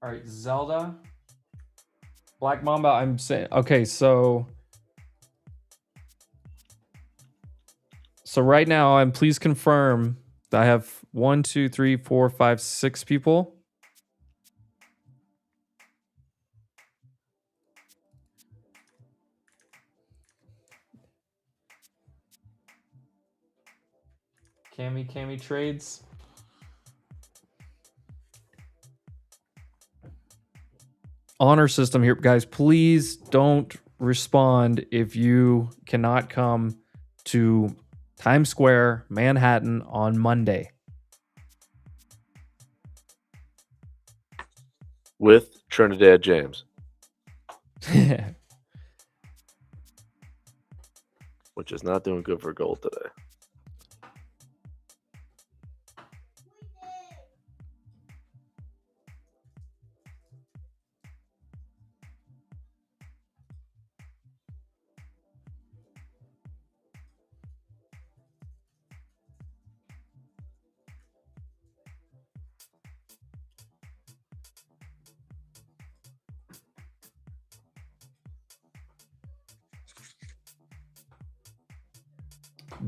All right, Zelda. Black Mamba, I'm saying, okay, so right now, please confirm that I have 1, 2, 3, 4, 5, 6 people. Cami trades. Honor system here, guys. Please don't respond if you cannot come to Times Square, Manhattan on Monday. With Trinidad James. Which is not doing good for gold today.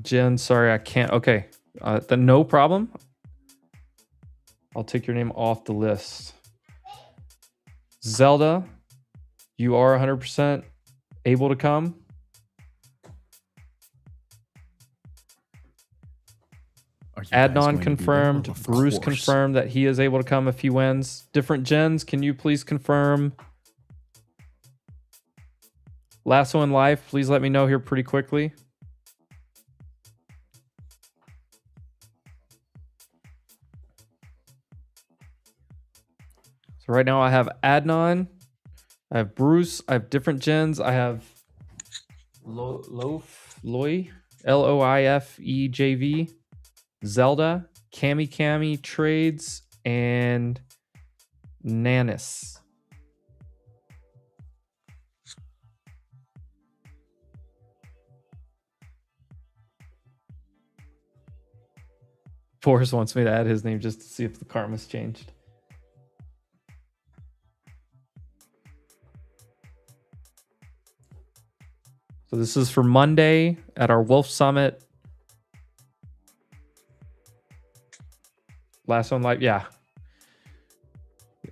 Jen, sorry, I can't. Okay. Then no problem. I'll take your name off the list. Zelda, you are 100% able to come. Adnan confirmed. Bruce confirmed that he is able to come if he wins. Different gens, can you please confirm? Lasso in life, please let me know here pretty quickly. So right now I have Adnan, I have Bruce, I have different gens, I have Loy, Loifejv, Zelda, Kami Trades, and Nanis. Forrest wants me to add his name just to see if the karma's changed. So this is for Monday at our Wolf Summit. Last one live, yeah.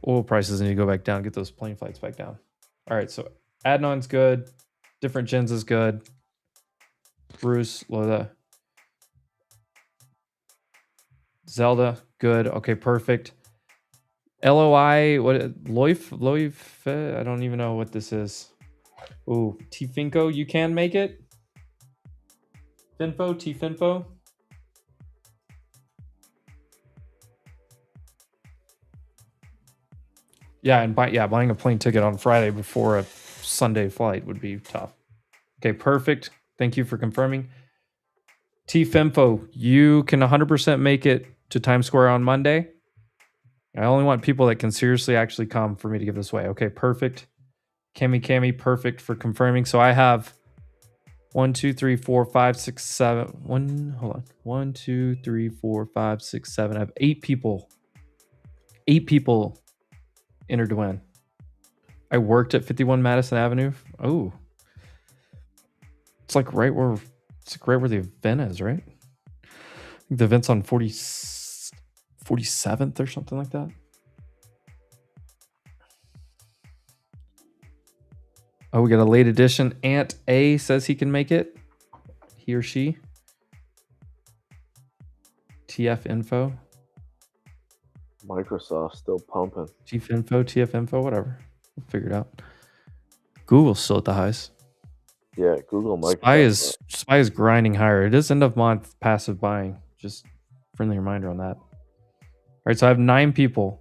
Oil prices need to go back down, get those plane flights back down. All right, so Adnan's good. Different gens is good. Bruce, Loda. Zelda, good. Okay, perfect. LOI, what? Loif, I don't even know what this is. Ooh, T-Finco, you can make it? Finfo, T-Finfo? Yeah, and buying a plane ticket on Friday before a Sunday flight would be tough. Okay, perfect. Thank you for confirming. T-Finfo, you can 100% make it to Times Square on Monday. I only want people that can seriously actually come for me to give this away. Okay, perfect. Kami, perfect for confirming. So I have 1, 2, 3, 4, 5, 6, 7. 1, 2, 3, 4, 5, 6, 7. I have 8 people. 8 people entered to win. I worked at 51 Madison Avenue. Oh, it's like right where the event is, right? I think the event's on 47th or something like that. Oh, we got a late edition. Ant A says he can make it. He or she. TF info. Microsoft still pumping. Chief info, TF info, whatever. We'll figure it out. Google's still at the highs. Yeah, Google, Microsoft. SPY is grinding higher. It is end of month passive buying. Just friendly reminder on that. All right, so I have 9 people.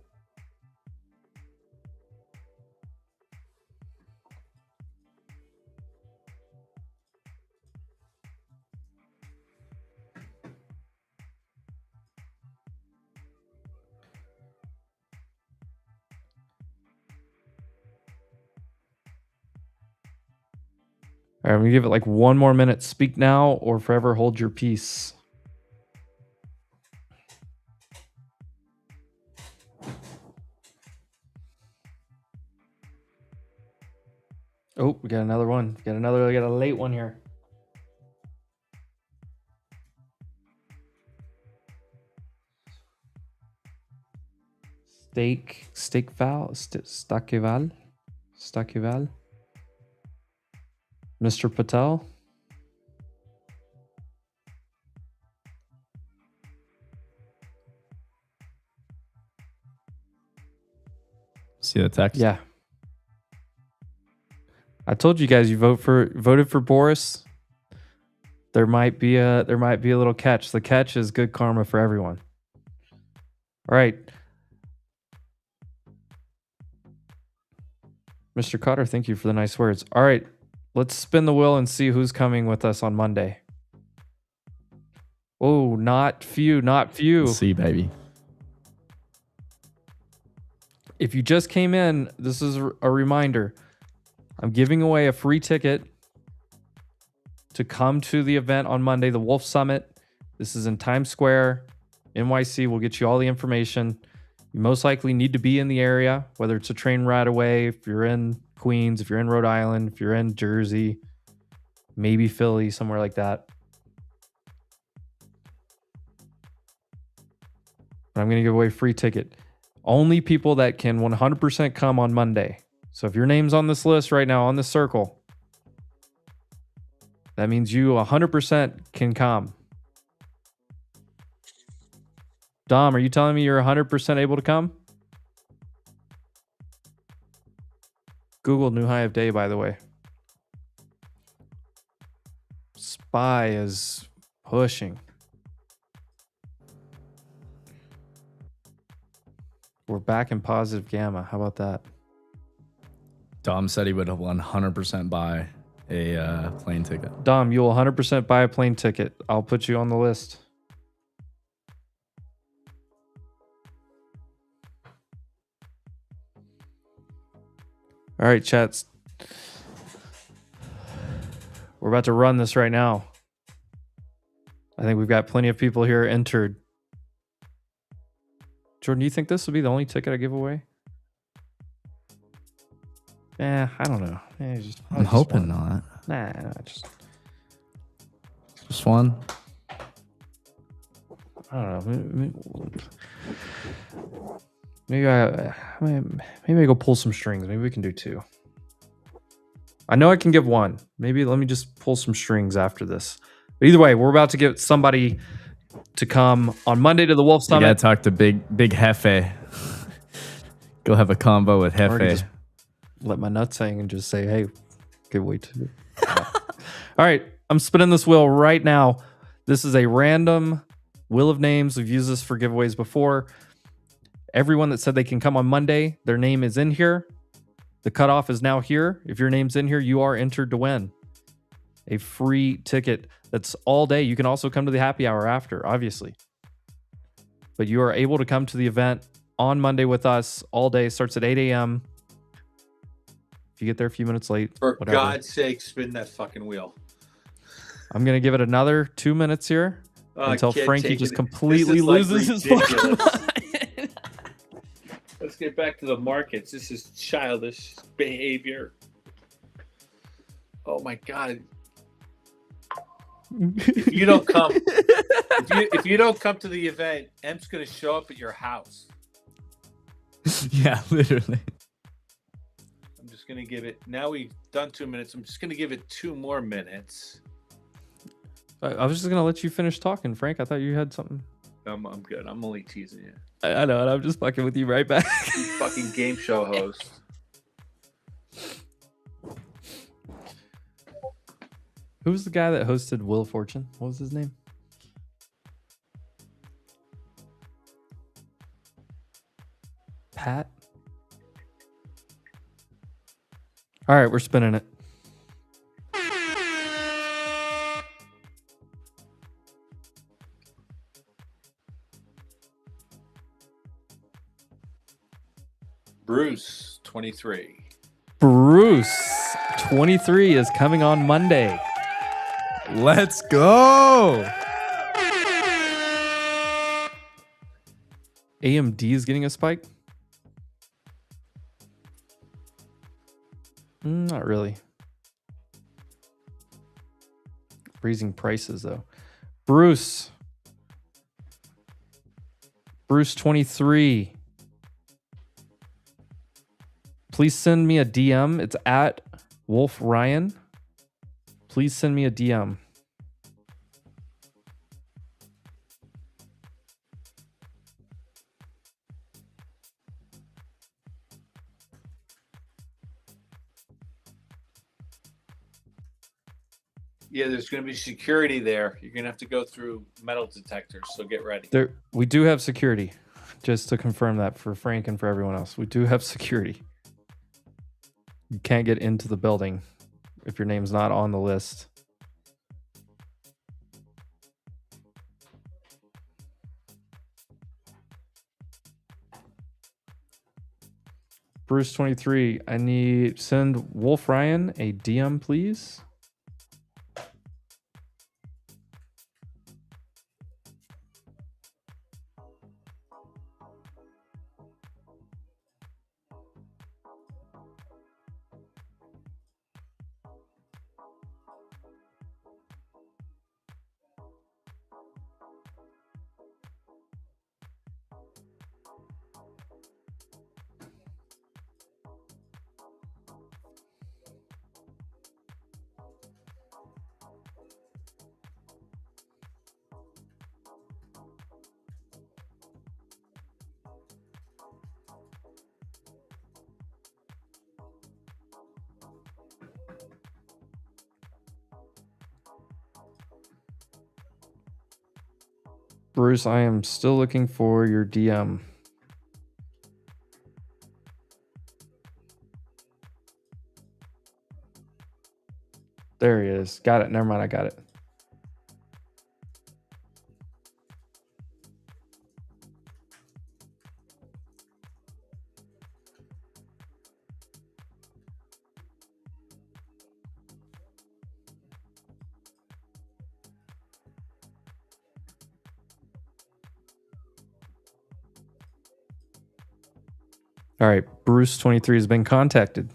All right, I'm gonna give it like 1 more minute. Speak now or forever hold your peace. Oh, we got another one. We got a late one here. Stakeval. Mr. Patel. See the text? Yeah. I told you guys you voted for Boris. There might be a little catch. The catch is good karma for everyone. All right. Mr. Cotter, thank you for the nice words. All right. Let's spin the wheel and see who's coming with us on Monday. Oh, not few. Let's see, baby. If you just came in, this is a reminder. I'm giving away a free ticket to come to the event on Monday, the Wolf Summit. This is in Times Square, NYC. We'll get you all the information. You most likely need to be in the area, whether it's a train ride away, if you're in Queens, if you're in Rhode Island, if you're in Jersey, maybe Philly, somewhere like that. I'm going to give away a free ticket. Only people that can 100% come on Monday. So if your name's on this list right now, on this circle, that means you 100% can come. Dom, are you telling me you're 100% able to come? Google new high of day, by the way. SPY is pushing. We're back in positive gamma. How about that? Dom said he would 100% buy a plane ticket. Dom, you'll 100% buy a plane ticket. I'll put you on the list. All right, chats. We're about to run this right now. I think we've got plenty of people here entered. Jordan, do you think this will be the only ticket I give away? I don't know. I'm hoping not. Nah, just one. I don't know. Maybe I go pull some strings. Maybe we can do 2. I know I can give 1. Maybe let me just pull some strings after this. But either way, we're about to get somebody to come on Monday to the Wolf Summit. You gotta talk to Big Hefe. Go have a combo with Hefe. Let my nuts hang and just say, hey, give away 2. All right, I'm spinning this wheel right now. This is a random wheel of names. We've used this for giveaways before. Everyone that said they can come on Monday, their name is in here. The cutoff is now here. If your name's in here, you are entered to win a free ticket. That's all day. You can also come to the happy hour after, obviously. But you are able to come to the event on Monday with us all day. Starts at 8 a.m. If you get there a few minutes late, for whatever. God's sake, spin that fucking wheel. I'm going to give it another 2 minutes here until Frankie just completely loses his fucking mind. Let's get back to the markets. This is childish behavior. Oh my God. If you don't come, if you don't come to the event, M's gonna show up at your house. Yeah, literally. I'm just gonna give it. Now we've done 2 minutes. I'm just gonna give it 2 more minutes. I was just gonna let you finish talking, Frank. I thought you had something. I'm good. I'm only teasing you. I know, and I'm just fucking with you right back. You fucking game show host. Who was the guy that hosted Wheel of Fortune? What was his name? Pat? All right, we're spinning it. Bruce, 23. Bruce, 23 is coming on Monday. Let's go. AMD is getting a spike? Not really. Raising prices, though. Bruce, 23. Please send me a DM. It's at Wolf Ryan. Please send me a DM. Yeah, there's going to be security there. You're going to have to go through metal detectors, so get ready. We do have security. Just to confirm that for Frank and for everyone else. We do have security. You can't get into the building if your name's not on the list. Bruce 23, I need send Wolf Ryan a DM, please. Bruce, I am still looking for your DM. There he is. Got it. Never mind. I got it. All right. Bruce 23 has been contacted.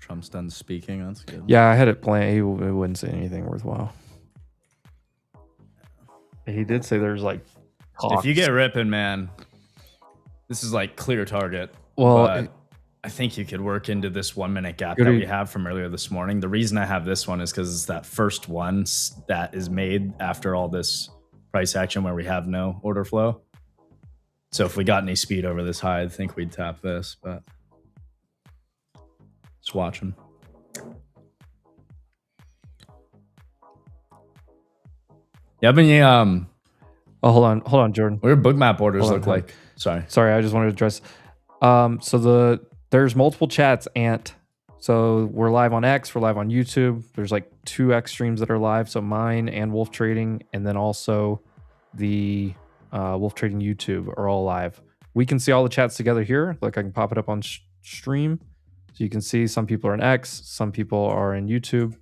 Trump's done speaking. That's good. Yeah, I had it planned. He wouldn't say anything worthwhile. He did say there's like If you get ripping, man, this is like clear target. Well, but I think you could work into this 1 minute gap that we have from earlier this morning. The reason I have this one is because it's that first one that is made after all this price action where we have no order flow. So if we got any speed over this high, I think we'd tap this, but just watch him. Yeah, but oh, hold on, Jordan. What do book map orders look like? Sorry, I just wanted to address. So there's multiple chats, Ant. So we're live on X, we're live on YouTube. There's like 2 X streams that are live. So mine and Wolf Trading, and then also the Wolf Trading YouTube are all live. We can see all the chats together here. Like I can pop it up on stream. So you can see some people are in X, some people are in YouTube.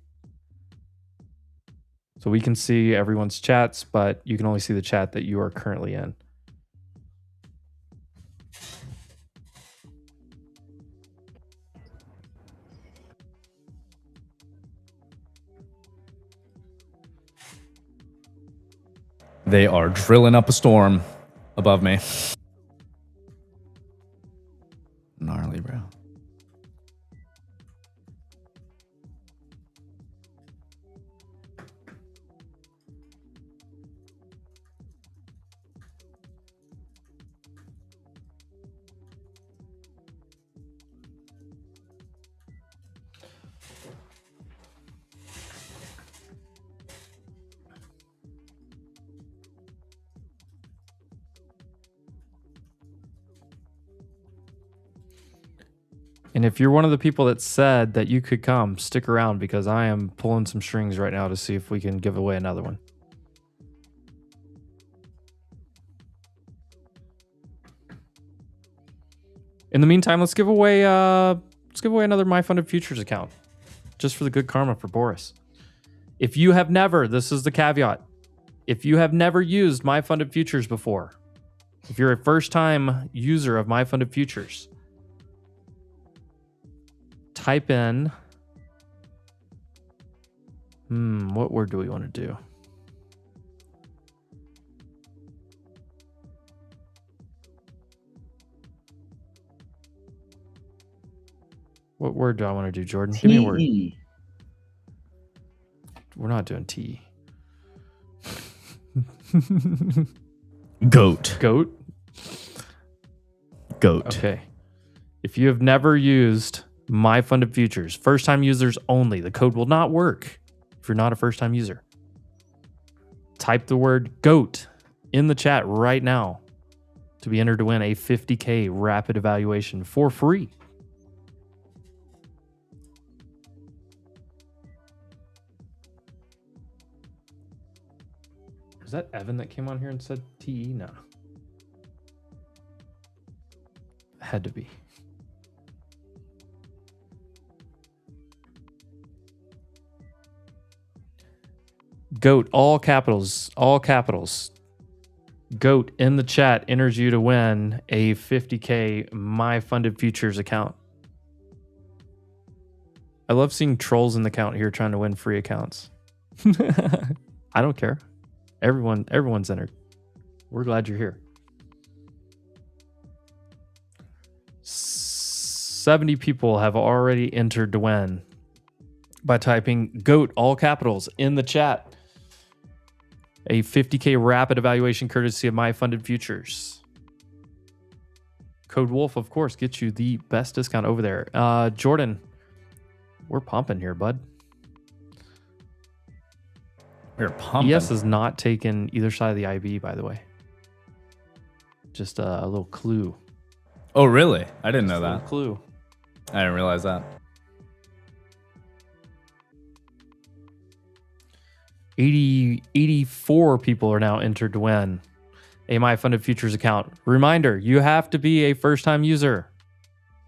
So we can see everyone's chats, but you can only see the chat that you are currently in. They are drilling up a storm above me. Gnarly, bro. And if you're one of the people that said that you could come, stick around because I am pulling some strings right now to see if we can give away another one. In the meantime, let's give away another My Funded Futures account, just for the good karma for Boris. If you have never, this is the caveat, if you have never used My Funded Futures before, if you're a first-time user of My Funded Futures, type in, what word do we want to do? What word do I want to do, Jordan? Give me a word. We're not doing T. Goat. Goat? Goat. Okay. If you have never used My Funded Futures, first-time users only, the code will not work if you're not a first-time user. Type the word GOAT in the chat right now to be entered to win a 50K rapid evaluation for free. Was that Evan that came on here and said TE? No. Had to be. GOAT, all capitals, all capitals. GOAT in the chat enters you to win a 50K My Funded Futures account. I love seeing trolls in the count here trying to win free accounts. I don't care. Everyone's entered. We're glad you're here. 70 people have already entered to win by typing GOAT, all capitals, in the chat. A 50K rapid evaluation courtesy of My Funded Futures. Code Wolf, of course, gets you the best discount over there. Jordan, we're pumping here, bud. We're pumping. ES has not taken either side of the IB, by the way. Just a little clue. Oh, really? I didn't know that. Clue. I didn't realize that. 84 people are now entered to win a My Funded Futures account. Reminder, you have to be a first-time user.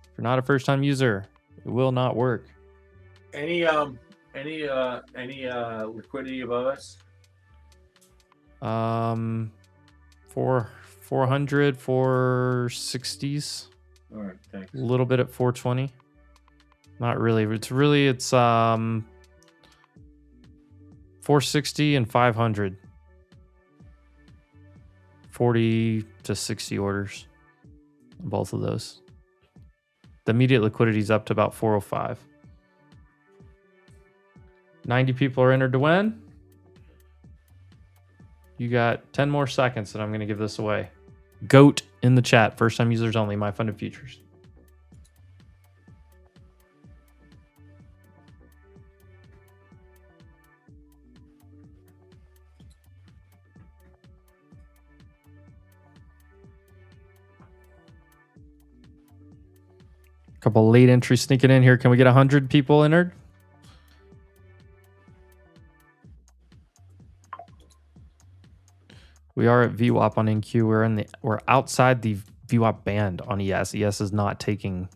If you're not a first-time user, it will not work. Any liquidity above us? 400, 460s. All right, thanks. A little bit at 420. Not really. It's 460 and 500. 40 to 60 orders. Both of those. The immediate liquidity is up to about 405. 90 people are entered to win. You got 10 more seconds and I'm going to give this away. GOAT in the chat. First time users only. My Funded Futures. Couple late entries sneaking in here. Can we get 100 people entered? We are at VWAP on NQ. We're outside the VWAP band on ES. ES is not taking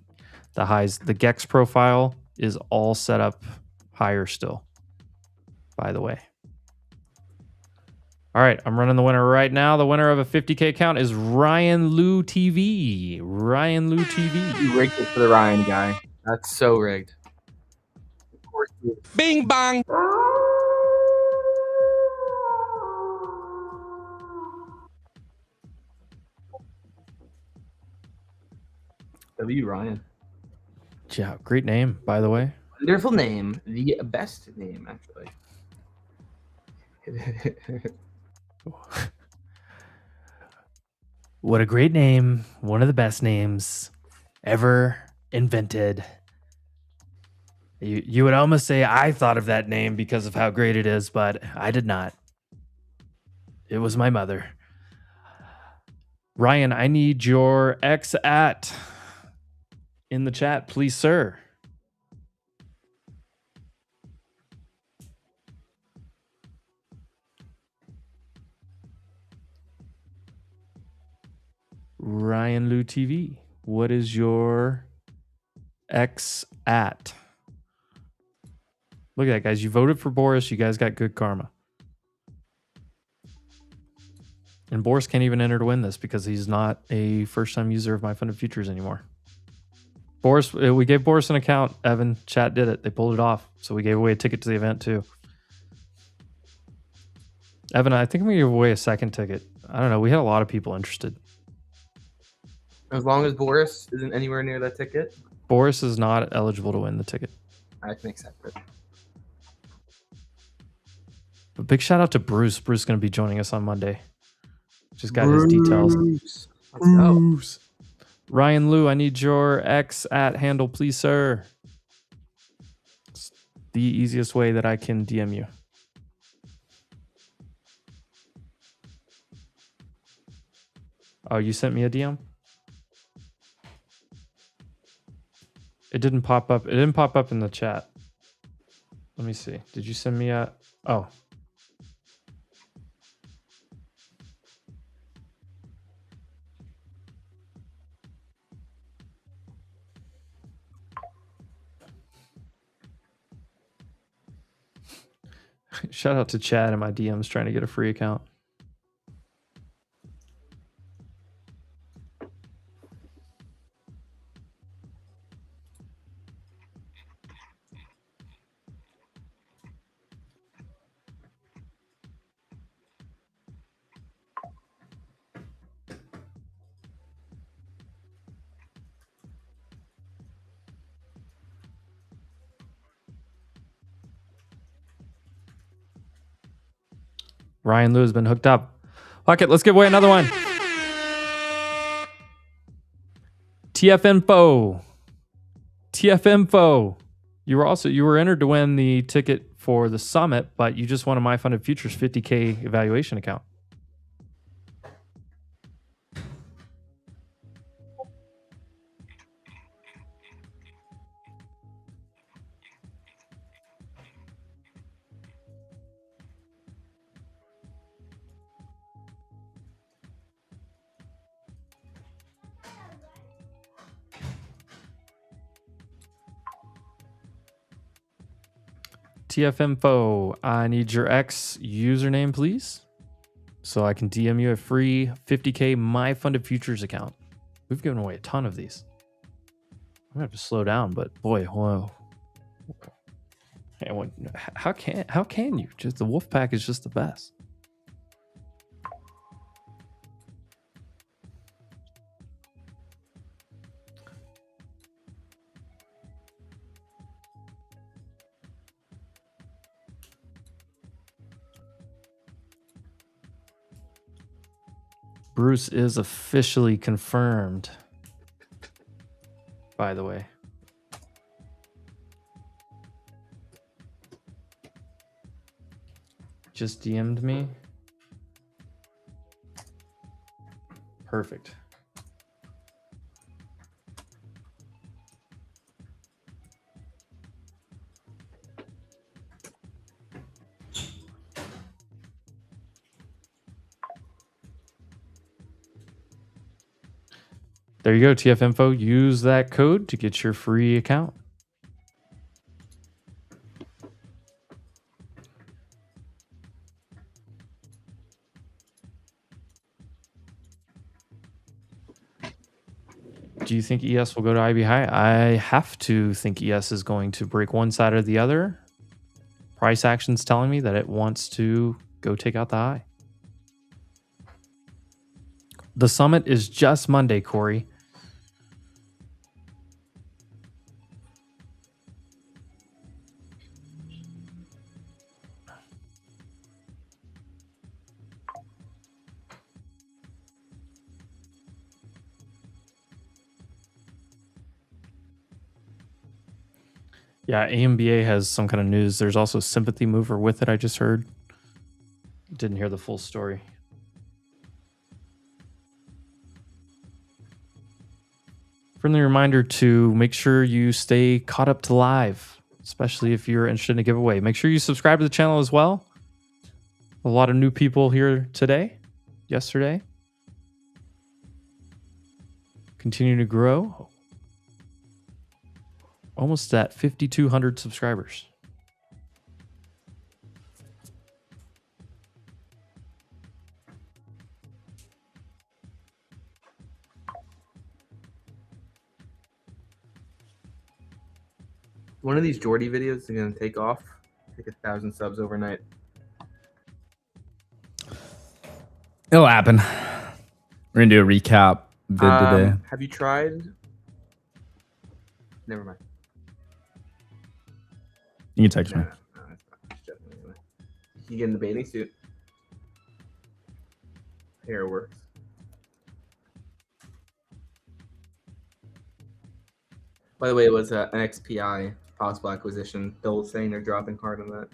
the highs. The GEX profile is all set up higher still, by the way. All right, I'm running the winner right now. The winner of a 50K account is Ryan Lou TV. Ryan Lou TV. You rigged it for the Ryan guy. That's so rigged. Of course you. Bing bang. W. Ryan. Yeah, great name, by the way. Wonderful name. The best name, actually. What a great name. One of the best names ever invented. You would almost say I thought of that name because of how great it is, but I did not. It was my mother. Ryan, I need your X at in the chat, please, sir. Ryan Lou TV, what is your X at? Look at that, guys. You voted for Boris. You guys got good karma. And Boris can't even enter to win this because he's not a first-time user of My Funded Futures anymore. Boris, we gave Boris an account. Evan, chat did it. They pulled it off. So we gave away a ticket to the event too. Evan, I think I'm going to give away a second ticket. I don't know. We had a lot of people interested. As long as Boris isn't anywhere near that ticket. Boris is not eligible to win the ticket. I can accept it. But big shout out to Bruce. Bruce is going to be joining us on Monday. Just got his details. Let's go. Ryan Lou, I need your X at handle, please, sir. It's the easiest way that I can DM you. Oh, you sent me a DM? It didn't pop up. It didn't pop up in the chat. Let me see. Did you send me a... Oh. Shout out to Chad and my DMs trying to get a free account. Ryan Lou has been hooked up. Fuck it, let's give away another one. TF Info. You were entered to win the ticket for the summit, but you just won a My Funded Futures 50K evaluation account. TF Info, I need your X username, please, so I can DM you a free 50K My Funded Futures account. We've given away a ton of these. I'm gonna have to slow down, but boy, whoa. Hey, how can you? Just the wolf pack is just the best. Bruce is officially confirmed, by the way. Just DM'd me. Perfect. There you go, TF Info. Use that code to get your free account. Do you think ES will go to IB high? I have to think ES is going to break one side or the other. Price action's telling me that it wants to go take out the high. The summit is just Monday, Corey. Yeah, AMBA has some kind of news. There's also sympathy mover with it, I just heard. Didn't hear the full story. Friendly reminder to make sure you stay caught up to live, especially if you're interested in a giveaway. Make sure you subscribe to the channel as well. A lot of new people here today, yesterday. Continue to grow. Almost at 5,200 subscribers. One of these Jordy videos is going to take off. Take 1,000 subs overnight. It'll happen. We're going to do a recap vid today. Have you tried? Never mind. You can text me. No, you get in the bathing suit. Hair works. By the way, it was an XPI possible acquisition. Bill was saying they're dropping hard on that.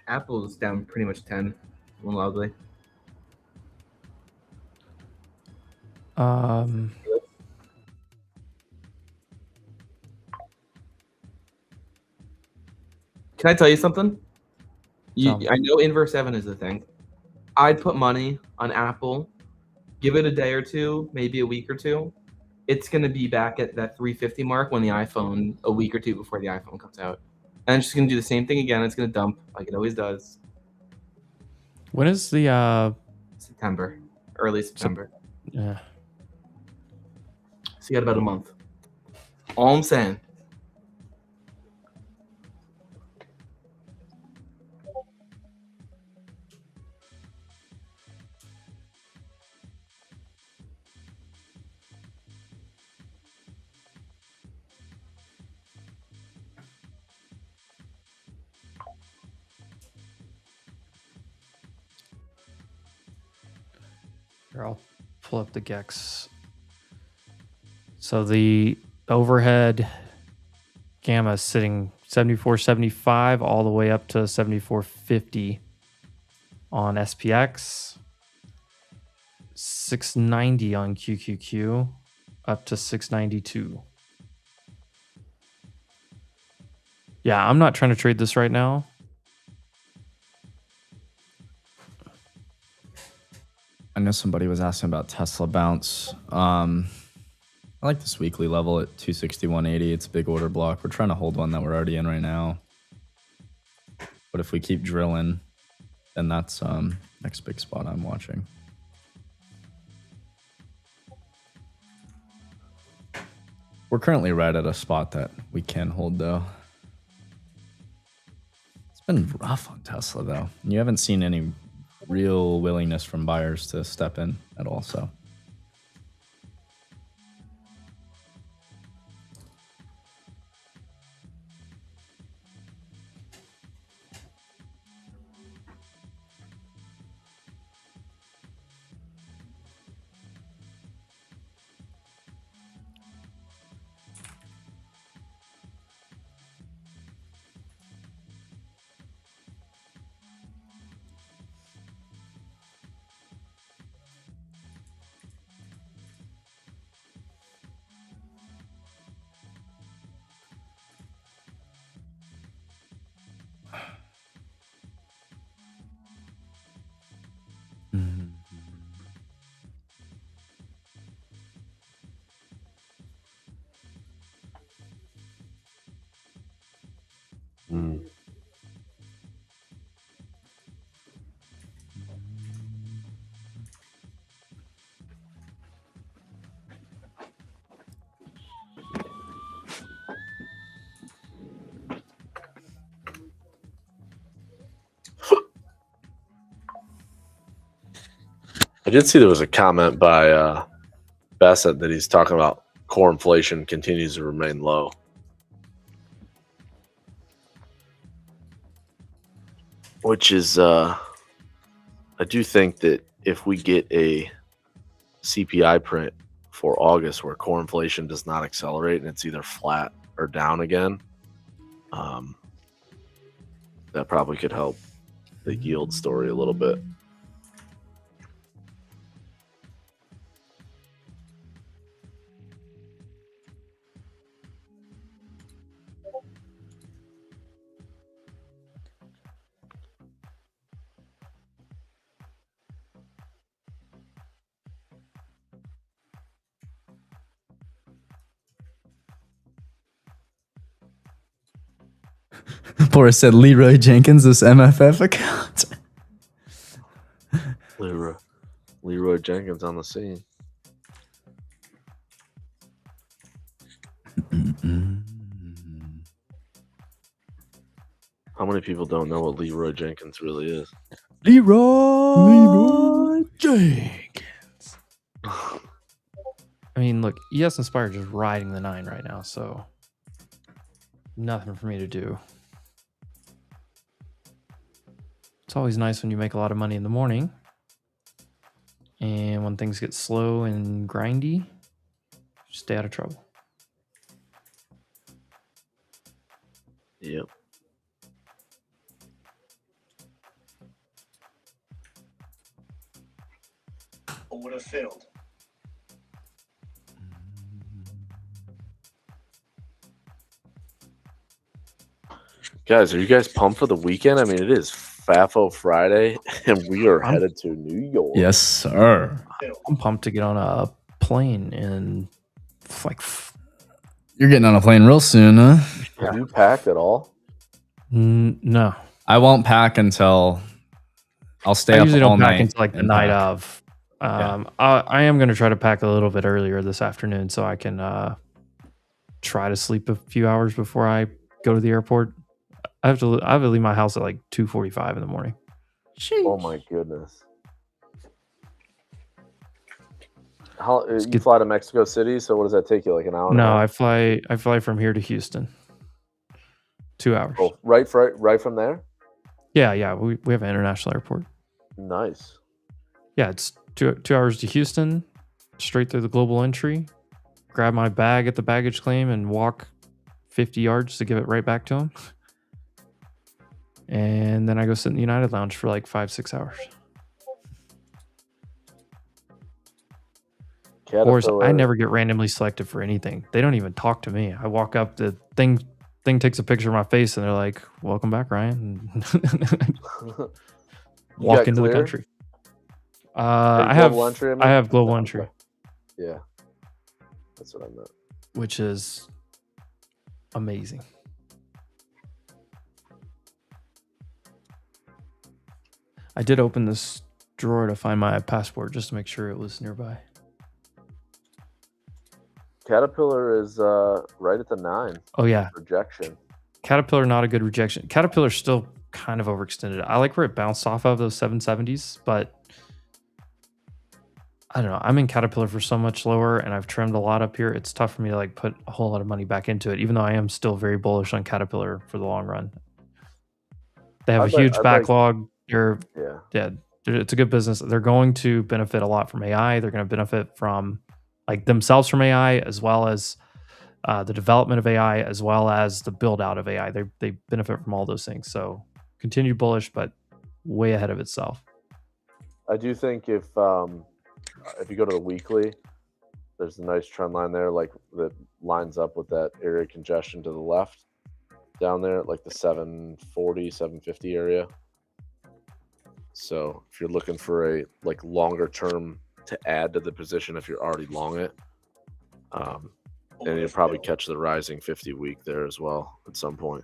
Apple's down pretty much 10. Wildly. Um, Can I tell you something? I know inverse 7 is the thing. I'd put money on Apple. Give it a day or two, maybe a week or two. It's going to be back at that 350 mark when the iPhone, a week or two before the iPhone comes out. And it's just going to do the same thing again. It's going to dump like it always does. When is the September, early September. Yeah. So you got about a month. All I'm saying. Here, I'll pull up the GEX. So the overhead gamma is sitting 74.75 all the way up to 74.50 on SPX. 690 on QQQ up to 692. Yeah, I'm not trying to trade this right now. I know somebody was asking about Tesla bounce. I like this weekly level at 261.80. It's a big order block. We're trying to hold one that we're already in right now. But if we keep drilling, then that's next big spot I'm watching. We're currently right at a spot that we can hold though. It's been rough on Tesla though. You haven't seen any real willingness from buyers to step in at all, so. I did see there was a comment by Bassett that he's talking about core inflation continues to remain low. Which is, I do think that if we get a CPI print for August where core inflation does not accelerate and it's either flat or down again, that probably could help the yield story a little bit. Boris said Leroy Jenkins, this MFF account. Leroy Jenkins on the scene. How many people don't know what Leroy Jenkins really is? Leroy Jenkins. I mean, look, ES Inspire just riding the 9 right now, so nothing for me to do. It's always nice when you make a lot of money in the morning. And when things get slow and grindy, stay out of trouble. Yep. Order filled. Guys, are you guys pumped for the weekend? I mean, it is FAFO Friday, and we are headed to New York. Yes, sir. I'm pumped to get on a plane and like. You're getting on a plane real soon, huh? Have you packed at all? No. I won't pack until I'll stay I up usually all don't pack night until like the night of. I am going to try to pack a little bit earlier this afternoon so I can try to sleep a few hours before I go to the airport. I have to leave my house at like 2:45 in the morning. Oh my goodness. How you fly to Mexico City? So what does that take you? Like an hour? No, I fly from here to Houston. 2 hours. Oh, right from there? Yeah. We have an international airport. Nice. Yeah, it's two hours to Houston, straight through the global entry. Grab my bag at the baggage claim and walk 50 yards to give it right back to him. And then I go sit in the United Lounge for like 5-6 hours. Of course, I never get randomly selected for anything. They don't even talk to me. I walk up, the thing takes a picture of my face, and they're like, "Welcome back, Ryan." Walk into the country. I have global entry. Yeah, that's what I meant. Which is amazing. I did open this drawer to find my passport just to make sure it was nearby. Caterpillar is right at the 9. Oh yeah, rejection. Caterpillar, not a good rejection. Caterpillar still kind of overextended. I like where it bounced off of those 770s, but I don't know. I'm in Caterpillar for so much lower, and I've trimmed a lot up here. It's tough for me to like put a whole lot of money back into it, even though I am still very bullish on Caterpillar for the long run. They have a huge backlog. It's a good business. They're going to benefit a lot from AI. They're going to benefit from like themselves from AI, as well as the development of AI, as well as the build out of AI. They benefit from all those things. So continue bullish, but way ahead of itself. I do think if you go to the weekly, there's a nice trend line there, like that lines up with that area congestion to the left down there, like the 740, 750 area. So if you're looking for a like longer term to add to the position, if you're already long it, and you'll probably catch the rising 50 week there as well at some point.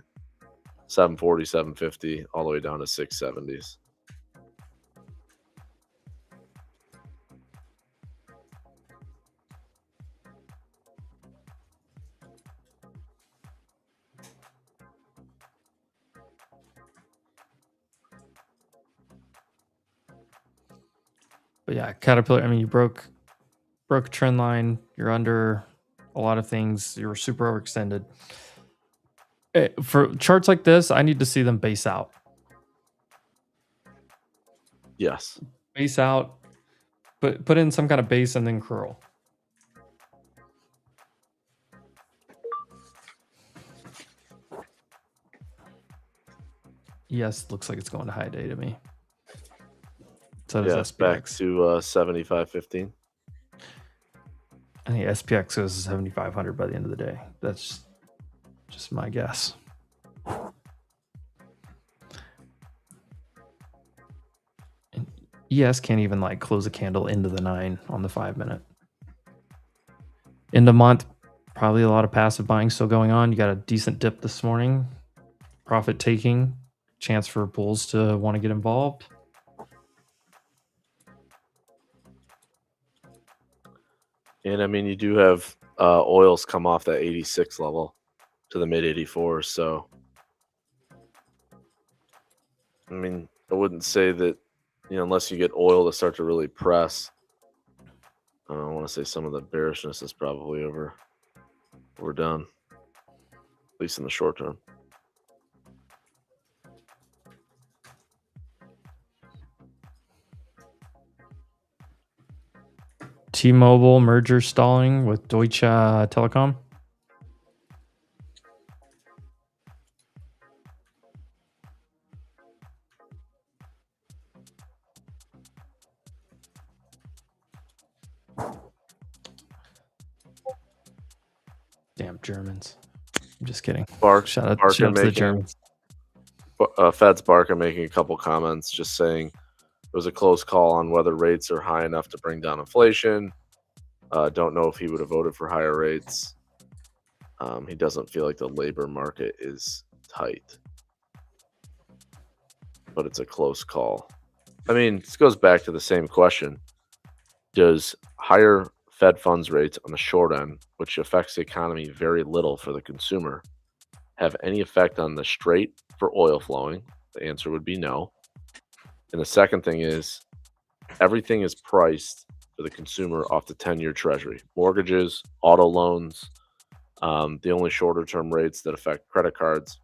740, 750, all the way down to 670s. But yeah, Caterpillar, I mean, you broke a trend line. You're under a lot of things. You were super overextended. For charts like this, I need to see them base out. Yes. Base out, but put in some kind of base and then curl. Yes, looks like it's going to high day to me. So does SPX. Back to 75.15. I think SPX goes to 7,500 by the end of the day. That's just my guess. And ES can't even like close a candle into the 9 on the 5-minute. End of month, probably a lot of passive buying still going on. You got a decent dip this morning. Profit taking, chance for bulls to want to get involved. And I mean, you do have oils come off that 86 level to the mid 84s. So, I mean, I wouldn't say that, unless you get oil to start to really press. I want to say some of the bearishness is probably overdone, at least in the short term. T-Mobile merger stalling with Deutsche Telekom. Damn Germans. I'm just kidding. Shout out to the Germans. Fed's Barker making a couple comments just saying it was a close call on whether rates are high enough to bring down inflation. Don't know if he would have voted for higher rates. He doesn't feel like the labor market is tight, but it's a close call. I mean, this goes back to the same question. Does higher Fed funds rates on the short end, which affects the economy very little for the consumer, have any effect on the straight for oil flowing? The answer would be no. And the second thing is everything is priced for the consumer off the 10-year treasury. Mortgages, auto loans, the only shorter term rates that affect credit cards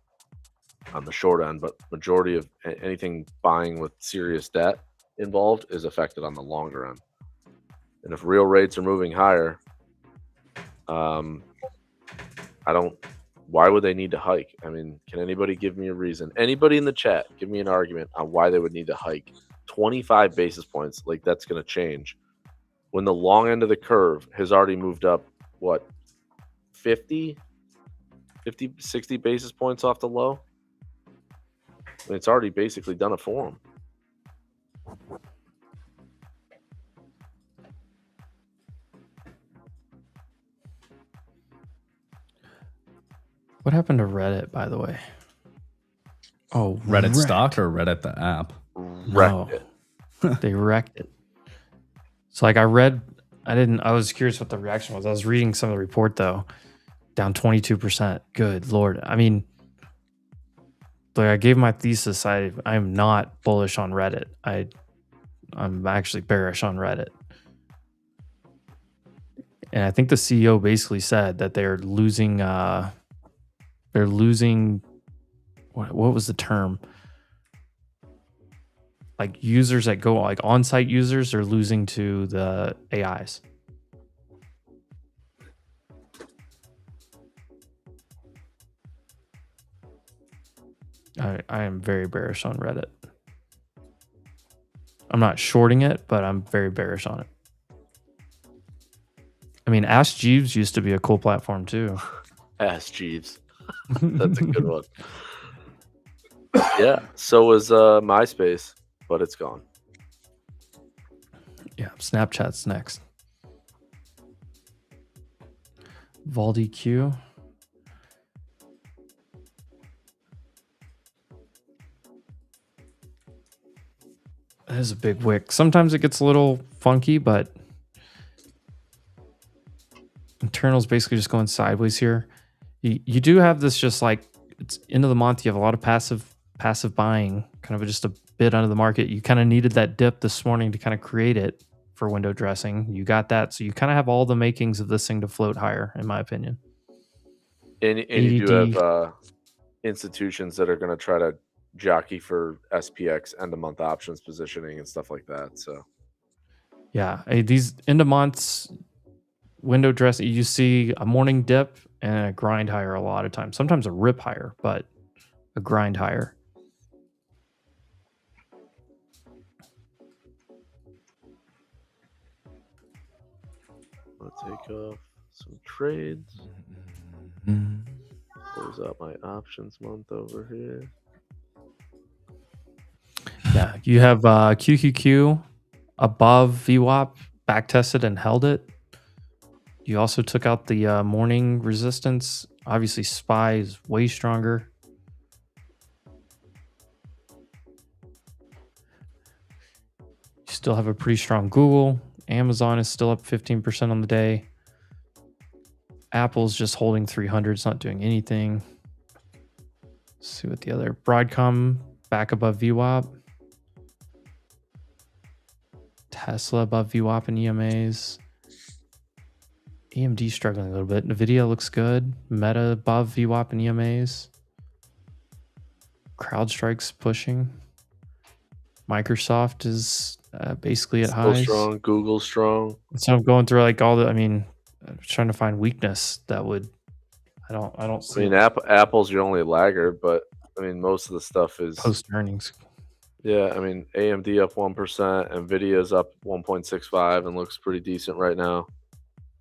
on the short end, but majority of anything buying with serious debt involved is affected on the longer end. And if real rates are moving higher, why would they need to hike? I mean, can anybody give me a reason? Anybody in the chat, give me an argument on why they would need to hike 25 basis points. Like, that's going to change when the long end of the curve has already moved up, what, 50, 60 basis points off the low? I mean, it's already basically done it for them. What happened to Reddit, by the way? Oh, Reddit stock or Reddit the app? No, they wrecked it. So like I was curious what the reaction was. I was reading some of the report though, down 22%. Good Lord. I mean, like I gave my thesis. I'm not bullish on Reddit. I'm actually bearish on Reddit. And I think the CEO basically said that they're losing what was the term? Like users that go like on-site users are losing to the AIs. I am very bearish on Reddit. I'm not shorting it, but I'm very bearish on it. I mean, Ask Jeeves used to be a cool platform too. Ask Jeeves. That's a good one. Yeah, so was MySpace, but it's gone. Yeah, Snapchat's next. VolDQ. That is a big wick. Sometimes it gets a little funky, but internal's basically just going sideways here. You do have this just like it's end of the month. You have a lot of passive buying, kind of just a bit under the market. You kind of needed that dip this morning to kind of create it for window dressing. You got that, so you kind of have all the makings of this thing to float higher, in my opinion. And you do have institutions that are going to try to jockey for SPX end of month options positioning and stuff like that. So yeah, these end of months window dressing, you see a morning dip and a grind higher a lot of times. Sometimes a rip higher, but a grind higher. I'll take off some trades. Close out my options month over here. Yeah, you have QQQ above VWAP, back tested and held it. You also took out the morning resistance. Obviously, SPY is way stronger. You still have a pretty strong Google. Amazon is still up 15% on the day. Apple's just holding 300. It's not doing anything. Let's see what the other Broadcom back above VWAP. Tesla above VWAP and EMAs. AMD struggling a little bit. Nvidia looks good. Meta above VWAP and EMAs. CrowdStrike's pushing. Microsoft is basically at highs. Strong. Google strong. So I'm going through like all the. I mean, I'm trying to find weakness that would. I don't see. I mean, Apple's your only laggard, but I mean, most of the stuff is post earnings. Yeah, I mean, AMD up 1%, Nvidia's up 1.65 and looks pretty decent right now.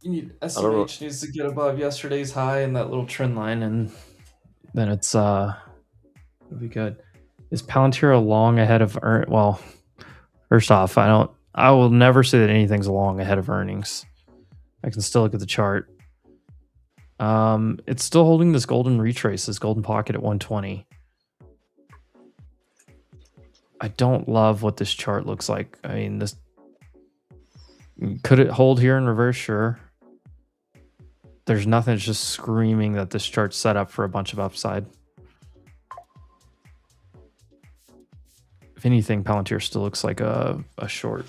You need SMH needs to get above yesterday's high and that little trend line, and then it'll be good. Is Palantir long ahead of well, first off, I will never say that anything's long ahead of earnings. I can still look at the chart. It's still holding this golden retrace, this golden pocket at 120. I don't love what this chart looks like. I mean, Could it hold here in reverse? Sure. There's nothing that's just screaming that this chart's set up for a bunch of upside. If anything, Palantir still looks like a short.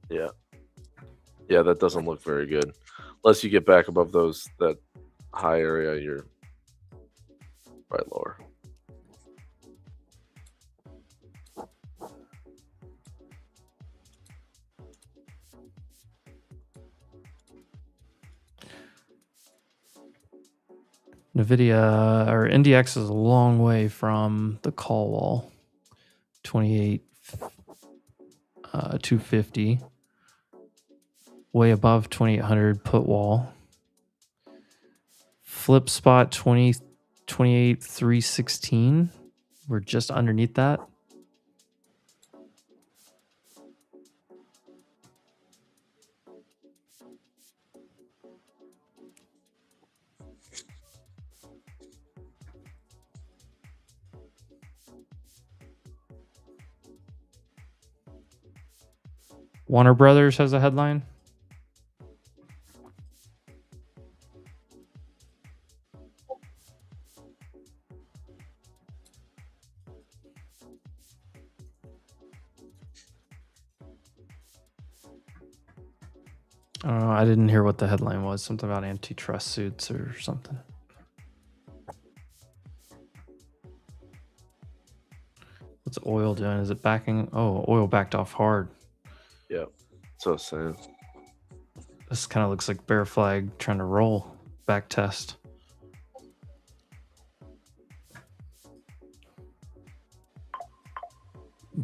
Yeah. Yeah, that doesn't look very good. Unless you get back above that high area, you're right lower. NVIDIA or NDX is a long way from the call wall. 250. Way above 2800 put wall. Flip spot 28,316. We're just underneath that. Warner Brothers has a headline. I didn't hear what the headline was. Something about antitrust suits or something. What's oil doing? Is it backing? Oh, oil backed off hard. Yeah, so sad. This kind of looks like bear flag trying to roll. Back test.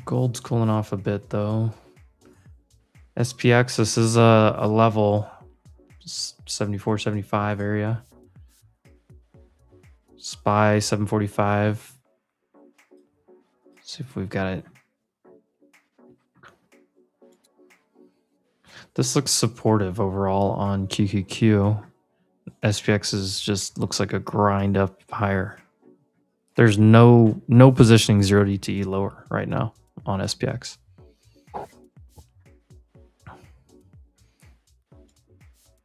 Gold's cooling off a bit though. SPX, this is a level 74, 75 area. SPY 745. Let's see if we've got it. This looks supportive overall on QQQ. SPX is just looks like a grind up higher. There's no positioning 0 DTE lower right now on SPX.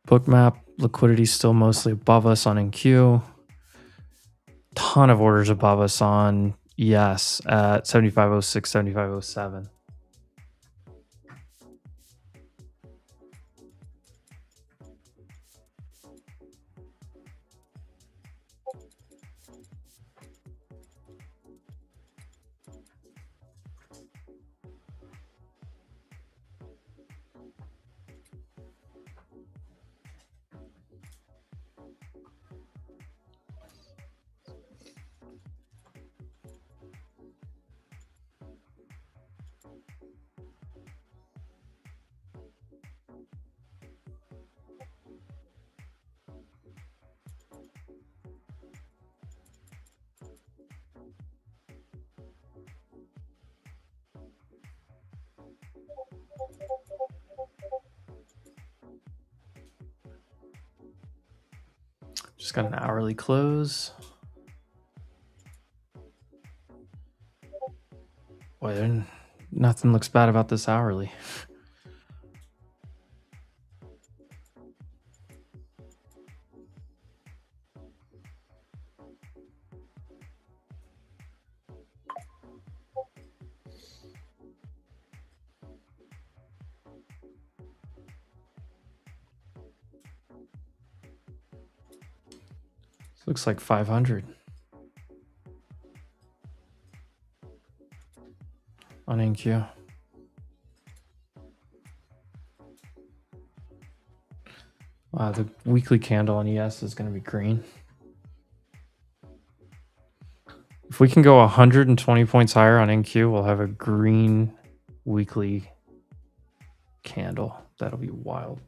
Bookmap liquidity still mostly above us on NQ. Ton of orders above us on ES at 7506, 7507. Just got an hourly close. Boy, nothing looks bad about this hourly. Looks like 500 on NQ. Wow, the weekly candle on ES is going to be green. If we can go 120 points higher on NQ, we'll have a green weekly candle. That'll be wild.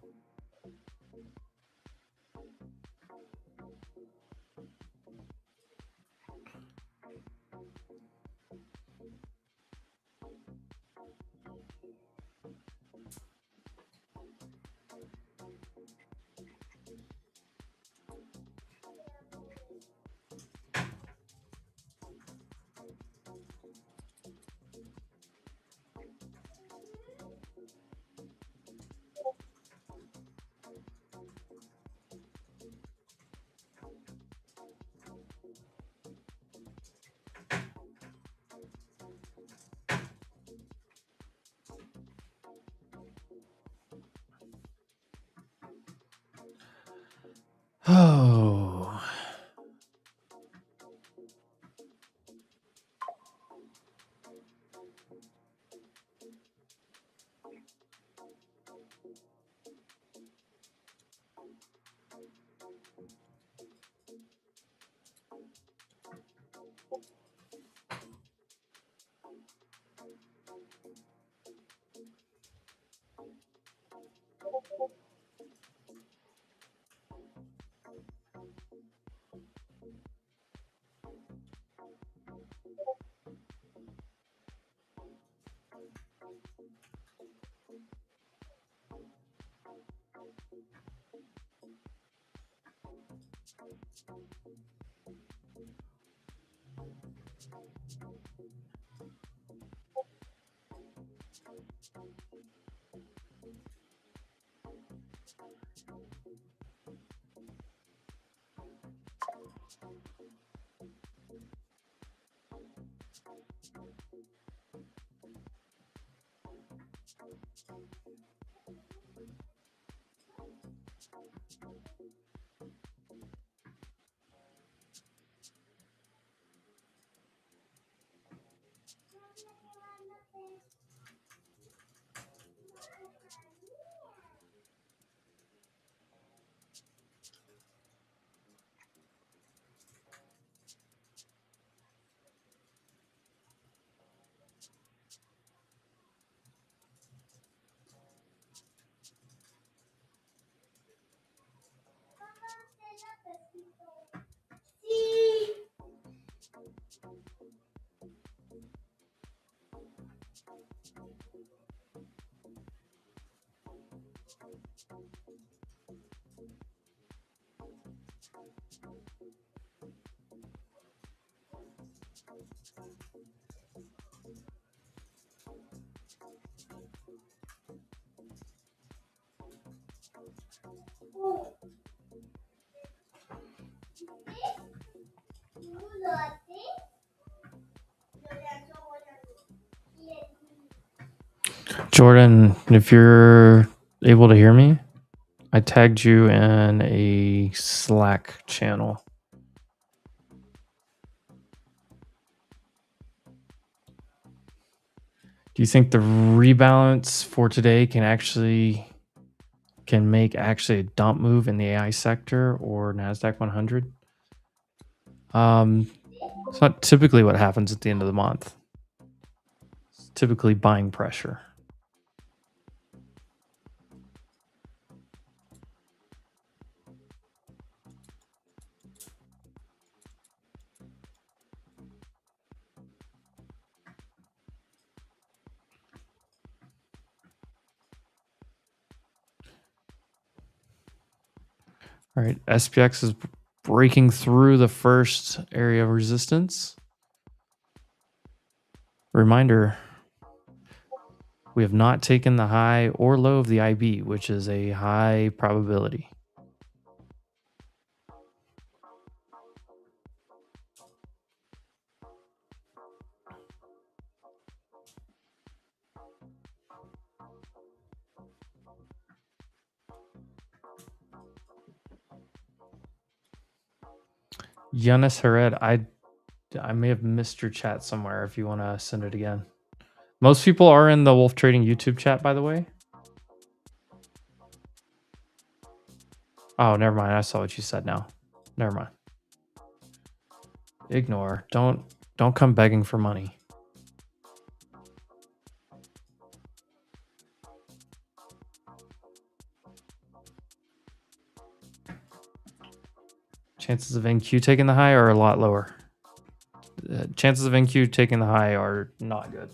Oh. Jordan, if you're able to hear me, I tagged you in a Slack channel. Do you think the rebalance for today can make actually a dump move in the AI sector or NASDAQ 100? It's not typically what happens at the end of the month. It's typically buying pressure. All right, SPX is breaking through the first area of resistance. Reminder, we have not taken the high or low of the IB, which is a high probability. Yanis Hared, I may have missed your chat somewhere if you want to send it again. Most people are in the Wolf Trading YouTube chat, by the way. Oh, never mind. I saw what you said now. Never mind. Ignore. Don't come begging for money. Chances of NQ taking the high are a lot lower. Chances of NQ taking the high are not good.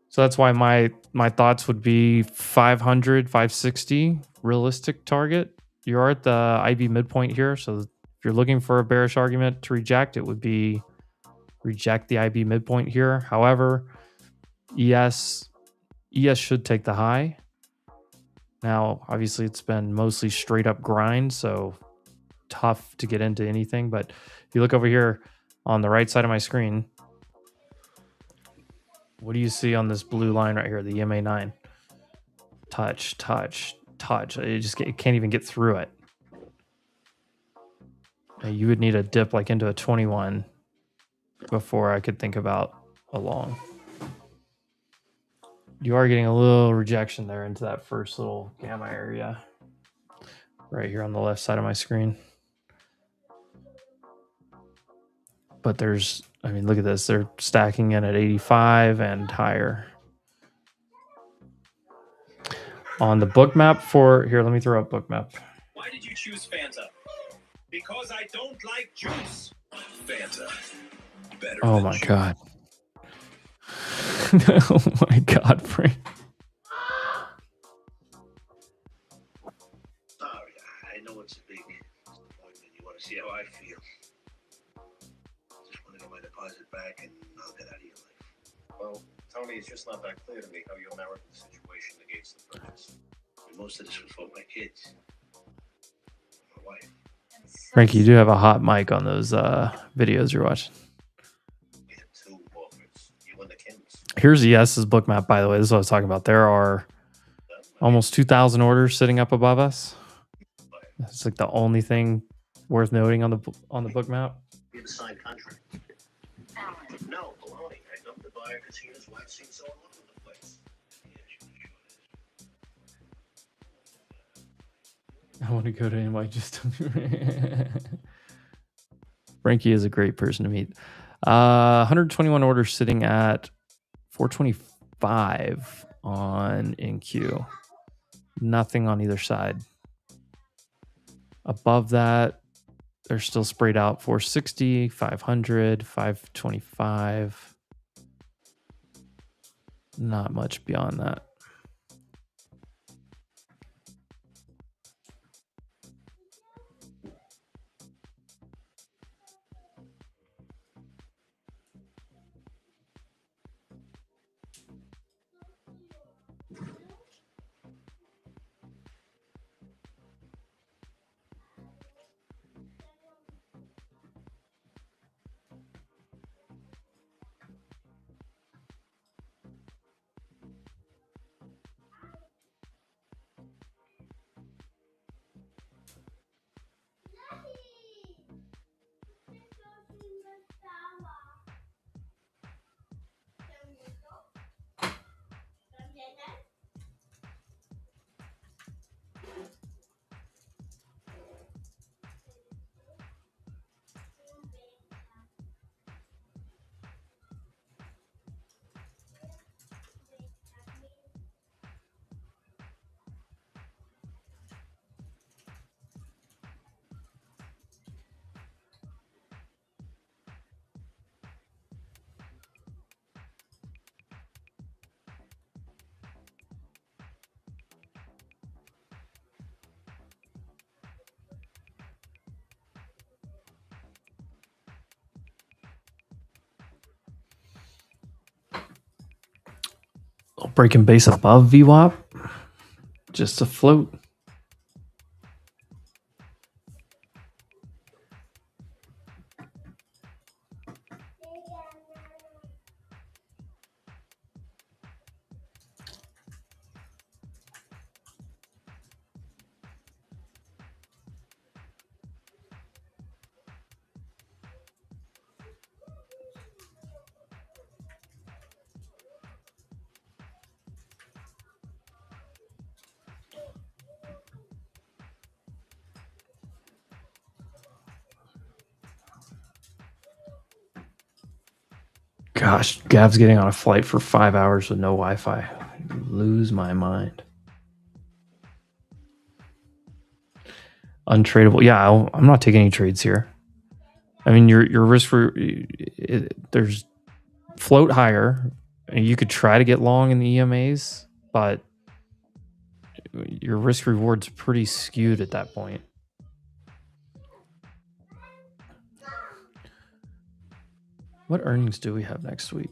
So that's why my thoughts would be 500, 560 realistic target. You're at the IB midpoint here. So if you're looking for a bearish argument to reject, it would be reject the IB midpoint here. However, ES should take the high. Now, obviously, it's been mostly straight up grind, so tough to get into anything. But if you look over here on the right side of my screen, what do you see on this blue line right here, the EMA9? Touch, touch, touch. It can't even get through it. You would need a dip like into a 21 before I could think about a long. You are getting a little rejection there into that first little gamma area right here on the left side of my screen. But there's, I mean, look at this. They're stacking in at 85 and higher. On the book map for, here, let me throw up book map. Why did you choose Fanta? Because I don't like juice. Fanta. Better Oh my God. Oh my God, Frank. Sorry, I know it's a big disappointment. You want to see how I feel. Just want to get my deposit back and I'll get out of your life. Well, Tony, it's just not that clear to me how you'll merit the situation against the purpose. Most of this was for my kids. My wife. Frankie, you do have a hot mic on those videos you're watching. Here's ES's book map, by the way. This is what I was talking about. There are almost 2,000 orders sitting up above us. It's like the only thing worth noting on the book map. We have a signed contract. No, baloney. I dumped the buyer because he and his wife seemed so in love with the place. I want to go to NY just Frankie is a great person to meet. 121 orders sitting at 425 on NQ. Nothing on either side. Above that, they're still sprayed out 460, 500, 525. Not much beyond that. Breaking base above VWAP, just to float. Gosh, Gav's getting on a flight for 5 hours with no Wi-Fi. Lose my mind. Untradeable. Yeah, I'm not taking any trades here. I mean, your risk for there's float higher. You could try to get long in the EMAs, but your risk reward's pretty skewed at that point. What earnings do we have next week?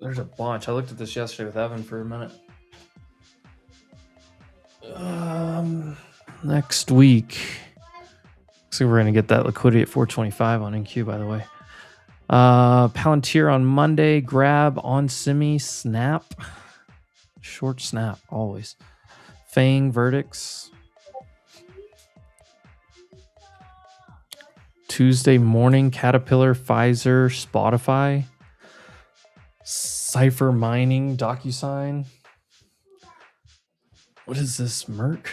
There's a bunch. I looked at this yesterday with Evan for a minute. Next week. So we're going to get that liquidity at 425 on NQ, by the way. Palantir on Monday. Grab on Simi. Snap. Short snap, always. Fang verdicts. Tuesday morning, Caterpillar, Pfizer, Spotify, Cypher Mining, DocuSign. What is this, Merck?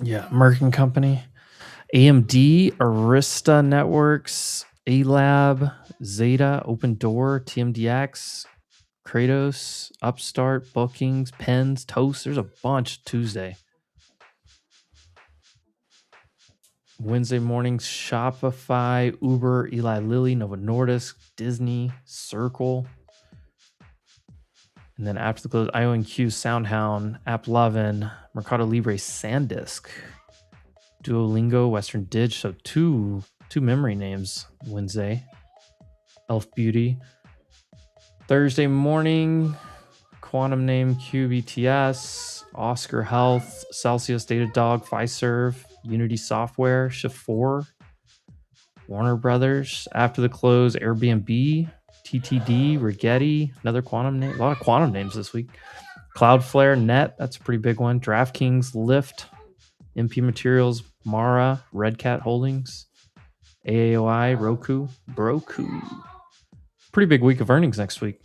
Yeah, Merck and Company. AMD, Arista Networks, A-Lab, Zeta, Open Door, TMDX, Kratos, Upstart, Bookings, Pens, Toast. There's a bunch Tuesday. Wednesday mornings, Shopify, Uber, Eli Lilly, Novo Nordisk, Disney, Circle. And then after the close, IONQ, SoundHound, AppLovin, Mercado Libre, SanDisk, Duolingo, Western Dig. So two memory names Wednesday. Elf Beauty. Thursday morning, Quantum Name, QBTS, Oscar Health, Celsius, Datadog, Fiserv, Unity Software, Shift4, Warner Brothers. After the close, Airbnb, TTD, Rigetti, another quantum name. A lot of quantum names this week. Cloudflare, Net, that's a pretty big one. DraftKings, Lyft, MP Materials, Mara, Red Cat Holdings, AAOI, Roku. Pretty big week of earnings next week.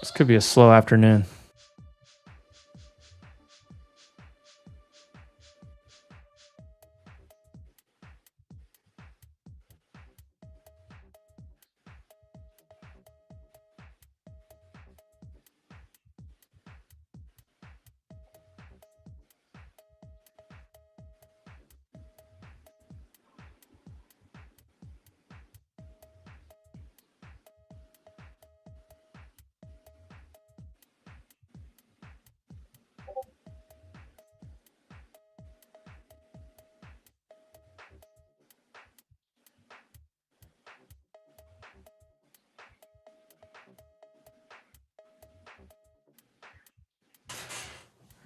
This could be a slow afternoon.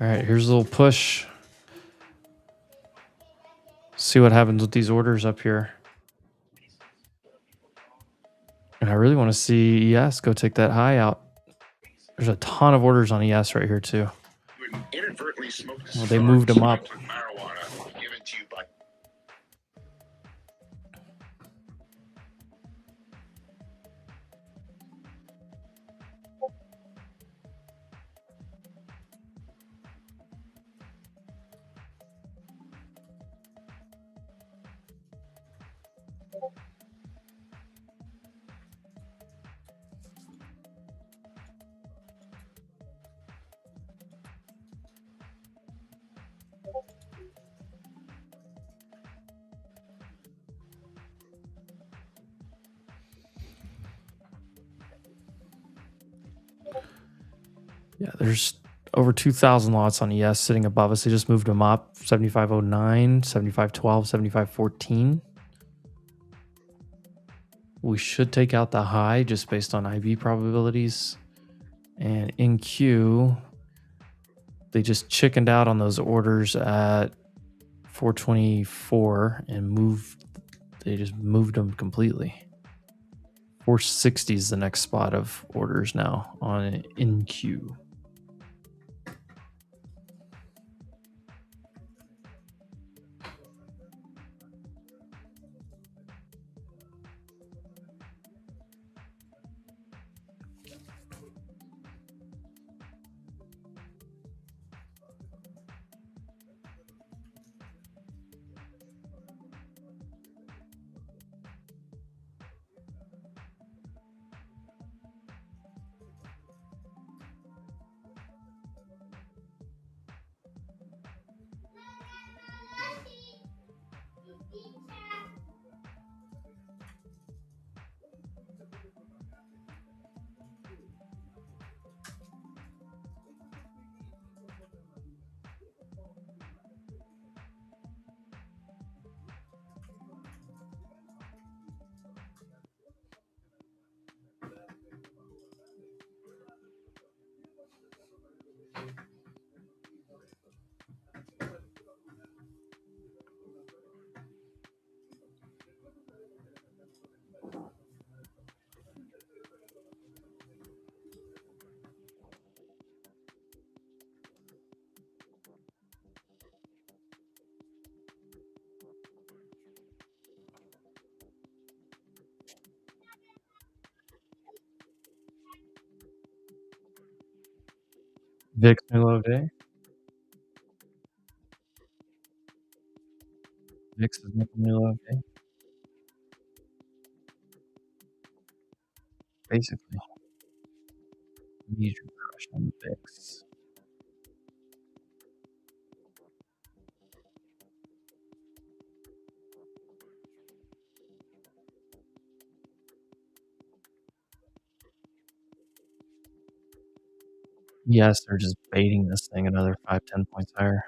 All right, here's a little push. See what happens with these orders up here. And I really want to see ES go take that high out. There's a ton of orders on ES right here too. Well, they moved them up. Yeah, there's over 2,000 lots on ES sitting above us. They just moved them up. 7509, 7512, 7514. We should take out the high just based on IB probabilities. And in Q, they just chickened out on those orders at 424 and they just moved them completely. 460 is the next spot of orders now on in Q. VIX new low day. VIX is making new low day. Basically, major crush on the VIX. Yes, they're just baiting this thing another 5-10 points higher.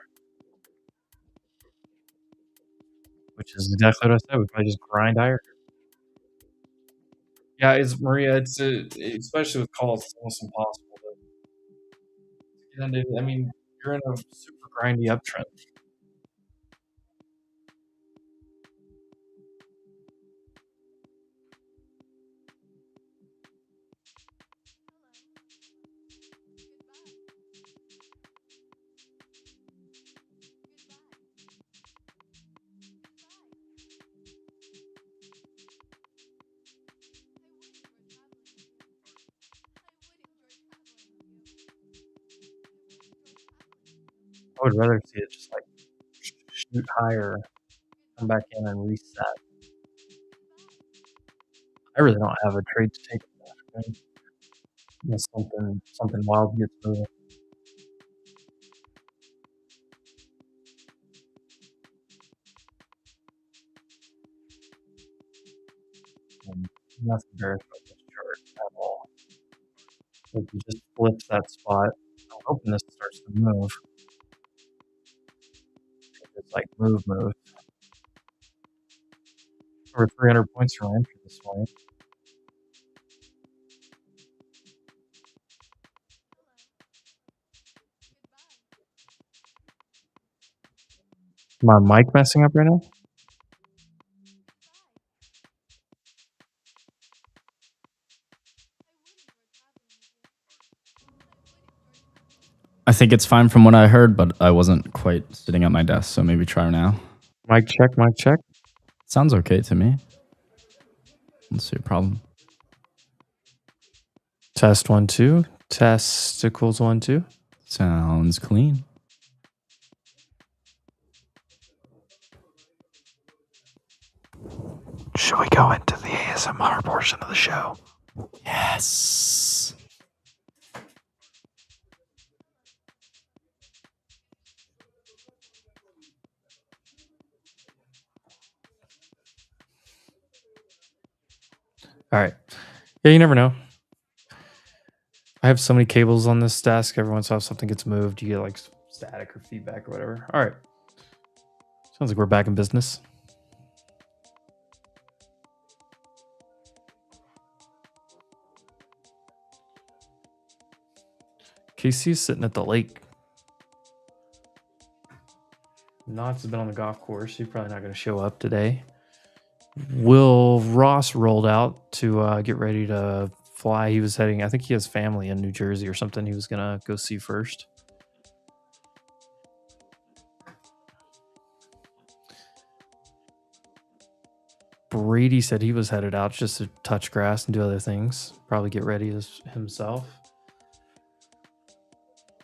Which is exactly what I said. We probably just grind higher. Yeah, it's Maria. It's especially with calls, it's almost impossible to get into. I mean, you're in a super grindy uptrend. I would rather see it just like shoot higher, come back in and reset. I really don't have a trade to take unless something wild gets moving. Nothing bearish about this chart at all. If you just flips that spot, I'm hoping this starts to move. It's like move. Over 300 points from entry this morning. My mic messing up right now? I think it's fine from what I heard, but I wasn't quite sitting at my desk, so maybe try now. Mic check, mic check. Sounds okay to me. Let's see a problem. Test 1 2. Testicles 1 2. Sounds clean. Should we go into the ASMR portion of the show? Yes. All right. Yeah, you never know. I have so many cables on this desk. Every once in a while, something gets moved. You get like static or feedback or whatever. All right. Sounds like we're back in business. KC's sitting at the lake. Knott's has been on the golf course. He's probably not going to show up today. Will Ross rolled out to get ready to fly. He was heading, I think he has family in New Jersey or something he was going to go see first. Brady said he was headed out just to touch grass and do other things. Probably get ready himself.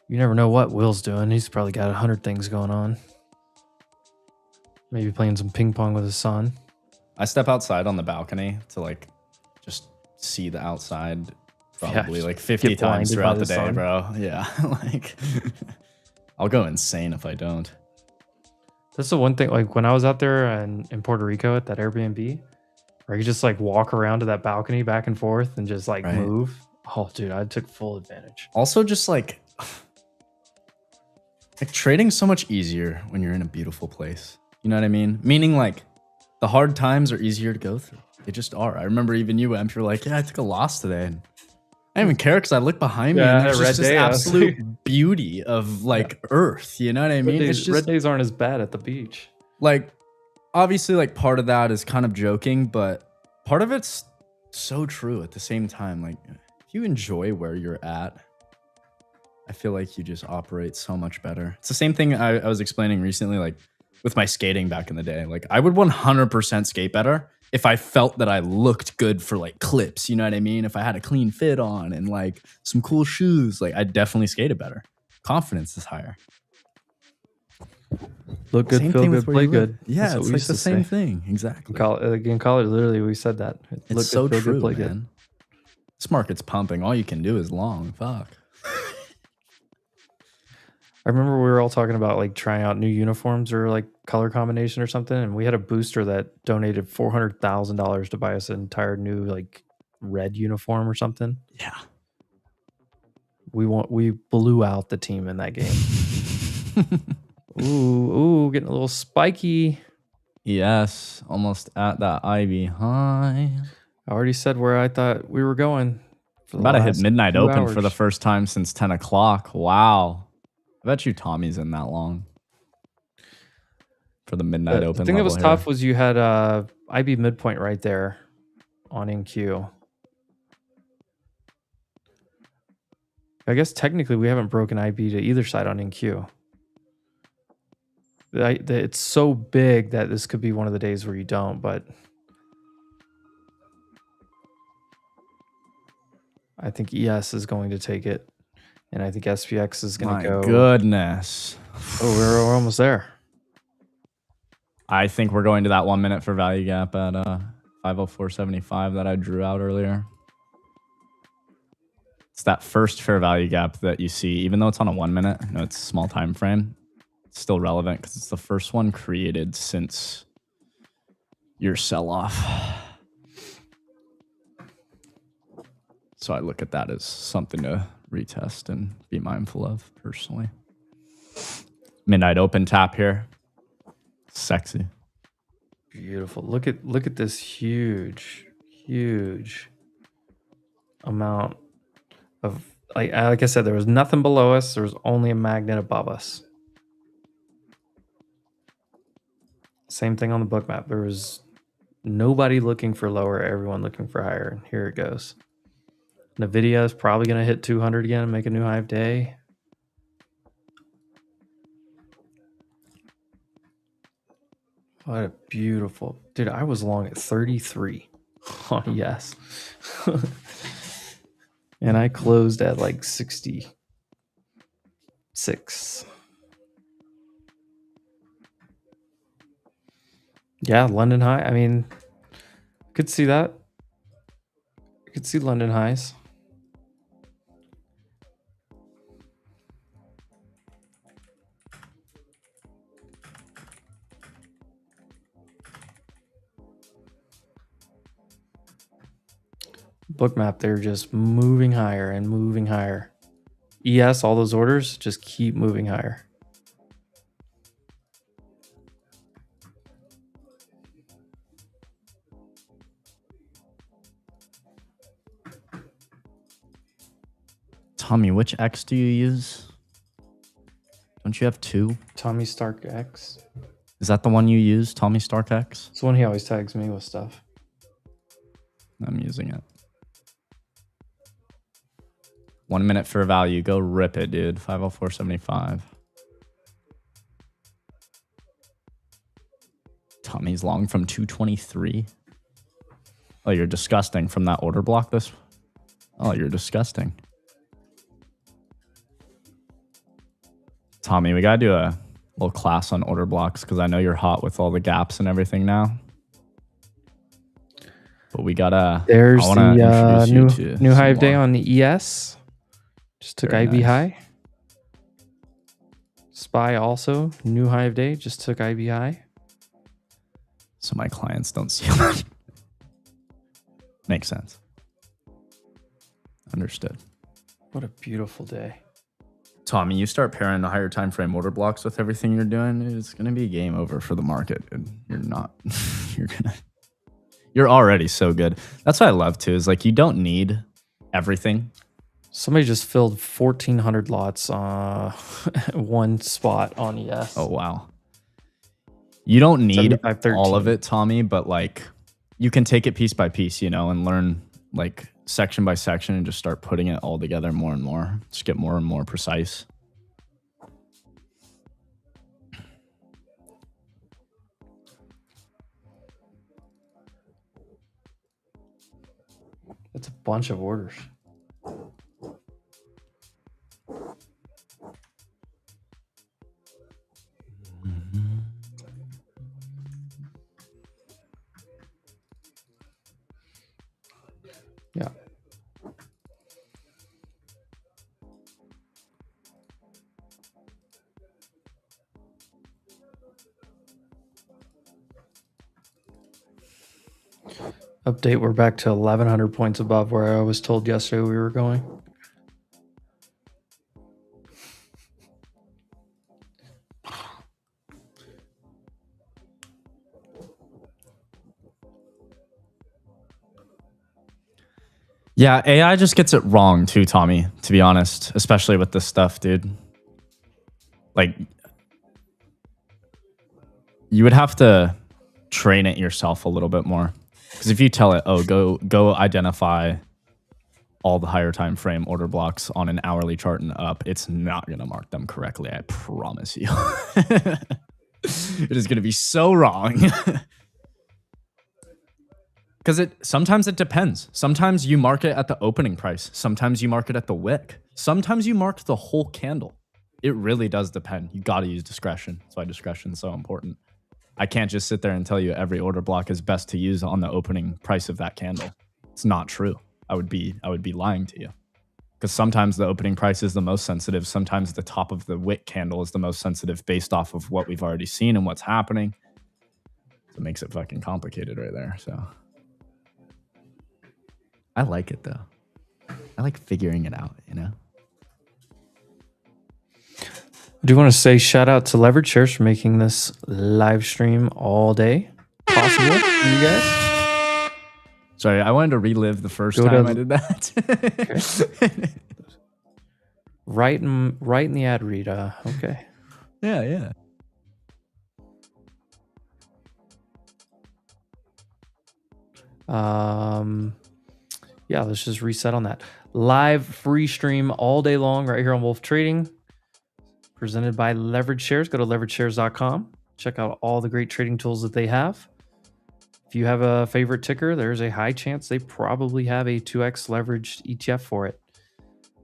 You never know what Will's doing. He's probably got 100 things going on. Maybe playing some ping pong with his son. I step outside on the balcony to like just see the outside probably like 50 times throughout the day, sun. Bro. Yeah. Like I'll go insane if I don't. That's the one thing, like when I was out there in Puerto Rico at that Airbnb, where you just like walk around to that balcony back and forth and just like move. Oh, dude, I took full advantage. Also, just like trading's so much easier when you're in a beautiful place. You know what I mean? Meaning like the hard times are easier to go through. They just are. I remember even you, Emp, you're like, yeah, I took a loss today. And I didn't even care because I look behind me and there's just this absolute beauty of like earth. You know what I mean? Red days aren't as bad at the beach. Like, obviously, like part of that is kind of joking, but part of it's so true at the same time. Like, if you enjoy where you're at, I feel like you just operate so much better. It's the same thing I was explaining recently, like with my skating back in the day. Like, I would 100% skate better if I felt that I looked good for like clips, you know what I mean? If I had a clean fit on and like some cool shoes, like I definitely skated better. Confidence is higher. Look good, Same feel thing good, with where play you live. good. Yeah, That's what it's we like used the to same say. thing. Exactly. In college, literally, we said that. It's Look so good, feel true, good, play man. good. This market's pumping. All you can do is long. Fuck. I remember we were all talking about like trying out new uniforms or like color combination or something, and we had a booster that donated $400,000 to buy us an entire new like red uniform or something. Yeah. We blew out the team in that game. Ooh, getting a little spiky. Yes, almost at that Ivy high. I already said where I thought we were going. For About to hit midnight 2 open hours. for the first time since 10 o'clock. Wow. I bet you Tommy's in that long. For the midnight open. The thing that was here. tough was you had IB midpoint right there on NQ. I guess technically we haven't broken IB to either side on NQ. It's so big that this could be one of the days where you don't, but I think ES is going to take it, and I think SPX is going to go. My goodness. Oh, we're almost there. I think we're going to that 1 minute for value gap at 504.75 that I drew out earlier. It's that first fair value gap that you see, even though it's on a 1 minute, I know it's a small time frame. It's still relevant because it's the first one created since your sell-off. So I look at that as something to retest and be mindful of personally. Midnight open tap here. Sexy. Beautiful. Look at this huge amount of like I said, there was nothing below us. There was only a magnet above us. Same thing on the book map. There was nobody looking for lower, everyone looking for higher. And here it goes. NVIDIA is probably going to hit 200 again and make a new high of day. What a beautiful... Dude, I was long at 33 on yes. And I closed at like 66. Yeah, London high. I mean, could see that. I could see London highs. Book map, they're just moving higher and moving higher. ES, all those orders just keep moving higher. Tommy, which X do you use? Don't you have two? Tommy Stark X. Is that the one you use, Tommy Stark X? It's the one he always tags me with stuff. I'm using it. 1 minute for value. Go rip it, dude. 504.75. Tommy's long from 223. Oh, you're disgusting from that order block this. Oh, you're disgusting. Tommy, we got to do a little class on order blocks because I know you're hot with all the gaps and everything now. But we got to... There's the new high of day on the ES. Just took Very IB nice. high. SPY also, new high of day, just took IB high. So my clients don't see that. Makes sense. Understood. What a beautiful day. Tommy, you start pairing the higher time frame order blocks with everything you're doing, it's going to be game over for the market. And you're not. You're already so good. That's what I love too, is like you don't need everything. Somebody just filled 1,400 lots one spot on ES. Oh, wow. You don't need 75-13. all of it, Tommy, but like you can take it piece by piece, you know, and learn like section by section and just start putting it all together more and more. Just get more and more precise. It's a bunch of orders. Update, we're back to 1,100 points above where I was told yesterday we were going. Yeah, AI just gets it wrong too, Tommy, to be honest, especially with this stuff, dude. Like, you would have to train it yourself a little bit more. Because if you tell it, oh, go identify all the higher time frame order blocks on an hourly chart and up, it's not going to mark them correctly, I promise you. It is going to be so wrong. Because sometimes it depends. Sometimes you mark it at the opening price. Sometimes you mark it at the wick. Sometimes you mark the whole candle. It really does depend. You got to use discretion. That's why discretion is so important. I can't just sit there and tell you every order block is best to use on the opening price of that candle. It's not true. I would be lying to you. Because sometimes the opening price is the most sensitive. Sometimes the top of the wick candle is the most sensitive based off of what we've already seen and what's happening. So it makes it fucking complicated right there. So I like it though. I like figuring it out, you know? I do want to say shout out to Leverage Shares for making this live stream all day possible for you guys. Sorry, I wanted to relive the first time I did that. Okay. right in the ad read. Okay. Yeah. Yeah, let's just reset on that. Live free stream all day long right here on Wolf Trading. Presented by Leverage Shares. Go to leverageshares.com. Check out all the great trading tools that they have. If you have a favorite ticker, there's a high chance they probably have a 2x leveraged ETF for it.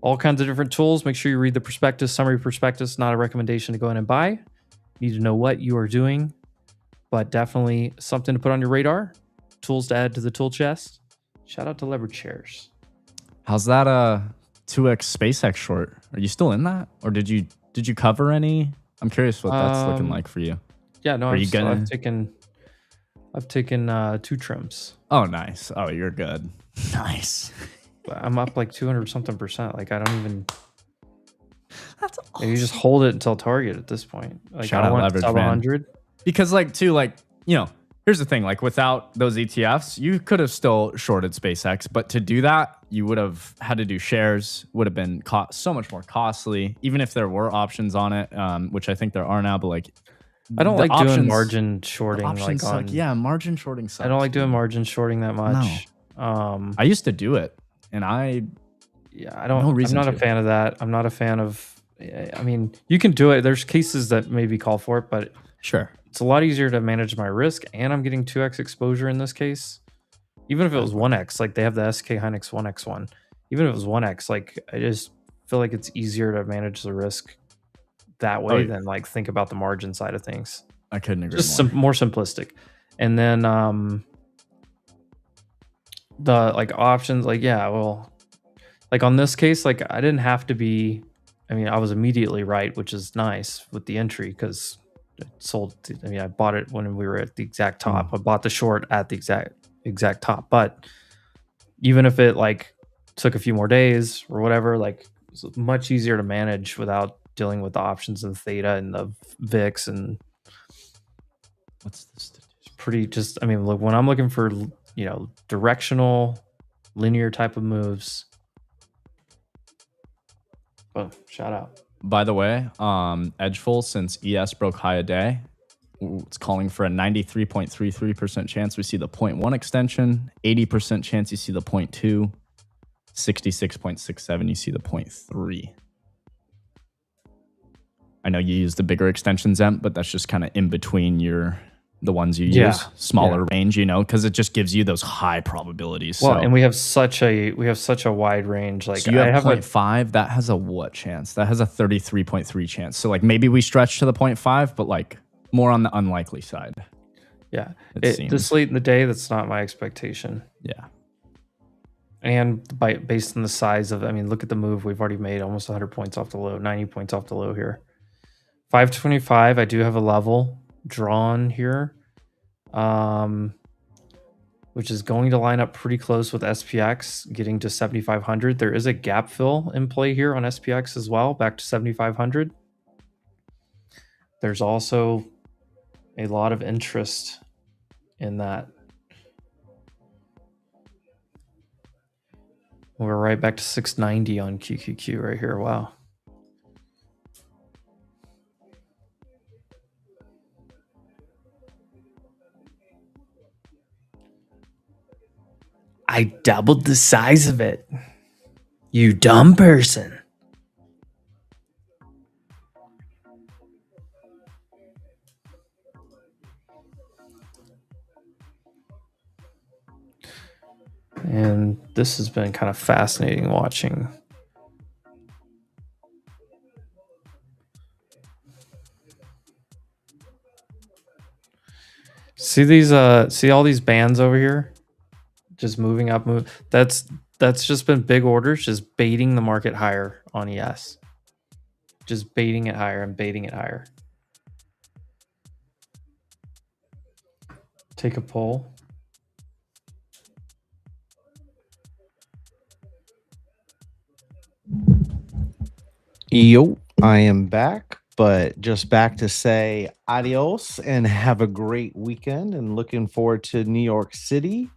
All kinds of different tools. Make sure you read the prospectus, summary prospectus, not a recommendation to go in and buy. You need to know what you are doing, but definitely something to put on your radar. Tools to add to the tool chest. Shout out to Leverage Shares. How's that 2x SpaceX short? Are you still in that? Or did you cover any? I'm curious what that's looking like for you. Yeah, no, I've taken 2 trims. Oh, nice. Oh, you're good. Nice. I'm up like 200 something %. Like I don't even. That's awesome. You just hold it until target at this point. Like Shout out Leverage, man. 100. Because here's the thing, like without those ETFs, you could have still shorted SpaceX, but to do that, you would have had to do shares, would have been so much more costly, even if there were options on it, which I think there are now, but like I don't like doing margin shorting. Margin shorting sucks. I don't like doing margin shorting that much. No. I used to do it, and I'm not a fan of that. I'm not a fan of. I mean, you can do it. There's cases that maybe call for it, but sure, it's a lot easier to manage my risk, and I'm getting 2x exposure in this case. Even if it was 1x, like they have the SK Hynix 1x one. Even if it was 1x, like I just feel like it's easier to manage the risk that way than like think about the margin side of things. I couldn't agree more. More simplistic. And then the like options, like like on this case, like I didn't have to be. I mean, I was immediately right, which is nice with the entry because it sold. I bought it when we were at the exact top. I bought the short at the exact top. But even if it like took a few more days or whatever, like it's much easier to manage without dealing with the options and theta and the VIX and what's this? Pretty just. I mean, look, when I'm looking for directional, linear type of moves. Oh, shout out. By the way, Edgeful, since ES broke high a day, it's calling for a 93.33% chance we see the 0.1 extension, 80% chance you see the 0.2, 66.67 you see the 0.3. I know you use the bigger extension Zemp, but that's just kind of in between the ones you use, smaller range, because it just gives you those high probabilities. Well, and we have such a wide range. Like so you have 0.5, that has a what chance? That has a 33.3 chance. So like maybe we stretch to the 0.5, but like more on the unlikely side. Yeah, this late in the day, that's not my expectation. Yeah, and based on the size of, look at the move we've already made, almost 100 points off the low, 90 points off the low here. 525. I do have a level drawn here with which is going to line up pretty close with SPX getting to 7,500. There is a gap fill in play here on SPX as well, back to 7,500. There's also a lot of interest in that. We're right back to 690 on QQQ right here. Wow. I doubled the size of it. You dumb person. And this has been kind of fascinating watching. See these see all these bands over here? Just moving up, that's just been big orders, just baiting the market higher on ES. Just baiting it higher and baiting it higher. Take a poll. Yo, I am back, but just back to say adios and have a great weekend and looking forward to New York City.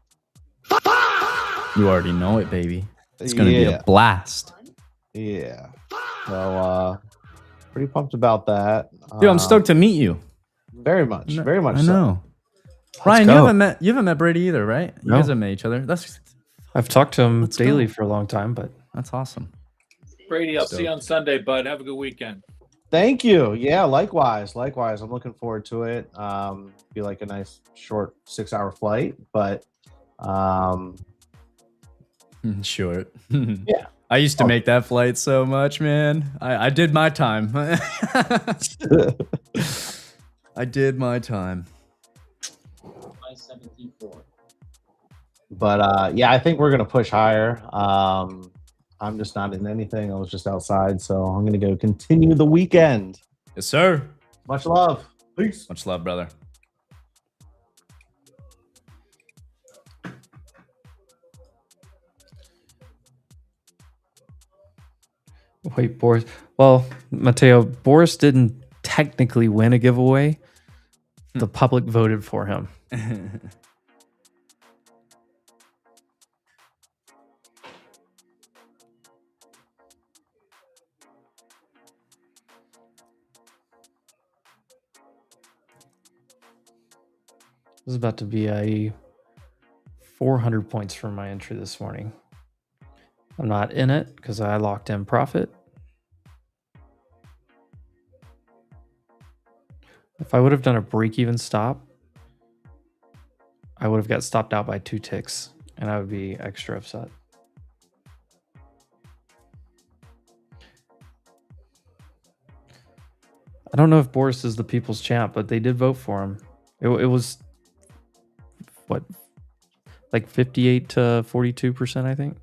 You already know it, baby. It's going to be a blast. Yeah. So, pretty pumped about that. Dude, I'm stoked to meet you. Very much. Very much I know. So. Ryan, you haven't met Brady either, right? You guys have met each other. I've talked to him daily for a long time, but that's awesome. Brady, I'll see you on Sunday, bud. Have a good weekend. Thank you. Yeah, likewise. I'm looking forward to it. Be like a nice short 6-hour flight, but short. Yeah. I used to make that flight so much, man. I did my time. I did my time. But yeah, I think we're gonna push higher. I'm just not in anything. I was just outside, so I'm gonna go continue the weekend. Yes, sir. Much love. Peace. Much love, brother. wait, Boris. Well, Mateo, Boris didn't technically win a giveaway. The public voted for him. This is about to be a 400 points for my entry this morning. I'm not in it because I locked in profit. If I would have done a break-even stop, I would have got stopped out by 2 ticks, and I would be extra upset. I don't know if Boris is the people's champ, but they did vote for him. It was what, like 58 to 42%, I think.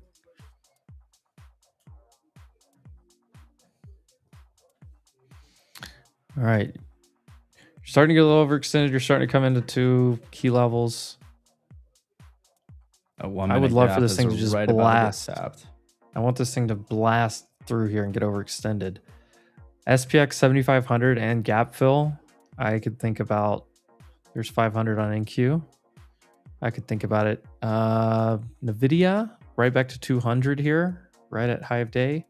All right. You're starting to get a little overextended. You're starting to come into 2 key levels. I would love for this thing to just blast. I want this thing to blast through here and get overextended. SPX 7500 and gap fill. I could think about, there's 500 on NQ. I could think about it. NVIDIA, right back to 200 here, right at high of day.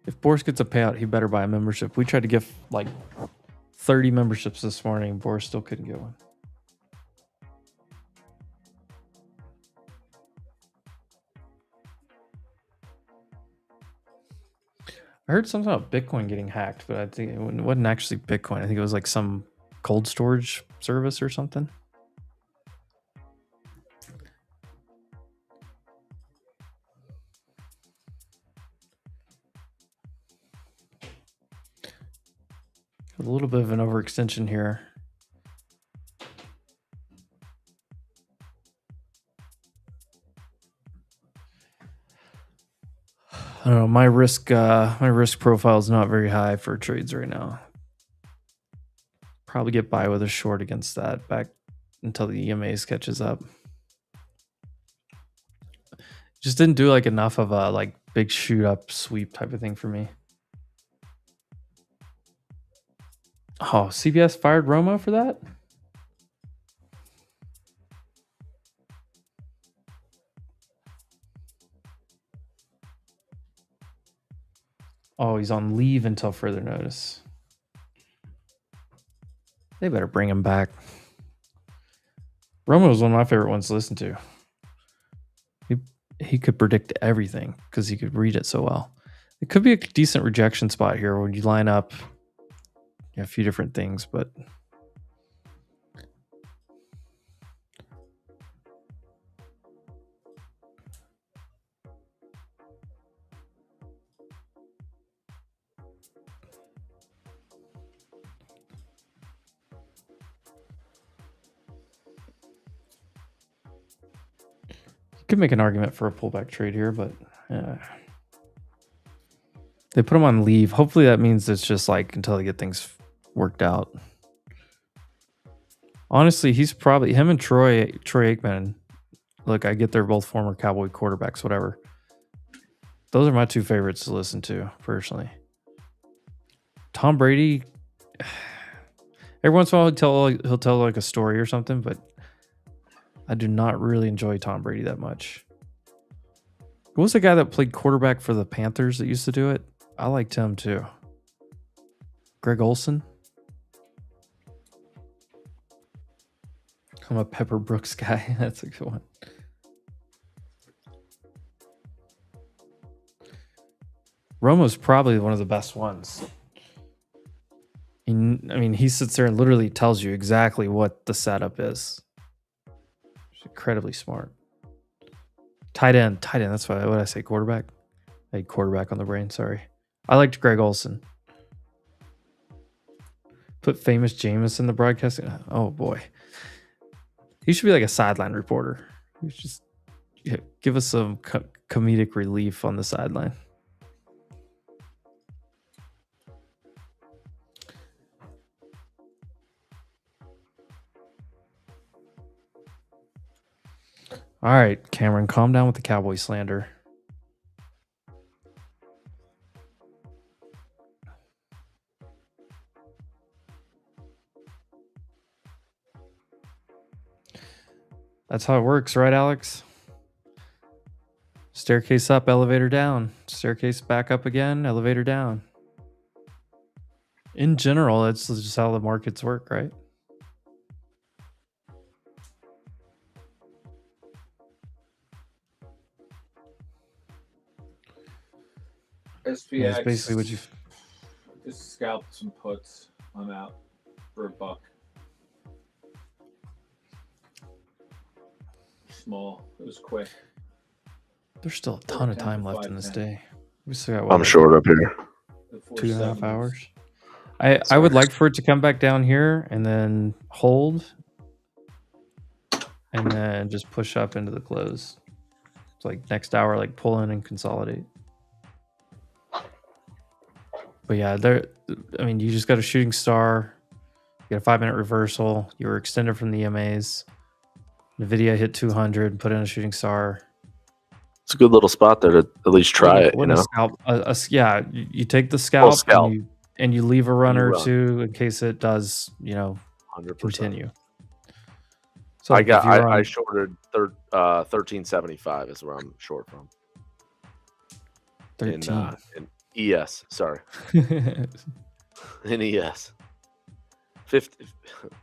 If Boris gets a payout, he better buy a membership. We tried to give like 30 memberships this morning. Boris still couldn't get one. I heard something about Bitcoin getting hacked, but I think it wasn't actually Bitcoin. I think it was like some cold storage service or something. A little bit of an overextension here. know. My risk profile is not very high for trades right now. Probably get by with a short against that back until the EMAs catches up. Just didn't do like enough of a like big shoot up sweep type of thing for me. Oh, CBS fired Romo for that? Oh, he's on leave until further notice. They better bring him back. Romo was one of my favorite ones to listen to. He could predict everything because he could read it so well. It could be a decent rejection spot here when you line up a few different things, but could make an argument for a pullback trade here, but they put him on leave. Hopefully that means it's just like until they get things worked out. Honestly, he's probably him and Troy Aikman. Look, I get they're both former Cowboy quarterbacks, whatever. Those are my two favorites to listen to personally. Tom Brady, every once in a while he'll tell like a story or something, but I do not really enjoy Tom Brady that much. Who was the guy that played quarterback for the Panthers that used to do it? I liked him too. Greg Olson. I'm a Pepper Brooks guy. That's a good one. Romo's probably one of the best ones. I mean, he sits there and literally tells you exactly what the setup is. Incredibly smart. Tight end. That's what I say. Quarterback. I had quarterback on the brain. Sorry. I liked Greg Olson. Put famous Jameis in the broadcasting. Oh boy. He should be like a sideline reporter. He should just give us some comedic relief on the sideline. All right, Cameron, calm down with the Cowboy slander. That's how it works, right, Alex? Staircase up, elevator down. Staircase back up again, elevator down. In general, that's just how the markets work, right? SPX. Yeah, that's basically what you just scalped some puts. I'm out for $1. Small. It was quick. There's still a ton of time left in this day. We still got what, I'm short up here. 2.5 hours. I would like for it to come back down here and then hold and then just push up into the close. It's like next hour, like pull in and consolidate. But yeah, you just got a shooting star. You got a 5-minute reversal. You were extended from the EMAs. NVIDIA hit 200, put in a shooting star. It's a good little spot there to at least try it, you know? Yeah, you take the scalp, and you leave a runner or two in case it does, 100%. Continue. So I shorted 1375 is where I'm short from. 13. In ES, sorry. In ES. 50,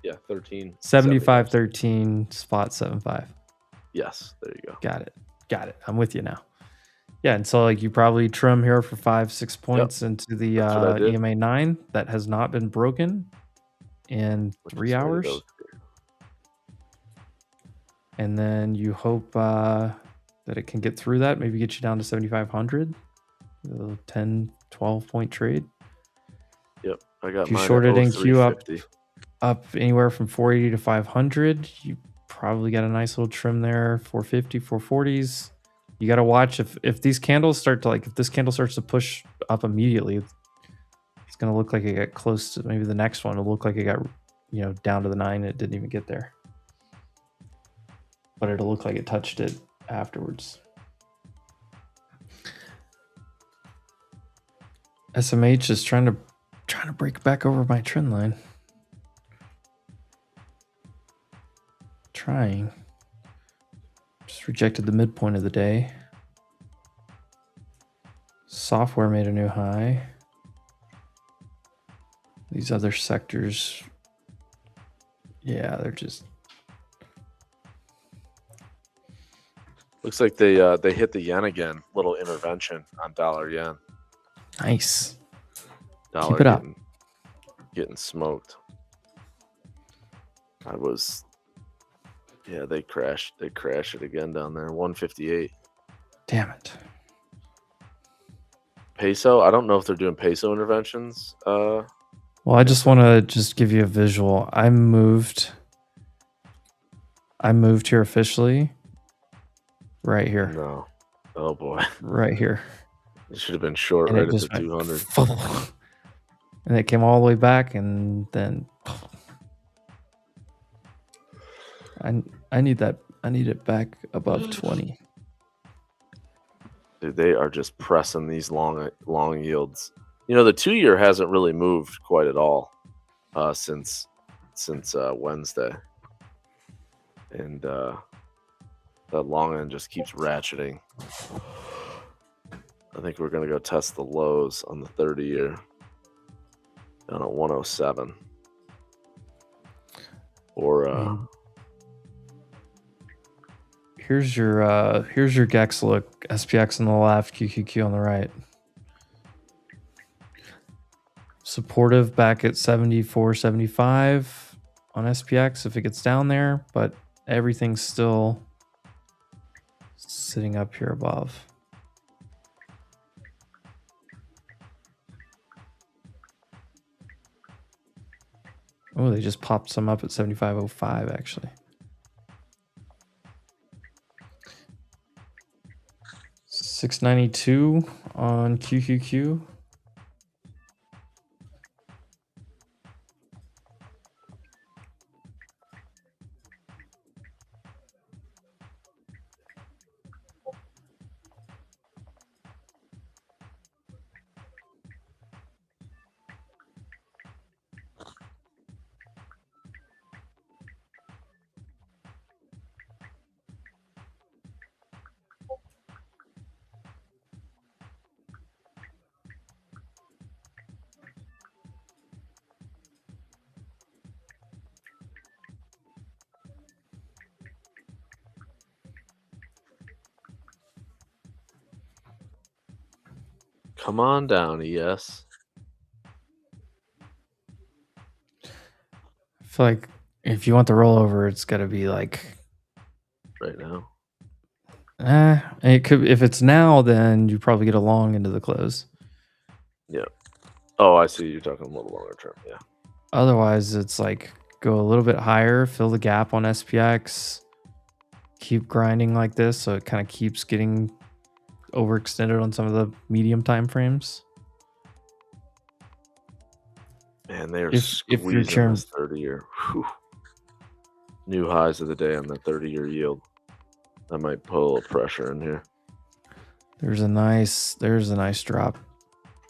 yeah, 13. 75, 13, spot 75. Yes, there you go. Got it. I'm with you now. Yeah, and so like you probably trim here for 5-6 points into the EMA 9 that has not been broken in 3 hours. And then you hope that it can get through that, maybe get you down to 7,500. 10, 12 point trade. Yep, I got you shorted NQ up anywhere from 480 to 500. You probably got a nice little trim there. 450, 440s. You got to watch if these candles start to if this candle starts to push up immediately, it's going to look like it got close to maybe the next one. It'll look like it got, down to the 9. It didn't even get there. But it'll look like it touched it afterwards. SMH is trying to break back over my trend line. Trying. Just rejected the midpoint of the day. Software made a new high. These other sectors, yeah, they're just. Looks like they hit the yen again. Little intervention on dollar yen. Nice. Dollar Keep it up. Getting smoked. Yeah, they crashed. They crashed it again down there. 158. Damn it. Peso. I don't know if they're doing peso interventions. Well, I just want to give you a visual. I moved here officially. Right here. No. Oh boy. Right here. It should have been short And right it at just the went 200. And it came all the way back, and then I need that. I need it back above 20. Dude, they are just pressing these long yields. The 2-year hasn't really moved quite at all since Wednesday, and that long end just keeps ratcheting. I think we're gonna go test the lows on the 30-year down at 107, or Here's your Gex look. SPX on the left, QQQ on the right. Supportive back at 74, 75 on SPX if it gets down there, but everything's still sitting up here above. Oh, they just popped some up at 75.05 actually. 692 on QQQ. come on down, ES. I feel like if you want the rollover, it's got to be like right now. It could. If it's now, then you probably get a long into the close. Yeah. Oh, I see. You're talking a little longer term. Yeah. Otherwise, it's like go a little bit higher, fill the gap on SPX, keep grinding like this, so it kind of keeps getting overextended on some of the medium time frames. Man, they are if your squeezing term this 30-year. New highs of the day on the 30-year yield. That might put a little pressure in here. there's a nice drop.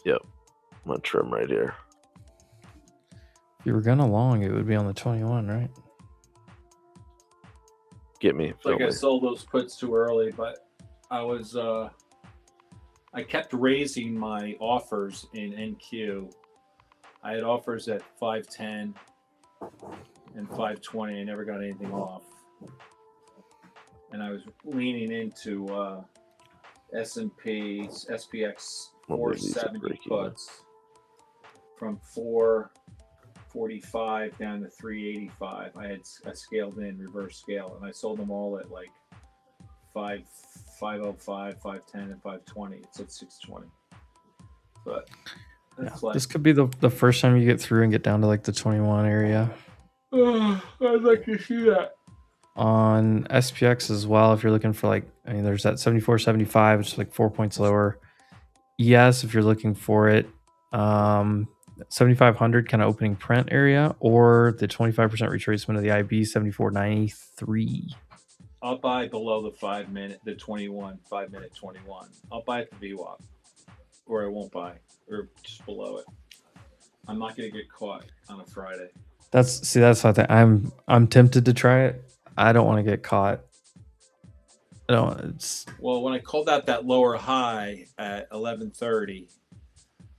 Yep. I'm gonna trim right here. If you were gonna long, it would be on the 21, right? Get me. Like I sold those puts too early, but I kept raising my offers in NQ. I had offers at 510 and 520. I never got anything off. And I was leaning into S&P, SPX 470 puts from 445 down to 385. I scaled in, reverse scale, and I sold them all at like 505, 510, and 520. It's at 620. But This could be the first time you get through and get down to like the 21 area. I'd like to see that. on SPX as well. If you're looking for like, I mean, there's that 74.75, which is like 4 points lower. ES, if you're looking for it, 7,500 kind of opening print area, or the 25% retracement of the IB 74.93. I'll buy below the 5 minute, the 21, 5 minute 21. I'll buy at the VWAP, or I won't buy, or just below it. I'm not going to get caught on a Friday. That's what I'm tempted to try it. I don't want to get caught. Well, when I called out that lower high at 11:30,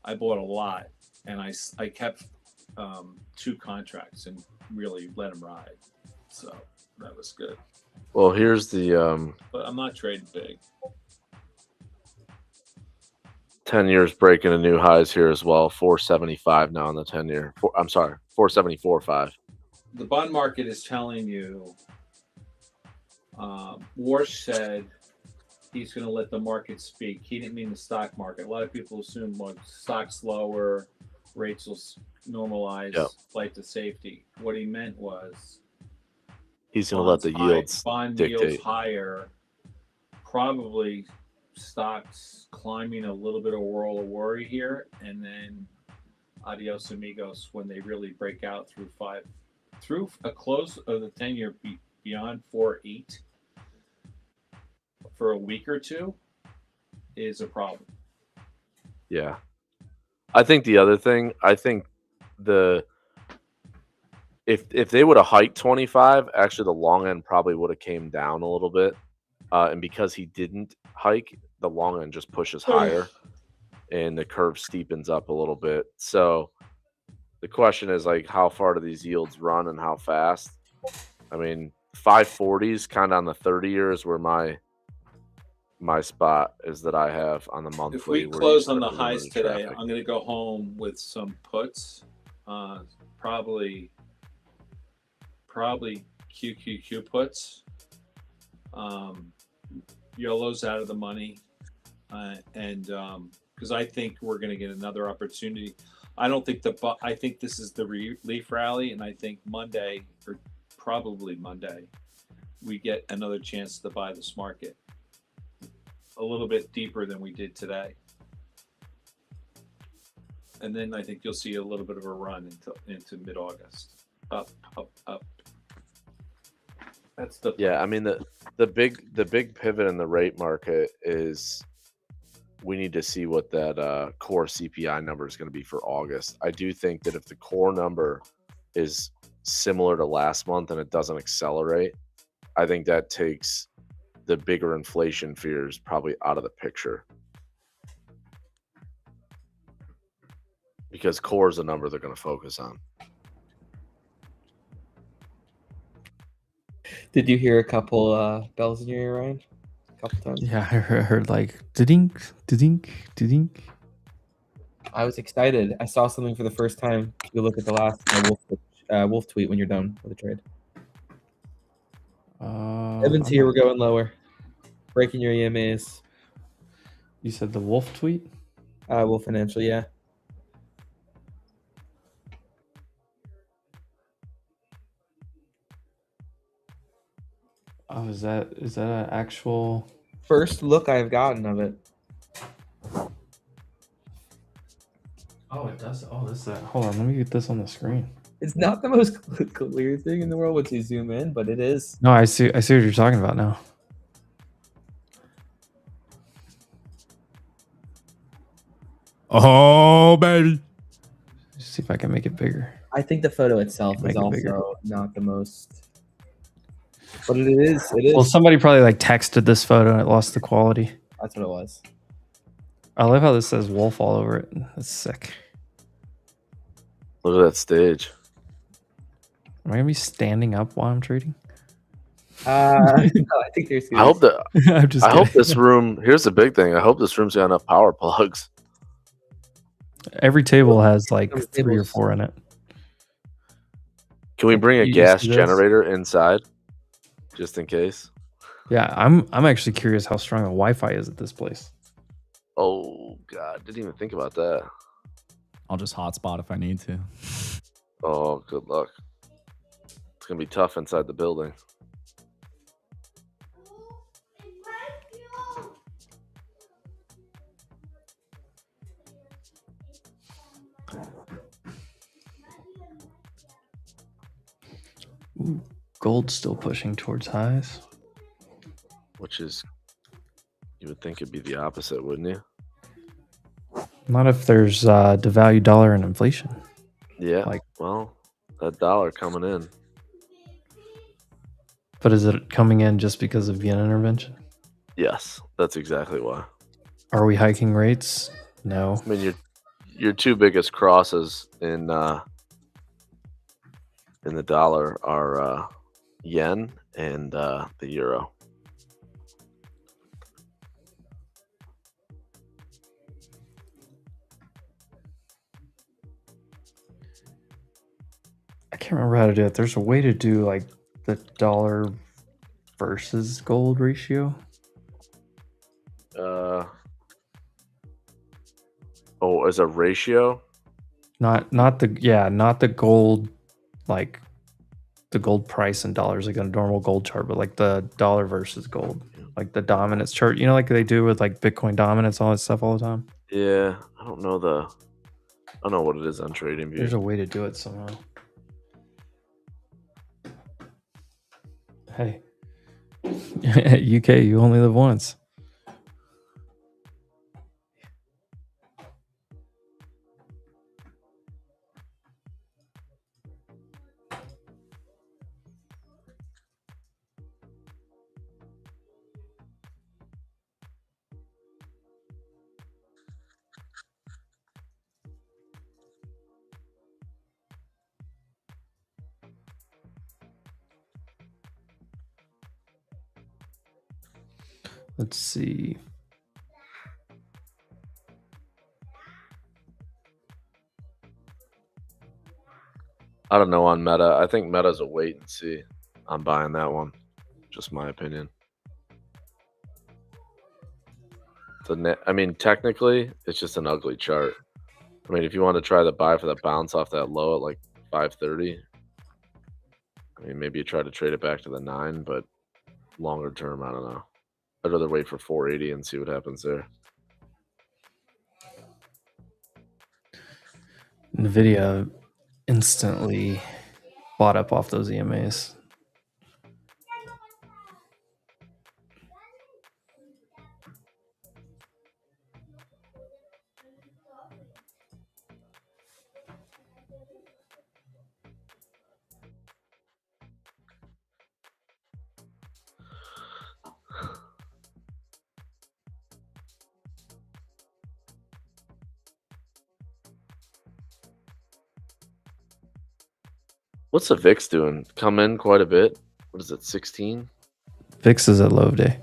I bought a lot, and I kept 2 contracts and really let them ride. So that was good. Well, here's the but I'm not trading big. 10 years breaking a new highs here as well. 475 now on the 10-year. I'm sorry, 474.5. The bond market is telling you. Warsh said he's going to let the market speak. He didn't mean the stock market. A lot of people assume stocks lower, rates will normalize, flight to safety. What he meant was he's going to let the yields bond dictate. Yields higher, probably stocks climbing a little bit of whirl of worry here, and then adios amigos when they really break out through a close of the 10-year beyond 4.8 for a week or two is a problem. Yeah. I think the other thing, if they would have hiked 25, actually the long end probably would have came down a little bit. And because he didn't hike, the long end just pushes higher and the curve steepens up a little bit. So the question is, like, how far do these yields run and how fast? I mean, 540s kind of on the 30-year is where my spot is that I have on the monthly. If we close on the highs today, I'm going to go home with some puts, probably QQQ puts. YOLO's out of the money, and because I think we're going to get another opportunity. I don't think I think this is the relief rally, and I think Monday, or probably Monday, we get another chance to buy this market a little bit deeper than we did today. And then I think you'll see a little bit of a run into mid-August. Up. That's the yeah. I mean the big pivot in the rate market is we need to see what that core CPI number is going to be for August. I do think that if the core number is similar to last month and it doesn't accelerate, I think that takes the bigger inflation fears probably out of the picture, because core is a number they're going to focus on. Did you hear a couple bells in your ear, Ryan? A couple times? Yeah, I heard like da-dink, da-dink, da-dink. I was excited. I saw something for the first time. You look at the last Wolf tweet when you're done with the trade. Evan's here. We're going lower. Breaking your EMAs. You said the Wolf tweet? Wolf Financial, yeah. Oh, is that an actual first look I've gotten of it? Oh, it does. Oh, this is that. Hold on, let me get this on the screen. It's not the most clear thing in the world once you zoom in, but it is. No, I see what you're talking about now. Oh, baby. Let's see if I can make it bigger. I think the photo itself is also not the most. But it is. Well, somebody probably like texted this photo and it lost the quality. That's what it was. I love how this says Wolf all over it. That's sick. Look at that stage. Am I gonna be standing up while I'm trading? No, I think there's. I hope that. I hope this room. Here's the big thing. I hope this room's got enough power plugs. Every table has like 3 or 4 in it. Can we bring a gas generator inside, just in case? Yeah, I'm actually curious how strong the Wi-Fi is at this place. Oh God, didn't even think about that. I'll just hotspot if I need to. Oh, good luck. It's gonna be tough inside the building. Ooh, gold's still pushing towards highs. Which is, you would think it'd be the opposite, wouldn't you? Not if there's devalued dollar and inflation. Yeah. Well, that dollar coming in. But is it coming in just because of yen intervention? Yes, that's exactly why. Are we hiking rates? No. I mean, your two biggest crosses in the dollar are yen and the euro. I can't remember how to do it. There's a way to do like the dollar versus gold ratio. As a ratio? Not the gold, like the gold price in dollars, like a normal gold chart, but like the dollar versus gold, like the dominance chart, like they do with like Bitcoin dominance, all that stuff all the time. Yeah, I don't know what it is on TradingView. There's a way to do it somehow. Hey, UK, you only live once. Let's see. I don't know on Meta. I think Meta's a wait and see. I'm buying that one. Just my opinion. I mean, technically, it's just an ugly chart. I mean, if you want to try to buy for the bounce off that low at like 530, I mean, maybe you try to trade it back to the 9, but longer term, I don't know. I'd rather wait for 480 and see what happens there. NVIDIA instantly bought up off those EMAs. What's the VIX doing? Come in quite a bit. What is it, 16? VIX is at low day.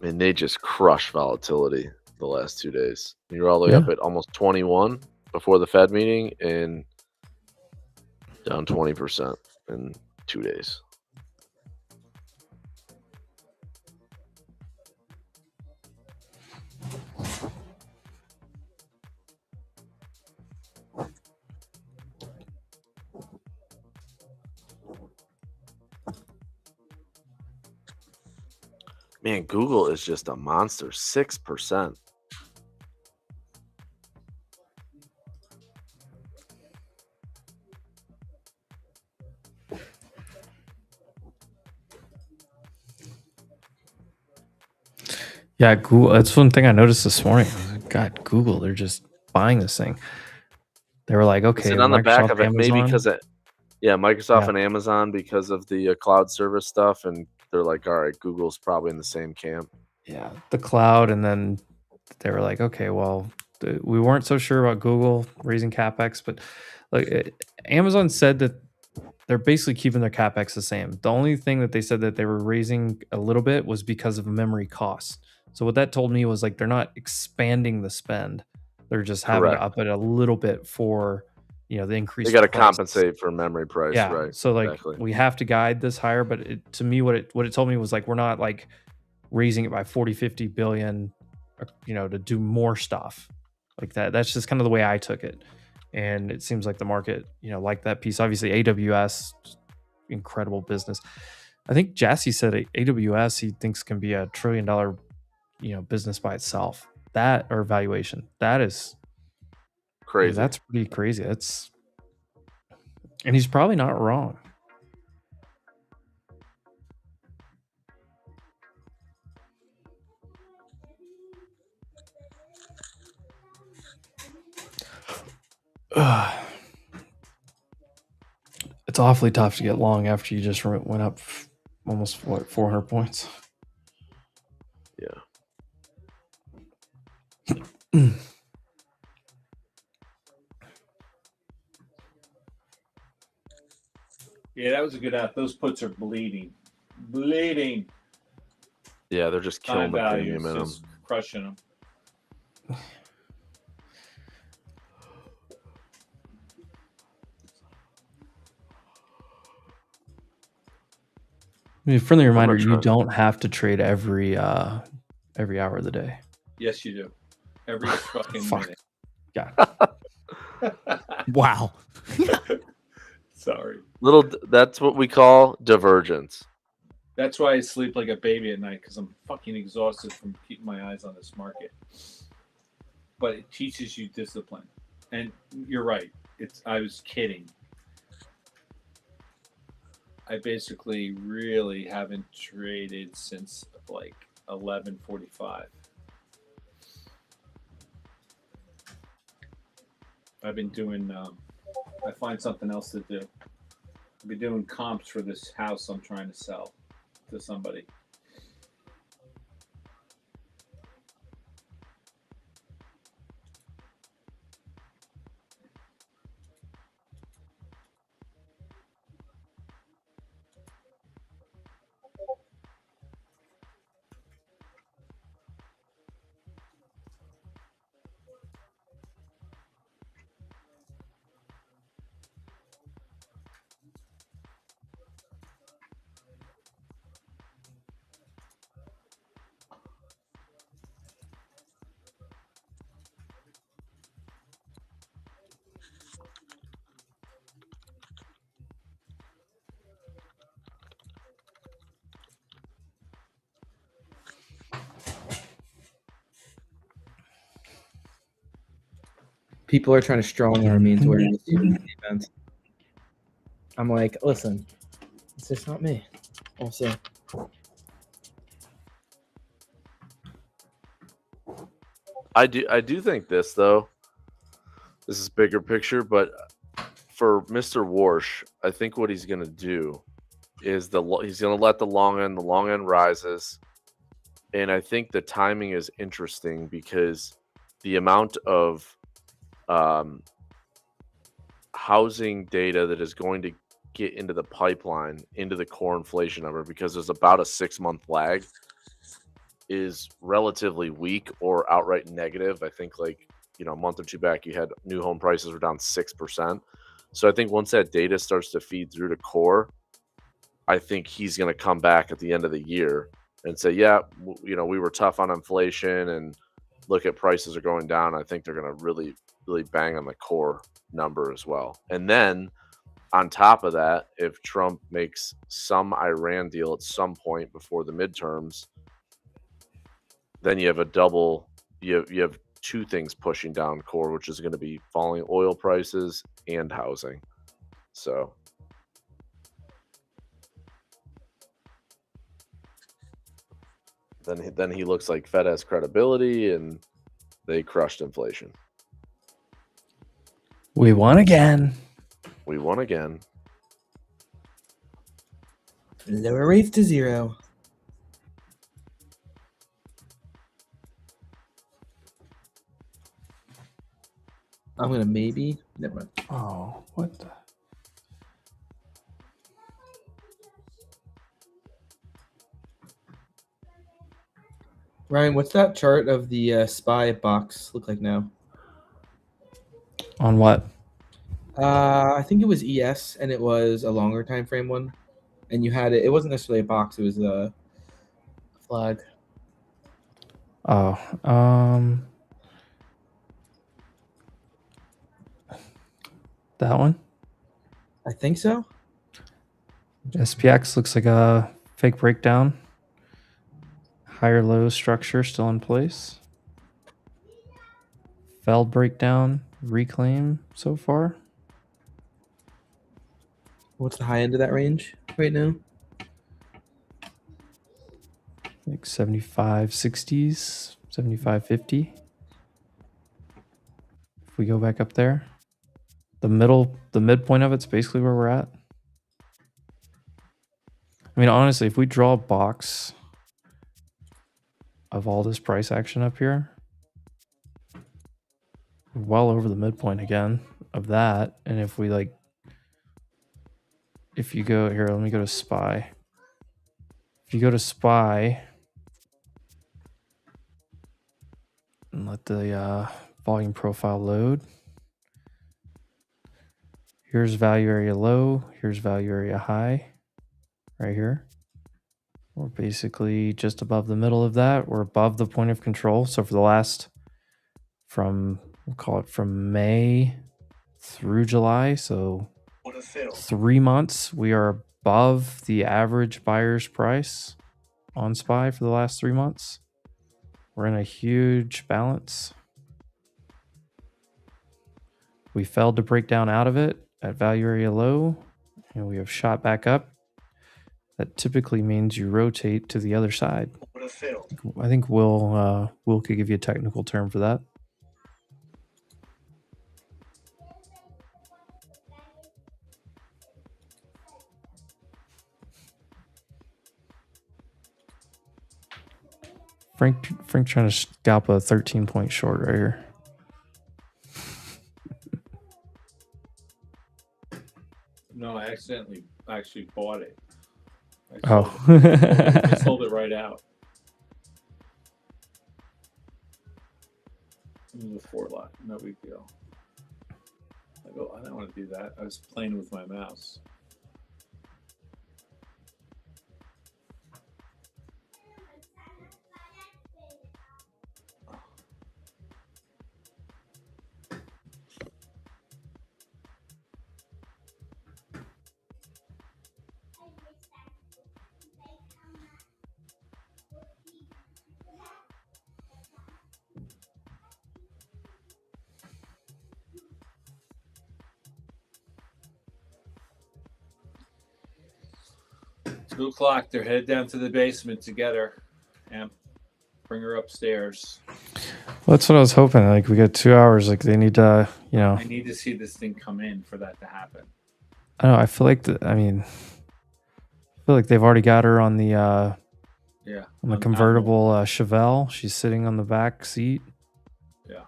I mean, they just crushed volatility the last 2 days. You're all the way up at almost 21 before the Fed meeting and down 20% in 2 days. Man, Google is just a monster. 6%. Yeah, Google. That's one thing I noticed this morning. God, Google, they're just buying this thing. They were like, okay, on the back of it, Amazon, maybe because Microsoft and Amazon because of the cloud service stuff, and they're like, all right, Google's probably in the same camp. Yeah, the cloud, and then they were like, okay, well, we weren't so sure about Google raising capex, but like Amazon said that they're basically keeping their capex the same. The only thing that they said that they were raising a little bit was because of memory costs. So what that told me was like they're not expanding the spend; they're just having to up it a little bit for the increase. They got to compensate for memory price, yeah. Right? So like we have to guide this higher, but to me, what it told me was like we're not like raising it by 40-50 billion, to do more stuff like that. That's just kind of the way I took it, and it seems like the market, like that piece. Obviously, AWS, incredible business. I think Jassy said AWS he thinks can be $1 trillion, business by itself. That or valuation. That is crazy. That's pretty crazy. That's And he's probably not wrong. It's awfully tough to get long after you just went up almost 400 points. Yeah. Yeah, that was a good out. Those puts are bleeding. Bleeding. Yeah, they're just killing the premium in them. Just crushing them. I mean, friendly reminder, you don't have to trade every hour of the day. Yes, you do. Every fucking minute. God. Wow. Sorry. That's what we call divergence. That's why I sleep like a baby at night, because I'm fucking exhausted from keeping my eyes on this market. But it teaches you discipline. And you're right. I was kidding. I basically really haven't traded since like 11:45. I've been doing, I find something else to do. I've been doing comps for this house I'm trying to sell to somebody. People are trying to strong arm me into wearing this event. I'm like, listen, it's just not me. Also, I do think this though. This is bigger picture, but for Mr. Warsh, I think what he's gonna do is he's gonna let the long end rises, and I think the timing is interesting because the amount of housing data that is going to get into the pipeline, into the core inflation number, because there's about a 6-month lag, is relatively weak or outright negative. I think like, a month or two back, you had new home prices were down 6%. So I think once that data starts to feed through to core, I think he's going to come back at the end of the year and say, yeah, we were tough on inflation and look at prices are going down. I think they're going to really, really bang on the core number as well. And then on top of that, if Trump makes some Iran deal at some point before the midterms, then you have you have two things pushing down core, which is going to be falling oil prices and housing. So then he looks like Fed has credibility and they crushed inflation. We won again. We won again. lower rates to 0. I'm gonna maybe. Never mind. Oh, what the? Ryan, what's that chart of the SPY box look like now? On what? I think it was ES, and it was a longer time frame one. And you had it. It wasn't necessarily a box. It was a flag. Oh, that one? I think so. SPX looks like a fake breakdown. Higher low structure still in place. Failed breakdown, reclaim so far. What's the high end of that range right now? Like 75, 60s, 75, 50. If we go back up there, the midpoint of it's basically where we're at. I mean, honestly, if we draw a box of all this price action up here, we're well over the midpoint again of that. And if we like, if you go here, let me go to SPY. If you go to SPY and let the volume profile load, here's value area low, here's value area high right here. We're basically just above the middle of that. We're above the point of control. So for the last, we'll call it from May through July, so 3 months, we are above the average buyer's price on SPY for the last 3 months. We're in a huge balance. We failed to break down out of it at value area low, and we have shot back up. That typically means you rotate to the other side. I think Will could give you a technical term for that. Frank trying to scalp a 13-point short right here. No, I accidentally actually bought it. I sold it right out. It was a 4 lot, no big deal. I go, I don't want to do that. I was playing with my mouse. It's 2 o'clock. They're headed down to the basement together. And bring her upstairs. Well, that's what I was hoping. Like, we got 2 hours. Like, they need to, you know. I need to see this thing come in for that to happen. I don't know. I feel like I feel like they've already got her on the on the convertible Chevelle. She's sitting on the back seat. Yeah.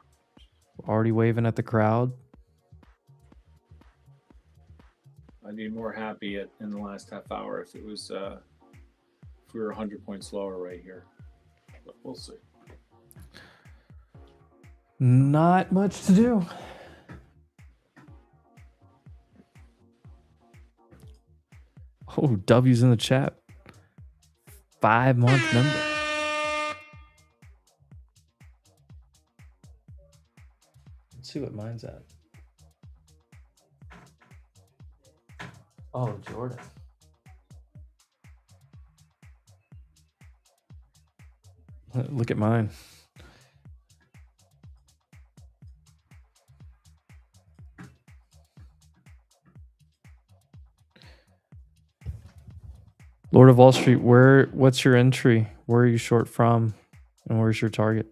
Already waving at the crowd. I'd be more happy in the last half hour if it was if we were 100 points lower right here. But we'll see. Not much to do. Oh, W's in the chat. 5-month number. Let's see what mine's at. Oh, Jordan. Look at mine. Lord of Wall Street, what's your entry? Where are you short from? And where's your target?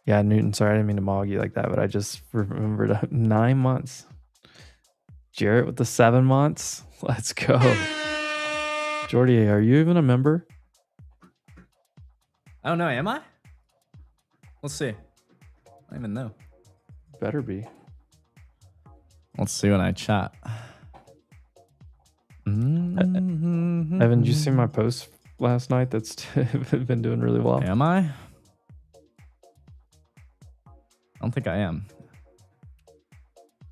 Yeah, Newton, sorry, I didn't mean to mog you like that, but I just remembered 9 months. Jarrett with the 7 months. Let's go. Jordy, are you even a member? I don't know. Am I? Let's see. I don't even know. Better be. Let's see when I chat. Evan, did you see my post last night? That's been doing really well. Am I? I don't think I am.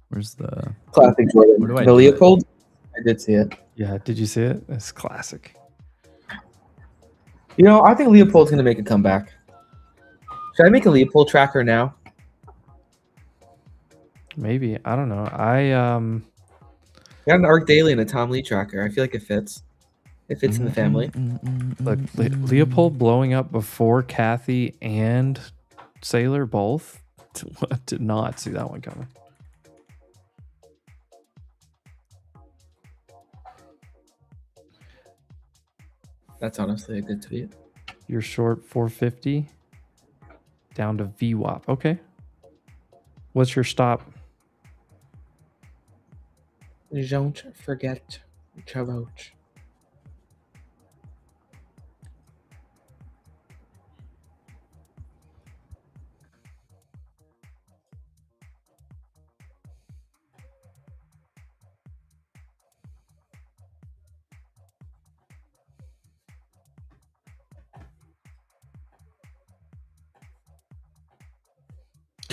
Where's the classic Jordan? The Leopold? I did see it. Yeah, did you see it? It's classic. You know, I think Leopold's going to make a comeback. Should I make a Leopold tracker now? Maybe. I don't know. I got an ARC Daily and a Tom Lee tracker. I feel like it fits. If it's in the family. Look, Leopold blowing up before Kathy and Sailor both. Did not see that one coming. That's honestly a good tweet. You're short 450 down to VWAP. Okay. What's your stop? Don't forget to vote.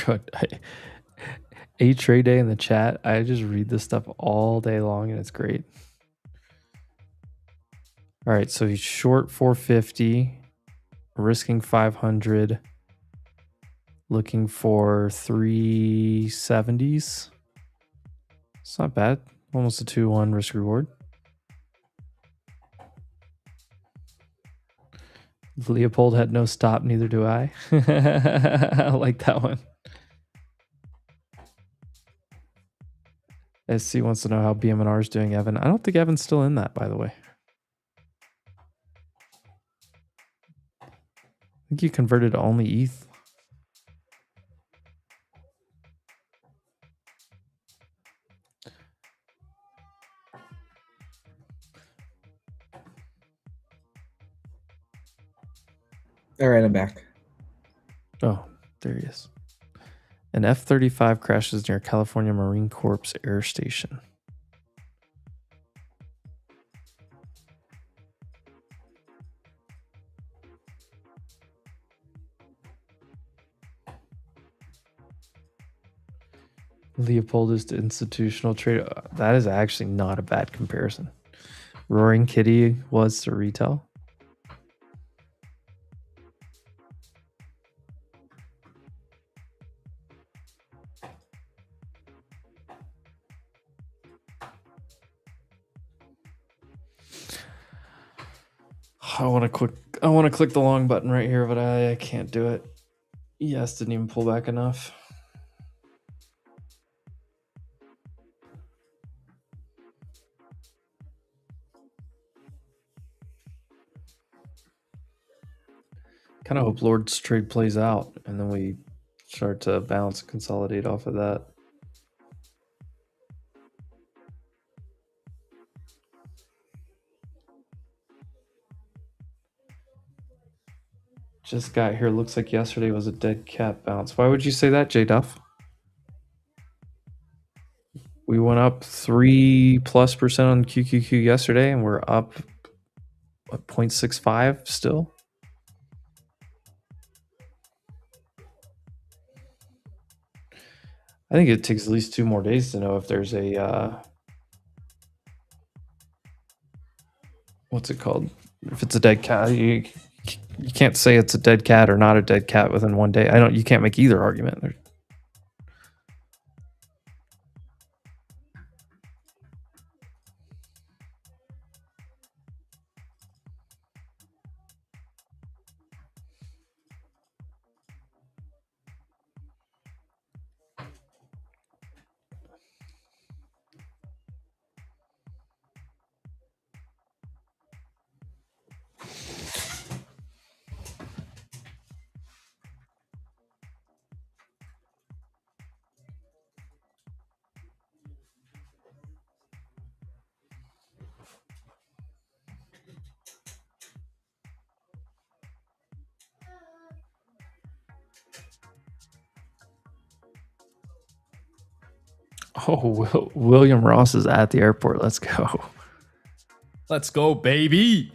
Good. A trade day in the chat. I just read this stuff all day long and it's great. All right, so he's short 450, risking 500, looking for 370s. It's not bad. Almost a 2-1 risk reward. Leopold had no stop, neither do I. I like that one. SC wants to know how BM&R is doing, Evan. I don't think Evan's still in that, by the way. I think you converted to only ETH. All right, I'm back. Oh, there he is. An F-35 crashes near California Marine Corps Air Station. Leopold is to institutional trade. That is actually not a bad comparison. Roaring Kitty was to retail. I want to click the long button right here, but I can't do it. Yes, didn't even pull back enough. Kind of hope Lord's trade plays out and then we start to bounce and consolidate off of that. Just got here. Looks like yesterday was a dead cat bounce. Why would you say that, J Duff? We went up 3+% on QQQ yesterday, and we're up 0.65 still. I think it takes at least 2 more days to know if there's a what's it called? If it's a dead cat, you can't say it's a dead cat or not a dead cat within 1 day. You can't make either argument. Oh, William Ross is at the airport. Let's go. Let's go, baby.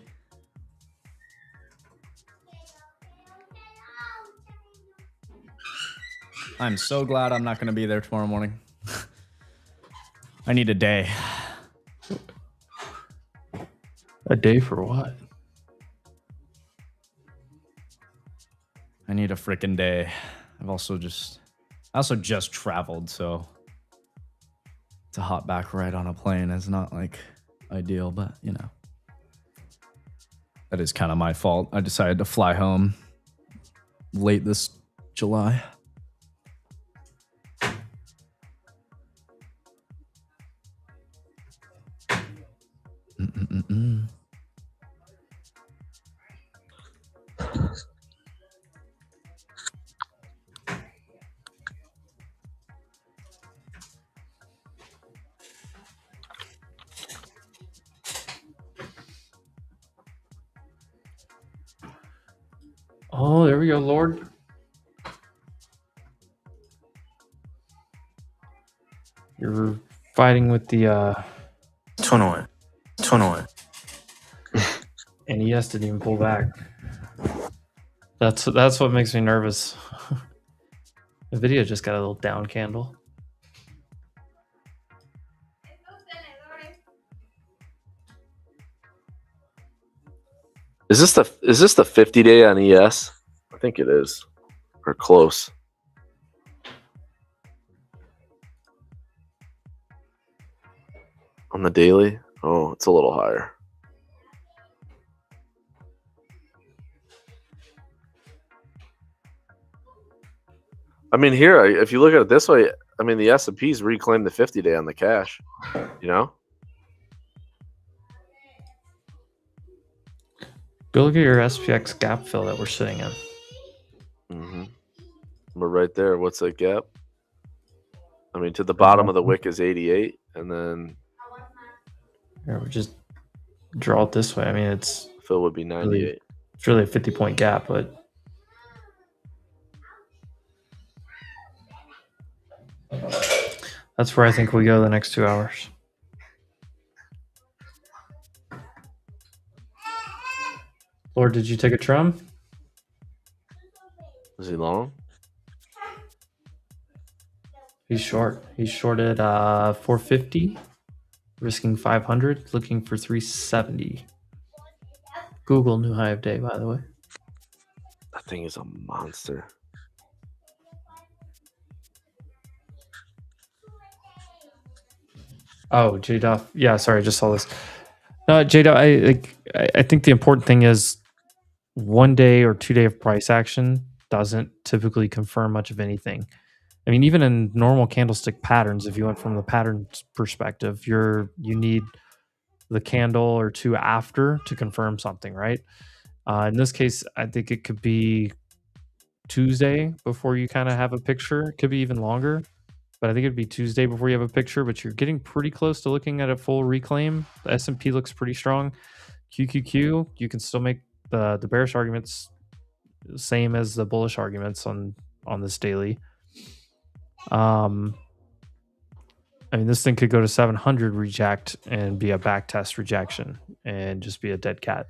I'm so glad I'm not going to be there tomorrow morning. I need a day. A day for what? I need a freaking day. I also just traveled, so to hop back right on a plane is not like ideal, but you know. That is kind of my fault. I decided to fly home late this July. Oh, there we go, Lord. You're fighting with the 21. NES didn't even pull back. That's what makes me nervous. The video just got a little down candle. Is this the 50-day on ES? I think it is, or close. On the daily, oh, it's a little higher. I mean, here, if you look at it this way, I mean, the S&P's reclaimed the 50-day on the cash. You know. Go look at your SPX gap fill that we're sitting in. Mm-hmm. We're right there. What's that gap? I mean, to the bottom of the wick is 88, and then here, we just draw it this way. I mean, it's fill would be 98. It's really a 50-point gap, but that's where I think we go the next 2 hours. Lord, did you take a trum? Is he long? He's short. He's shorted 450, risking 500, looking for 370. Google new high of day, by the way. That thing is a monster. Oh, J-Duff. Yeah, sorry, I just saw this. No, J-Duff, I think the important thing is 1 day or 2 day of price action doesn't typically confirm much of anything. I mean, even in normal candlestick patterns, if you went from the pattern perspective, you need the candle or two after to confirm something, right? In this case, I think it could be Tuesday before you kind of have a picture. It could be even longer, but I think it'd be Tuesday before you have a picture. But you're getting pretty close to looking at a full reclaim. The S&P looks pretty strong. QQQ, you can still make the bearish arguments same as the bullish arguments on this daily. I mean, this thing could go to 700 reject and be a back test rejection and just be a dead cat.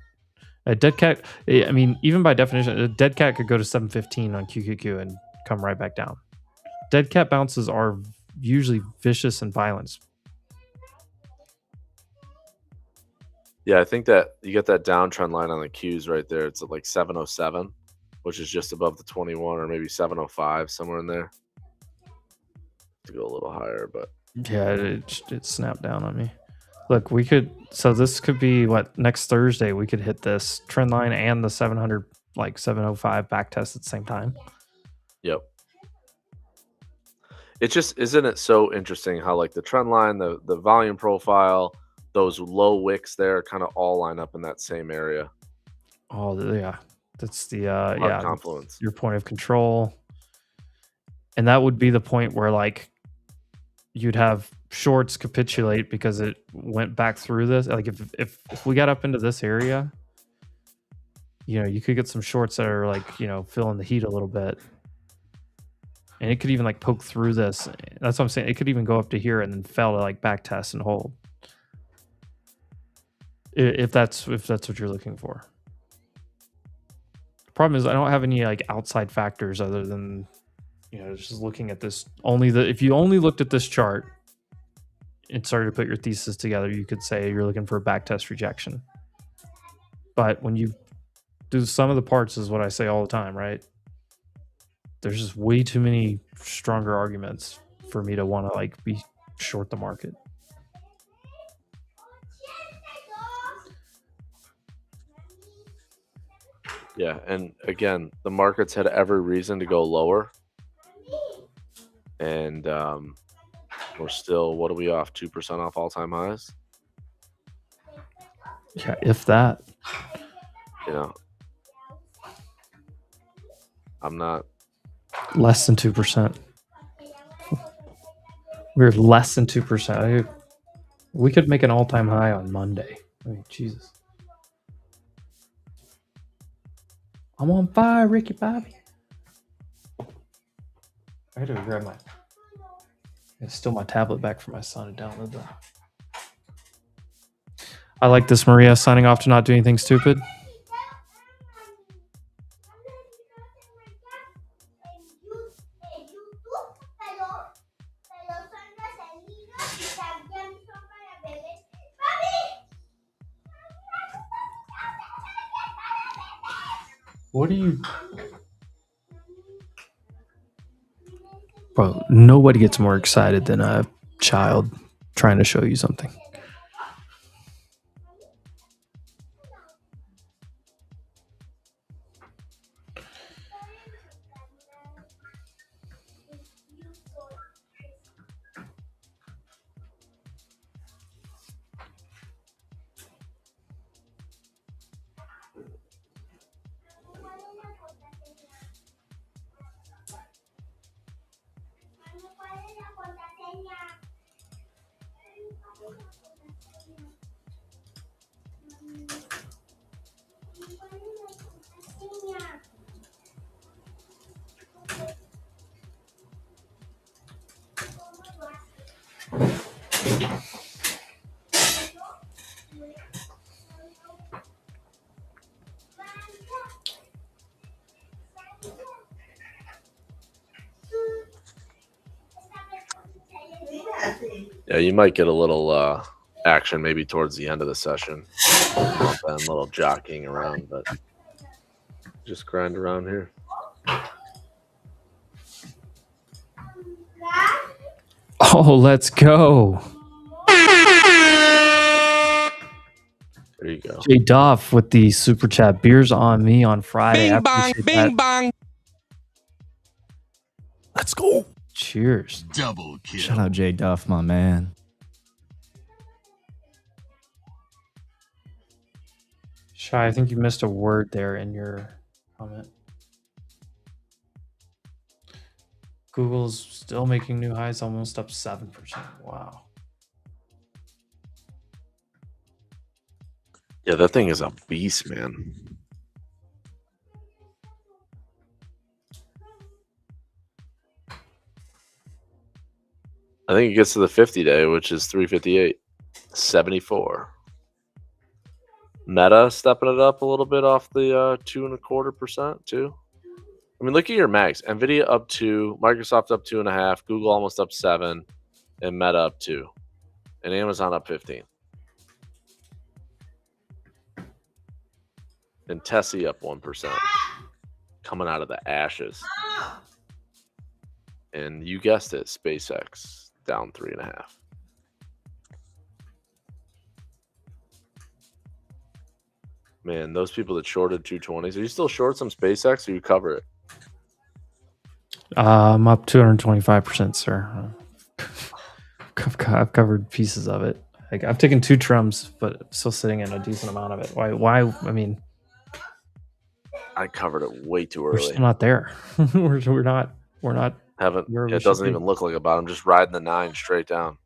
A dead cat, I mean, even by definition, a dead cat could go to 715 on QQQ and come right back down. Dead cat bounces are usually vicious and violent. Yeah, I think that you get that downtrend line on the Qs right there. It's at like 707, which is just above the 21, or maybe 705, somewhere in there. To go a little higher, but yeah, it snapped down on me. Look, we could, so this could be what, next Thursday we could hit this trend line and the 700, like 705 back test at the same time. Yep. It just, isn't it so interesting how like the trend line, the volume profile, those low wicks there kind of all line up in that same area. Oh yeah, that's the confluence, your point of control, and that would be the point where like you'd have shorts capitulate because it went back through this. Like if we got up into this area, you know, you could get some shorts that are like, you know, feeling the heat a little bit. And it could even like poke through this. That's what I'm saying. It could even go up to here and then fail to like back test and hold. If that's what you're looking for. The problem is I don't have any like outside factors other than, you know, just looking at this. If you only looked at this chart and started to put your thesis together, you could say you're looking for a back test rejection. But when you do some of the parts, is what I say all the time, right? There's just way too many stronger arguments for me to want to like be short the market. Yeah, and again, the markets had every reason to go lower, and we're still, what are we off? 2% off all-time highs. Yeah, if that. You know, I'm not less than 2%. We're less than 2%. We could make an all-time high on Monday. I mean, Jesus. I'm on fire, Ricky Bobby. I had to grab steal my tablet back from my son to download that. I like this, Maria, signing off to not do anything stupid. What do you... Bro, nobody gets more excited than a child trying to show you something. Yeah, you might get a little action maybe towards the end of the session. And a little jockeying around, but just grind around here. Oh, let's go. There you go. Jay Duff with the super chat. Beers on me on Friday. Bing bong, bing bong. Let's go. Cheers. Double kill. Shout out Jay Duff, my man. Shy, I think you missed a word there in your comment. Google's still making new highs, almost up 7%. Wow. Yeah, that thing is a beast, man. I think it gets to the 50-day, which is 358, 74. Meta stepping it up a little bit off the 2.25% too. I mean, look at your max. Nvidia up 2, Microsoft up 2.5, Google almost up 7, and Meta up 2, and Amazon up 15, and Tessie up 1%, coming out of the ashes. And you guessed it, SpaceX down 3.5. Man, those people that shorted 220s, are you still short some SpaceX or you cover it? I'm up 225%, sir. I've covered pieces of it. Like, I've taken 2 trums, but I'm still sitting in a decent amount of it. Why? I mean, I covered it way too we're early. still not there. we're not. Haven't. where we It doesn't should even be. look like a bottom. Just riding the 9 straight down.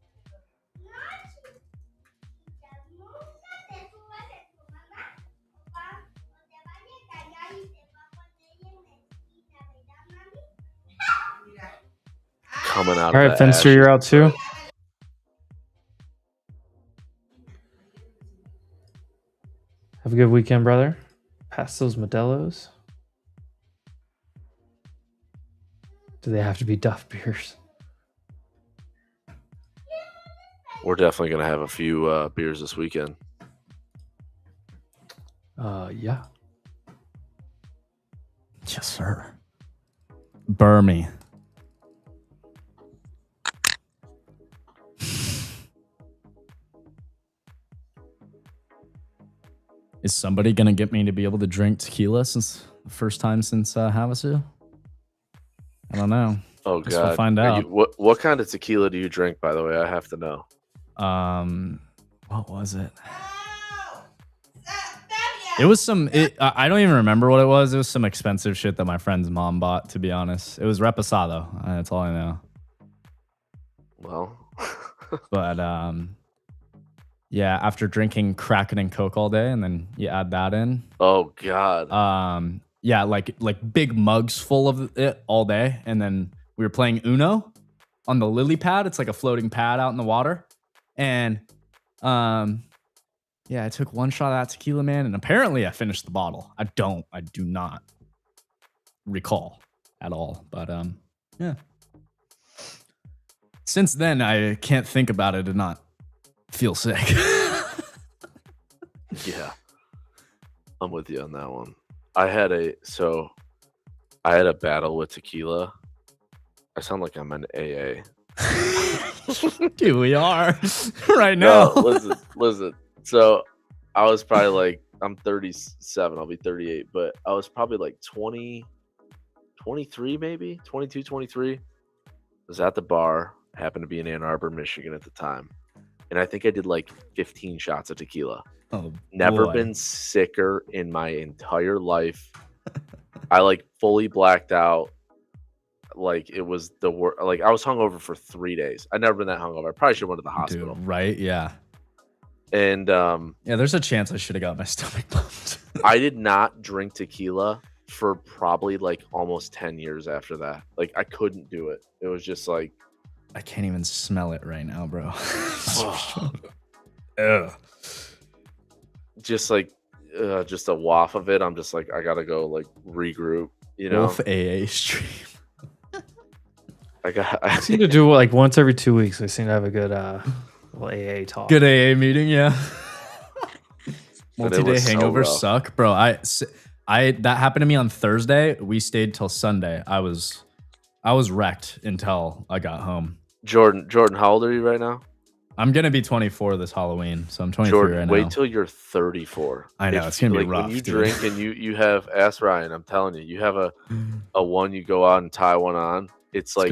Coming out. All right, Fenster, you're out too. Have a good weekend, brother. Pass those Modelo's. Do they have to be Duff beers? We're definitely gonna have a few beers this weekend. Yeah. Yes, sir. Burmy. Is somebody gonna get me to be able to drink tequila since the first time since Havasu? I don't know. Oh Guess God! we'll find out. What kind of tequila do you drink? By the way, I have to know. What was it? It was some. I don't even remember what it was. It was some expensive shit that my friend's mom bought. To be honest, it was Reposado. That's all I know. Well, but yeah. After drinking Kraken and Coke all day, and then you add that in. Oh God. Yeah, like big mugs full of it all day, and then we were playing Uno on the lily pad. It's like a floating pad out in the water, and yeah, I took one shot of that tequila, man, and apparently I finished the bottle. I do not recall at all, but yeah. Since then, I can't think about it and not feel sick. Yeah, I'm with you on that one. I had a battle with tequila. I sound like I'm an AA. Dude, we are right now. No, listen. So I was probably like, I'm 37, I'll be 38, but I was probably like 23 maybe, 22, 23. I was at the bar, happened to be in Ann Arbor, Michigan at the time. And I think I did like 15 shots of tequila. Oh, never boy. been sicker in my entire life. I like fully blacked out. Like it was the worst. Like I was hungover for 3 days. I'd never been that hungover. I probably should have went to the hospital. Dude, right? Yeah. And yeah, there's a chance I should have got my stomach pumped. I did not drink tequila for probably like almost 10 years after that. Like I couldn't do it. It was just like I can't even smell it right now, bro. Ugh. Just like just a waft of it. I'm just like, I gotta go like regroup, you know. Wolf AA stream. I seem to do like once every 2 weeks. I seem to have a good little AA talk. Good AA meeting, yeah. Multi-day so hangovers rough. suck, bro. I that happened to me on Thursday. We stayed till Sunday. I was wrecked until I got home. Jordan, how old are you right now? I'm gonna be 24 this Halloween, so I'm 23 Jordan, right now. wait till you're 34. I know, it's gonna be rough, When you dude. drink and you have, ask Ryan, I'm telling you, you have a one, you go out and tie one on. It's like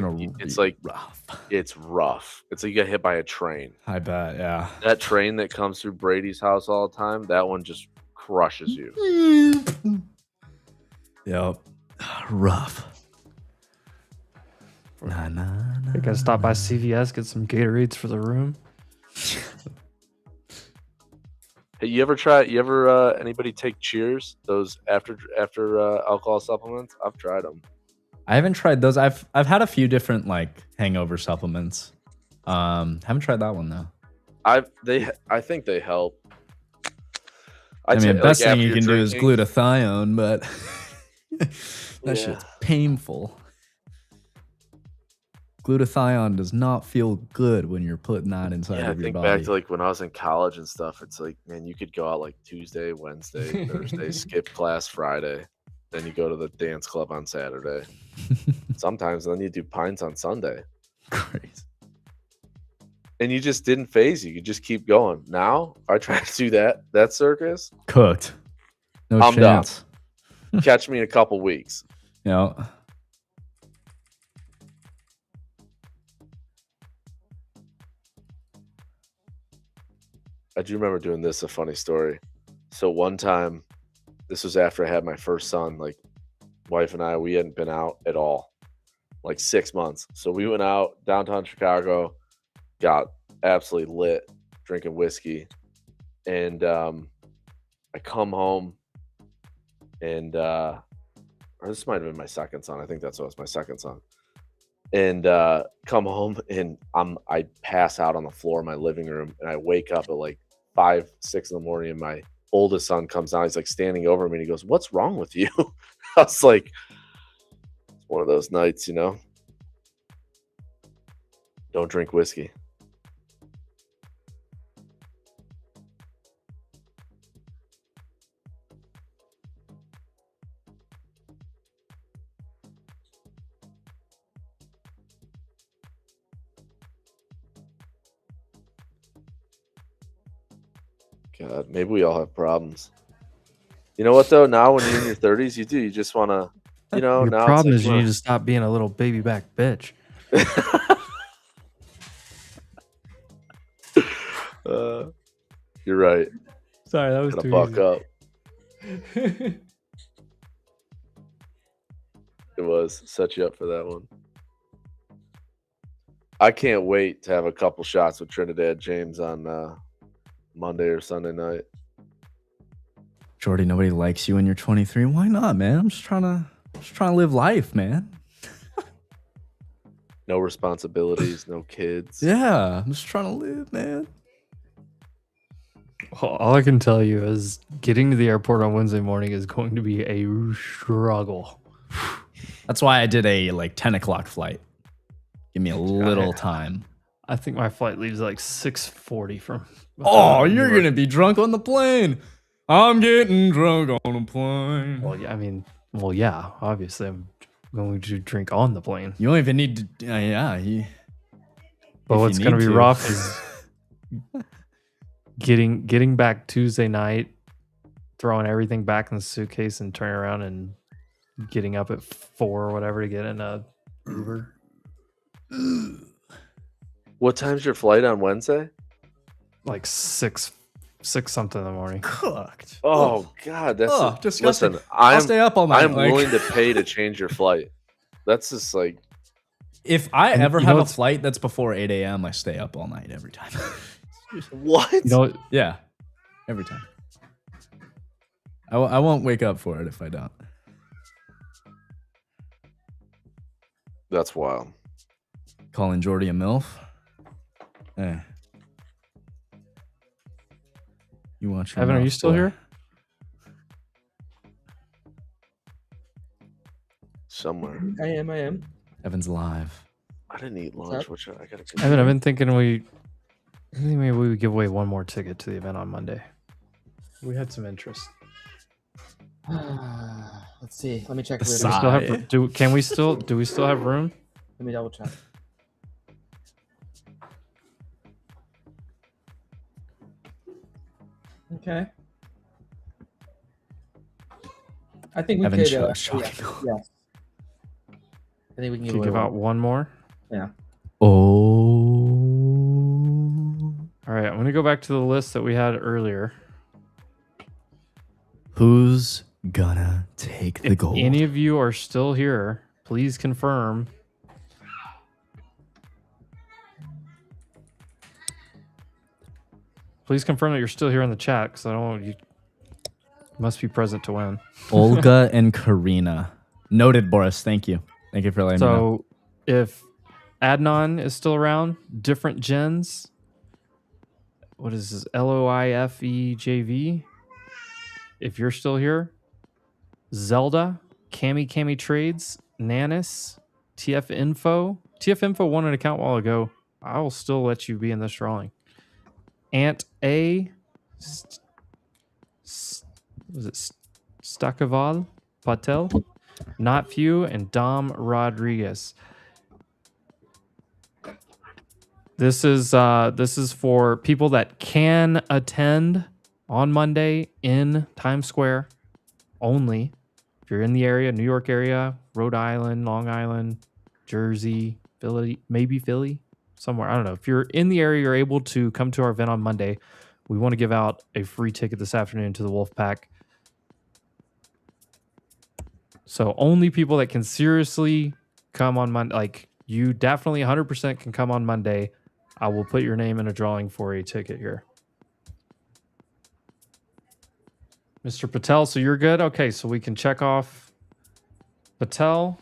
rough. It's rough. It's like you get hit by a train. I bet, yeah. That train that comes through Brady's house all the time, that one just crushes you. Yep. Rough. Nah. I gotta stop by CVS, get some Gatorades for the room. Hey, you ever anybody take Cheers? Those after alcohol supplements? I've tried them. I haven't tried those. I've had a few different like hangover supplements. Haven't tried that one though. I think they help. I mean, the best thing you can do is drinking. glutathione, but that shit's painful. Glutathione does not feel good when you're putting that inside Yeah, I of your think body. back to like when I was in college and stuff. It's like, man, you could go out like Tuesday, Wednesday, Thursday, skip class Friday, then you go to the dance club on Saturday. Sometimes then you do pints on Sunday. Crazy. And you just didn't phase you. You just keep going. Now, if I try to do that circus, Cooked. No I'm chance. done. Catch me in a couple weeks. Yeah. I do remember doing this, a funny story. So one time, this was after I had my first son, like wife and I, we hadn't been out at all, like 6 months. So we went out downtown Chicago, got absolutely lit, drinking whiskey. And I come home and, or this might've been my second son. I think that's what was my second son. And come home and I pass out on the floor of my living room and I wake up at like 5, 6 in the morning and my oldest son comes down. He's like standing over me and he goes, "What's wrong with you?" I was like, it's one of those nights, you know. Don't drink whiskey. God, maybe we all have problems. You know what though? Now when you're in your 30s, you do. You just want to, you know. Your now problem it's is you need to stop being a little baby back bitch. You're right. Sorry, that was Gotta too buck easy. up. It was set you up for that one. I can't wait to have a couple shots with Trinidad James on Monday or Sunday night. Jordy, nobody likes you when you're 23. Why not, man? I'm just trying to live life, man. No responsibilities, no kids. Yeah, I'm just trying to live, man. All I can tell you is getting to the airport on Wednesday morning is going to be a struggle. That's why I did a like 10 o'clock flight. Give me a little time. I think my flight leaves like 6:40 from. Oh, you're going to be drunk on the plane. I'm getting drunk on a plane. Well, yeah, I mean, well, yeah, obviously I'm going to drink on the plane. You don't even need to, yeah. But what's going to be rough is getting back Tuesday night, throwing everything back in the suitcase and turning around and getting up at 4 or whatever to get in a Uber. What time's your flight on Wednesday? Like 6 something in the morning. Cooked. Oh God, that's disgusting. Listen, I'll stay up all night. I'm willing to pay to change your flight. That's just like, if I ever have a flight that's before 8 a.m., I stay up all night every time. What? You know, yeah, every time. I won't wake up for it if I don't. That's wild. Calling Jordy a MILF. Hey. You want your Evan, are MILF, you still boy. here? Somewhere. I am. Evan's live. I didn't eat lunch. Which I gotta. Evan, I've been thinking maybe we would give away one more ticket to the event on Monday. We had some interest. Let's see. Let me check. Do we still have, do we still have room? Let me double check. Okay. I think we Evan could. shocking. Yes. I think we can Could you give out one more? Yeah. Oh. All right, I'm gonna go back to the list that we had earlier. Who's gonna take the gold? Any of you are still here, please confirm. Please confirm that you're still here in the chat, because I don't want you must be present to win. Olga and Karina. Noted, Boris. Thank you. Thank you for letting me know. So if Adnan is still around, different gens. What is this? LOIFEJV. If you're still here, Zelda, Cami Trades, Nanis, TF Info. TF Info won an account a while ago. I will still let you be in this drawing. Ant A. Was it Stakaval Patel? Not Few, and Dom Rodriguez. This is for people that can attend on Monday in Times Square only. If you're in the area, New York area, Rhode Island, Long Island, Jersey, Philly, maybe Philly, somewhere. I don't know. If you're in the area, you're able to come to our event on Monday. We want to give out a free ticket this afternoon to the Wolfpack. So only people that can seriously come on Monday, like you definitely 100% can come on Monday. I will put your name in a drawing for a ticket here. Mr. Patel, so you're good? Okay, so we can check off Patel.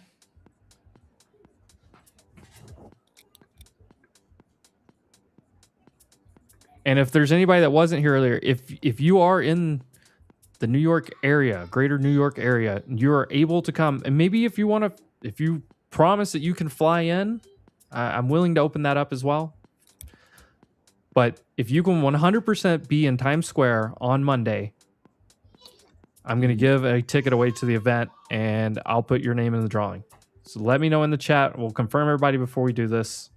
And if there's anybody that wasn't here earlier, if you are in the New York area, greater New York area, you are able to come. And maybe if you want to, if you promise that you can fly in, I'm willing to open that up as well. But if you can 100% be in Times Square on Monday, I'm going to give a ticket away to the event and I'll put your name in the drawing. So let me know in the chat. We'll confirm everybody before we do this.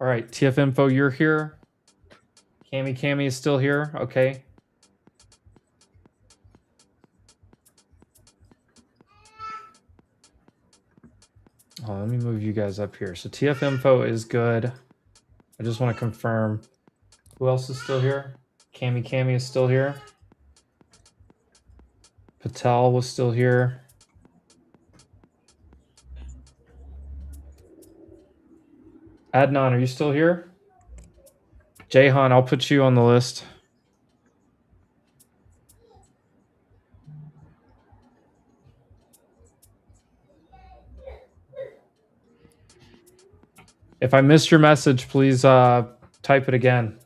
All right, TF Info, you're here. Cami is still here. Okay. Oh, let me move you guys up here. So TF Info is good. I just want to confirm. Who else is still here? Cami is still here. Patel was still here. Adnan, are you still here? Jahan, I'll put you on the list. If I missed your message, please type it again.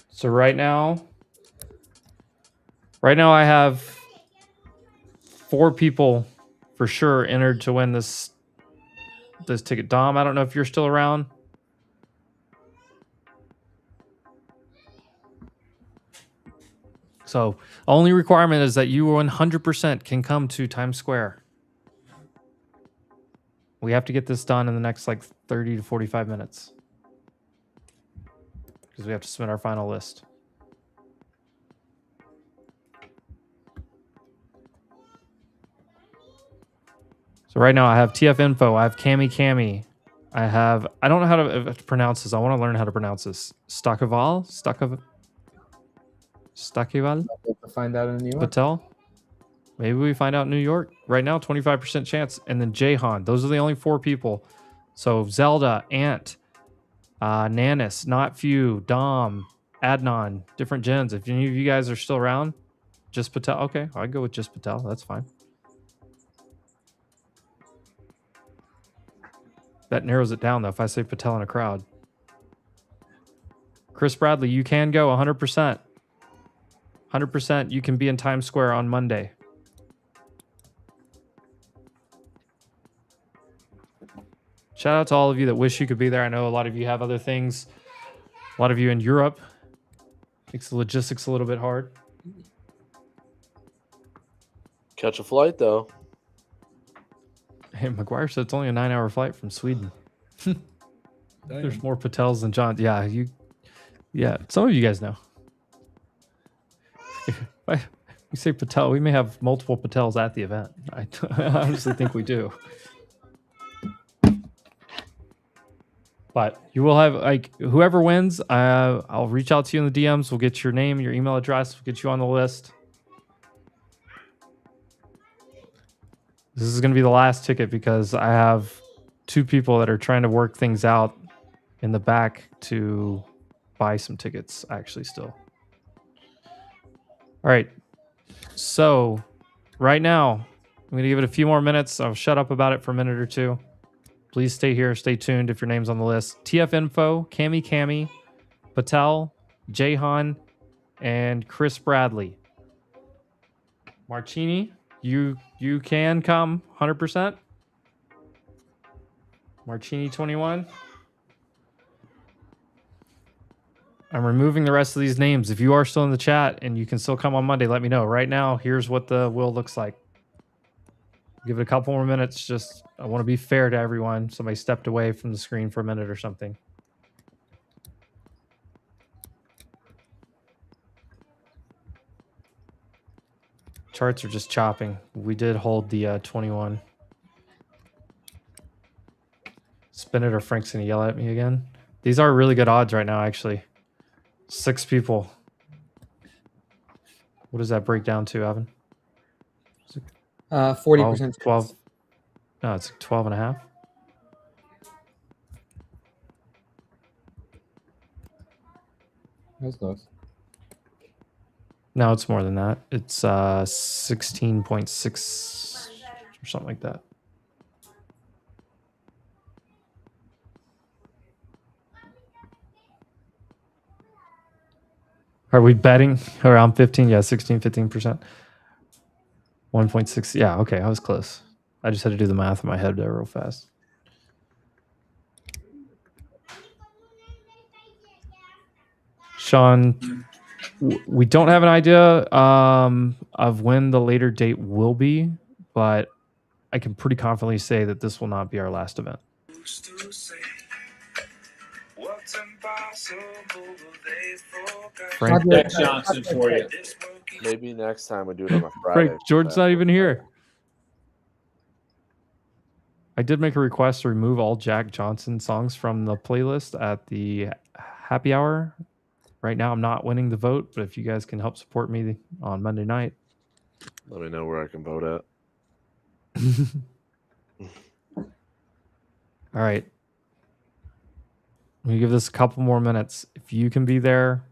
So right now I have 4 people for sure entered to win this ticket. Dom, I don't know if you're still around. So only requirement is that you 100% can come to Times Square. We have to get this done in the next like 30 to 45 minutes. Because we have to submit our final list. So right now I have TF Info, I have Cami. I don't know how to pronounce this. I want to learn how to pronounce this. Stakival? To find out in New York. Patel? Maybe we find out in New York. Right now, 25% chance. And then Jahan. Those are the only 4 people. So Zelda, Ant, Nanis, Not Few, Dom, Adnan, different gens. If any of you guys are still around, just Patel. Okay, I'll go with just Patel. That's fine. That narrows it down, though, if I say Patel in a crowd. Chris Bradley, you can go 100%. 100%, you can be in Times Square on Monday. Shout out to all of you that wish you could be there. I know a lot of you have other things. A lot of you in Europe. Makes the logistics a little bit hard. Catch a flight, though. Hey, McGuire said it's only a 9-hour flight from Sweden. There's more Patels than John. Yeah, some of you guys know. If we say Patel, we may have multiple Patels at the event. I honestly think we do. But you will have, like, whoever wins, I'll reach out to you in the DMs. We'll get your name, your email address. We'll get you on the list. This is going to be the last ticket because I have 2 people that are trying to work things out in the back to buy some tickets, actually, still. All right. So right now, I'm going to give it a few more minutes. I'll shut up about it for a minute or 2. Please stay here. Stay tuned if your name's on the list. TF Info, Cami, Patel, Jahan, and Chris Bradley. Marcini, you can come 100%. Marcini 21. I'm removing the rest of these names. If you are still in the chat and you can still come on Monday, let me know. Right now, here's what the will looks like. Give it a couple more minutes. Just, I want to be fair to everyone. Somebody stepped away from the screen for a minute or something. Charts are just chopping. We did hold the 21. Spin it or Frank's going to yell at me again. These are really good odds right now, actually. 6 people. What does that break down to, Evan? 40%. 12. No, it's 12 and a half. That's close. No, it's more than that. It's 16.6 or something like that. Are we betting around 15? Yeah, 15%. 1.6. Yeah, okay, I was close. I just had to do the math in my head there real fast. Sean, we don't have an idea of when the later date will be, but I can pretty confidently say that this will not be our last event. Frank Jack Johnson for you. Maybe next time we do it on a Friday. Frank, George's not even here. I did make a request to remove all Jack Johnson songs from the playlist at the happy hour. Right now, I'm not winning the vote, but if you guys can help support me on Monday night, let me know where I can vote at. All right. Let me give this a couple more minutes. If you can be there,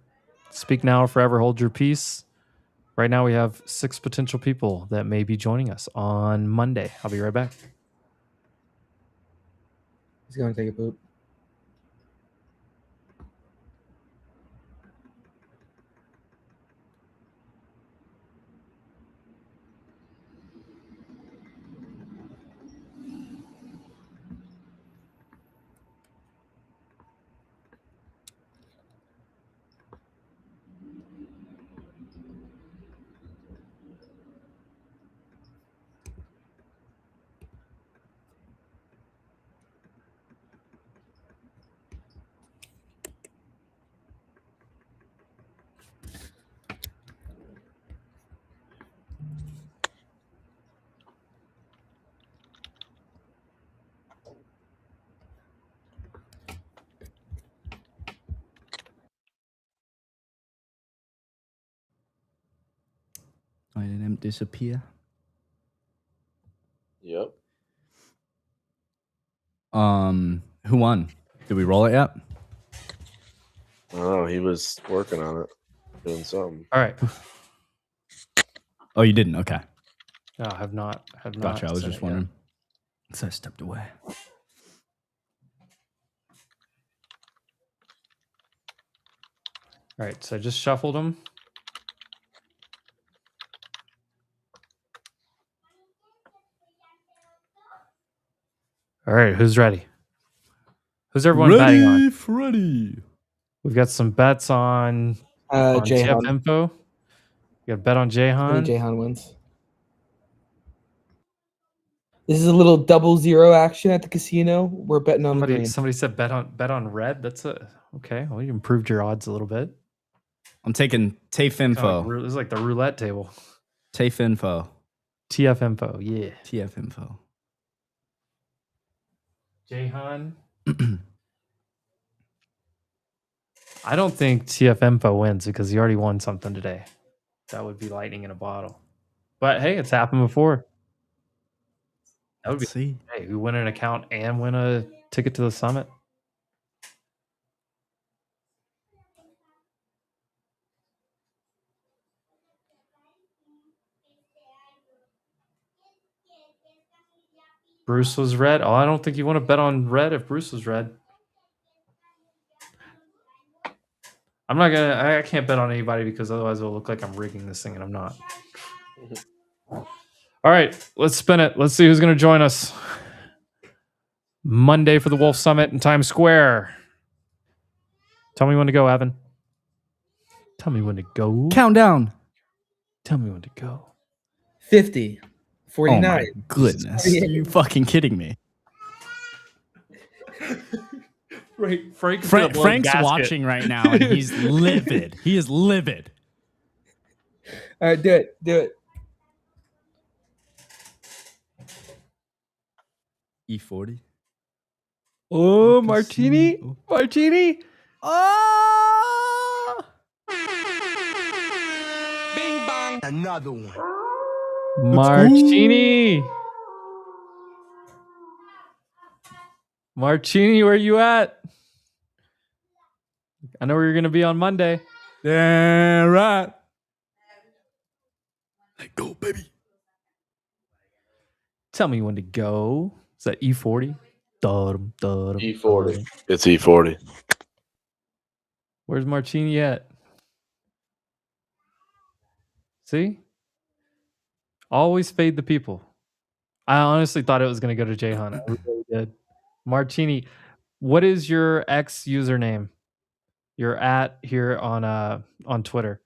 speak now or forever hold your peace. Right now, we have 6 potential people that may be joining us on Monday. I'll be right back. He's going to take a poop. I didn't disappear. Yep. Who won? Did we roll it yet? Oh, he was working on it, doing something. All right. Oh, you didn't? Okay. No, I have not. Gotcha. I was just wondering. So I stepped away. All right. So I just shuffled them. All right. Who's ready? Who's everyone betting on? Ready. We've got some bets on TF Info. You got a bet on Jahan. I think Jahan wins. This is a little 0-0 action at the casino. We're betting on the green. Somebody said bet on red. That's okay. Well, you improved your odds a little bit. I'm taking TAFE Info. This is like the roulette table. TAFE Info. TF Info. Yeah. TF Info. Jahan. I don't think TF Info wins because he already won something today. That would be lightning in a bottle. But hey, it's happened before. That would be. Hey, we win an account and win a ticket to the summit. Bruce was red. Oh, I don't think you want to bet on red if Bruce was red. I'm not gonna. I can't bet on anybody because otherwise it'll look like I'm rigging this thing, and I'm not. All right, let's spin it. Let's see who's gonna join us Monday for the Wolf Summit in Times Square. Tell me when to go, Evan. Tell me when to go. Countdown. Tell me when to go. 50. 49. Oh my goodness. Are you fucking kidding me? Frank's watching right now and he's livid. He is livid. All right, do it. Do it. E40. Oh, Martini. Oh. Martini. Oh! Bing bang. Another one. Martini. Martini, where you at? I know where you're going to be on Monday. Yeah, right. Let go, baby. Tell me when to go. Is that E40? E40. It's E40. Where's Martini at? See? Always fade the people. I honestly thought it was going to go to Jahan. I really did. Martini, what is your X username? You're at here on Twitter,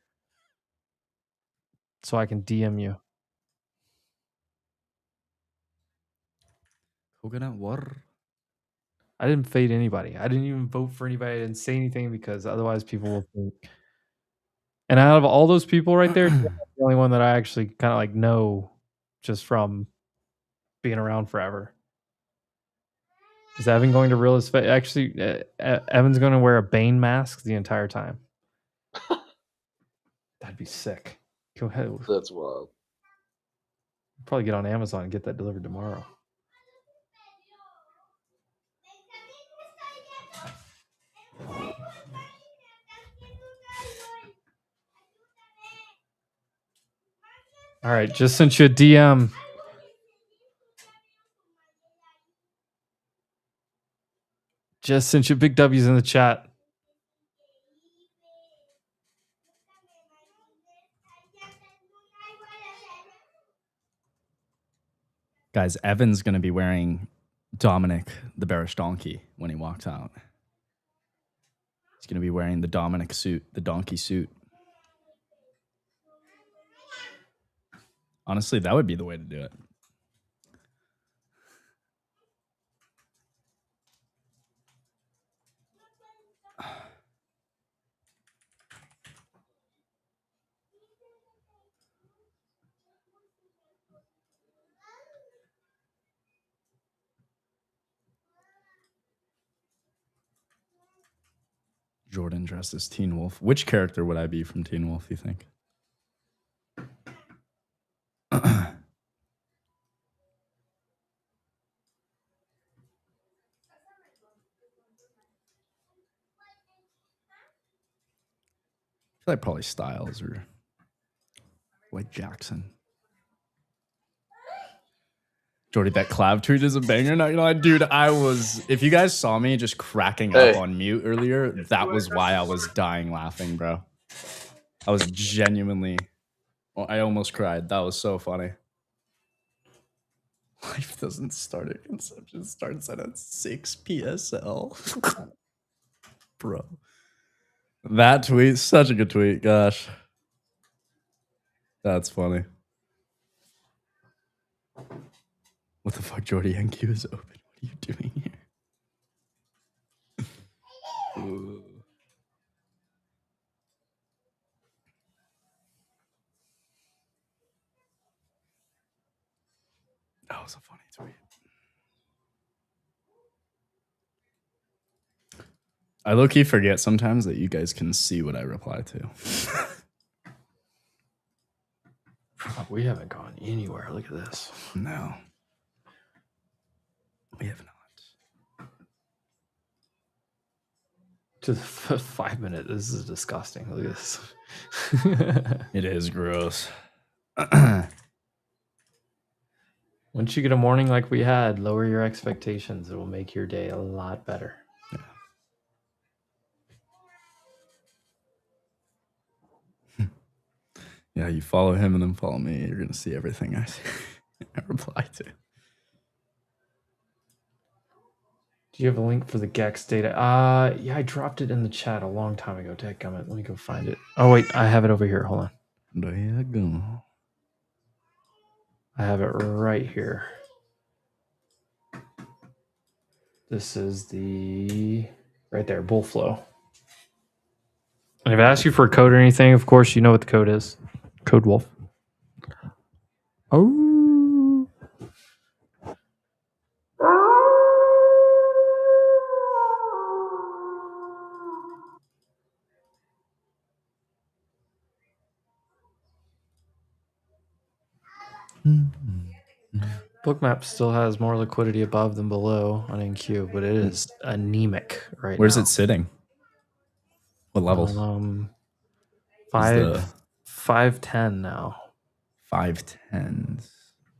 so I can DM you. Coconut water. I didn't fade anybody. I didn't even vote for anybody. I didn't say anything because otherwise people will think. And out of all those people right there, the only one that I actually kind of like know just from being around forever. Is Evan going to reel his face? Actually, Evan's going to wear a Bane mask the entire time. That'd be sick. Go ahead. That's wild. Probably get on Amazon and get that delivered tomorrow. All right, just sent you a DM. Just sent you big W's in the chat. Guys, Evan's going to be wearing Dominic the Bearish Donkey when he walks out. He's going to be wearing the Dominic suit, the donkey suit. Honestly, that would be the way to do it. Jordan dressed as Teen Wolf. Which character would I be from Teen Wolf, you think? I feel like probably Styles or like Jackson. Jordy, that Clav tweet is a banger. Not gonna lie, dude. If you guys saw me just cracking up on mute earlier, that was why I was dying laughing, bro. I was genuinely, I almost cried. That was so funny. Life doesn't start at conception, starts at a 6 PSL. Bro. That tweet, such a good tweet. Gosh. That's funny. What the fuck, Jordy? NQ is open. What are you doing here? Ooh. That was a funny tweet. I low-key forget sometimes that you guys can see what I reply to. We haven't gone anywhere. Look at this. No. We have not. To the 5 minute. This is disgusting. Look at this. It is gross. Once you get a morning like we had, lower your expectations. It will make your day a lot better. Yeah, you follow him and then follow me. You're going to see everything I reply to. Do you have a link for the GEX data? Yeah, I dropped it in the chat a long time ago. Dadgummit. Let me go find it. Oh, wait. I have it over here. Hold on. There you go. I have it right here. This is the... right there. Bull flow. And if I ask you for a code or anything, of course, you know what the code is. Code Wolf. Oh. Bookmap still has more liquidity above than below on NQ, but it is anemic right Where's now. it sitting? What level? 510 now. 510.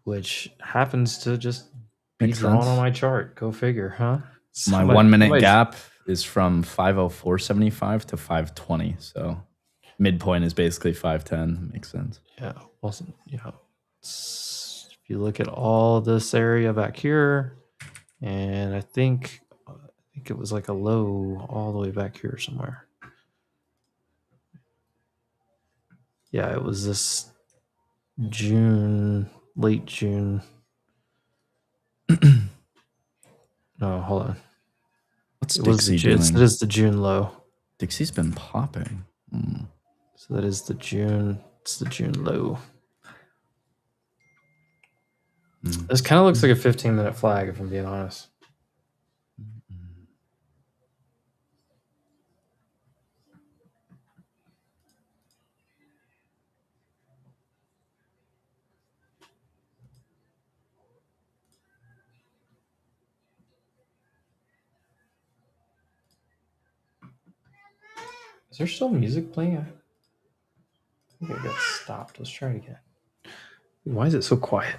Which happens to just be drawn on my chart. Go figure, huh? My 1 minute gap is from 504.75 to 520. So midpoint is basically 510. Makes sense. Yeah. Wasn't, if you look at all this area back here, and I think it was like a low all the way back here somewhere. Yeah, it was this June, late June. No, hold on. What's It was Dixie the, doing? it is the June low. Dixie's been popping. So that is the June. It's the June low. This kind of looks like a 15-minute flag, if I'm being honest. Is there still music playing? I think it got stopped. Let's try it again. Why is it so quiet?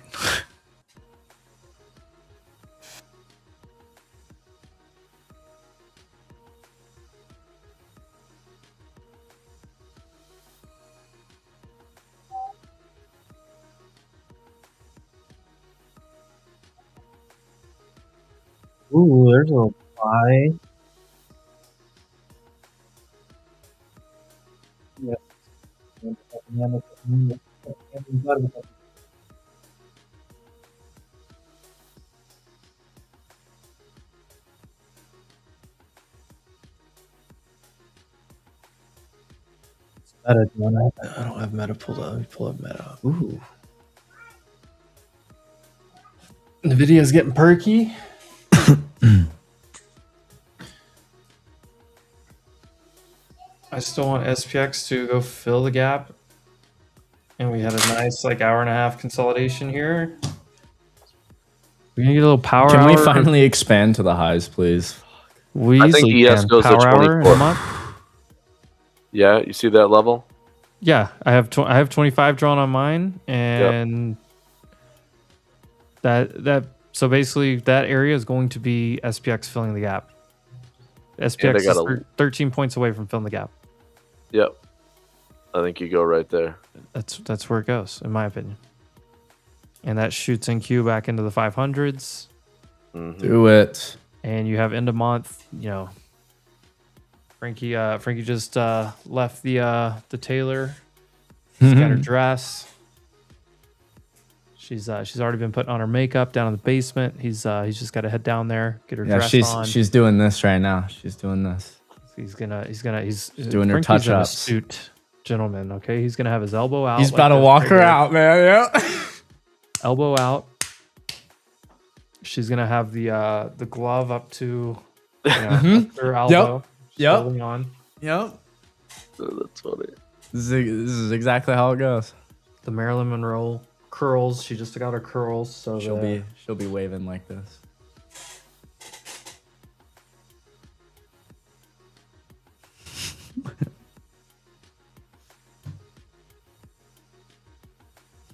Ooh, there's a little buy. Yeah. Meta, I don't have meta pulled up. Let me pull up meta. Ooh. The video's getting perky. I still want SPX to go fill the gap. And we had a nice hour and a half consolidation here. We're gonna get a little power Can hour. we finally expand to the highs, please? We I think ES goes to power hour in a 24. month. Yeah, you see that level? Yeah, I have 25 drawn on mine, and so basically that area is going to be SPX filling the gap. SPX is 13 points away from filling the gap. Yep, I think you go right there. That's where it goes, in my opinion. And that shoots NQ back into the 500s. Do it. And you have end of month. Frankie just left the tailor. She's got her dress. She's already been putting on her makeup down in the basement. He's just got to head down there, get her dress on. She's doing this right now. She's doing this. He's doing her touch ups. Suit, gentleman. Okay, he's gonna have his elbow out. He's about to walk her out, man. Yeah. Elbow out. She's gonna have the glove up to her elbow. Yep. On. Yep. That's funny. This is exactly how it goes. The Marilyn Monroe curls. She just took out her curls, so she'll be waving like this.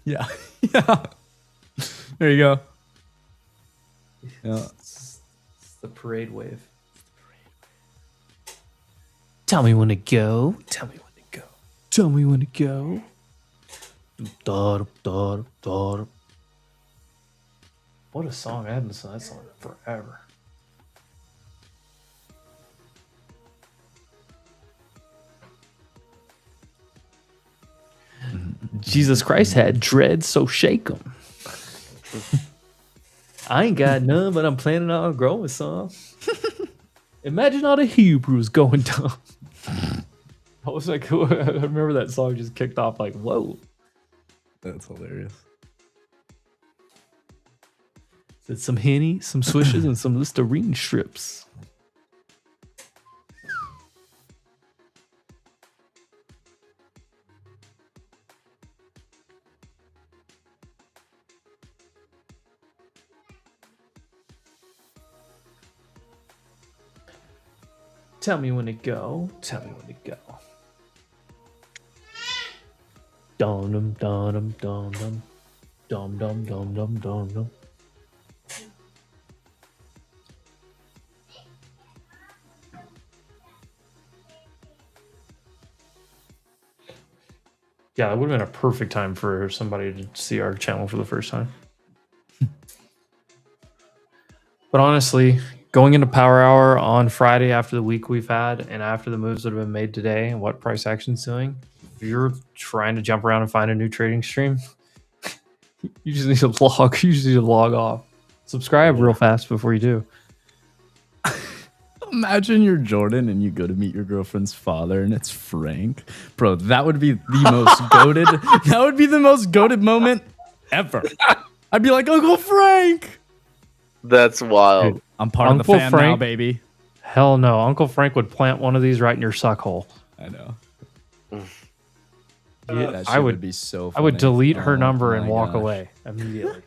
Yeah. Yeah. There you go. Yeah. It's the parade wave. Tell me when to go. Tell me when to go. Tell me when to go. What a song. I haven't listened to that song in forever. Jesus Christ had dreads, so shake 'em. I ain't got none, but I'm planning on growing some. Imagine all the Hebrews going down. I was like, I remember that song just kicked off like, whoa. That's hilarious. Said some Henny, some swishes, and some Listerine strips. Tell me when to go. Tell me when to go. Dum dum dum dum dum dum dum dum dum dum dum. Yeah, it would have been a perfect time for somebody to see our channel for the first time. But honestly, going into Power Hour on Friday after the week we've had and after the moves that have been made today and what price action's doing, if you're trying to jump around and find a new trading stream, you just need to log. You just need to log off. Subscribe real fast before you do. Imagine you're Jordan and you go to meet your girlfriend's father and it's Frank. Bro, that would be the most goated. That would be the most goated moment ever. I'd be like, Uncle Frank. That's wild. Dude, I'm part Uncle of the fam Frank, now, baby. Hell no. Uncle Frank would plant one of these right in your suck hole. I know. Yeah, I would be so funny. I would delete her Oh number and my walk gosh. away immediately.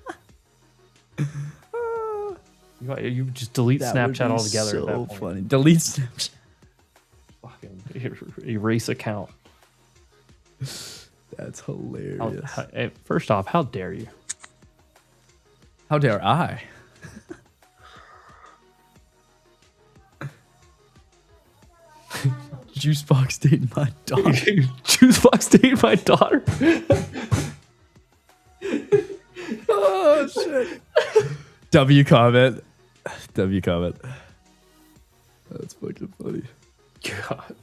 You just delete That would Snapchat be altogether. so at that point. funny. Delete Snapchat. Fucking erase account. That's hilarious. First off, how dare you? How dare I? Juicebox dating my daughter. Juicebox dating my daughter. Oh shit. W comment. W comment. That's fucking funny. God.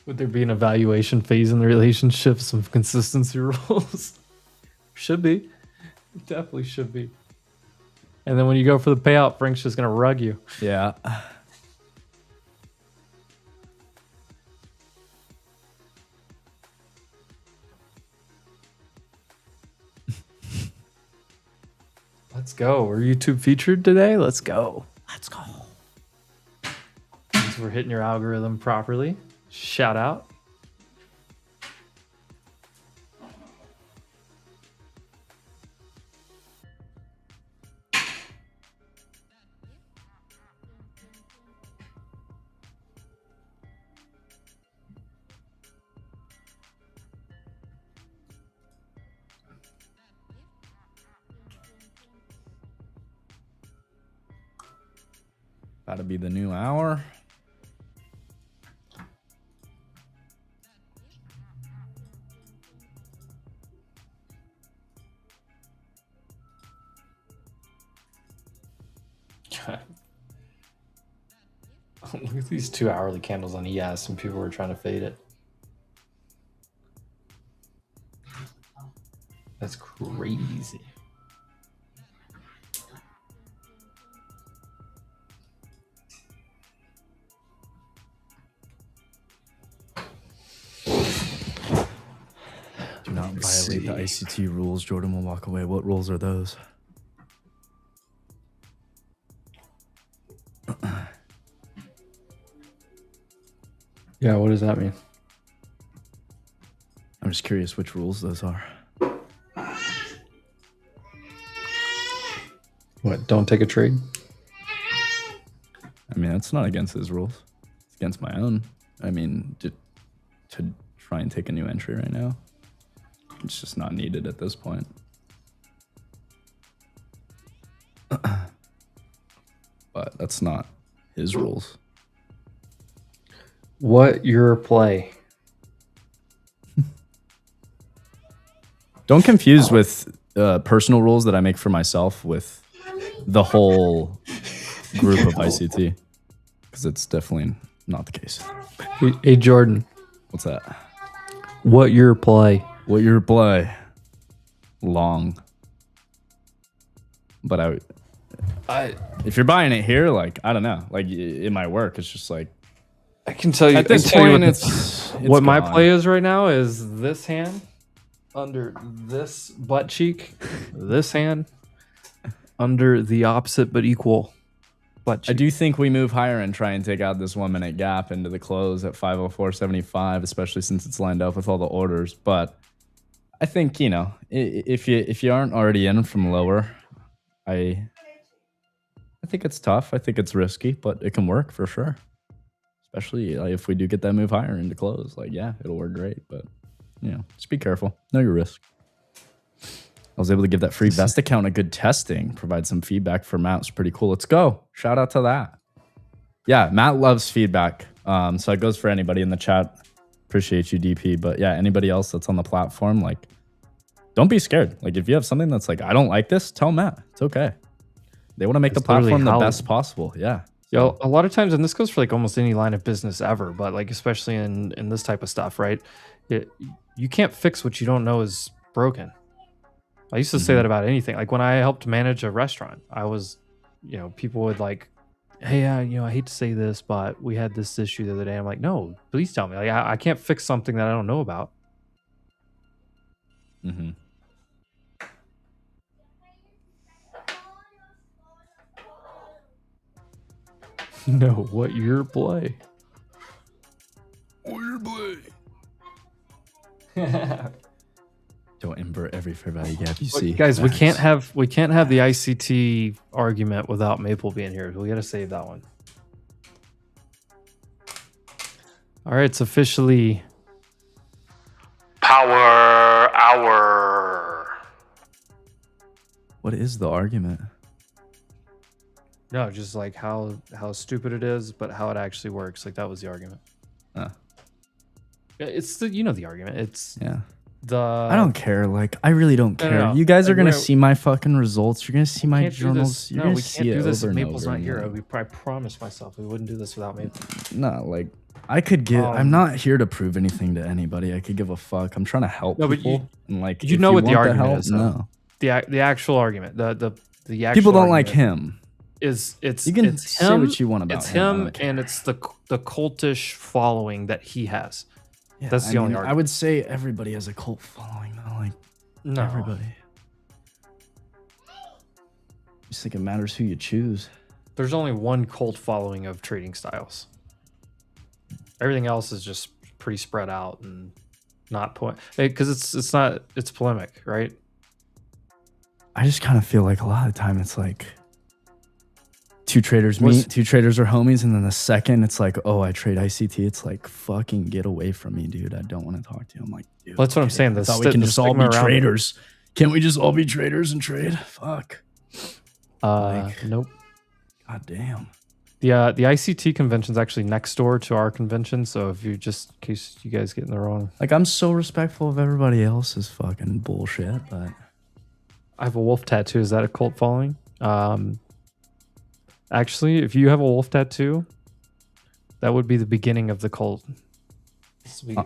Would there be an evaluation phase in the relationship? Some consistency rules? Should be. Definitely should be. And then when you go for the payout, Frank's just going to rug you. Yeah. Let's go. We're YouTube featured today. Let's go. Let's go. Means we're hitting your algorithm properly. Shout out. About to be the new hour. Look at these 2 hourly candles on ES and people were trying to fade it. That's crazy. Do not violate the ICT rules. Jordan will walk away. What rules are those? Yeah, what does that mean? I'm just curious which rules those are. What, don't take a trade? I mean, that's not against his rules. It's against my own. I mean, to try and take a new entry right now, it's just not needed at this point. But that's not his rules. What your play? Don't confuse with personal rules that I make for myself with the whole group of ICT, because it's definitely not the case. Hey Jordan, what's that? What your play? What your play? Long. But I if you're buying it here, like I don't know, like it might work. It's just like I can tell you at this point, it's what my gone. play is right now is this hand under this butt cheek, this hand under the opposite but equal butt cheek. I do think we move higher and try and take out this 1 minute gap into the close at 504.75, especially since it's lined up with all the orders. But I think, you know, if you aren't already in from lower, I think it's tough. I think it's risky, but it can work for sure. Especially if we do get that move higher into close. Like, yeah, it'll work great. But, you know, just be careful. Know your risk. I was able to give that free Vest account a good testing, provide some feedback for Matt. It's pretty cool. Let's go. Shout out to that. Yeah, Matt loves feedback. So it goes for anybody in the chat. Appreciate you, DP. But yeah, anybody else that's on the platform, like, don't be scared. Like, if you have something that's like, I don't like this, tell Matt. It's okay. They want to make the platform the best possible. Yeah. Yo, a lot of times, and this goes for like almost any line of business ever, but like especially in this type of stuff, right? You can't fix what you don't know is broken. I used to say that about anything. Like when I helped manage a restaurant, I was you know, people would like, hey, you know, I hate to say this, but we had this issue the other day. I'm like, no, please tell me. Like, I can't fix something that I don't know about. Mm-hmm. No, what your play? What your play? Don't invert every fair value gap you see. Guys, we can't have the ICT argument without Maple being here. We got to save that one. All right, it's officially Power Hour. What is the argument? no, just like how stupid it is, but how it actually works. Like that was the argument. It's the the argument. It's I don't care. Like I really don't care. No. You guys are Like, gonna see my fucking results. You're gonna see my can't do journals. this. You're No, gonna we see can't it do this over if and Maple's over not and here. over. I promised myself we wouldn't do this without Maple. No, like I could give. I'm not here to prove anything to anybody. I could give a fuck. I'm trying to help No, but people. And like, you if know what the want argument help, is. Though. No, the actual argument. The actual people don't like argument him. It's You can it's say him, what you want about it's him. I him, don't care. and it's the cultish following that he has. Yeah, That's the only I argument. would say everybody has a cult following though. Like No. everybody. I just think it matters who you choose. There's only one cult following of trading styles. Everything else is just pretty spread out and not point because it's polemic, right? I just kind of feel like a lot of the time it's like two traders meet, two traders are homies, and then the second it's like, oh, I trade ICT, it's like, fucking get away from me, dude. I don't want to talk to you. I'm like, dude, Well, that's what I'm saying. I thought we can just all be traders. Can't we just all be traders and trade? Fuck. Nope. God damn. The ICT convention's actually next door to our convention, so if you just in case you guys get in the wrong. Like I'm so respectful of everybody else's fucking bullshit, but I have a wolf tattoo. Is that a cult following? Actually, if you have a wolf tattoo, that would be the beginning of the cult.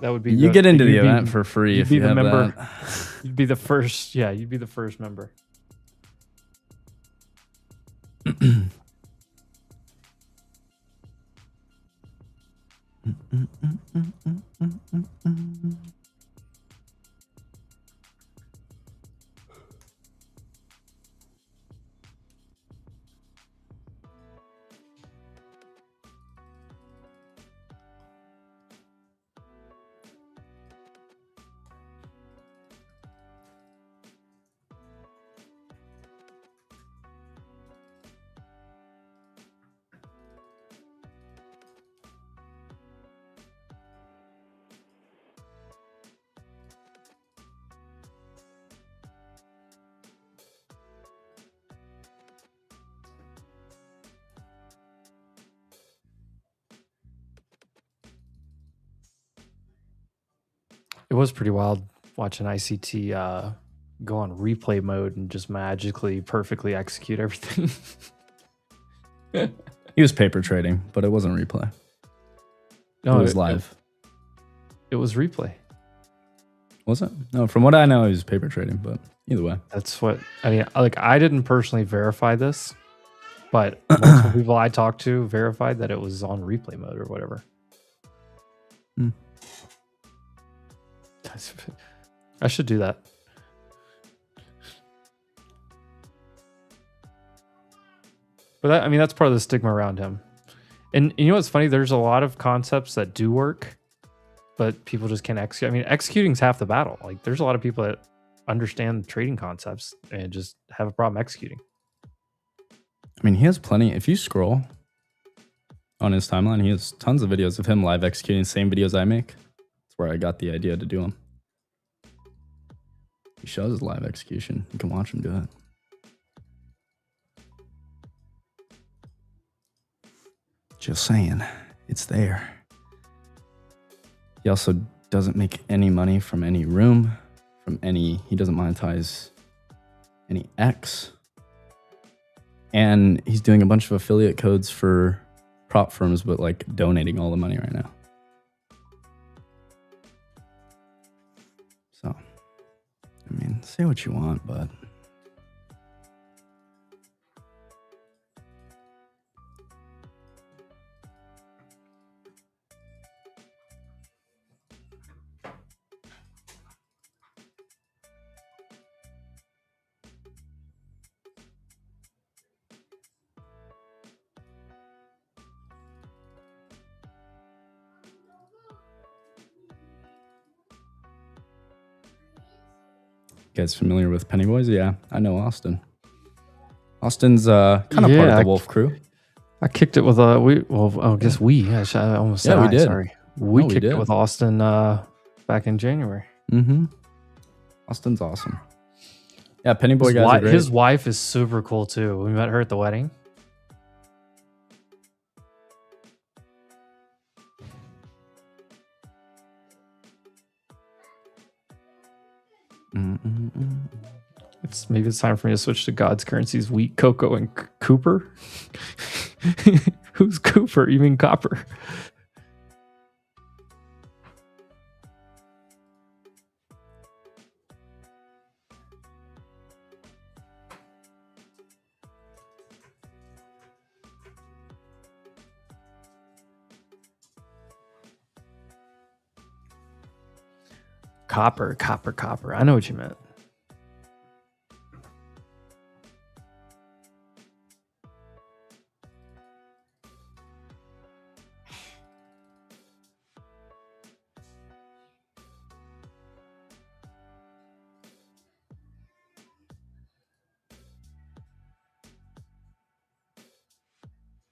That would be you get into the event for free if you have member. that. You'd be the first. Yeah, you'd be the first member. It was pretty wild watching ICT go on replay mode and just magically perfectly execute everything. He was paper trading, but it wasn't replay. No, it was live. It was replay. Was it? No, from what I know, he was paper trading, but either way. That's what I mean. Like, I didn't personally verify this, but multiple people I talked to verified that it was on replay mode or whatever. Hmm. I should do that. But that, I mean, that's part of the stigma around him. And you know what's funny? There's a lot of concepts that do work, but people just can't execute. I mean, executing's half the battle. Like, there's a lot of people that understand trading concepts and just have a problem executing. I mean, he has plenty. If you scroll on his timeline, he has tons of videos of him live executing the same videos I make. That's where I got the idea to do them. He shows his live execution. You can watch him do it. Just saying, it's there. He also doesn't make any money from any room, he doesn't monetize any X. And he's doing a bunch of affiliate codes for prop firms, but like donating all the money right now. So, I mean, say what you want, but guys familiar with Penny Boys? Yeah, I know Austin. Austin's kind of part of the Wolf crew. I kicked it with I guess we. I almost said we did. Sorry, we kicked it with Austin back in January. Mm-hmm. Austin's awesome. Yeah, Penny Boy guys are great. His wife is super cool too. We met her at the wedding. Maybe it's time for me to switch to God's currencies: wheat, cocoa, and Cooper. Who's Cooper? You mean copper? Copper. I know what you meant.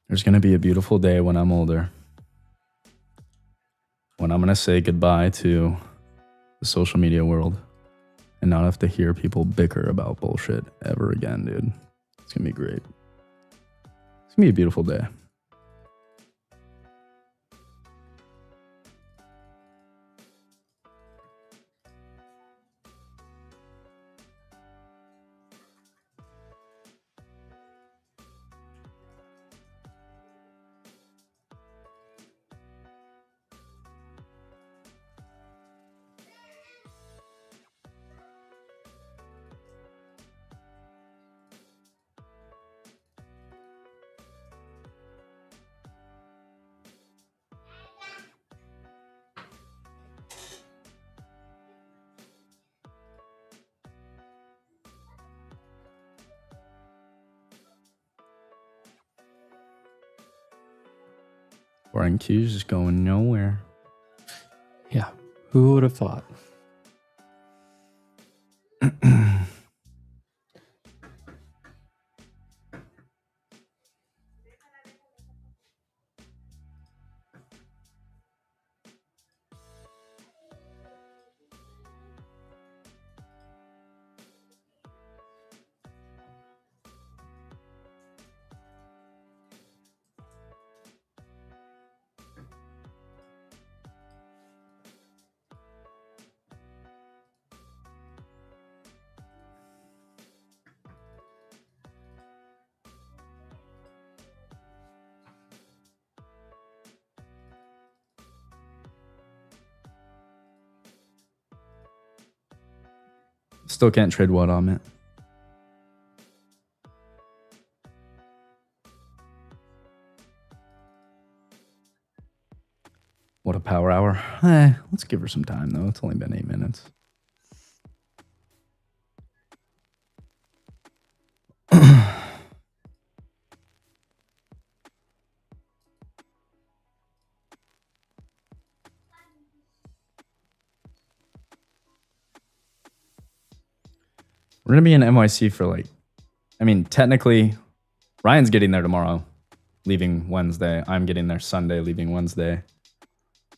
There's going to be a beautiful day when I'm older, when I'm going to say goodbye to the social media world and not have to hear people bicker about bullshit ever again, dude. It's going to be great. It's going to be a beautiful day. Foreign Q's just going nowhere. Yeah. Who would have thought? Still can't trade what on it. What a power hour. Let's give her some time though. It's only been 8 minutes. We're going to be in NYC for technically, Ryan's getting there tomorrow, leaving Wednesday. I'm getting there Sunday, leaving Wednesday.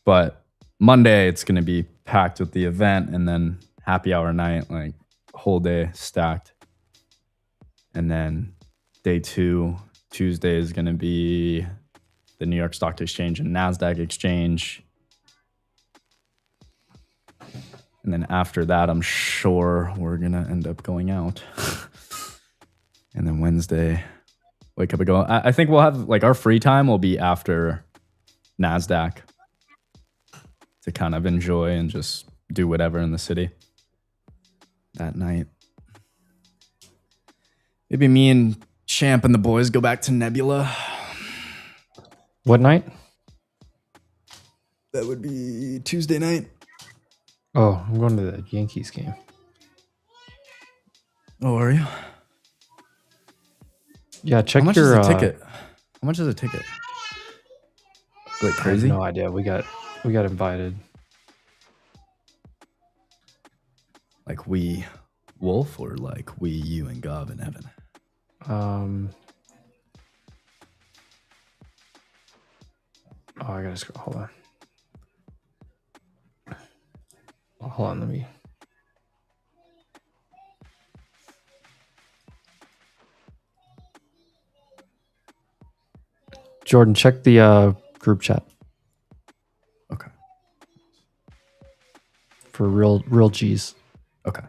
But Monday, it's going to be packed with the event and then happy hour night, whole day stacked. And then day 2, Tuesday is going to be the New York Stock Exchange and NASDAQ exchange. And then after that, I'm sure we're going to end up going out. And then Wednesday, wake up and go. I think we'll have, our free time will be after NASDAQ to kind of enjoy and just do whatever in the city that night. Maybe me and Champ and the boys go back to Nebula. What night? That would be Tuesday night. Oh, I'm going to the Yankees game. Oh, are you? Yeah, check How much your is a ticket? How much is a ticket? Crazy? I have no idea. We got invited. Wolf or like we, you, and Gov and Evan? Oh, I gotta scroll. Hold on. Oh, hold on. Let me. Jordan, check the group chat. Okay. For real G's. Okay.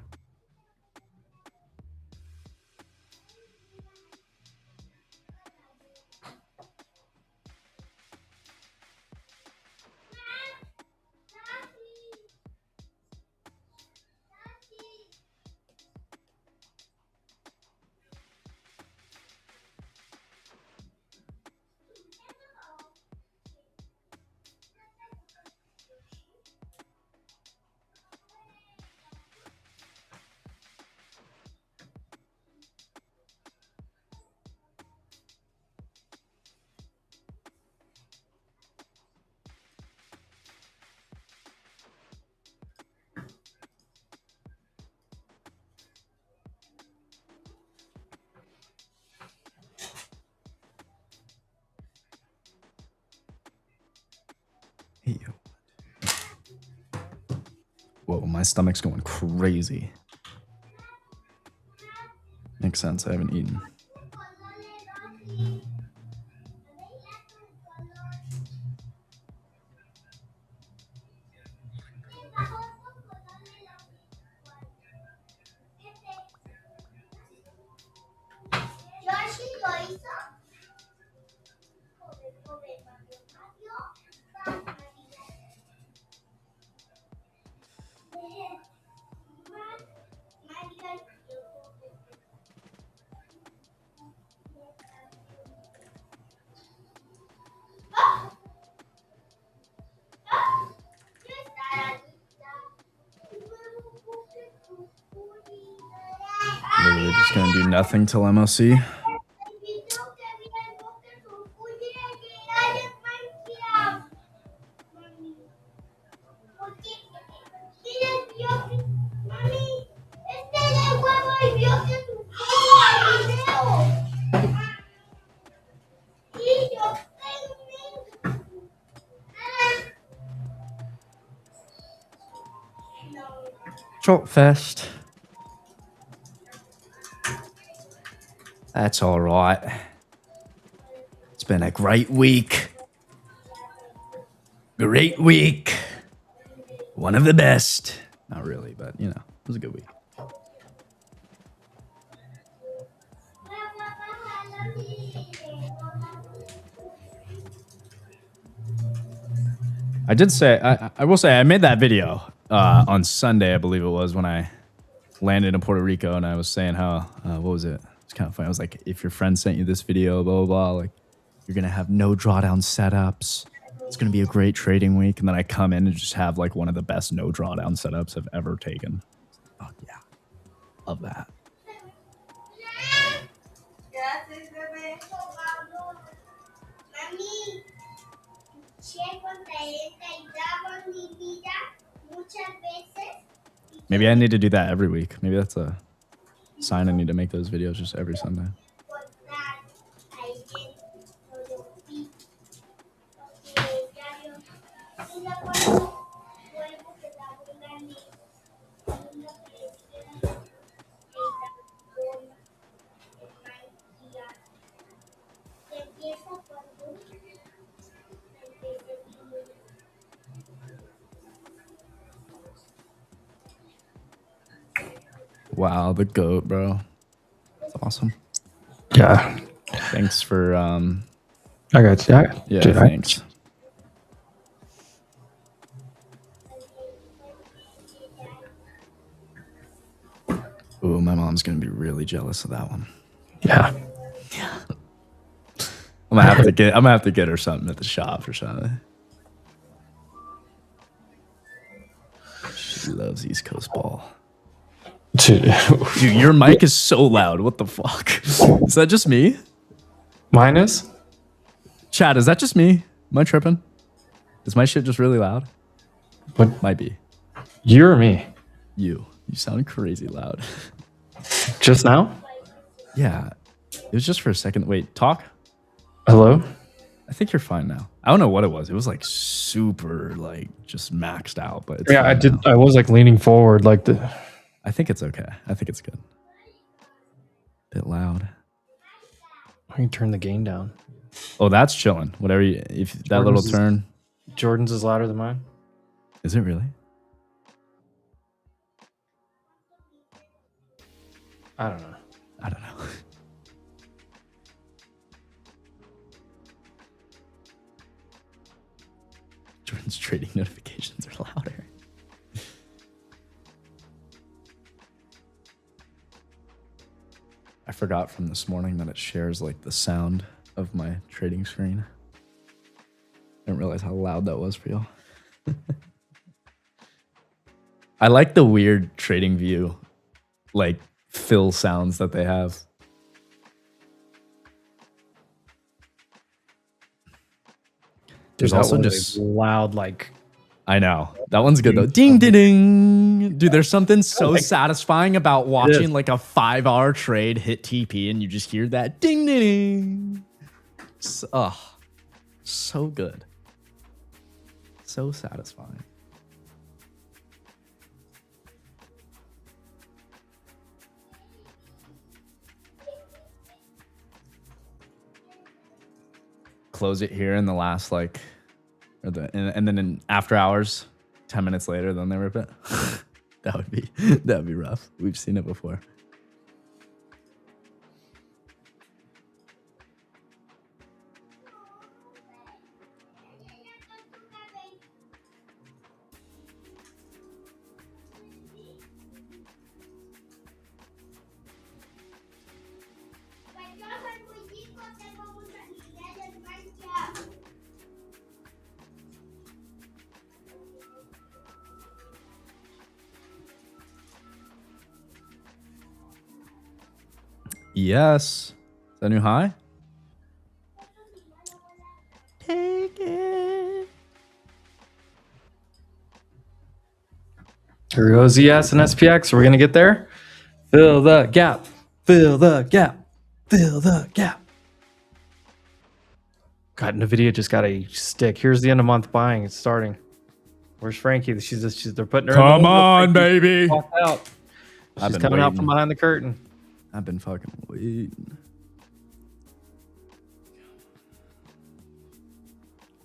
Whoa, my stomach's going crazy. Makes sense. I haven't eaten. Literally just gonna do nothing till MOC. Trot fest. That's all right. It's been a great week. Great week. One of the best. Not really, but you know, it was a good week. I did say, I will say, I made that video on Sunday, I believe it was, when I landed in Puerto Rico, and I was saying how, what was it? It's kind of funny. I was like, if your friend sent you this video, blah, blah, blah, like, you're going to have no drawdown setups. It's going to be a great trading week. And then I come in and just have like one of the best no drawdown setups I've ever taken. Oh, yeah. Love that. Maybe I need to do that every week. Maybe that's a sign I need to make those videos just every Sunday. Wow, the GOAT, bro. That's awesome. Yeah. Thanks for I got you. Yeah, dude, thanks. Ooh, my mom's gonna be really jealous of that one. Yeah. I'm gonna have to get her something at the shop or something. She loves East Coast ball. Dude, your mic is so loud. What the fuck? Is that just me? Mine is? Chad, is that just me? Am I tripping? Is my shit just really loud? What? Might be. You or me? You. You sound crazy loud. Just now? Yeah. It was just for a second. Wait, talk? Hello? I think you're fine now. I don't know what it was. It was like super, like just maxed out, but it's Yeah, fine I did. now. I was like leaning forward, like the. I think it's okay. I think it's good. Bit loud. I can turn the gain down. Oh, that's chilling. Whatever. If that little turn. Jordan's is louder than mine. Is it really? I don't know. I don't know. Jordan's trading notifications are louder. I forgot from this morning that it shares like the sound of my trading screen. I didn't realize how loud that was for y'all. I like the weird trading view, like fill sounds that they have. There's also just loud, like. I know that one's good though. Ding ding ding, dude. There's something so satisfying about watching like a 5-hour trade hit TP and you just hear that ding ding ding. So good, so satisfying. Close it here in the last like. And then in after hours, 10 minutes later, then they rip it. that would be rough. We've seen it before. Yes. Is that a new high? Take it. Here goes ES and SPX. Are we going to get there? Fill the gap. Fill the gap. Fill the gap. God, NVIDIA just got a stick. Here's the end of month buying. It's starting. Where's Frankie? They're putting her in. Come on, baby. Walk out. She's coming out from behind the curtain. I've been fucking waiting.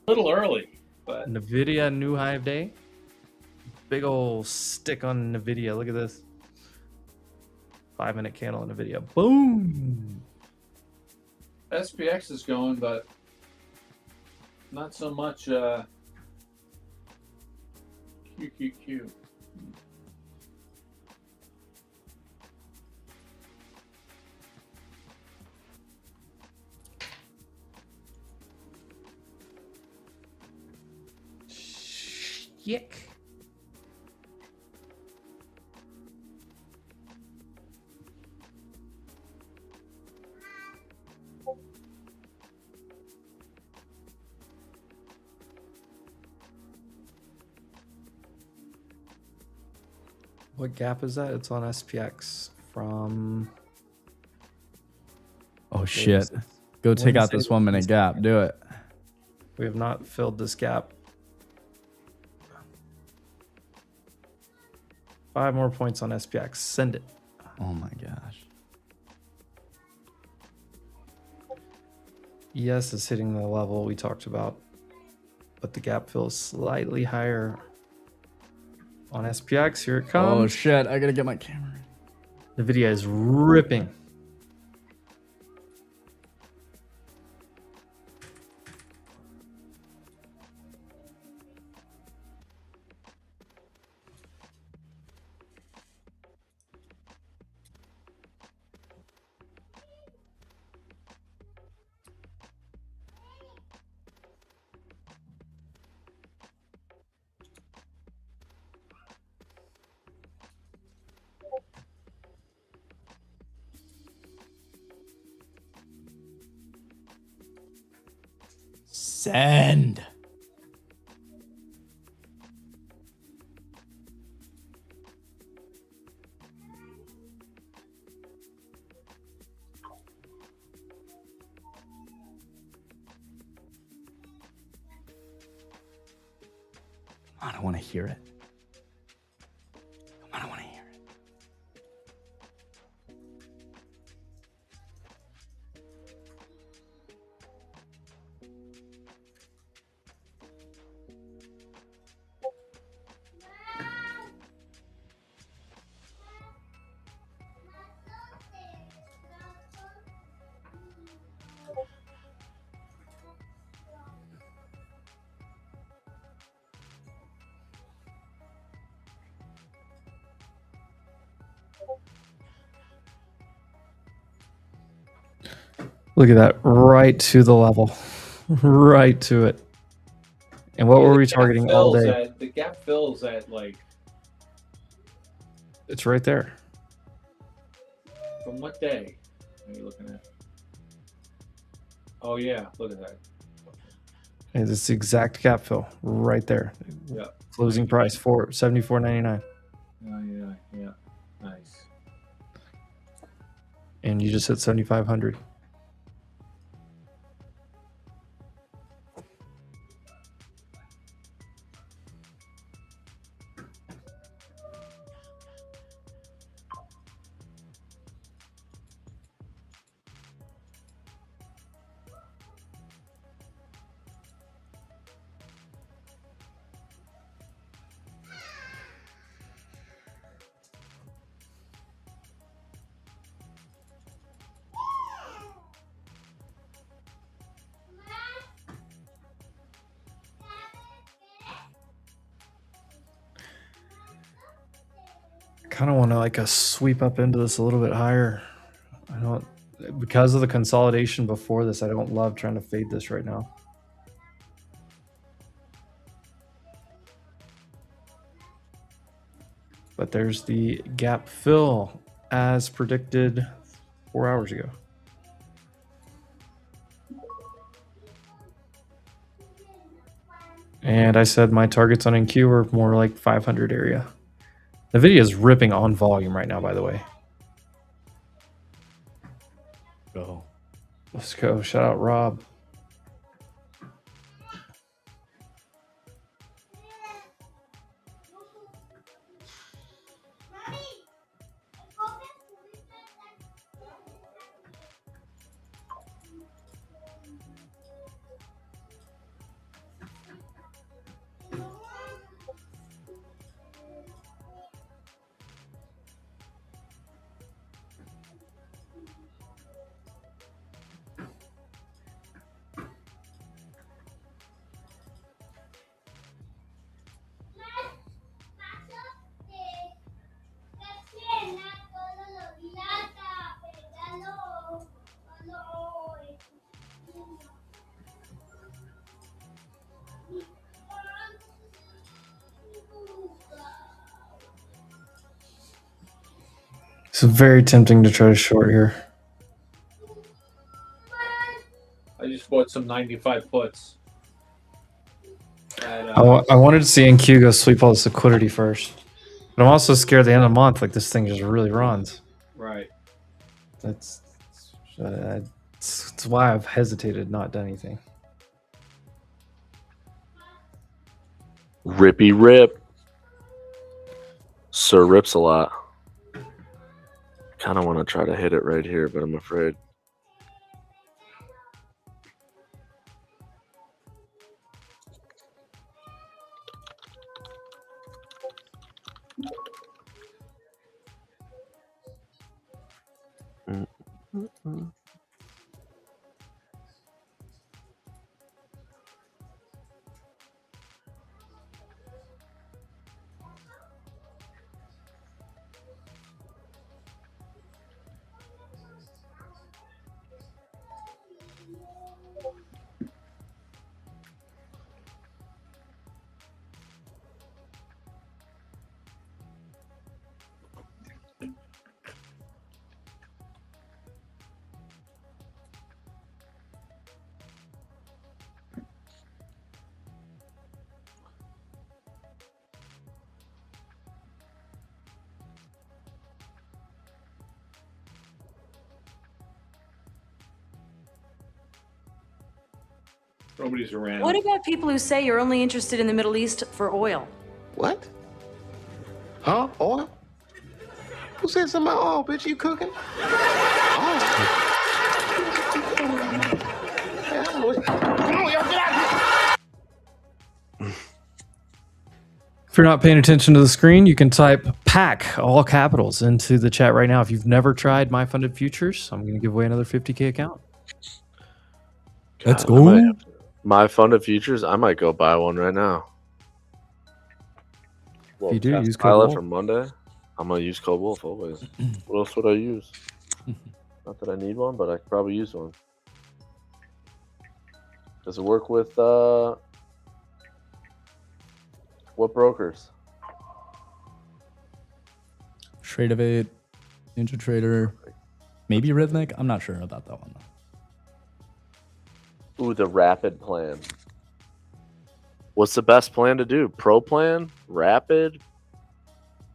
A little early, but NVIDIA new high of day. Big old stick on NVIDIA. Look at this. 5-minute candle on NVIDIA. Boom. SPX is going, but not so much QQQ. Yick. What gap is that? It's on SPX from. Oh shit. Go take out this 1-minute gap. Do it. We have not filled this gap. 5 more points on SPX. Send it. Oh my gosh. ES is hitting the level we talked about, but the gap feels slightly higher on SPX. Here it comes. Oh shit, I gotta get my camera. The video is ripping. Send. on, I want to hear it. Come on, I want to hear it. Look at that, right to the level, right to it. And what were we targeting all day? The gap fills at like. It's right there. From what day are you looking at? Oh yeah, look at that. And it's the exact gap fill right there. Yeah. Closing price $74.99. Oh yeah, nice. And you just hit 7,500. Kind of want to like a sweep up into this a little bit higher. I don't, because of the consolidation before this, I don't love trying to fade this right now. But there's the gap fill as predicted 4 hours ago. And I said my targets on NQ were more like 500 area. The video is ripping on volume right now, by the way. Go. Let's go. Shout out Rob. It's very tempting to try to short here. I just bought some 95 puts. At, I wanted to see NQ go sweep all this liquidity first. But I'm also scared at the end of the month, like this thing just really runs. Right. That's why I've hesitated, not done anything. Rippy rip. Sir rips a lot. Kind of want to try to hit it right here, but I'm afraid. Nobody's around. What about people who say you're only interested in the Middle East for oil? What? Huh? Oil? Who said something about oil, bitch? You cooking? Come on, y'all, get out of here! If you're not paying attention to the screen, you can type PAC, all capitals, into the chat right now. If you've never tried My Funded Futures, I'm going to give away another 50K account. Let's God, go. My Funded Futures, I might go buy one right now. If you do, use code pilot WOLF. for Monday. I'm gonna use code Wolf always. What else would I use? Not that I need one, but I could probably use one. Does it work with what brokers? Tradeify, Ninja Trader, maybe Rhythmic. I'm not sure about that one though. Ooh, the rapid plan. What's the best plan to do? Pro plan, rapid,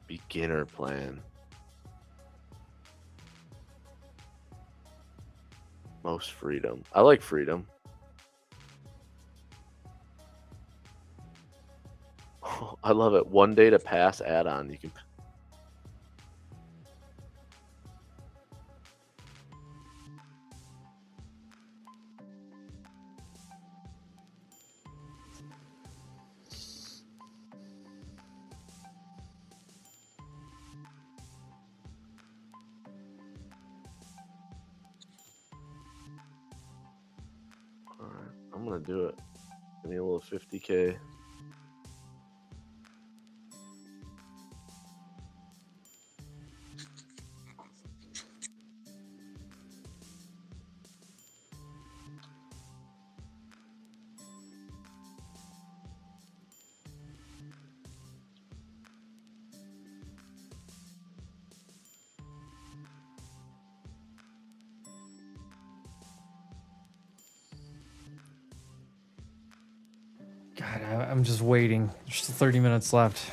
beginner plan. Most freedom. I like freedom. Oh, I love it. 1 day to pass add-on. You can. All right, I'm gonna do it. Give me a little 50K. God, I'm just waiting. There's still 30 minutes left.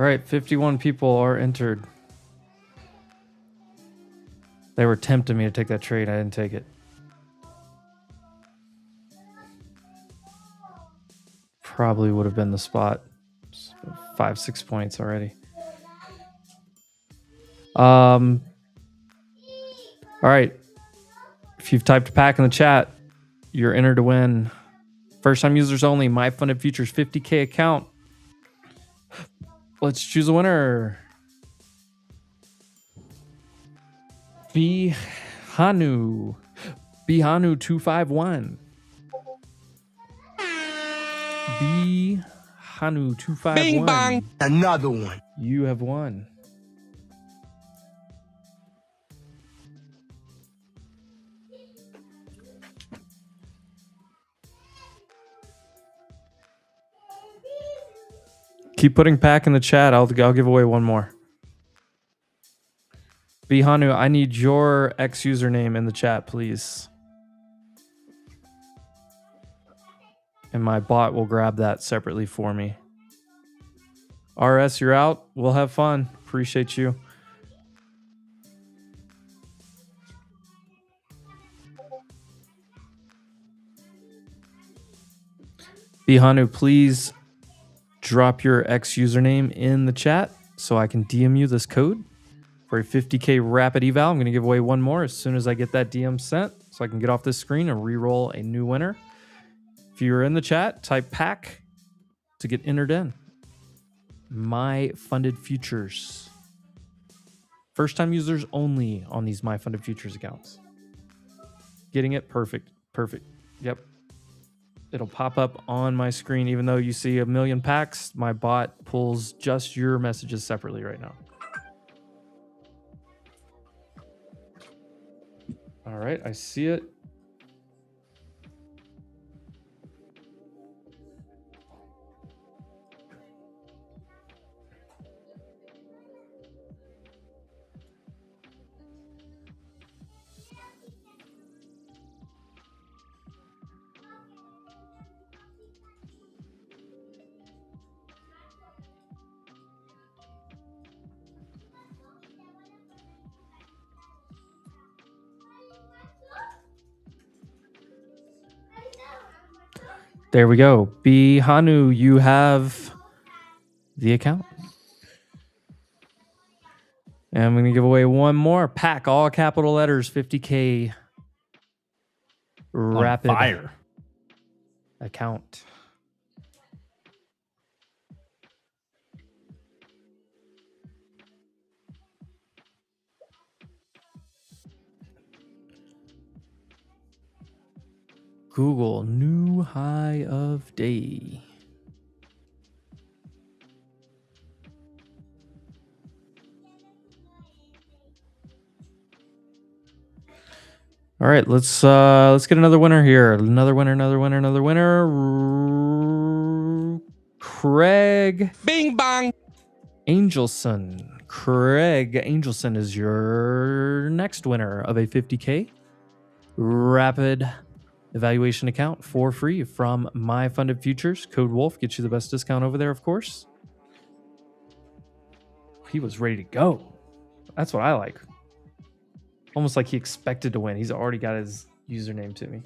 All right, 51 people are entered. They were tempting me to take that trade. I didn't take it. Probably would have been the spot. 5-6 points already. All right. If you've typed pack in the chat, you're entered to win. First time users only. My Funded Futures 50K account. Let's choose a winner. Bihanu 251. Bihanu 251. Bing bang. Another one. You have won. Keep putting pack in the chat. I'll give away one more. Bihanu, I need your X username in the chat, please. And my bot will grab that separately for me. RS, you're out. We'll have fun. Appreciate you. Bihanu, please drop your X username in the chat so I can DM you this code for a 50K rapid eval. I'm going to give away one more as soon as I get that DM sent so I can get off this screen and re-roll a new winner. If you're in the chat, type pack to get entered in. My Funded Futures. First time users only on these My Funded Futures accounts. Getting it? Perfect. Perfect. Yep. It'll pop up on my screen. Even though you see a million packs, my bot pulls just your messages separately right now. All right, I see it. There we go. Bihanu, you have the account. And I'm going to give away one more pack, all capital letters, 50K rapid fire account. Google, new high of day. All right, let's get another winner here. Another winner. Craig Bing bang. Angelson. Craig Angelson is your next winner of a 50K rapid evaluation account for free from My Funded Futures. Code Wolf gets you the best discount over there, of course. He was ready to go. That's what I like. Almost like he expected to win. He's already got his username to me.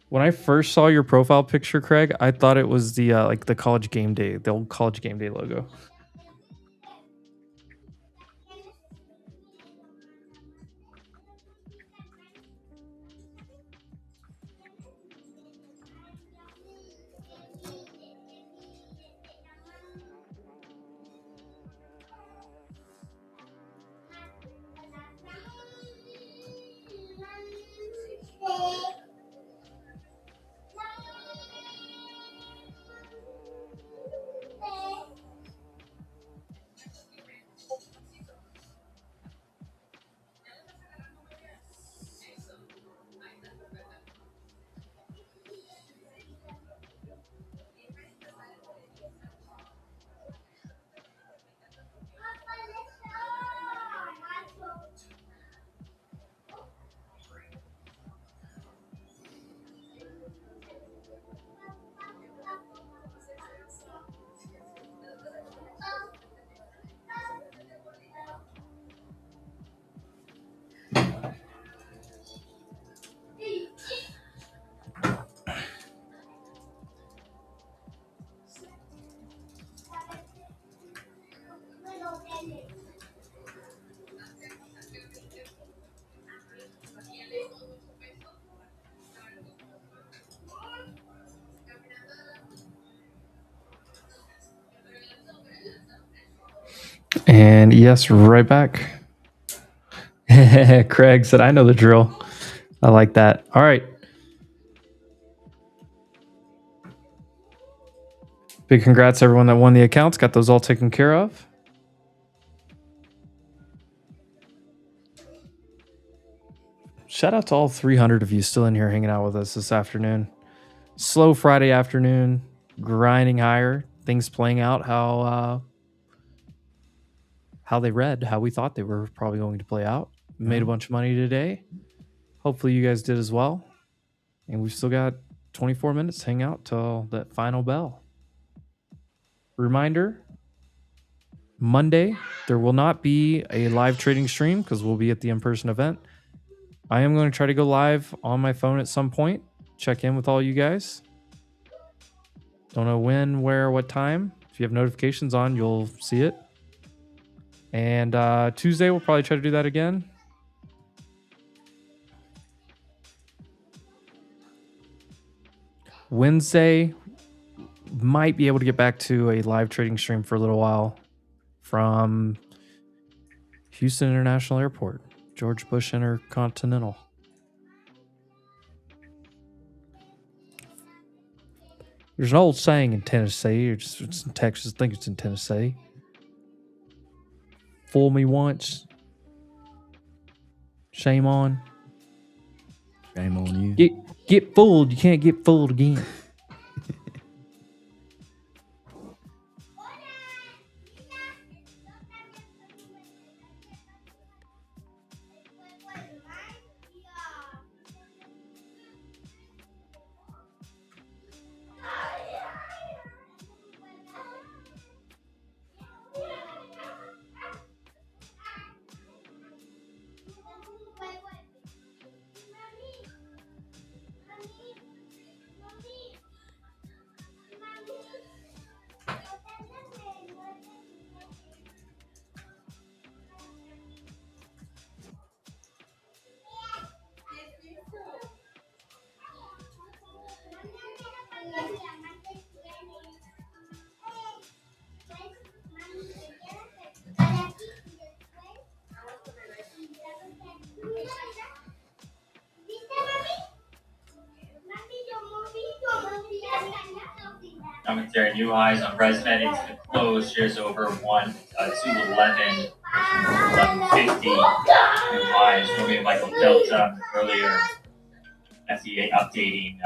When I first saw your profile picture, Craig, I thought it was the like the college game day, the old college game day logo. And yes, right back. Craig said, I know the drill. I like that. All right. Big congrats to everyone that won the accounts. Got those all taken care of. Shout out to all 300 of you still in here hanging out with us this afternoon. Slow Friday afternoon, grinding higher. Things playing out how they read, how we thought they were probably going to play out. Made a bunch of money today. Hopefully you guys did as well. And we've still got 24 minutes to hang out till that final bell. Reminder, Monday, there will not be a live trading stream because we'll be at the in-person event. I am going to try to go live on my phone at some point. Check in with all you guys. Don't know when, where, what time. If you have notifications on, you'll see it. And Tuesday, we'll probably try to do that again. Wednesday, might be able to get back to a live trading stream for a little while from Houston International Airport, George Bush Intercontinental. There's an old saying in Tennessee, it's in Texas, I think it's in Tennessee. Fool me once, shame on. Shame on you. Get fooled, you can't get fooled again. Commentary: new highs on Resmed into the close. Shares over 211, 1150. New highs. Romeo Michael Delta earlier. FDA updating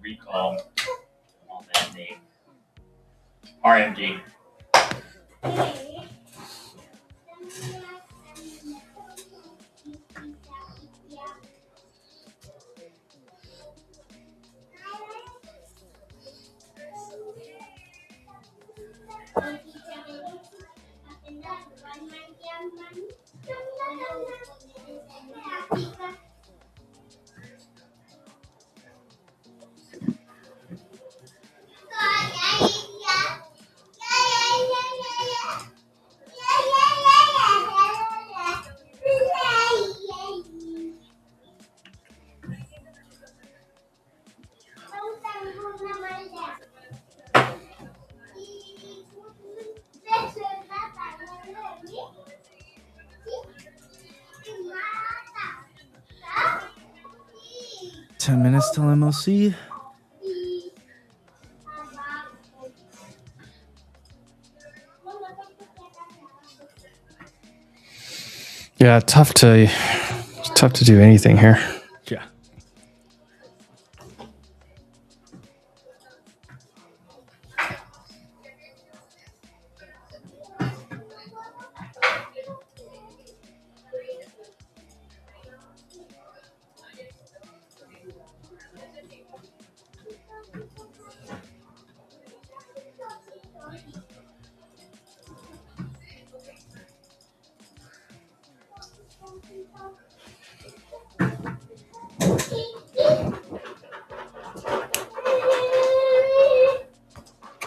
recall on that name. RMG. Minutes till MLC. Yeah, tough to do anything here. Yeah.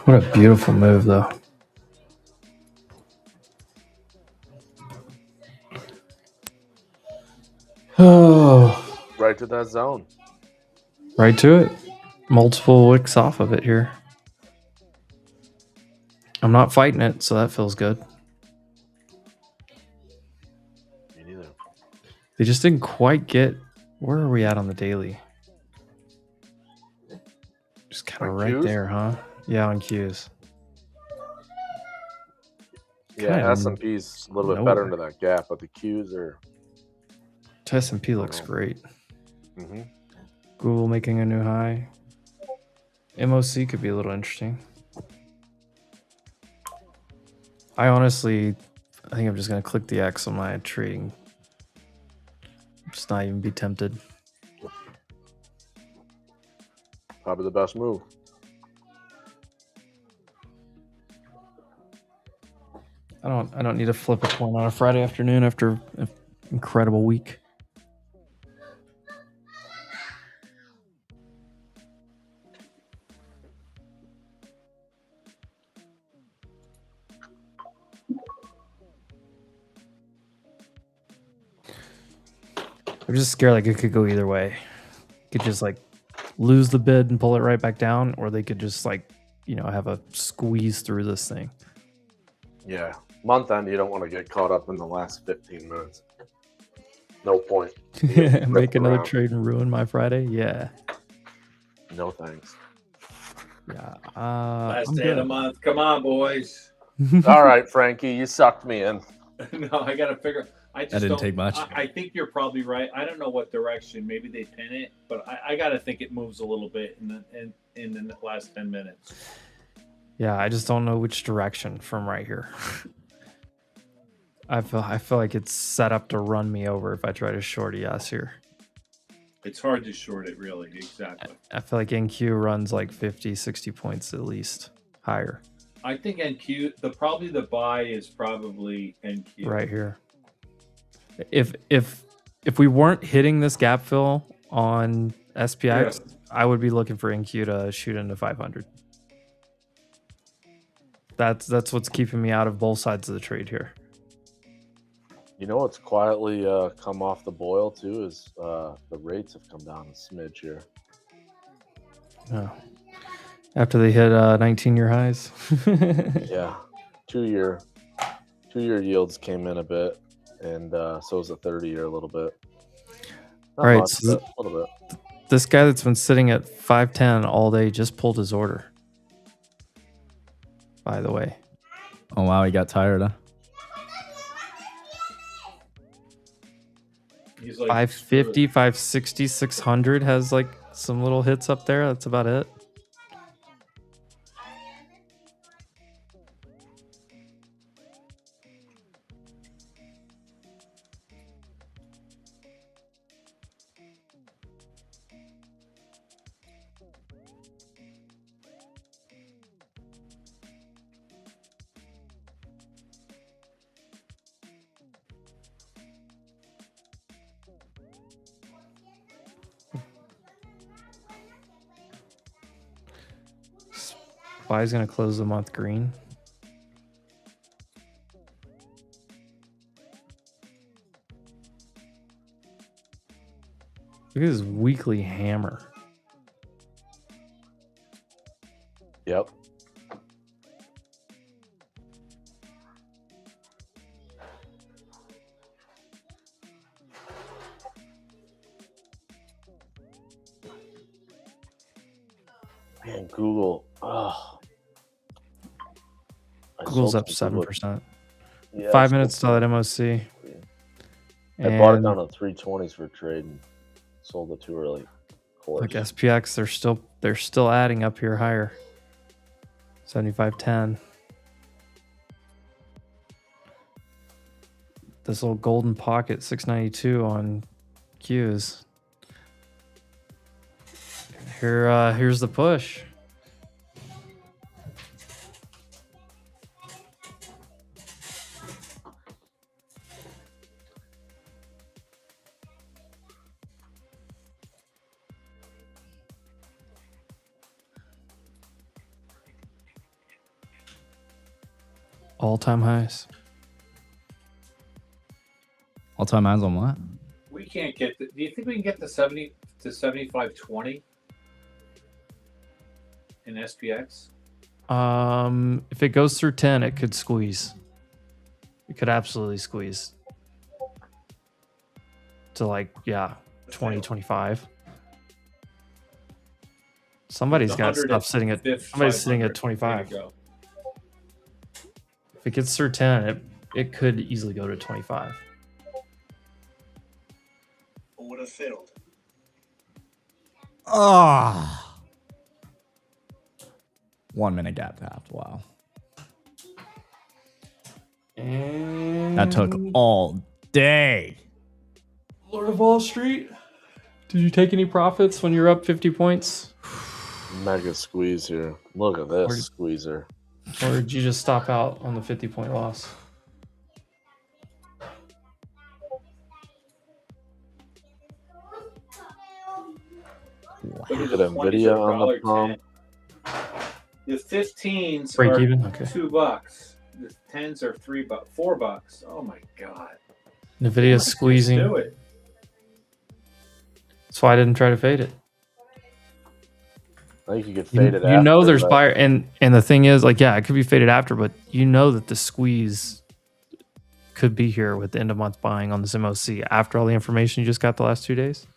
What a beautiful move, though. Oh, Right to that zone. right to it. Multiple wicks off of it here. I'm not fighting it, so that feels good. They just didn't quite get. Where are we at on the daily? Just kind of right Qs? there, huh? Yeah, on Qs. Yeah, S&P's a little bit better into that gap, but the Qs are. S&P looks great. Mm-hmm. Google making a new high. MOC could be a little interesting. I think I'm just going to click the X on my trading. Just not even be tempted. Probably the best move. I don't need to flip a coin on a Friday afternoon after an incredible week. I'm just scared like it could go either way. It could just like lose the bid and pull it right back down, or they could just like, have a squeeze through this thing. Yeah. Month end, you don't want to get caught up in the last 15 minutes. No point. Make another trade and ruin my Friday? Yeah. No thanks. Yeah. Last day of the month. Come on, boys. All right, Frankie, you sucked me in. No, I got to figure. I didn't take much. I think you're probably right. I don't know what direction. Maybe they pin it, but I got to think it moves a little bit in the last 10 minutes. Yeah, I just don't know which direction from right here. I feel like it's set up to run me over if I try to short ES here. It's hard to short it, really. Exactly. I feel like NQ runs like 50, 60 points at least higher. I think NQ. Probably the buy is probably NQ. Right here. If we weren't hitting this gap fill on SPX, I would be looking for NQ to shoot into 500. That's what's keeping me out of both sides of the trade here. You know what's quietly come off the boil too is the rates have come down a smidge here. Oh. After they hit 19-year highs. Yeah, 2-year yields came in a bit, and so is the 30-year a little bit. Not all right, much, so a little bit. This guy that's been sitting at 510 all day just pulled his order. By the way. Oh wow, he got tired, huh? He's like 550, 560, 600 has like some little hits up there. That's about it. Spy's going to close the month green. Look at his weekly hammer. Yep. Man, Google. Oh. Google's up 7%. Yeah, 5 minutes till that MOC. I bought it down to 320s for a trade and sold it too early. Like SPX, they're still adding up here higher. 75.10. This little golden pocket 692 on Qs. Here's the push. All-time highs. All-time highs on what? We can't get. Do you think we can get to 70 to 75.20 in SPX? If it goes through 10, it could squeeze. It could absolutely squeeze to like 20, 25. Somebody's got stuff sitting at 25. If it gets through 10, it could easily go to 25. Would have failed. Ah. 1 minute gap tapped. Wow. And that took all day. Lord of Wall Street. Did you take any profits when you're up 50 points? Mega squeeze here. Look at this squeezer. Or did you just stop out on the 50-point loss? Look at NVIDIA on the palm. The 15s break are even? Okay. $2. The 10s are $4. Oh my god. NVIDIA's squeezing. Do it. That's why I didn't try to fade it. I think you get faded after. You know there's buyer, and the thing is, like, yeah, it could be faded after, but you know that the squeeze could be here with the end of month buying on this MOC after all the information you just got the last 2 days.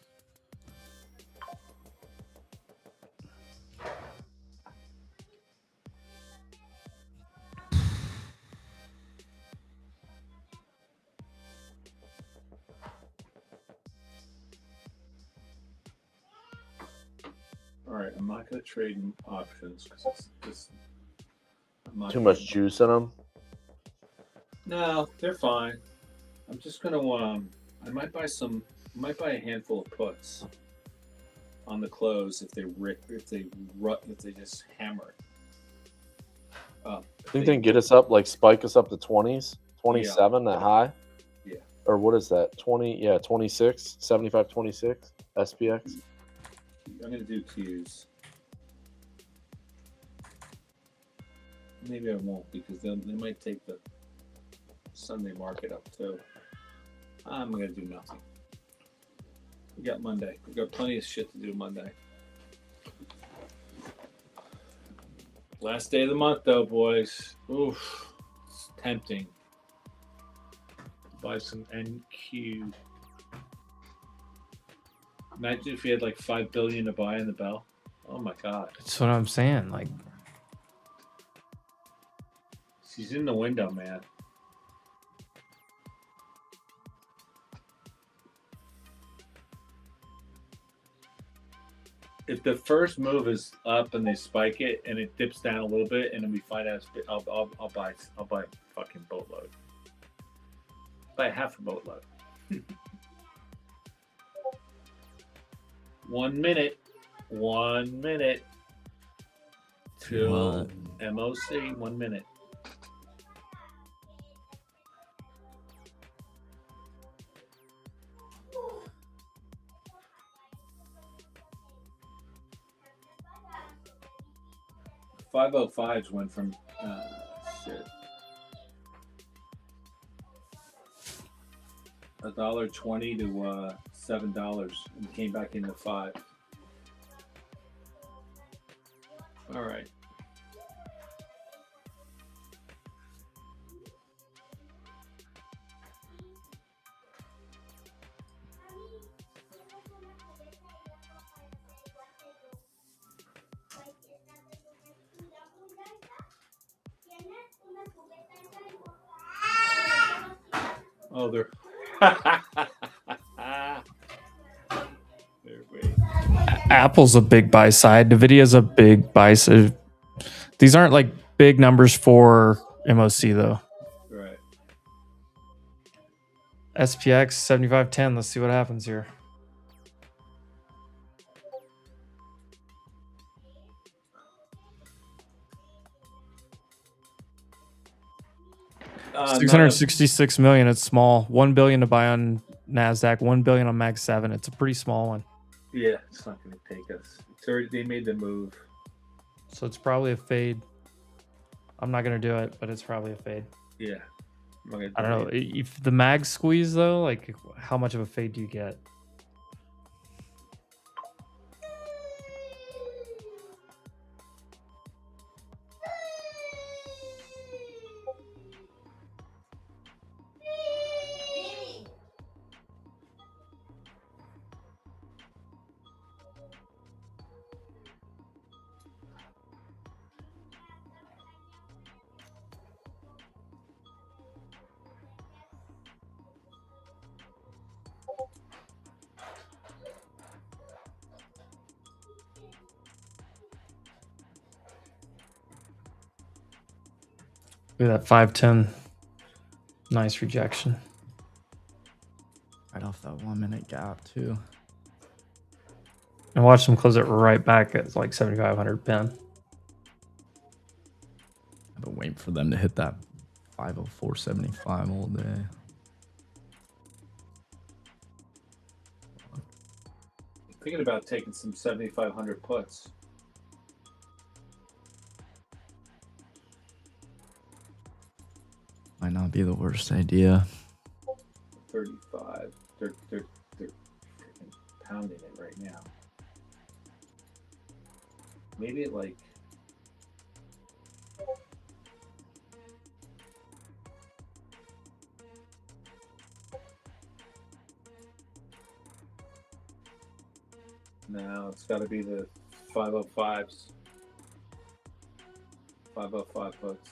All right, I'm not going to trade in options because it's too much juice in them. No, they're fine. I'm just going to I might buy a handful of puts on the close if they just hammer it. I think they can get us up, like spike us up to 20s, 27 that high. Yeah. Or what is that? 26, 75, 26 SPX. I'm going to do Qs. Maybe I won't because they might take the Sunday market up too. I'm going to do nothing. We got Monday. We got plenty of shit to do Monday. Last day of the month though, boys. Oof. It's tempting. Buy some NQ. Imagine if you had like $5 billion to buy in the bell. Oh my god. That's what I'm saying. Like, she's in the window, man. If the first move is up and they spike it and it dips down a little bit and then we find out, I'll buy a fucking boatload. Buy half a boatload. 1 minute. 1 minute. Till MOC. 1 minute. $5.05s went from shit. $1.20 to $7 and came back into $5. All right. Oh, they're Apple's a big buy side. NVIDIA's a big buy side. These aren't like big numbers for MOC though. Right. SPX 7510. Let's see what happens here. $666 million. It's small. $1 billion to buy on NASDAQ. $1 billion on Mag 7. It's a pretty small one. Yeah, it's not going to take us. It's already, they made the move. So it's probably a fade. I'm not going to do it, but it's probably a fade. Yeah. I don't know. If the mag squeeze, though, like how much of a fade do you get? Look at that 510. Nice rejection. Right off that 1 minute gap too. And watch them close it right back at like 7,500 pin. I've been waiting for them to hit that 504.75 all day. I'm thinking about taking some 7,500 puts. Might not be the worst idea. 35. They're freaking pounding it right now. Maybe at like no, it's got to be the 505s. 505 puts.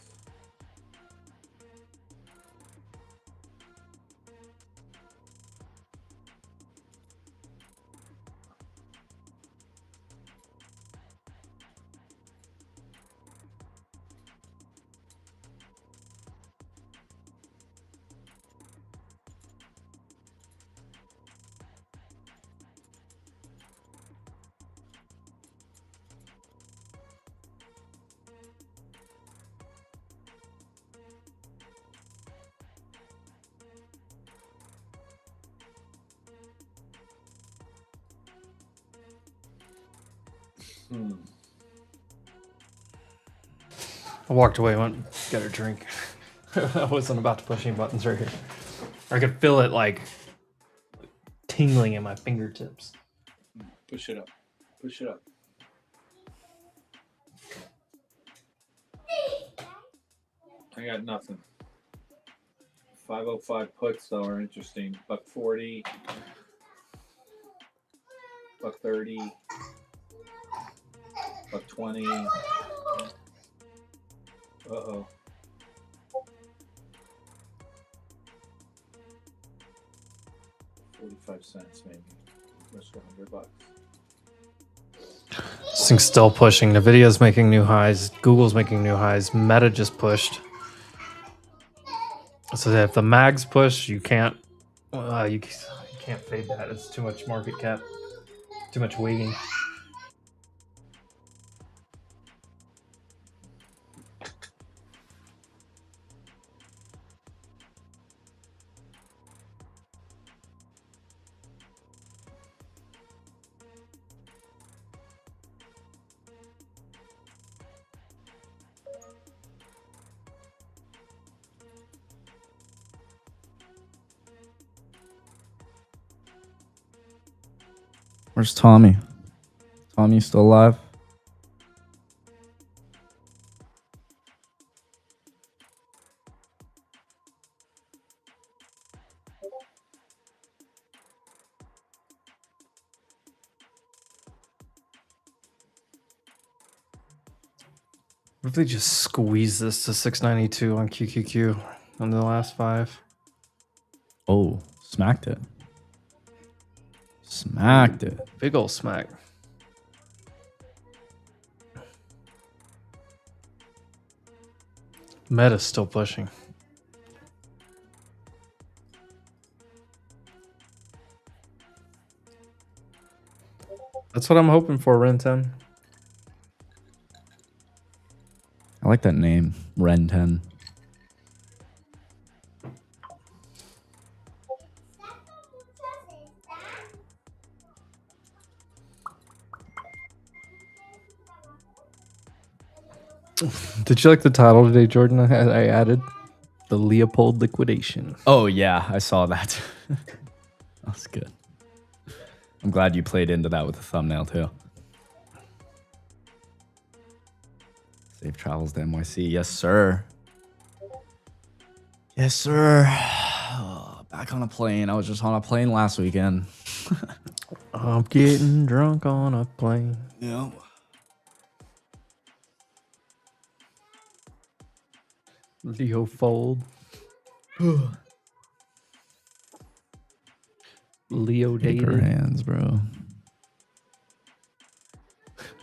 I walked away, went, got a drink. I wasn't about to push any buttons right here. I could feel it like tingling in my fingertips. Push it up. Push it up. I got nothing. 505 puts though are interesting. $1.40, $1.30, $1.20. Uh-oh. $0.45 maybe. Risk $100. This thing's still pushing. Nvidia's making new highs. Google's making new highs. Meta just pushed. So if the mags push, you can't fade that. It's too much market cap. Too much weighting. Where's Tommy? Tommy still alive? What if they just squeeze this to 692 on QQQ on the last 5? Oh, smacked it. Smacked it. Big ol' smack. Meta's still pushing. That's what I'm hoping for, Ren 10. I like that name, Ren 10. Did you like the title today, Jordan? I added the Leopold liquidation. Oh yeah, I saw that. That's good. I'm glad you played into that with the thumbnail too. Safe travels to NYC. Yes, sir. Yes, sir. Back on a plane. I was just on a plane last weekend. I'm getting drunk on a plane. Yeah. Leopold. Leo dated. Paper hands, bro.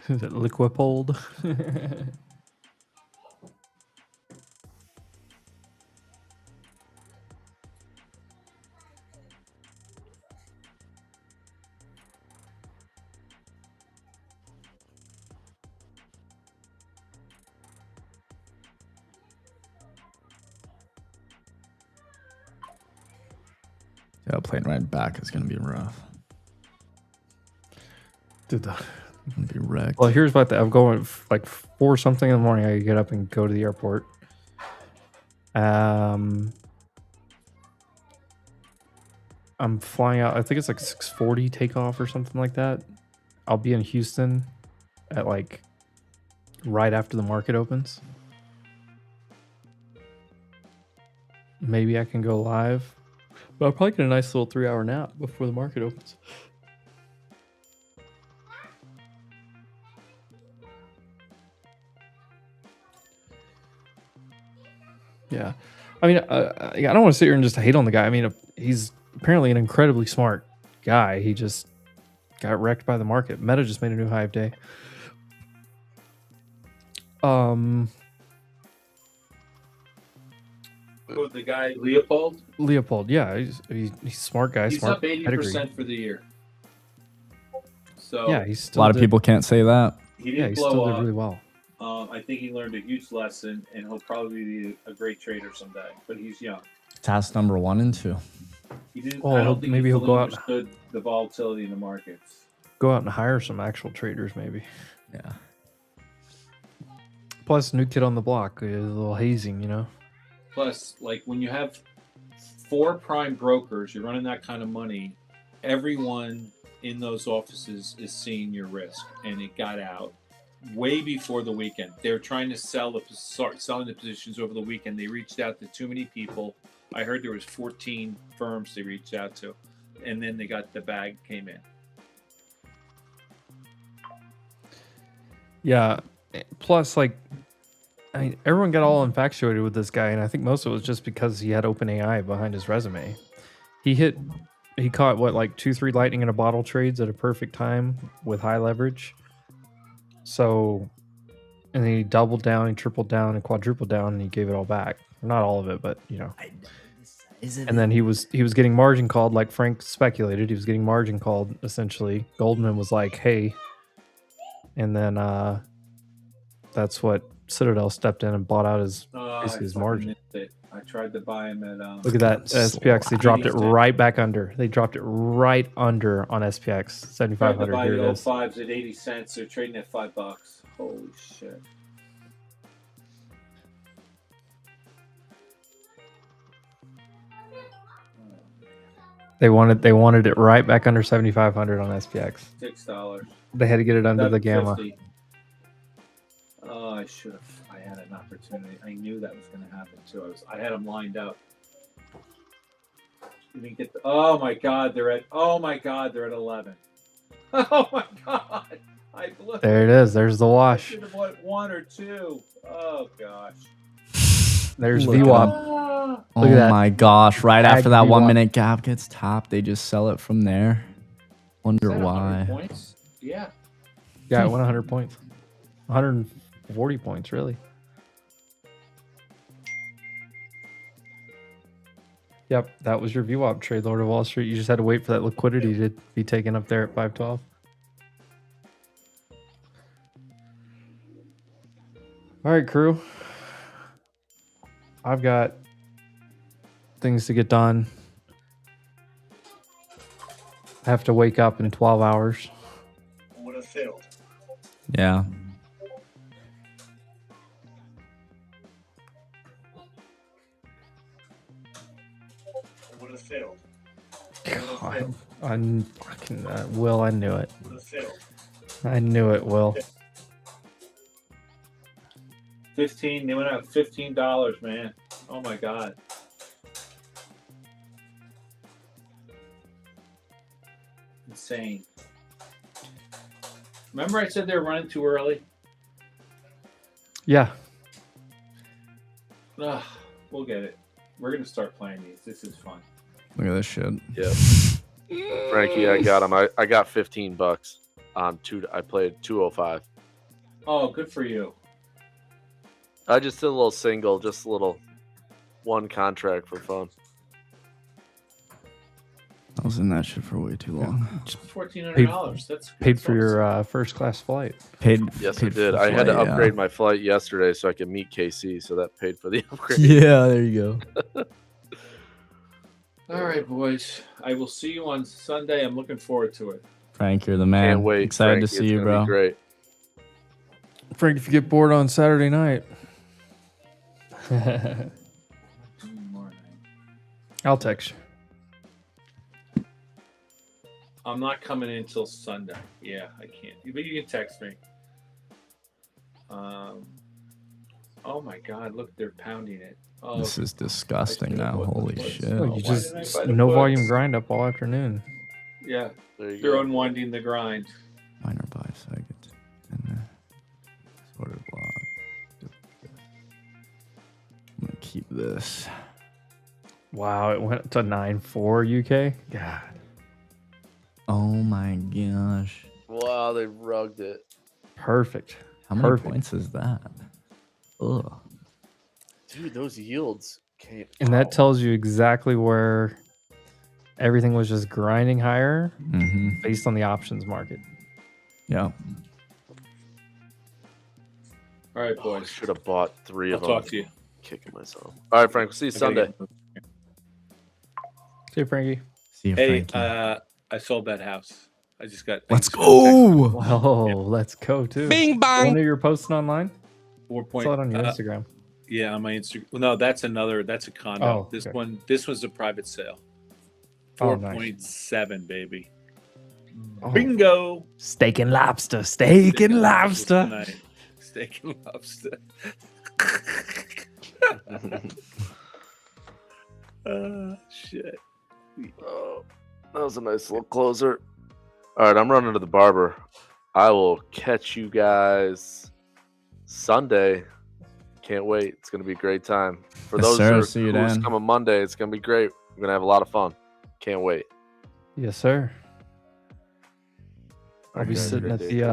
Is it LIQUIDATION? Yeah, playing right back is gonna be rough. Dude, gonna be wrecked. Well, here's what I'm going like 4 something in the morning. I get up and go to the airport. I'm flying out. I think it's like 6:40 takeoff or something like that. I'll be in Houston at like right after the market opens. Maybe I can go live. But I'll probably get a nice little 3-hour nap before the market opens. Yeah. I mean, I don't want to sit here and just hate on the guy. I mean, he's apparently an incredibly smart guy. He just got wrecked by the market. Meta just made a new high of day. Who, the guy Leopold? Leopold, yeah, he's a smart guy. He's smart up 80% for the year. So yeah, he's still a lot of people can't say that. He didn't he blow still up. did really well. I think he learned a huge lesson, and he'll probably be a great trader someday. But he's young. Task number 1 and 2. He didn't. Oh, I don't think maybe he he'll fully go out. understood the volatility in the markets. Go out and hire some actual traders, maybe. Yeah. Plus, new kid on the block, a little hazing, you know. Plus, like when you have 4 prime brokers, you're running that kind of money. Everyone in those offices is seeing your risk, and it got out way before the weekend. They were trying to start selling the positions over the weekend. They reached out to too many people. I heard there was 14 firms they reached out to, and then they got the bag came in. Yeah. Plus, like, I mean, everyone got all infatuated with this guy, and I think most of it was just because he had OpenAI behind his resume. He caught what, like 2-3 lightning in a bottle trades at a perfect time with high leverage. So, and then he doubled down, he tripled down, and quadrupled down, and he gave it all back. Not all of it, but you know. And then he was getting margin called, like Frank speculated. He was getting margin called essentially. Goldman was like, "Hey," and then that's what Citadel stepped in and bought out his margin. I tried to buy him at. Look at that SPX. They dropped it right back under. They dropped it right under on SPX. 7,500. Tried to Here buy it the is. 05s at 80 cents. They're trading at $5. Holy shit. They wanted it right back under 7,500 on SPX. $6. They had to get it under the gamma. $7.50. Oh, I should have. I had an opportunity. I knew that was going to happen too. I had them lined up. You didn't get the, oh my God, they're at 11. Oh my God, I blew. There it is. There's the I wash. should have bought 1 or 2. Oh gosh. There's VWAP. Ah. Oh Look at that. my gosh! Right Tag after that VWAP. 1 minute gap gets tapped, they just sell it from there. Wonder Is that 100 why. points? Yeah. Yeah, it went 100 points. 140 points, really. Yep, that was your VWAP trade, Lord of Wall Street. You just had to wait for that liquidity to be taken up there at 512. All right, crew. I've got things to get done. I have to wake up in 12 hours. Would have failed. Yeah. Would have failed. God, I'm fucking Will. I knew it. Would have failed. I knew it, Will. 15. They went out $15, man. Oh my God. Insane. Remember I said they were running too early? Yeah. Ugh, we'll get it. We're going to start playing these. This is fun. Look at this shit. Yep. Frankie, I got him. I got $15 on two. I played 205. Oh, good for you. I just did a little single, just a little one contract for fun. I was in that shit for way too long. $1,400. That's paid for your first class flight. Yes, I did. I had to upgrade my flight yesterday so I could meet KC. So that paid for the upgrade. Yeah, there you go. All right, boys. I will see you on Sunday. I'm looking forward to it. Frank, you're the man. Can't wait. Excited Frankie. to see It's you, gonna bro. be great. Frank, if you get bored on Saturday night, I'll text you. I'm not coming in until Sunday. Yeah, I can't. But you can text me. Oh my God! Look, they're pounding it. Oh, This is disgusting now. Holy shit. Oh, you just no volume grind up all afternoon. Yeah, There you they're go. unwinding the grind. Minor buy second. And order block. I'm gonna keep this. Wow, it went to 9.4 UK. God. Oh my gosh. Wow, they rugged it. Perfect. How many Perfect. points is that? Ugh. Dude, those yields came. And that tells you exactly where everything was just grinding higher based on the options market. Yeah. All right, I boys. should have bought 3 of I'll them. talk to you. Kicking myself. All right, Frank. We'll see you I gotta Sunday. get- See you, Frankie. See you, Hey, Frankie. I sold that house. I just got. Let's go. Oh, let's go too. Bing bang. When are you posting online? 4 I saw it on your uh, Instagram. Yeah, on my Instagram. Well, no, that's another. That's a condo. Oh, This okay. one. This was a private sale. Oh, nice. 4.7, baby. Oh. Bingo. Steak and lobster. Steak and lobster. Tonight. Steak and lobster. Shit. Oh, that was a nice little closer. All right, I'm running to the barber. I will catch you guys Sunday. Can't wait. It's going to be a great time. For Yes, those sir. who's See you then. coming Monday, it's going to be great. We're going to have a lot of fun. Can't wait. Yes, sir. I'll be guys, sitting great at day. the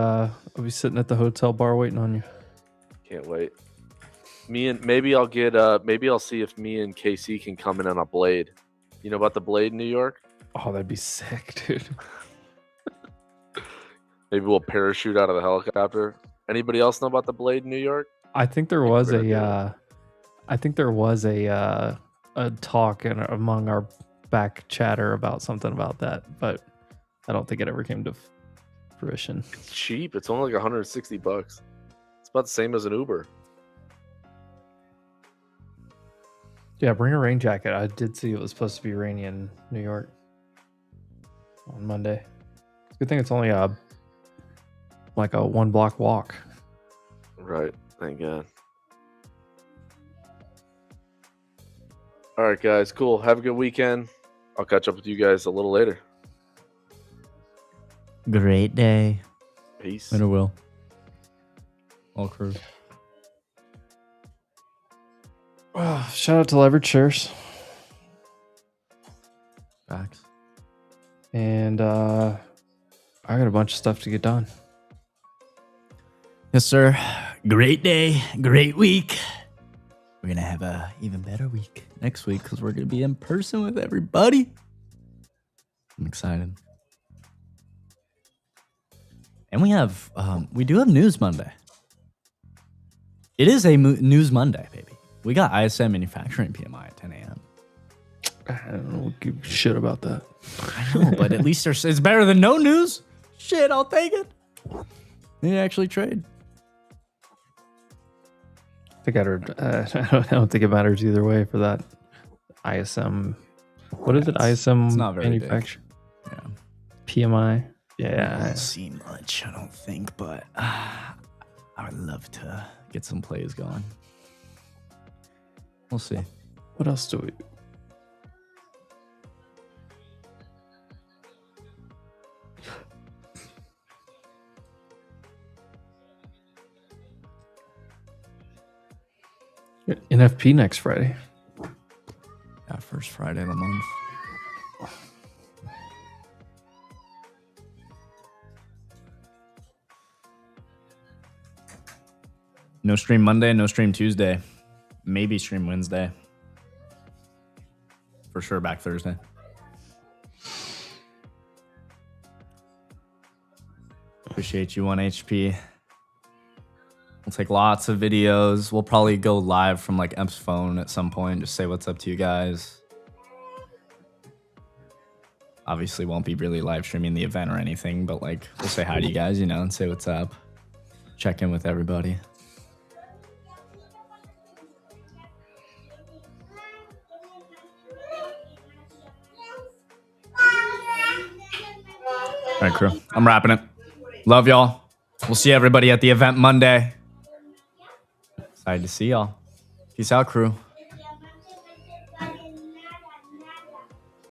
I'll be sitting at the hotel bar waiting on you. Can't wait. Maybe I'll see if me and KC can come in on a blade. You know about the blade in New York? Oh, that'd be sick, dude. Maybe we'll parachute out of the helicopter. Anybody else know about the blade in New York? I think there was a talk among our back chatter about something about that, but I don't think it ever came to fruition. It's cheap. It's only like $160. It's about the same as an Uber. Yeah, bring a rain jacket. I did see it was supposed to be rainy in New York on Monday. Good thing it's only like a 1 block walk. Right. Thank God. All right, guys. Cool. Have a good weekend. I'll catch up with you guys a little later. Great day. Peace. Later, Will. All crew. Shout out to Leverage Shares. Facts. And I got a bunch of stuff to get done. Yes, sir. Great day. Great week. We're going to have a even better week next week because we're going to be in person with everybody. I'm excited. And we do have News Monday. It is a News Monday, baby. We got ISM Manufacturing PMI at 10 a.m. I don't give a shit about that. I know, but at least it's better than no news. Shit, I'll take it. They actually trade. I don't think it matters either way for that ISM. What is it? ISM it's not very manufacturing. Yeah. PMI. I Yeah. don't see much, I don't think, but I would love to get some plays going. We'll see. What else do we? NFP next Friday. Yeah, first Friday of the month. No stream Monday, no stream Tuesday. Maybe stream Wednesday. For sure back Thursday. Appreciate you, 1 HP. We'll take lots of videos. We'll probably go live from like Emp's phone at some point. Just say what's up to you guys. Obviously won't be really live streaming the event or anything, but like we'll say hi to you guys, you know, and say what's up. Check in with everybody. All right, crew. I'm wrapping it. Love y'all. We'll see everybody at the event Monday. Excited to see y'all. Peace out, crew.